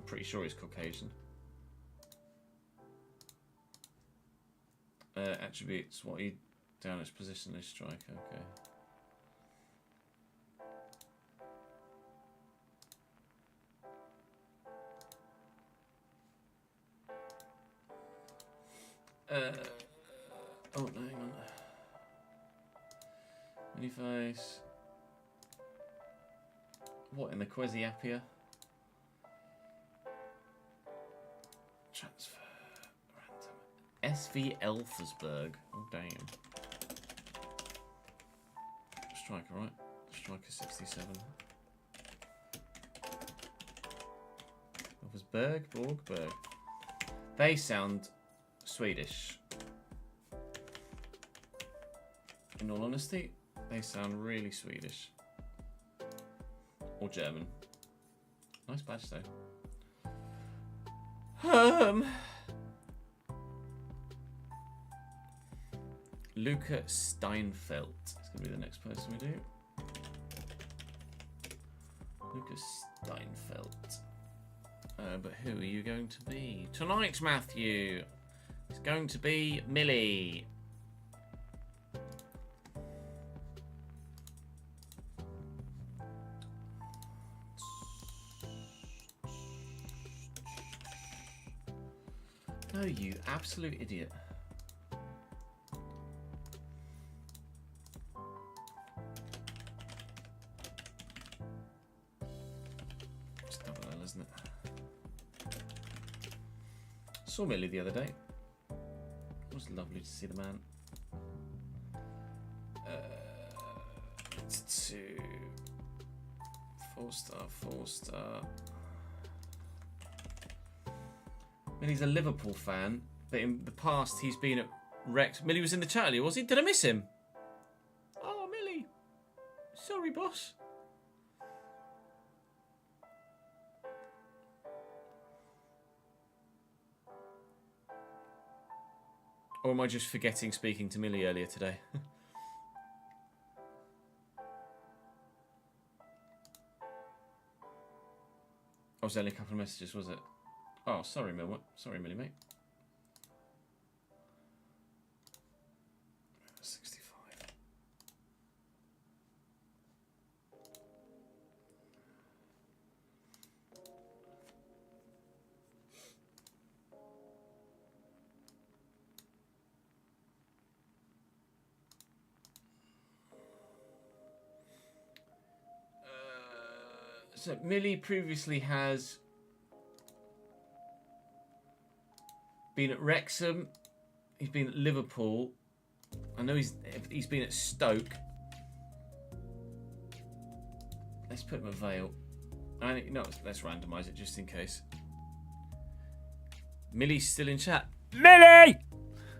pretty sure he's Caucasian. Attributes, what he down as positionless striker, okay. Oh, no, hang on. Miniface. What, in the Quasi-Appia? Transfer. Random. SV Elfersberg. Oh, damn. Striker, right? Striker 67. Elfersberg? Borgberg. They sound Swedish. In all honesty, they sound really Swedish. Or German. Nice badge though. Luca Steinfeld. It's going to be the next person we do. Luca Steinfeld. But who are you going to be? Tonight, Matthew. It's going to be Millie. No, you absolute idiot. It's double L, isn't it? Saw Millie the other day. It was lovely to see the man. It's 2 4-star, 4-star. Millie's a Liverpool fan, but in the past he's been at Rex. Millie was in the chat earlier, was he? Did I miss him? Oh, Millie. Sorry, boss. Or am I just forgetting speaking to Millie earlier today? Oh, it was only a couple of messages, was it? Oh, sorry, Sorry, Millie, mate. 65. So Millie previously has been at Wrexham. He's been at Liverpool. I know he's been at Stoke. Let's put him at Vale. No, let's randomise it just in case. Millie's still in chat. Millie!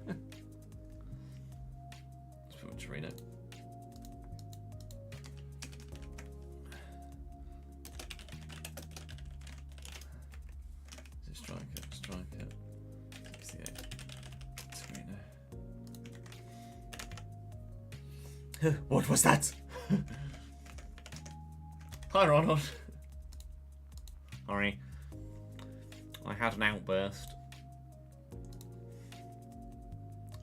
Let's put him at Torino. Striker. 68. Torino. What was that? Hi, Ronald. Sorry. I had an outburst.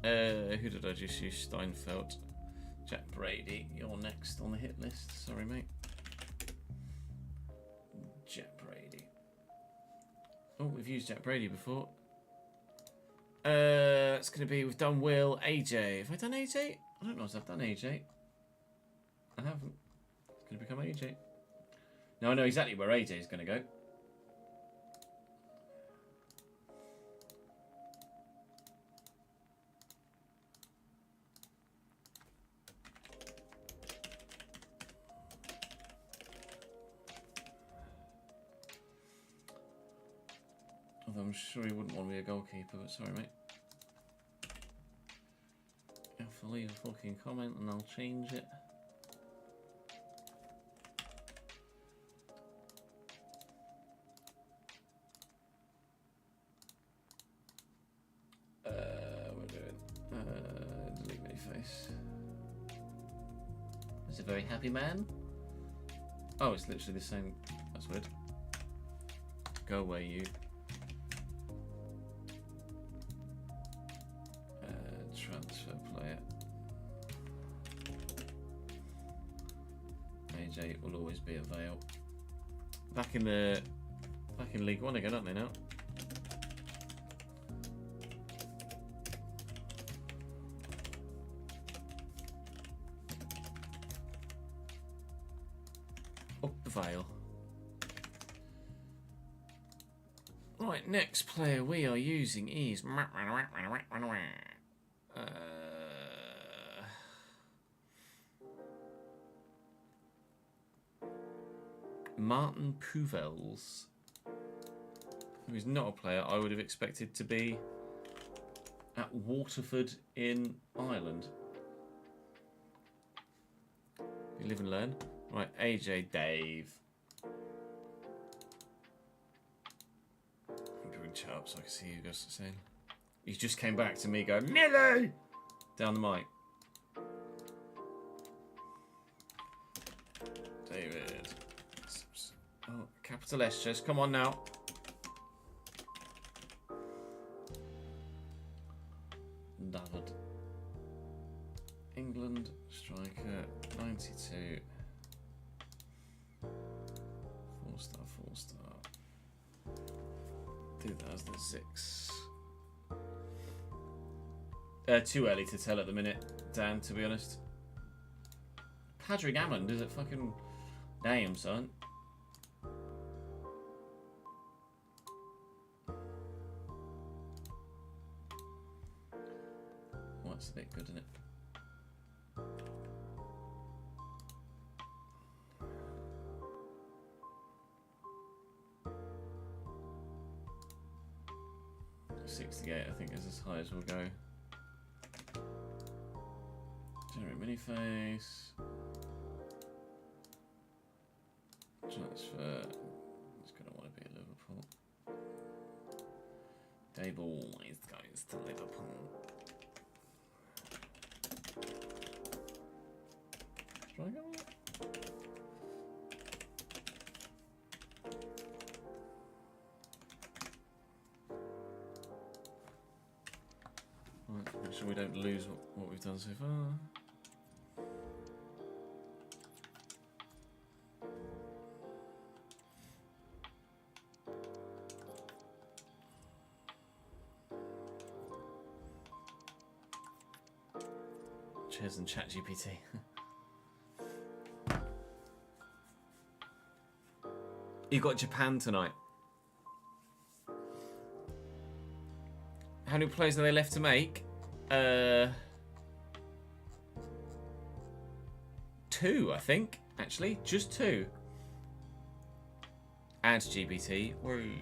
Who did I just use? Steinfeld. Jack Brady. You're next on the hit list. Sorry, mate. Jack Brady. Oh, we've used Jack Brady before. It's going to be, we've done Will, AJ. Have I done AJ? I don't know if I've done AJ. I haven't. It's going to become AJ. Now I know exactly where AJ is going to go. Although I'm sure he wouldn't want to be a goalkeeper, but sorry, mate. If I leave a fucking comment and I'll change it. We're doing delete many face. It's a very happy man. Oh, it's literally the same. That's weird. Go away, you. Transfer player. AJ will always be a Vale. Back in League One again, aren't they now? Up the Vale. Right, next player we are using is Martin Puvels, who is not a player I would have expected to be at Waterford in Ireland. You live and learn. Right, AJ Dave. I'm doing chat up so I can see you guys saying. He just came back to me going, Millie! Down the mic. David. Oh, capital S, just come on now. David. England striker, 92. 4-star, 4-star. 2006. Too early to tell at the minute, Dan, to be honest. Patrick Hammond, is it fucking... Damn, son. Well, that's a bit good, isn't it? .68, I think, is as high as we'll go. Generate mini-face. Transfer. He's going to want to be at Liverpool. Dave always goes to Liverpool. Striker? Right, make sure we don't lose what we've done so far. Cheers and ChatGPT. You got Japan tonight. How many players are they left to make? 2, I think. Actually, just 2. Add GPT. Woo.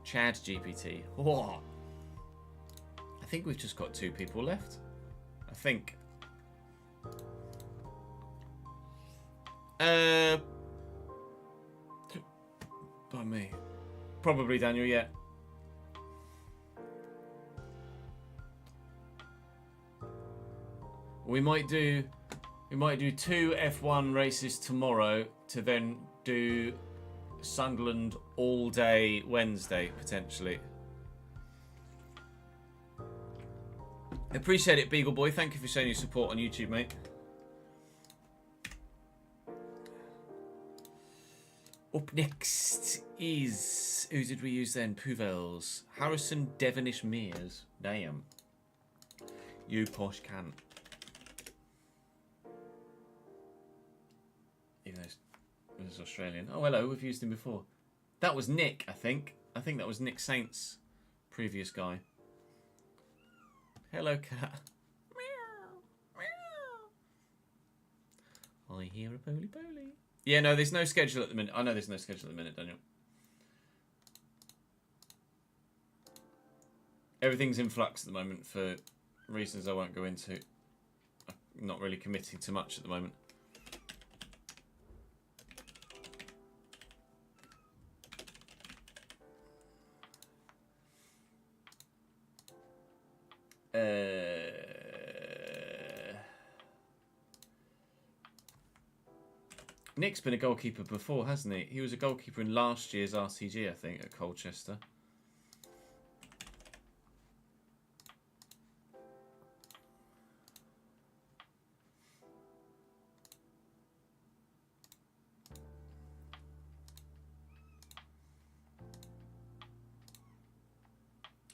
Chad GPT. Whoa. I think we've just got 2 people left. I think. By me. Probably Daniel, yeah. We might do 2 F1 races tomorrow to then do Sunderland all day Wednesday, potentially. Appreciate it, Beagle Boy. Thank you for showing your support on YouTube, mate. Up next is... Who did we use then? Puvels. Harrison Devonish Mears. Damn. You posh cunt. Even though he's Australian. Oh, hello. We've used him before. That was Nick, I think. I think that was Nick Saint's previous guy. Hello, cat. Meow, meow. I hear a poly. Yeah, no, there's no schedule at the minute. I know there's no schedule at the minute, Daniel. Everything's in flux at the moment for reasons I won't go into. I'm not really committing to much at the moment. Nick's been a goalkeeper before, hasn't he? He was a goalkeeper in last year's RTG, I think, at Colchester.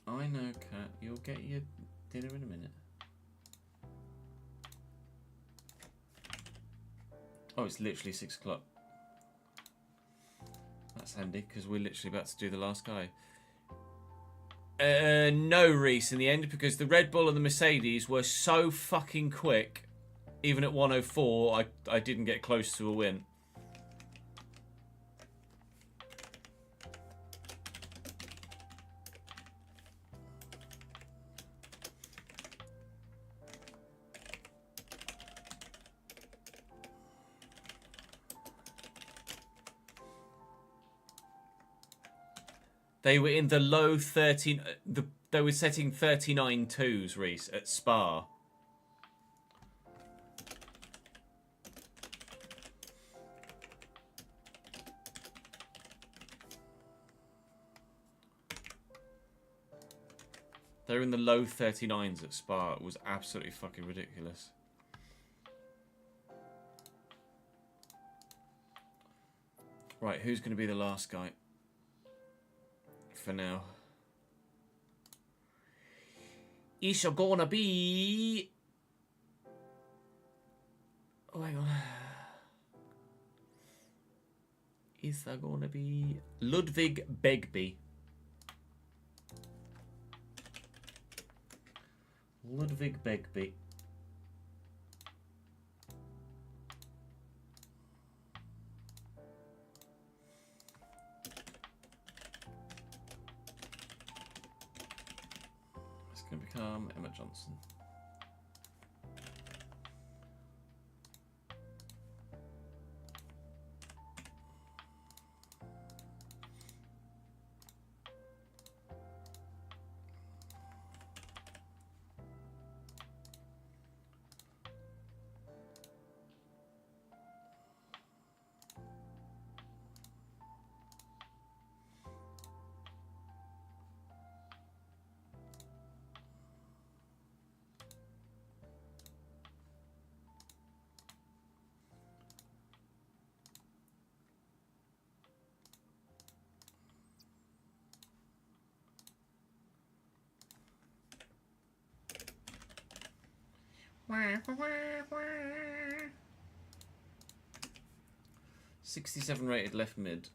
I know, Kat. You'll get your dinner in a minute. Oh, it's literally 6 o'clock. That's handy, because we're literally about to do the last guy. No, Reese, in the end, because the Red Bull and the Mercedes were so fucking quick. Even at 104, I didn't get close to a win. They were in the low 13. They were setting 39.2s, Reese, at Spa. They were in the low 39s at Spa. It was absolutely fucking ridiculous. Right, who's going to be the last guy? For now. It's gonna be... Oh, hang on. It's gonna be Ludwig Begbie. Ludwig Begbie. Going to become Emma Johnson. Wah, wah, wah. 67 rated left mid.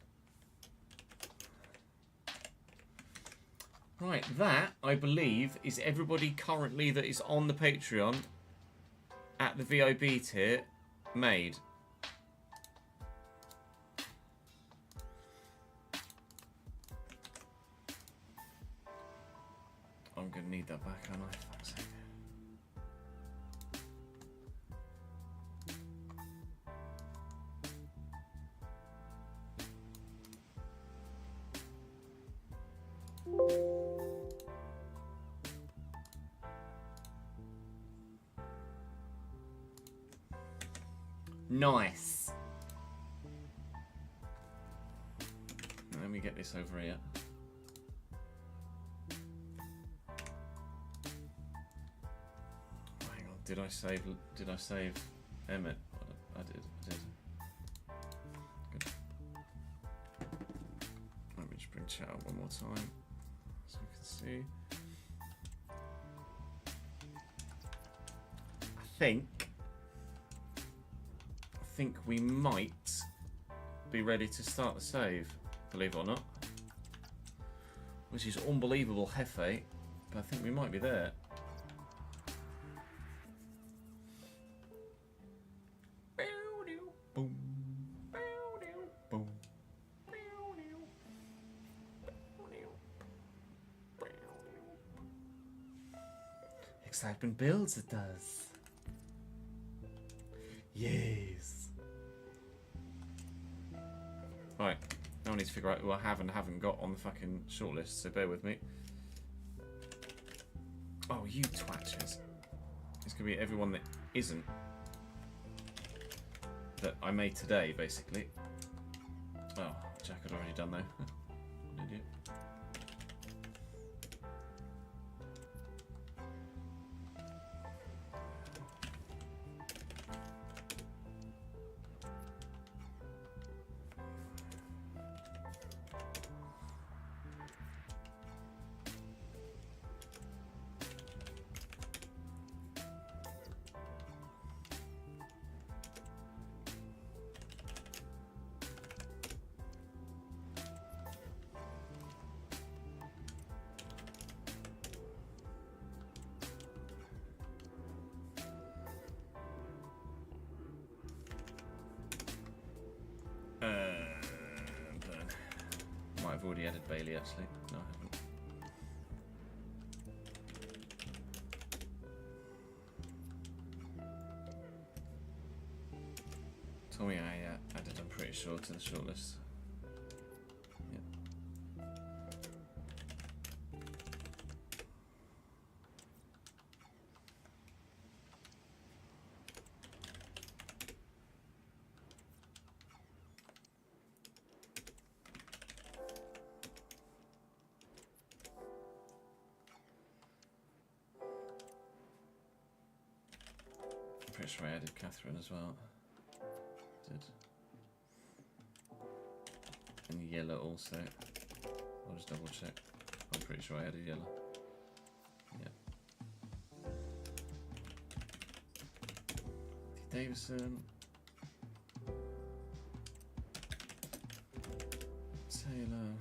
Right, that, I believe, is everybody currently that is on the Patreon at the VIB tier made. I'm going to need that back, aren't I? Fuck's sake. Nice. Let me get this over here. Hang on, did I save Emmett? I did. Good. Let me just bring chat up one more time so we can see. I think we might be ready to start the save, believe it or not. Which is unbelievable, Hefe, but I think we might be there. Boom. Boom. X-Open builds it does. Yes. Right, now I need to figure out who I have and haven't got on the fucking shortlist, so bear with me. Oh, you twatches. It's going to be everyone that isn't. That I made today, basically. Oh, Jack had already done though. What idiot. I've already added Bailey actually. No, I haven't. Tommy, I added, I'm pretty sure, to the shortlist. Yep. Pretty sure I added Catherine as well. Did. And yellow also. I'll just double check. I'm pretty sure I added yellow. Yeah. Davison. Taylor.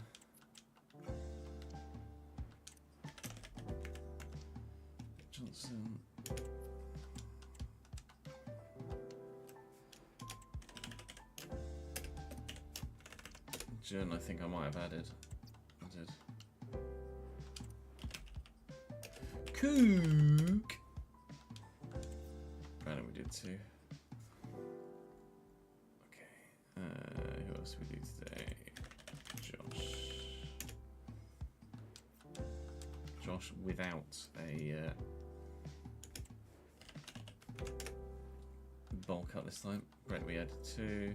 Johnson. Jen, I think I might have added. I did. Cook. Brandon, we did too. Okay. Who else did we do today? Josh. Josh without a bowl cut this time. Brett, we added 2.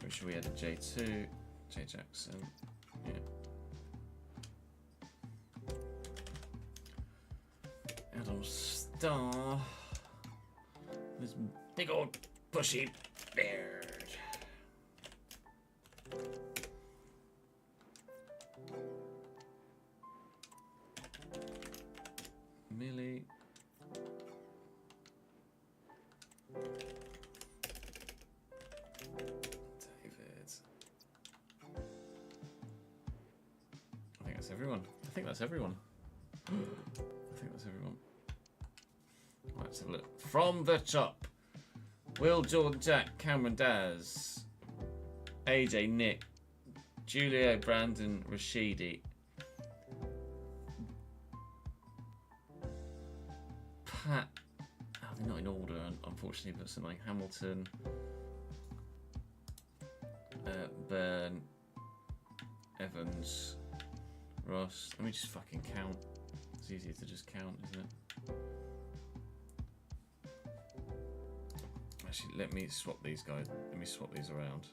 Pretty sure we added J2. J Jackson. Yeah. Adam Starr. This big old bushy beard. Millie. Everyone. I think that's everyone. I think that's everyone. Right, let's have a look. From the top. Will, Jordan, Jack, Cameron, Daz, AJ, Nick, Julio, Brandon, Rashidi, Pat. Oh, they're not in order, unfortunately, but something like Hamilton, Byrne, Evans, Ross. Let me just fucking count. It's easier to just count, isn't it? Actually, let me swap these guys. Let me swap these around.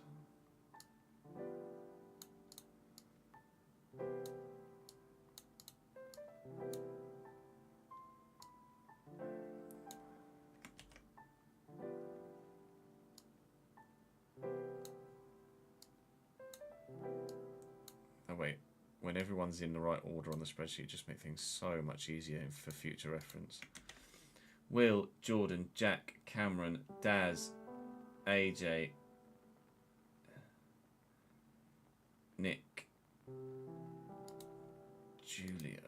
Oh wait. When everyone's in the right order on the spreadsheet, just make things so much easier for future reference. Will, Jordan, Jack, Cameron, Daz, AJ, Nick, Julio.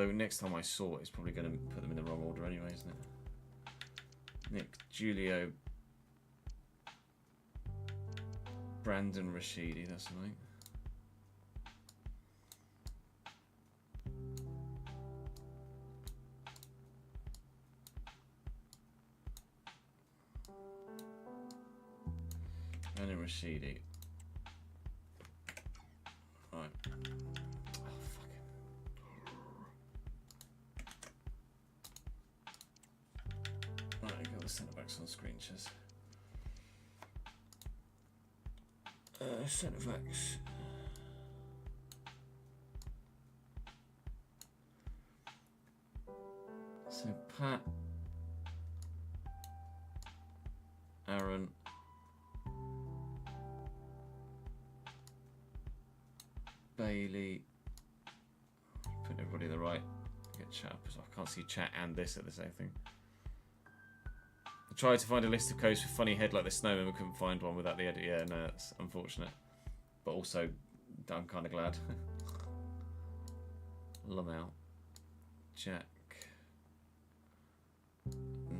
Although next time I sort, it's probably going to put them in the wrong order anyway, isn't it? Nick, Julio, Brandon Rashidi, that's right. Brandon Rashidi. Right. Oh, fuck it. Right, I got the centre backs on screen, Chess. Centre backs. So Pat, Aaron, Bailey. Put everybody in the right. Get chat up as well. I can't see chat and this at the same thing. I tried to find a list of codes for funny head like the snowman, but couldn't find one without the edit. Yeah, no, that's unfortunate. But also, I'm kind of glad. Lamau, Jack,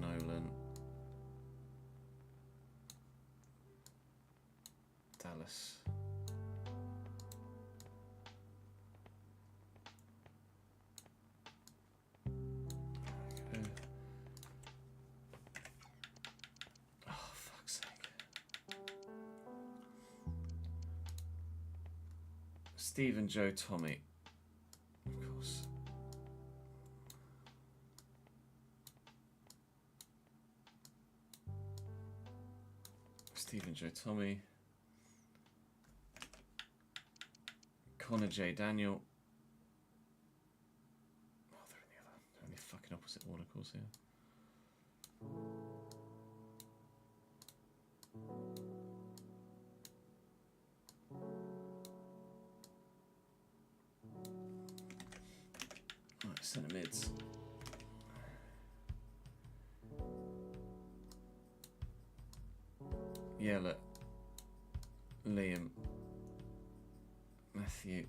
Nolan, Dallas. Stephen, Joe, Tommy, of course. Stephen, Joe, Tommy. Connor, J, Daniel. Oh, they're in the other. They're only fucking opposite oracles here. Centre mids. Yeah, look. Liam. Matthew.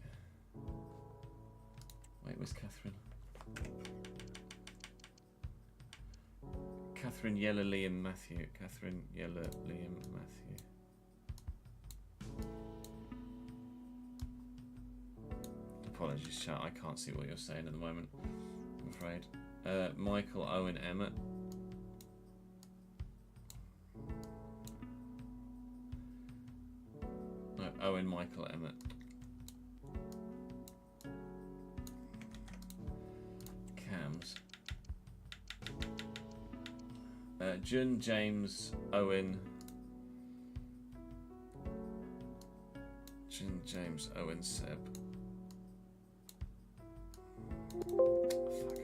Wait, where's Catherine? Catherine, Yella, Liam, Matthew. Catherine, Yella, Liam, Matthew. Apologies, chat. I can't see what you're saying at the moment, I'm afraid. Michael, Owen, Emmett. No, Owen, Michael, Emmett. Cams. Jun, James, Owen. Jun, James, Owen, Seb. Fuck.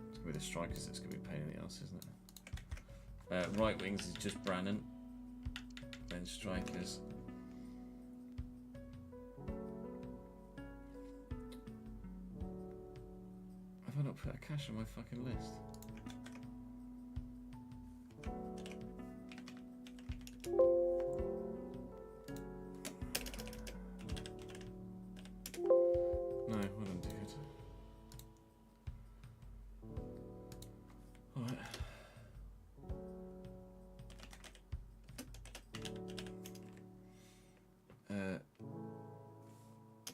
It's gonna be the strikers that's gonna be a pain in the ass, isn't it? Right wings is just Brannan. Then strikers. Have I not put a cash on my fucking list? No, I don't do it. Alright.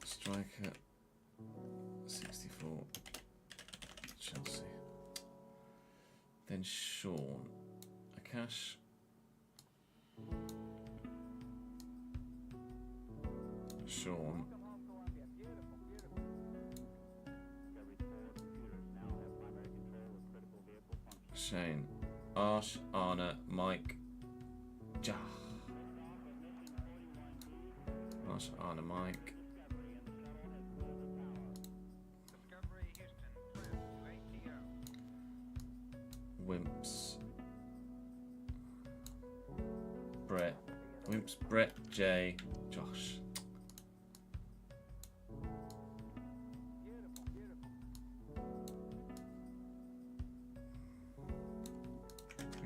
Striker 64 Chelsea. Then Sean. Akash. Sean. Shane. Arsh, Arna, Mike. Jah. Arsh, Arna, Mike. Wimps. Brett. Wimps, Brett, Jay, Josh.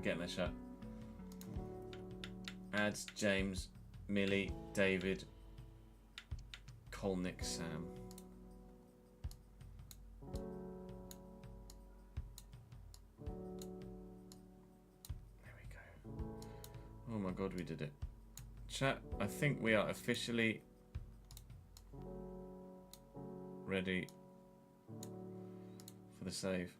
Getting the shot. Ads, James, Millie, David, Kolnick, Sam. There we go. Oh my god, we did it. Chat, I think we are officially ready for the save.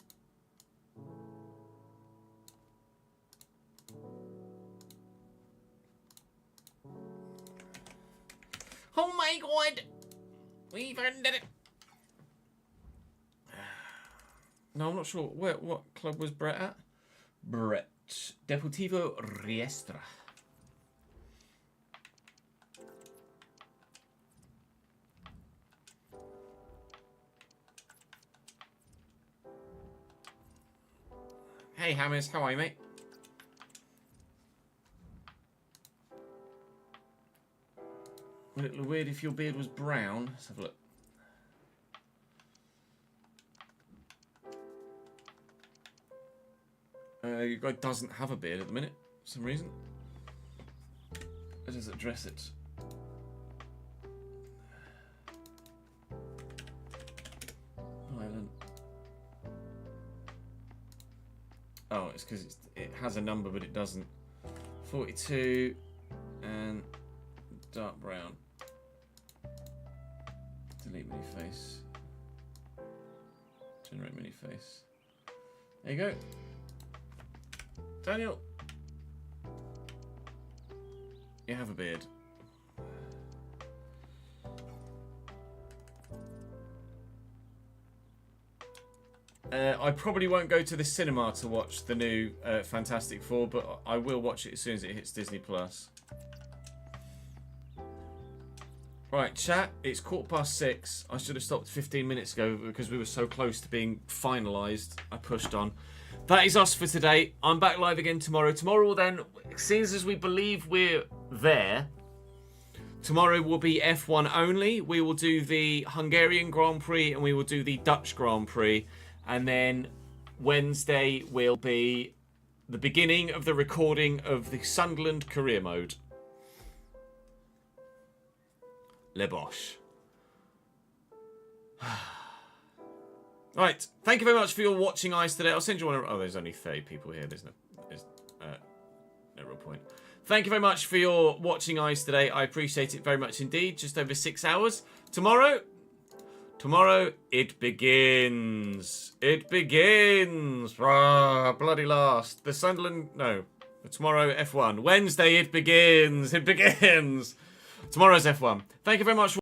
Oh my god! We've ended it! No, I'm not sure. What club was Brett at? Brett. Deportivo Riestra. Hey Hammers, how are you, mate? Would it look weird if your beard was brown? Let's have a look. Your guy doesn't have a beard at the minute, for some reason. Let us address it. Island. Oh, it's because it has a number, but it doesn't. 42 and dark brown. Delete mini face. Generate mini face. There you go. Daniel. You have a beard. I probably won't go to the cinema to watch the new Fantastic Four, but I will watch it as soon as it hits Disney Plus. Right, chat, it's 6:15. I should have stopped 15 minutes ago because we were so close to being finalised. I pushed on. That is us for today. I'm back live again tomorrow. Tomorrow will then, since as we believe we're there, tomorrow will be F1 only. We will do the Hungarian Grand Prix and we will do the Dutch Grand Prix. And then Wednesday will be the beginning of the recording of the Sunderland Career Mode. Le Bosch. Right, thank you very much for your watching eyes today. I'll send you one. Oh, there's only 30 people here. There's no real point. Thank you very much for your watching eyes today. I appreciate it very much indeed. Just over 6 hours. Tomorrow, it begins. It begins. Ah, bloody last. The Sunderland, no. Tomorrow, F1. Wednesday, it begins. It begins. Tomorrow's F1. Thank you very much.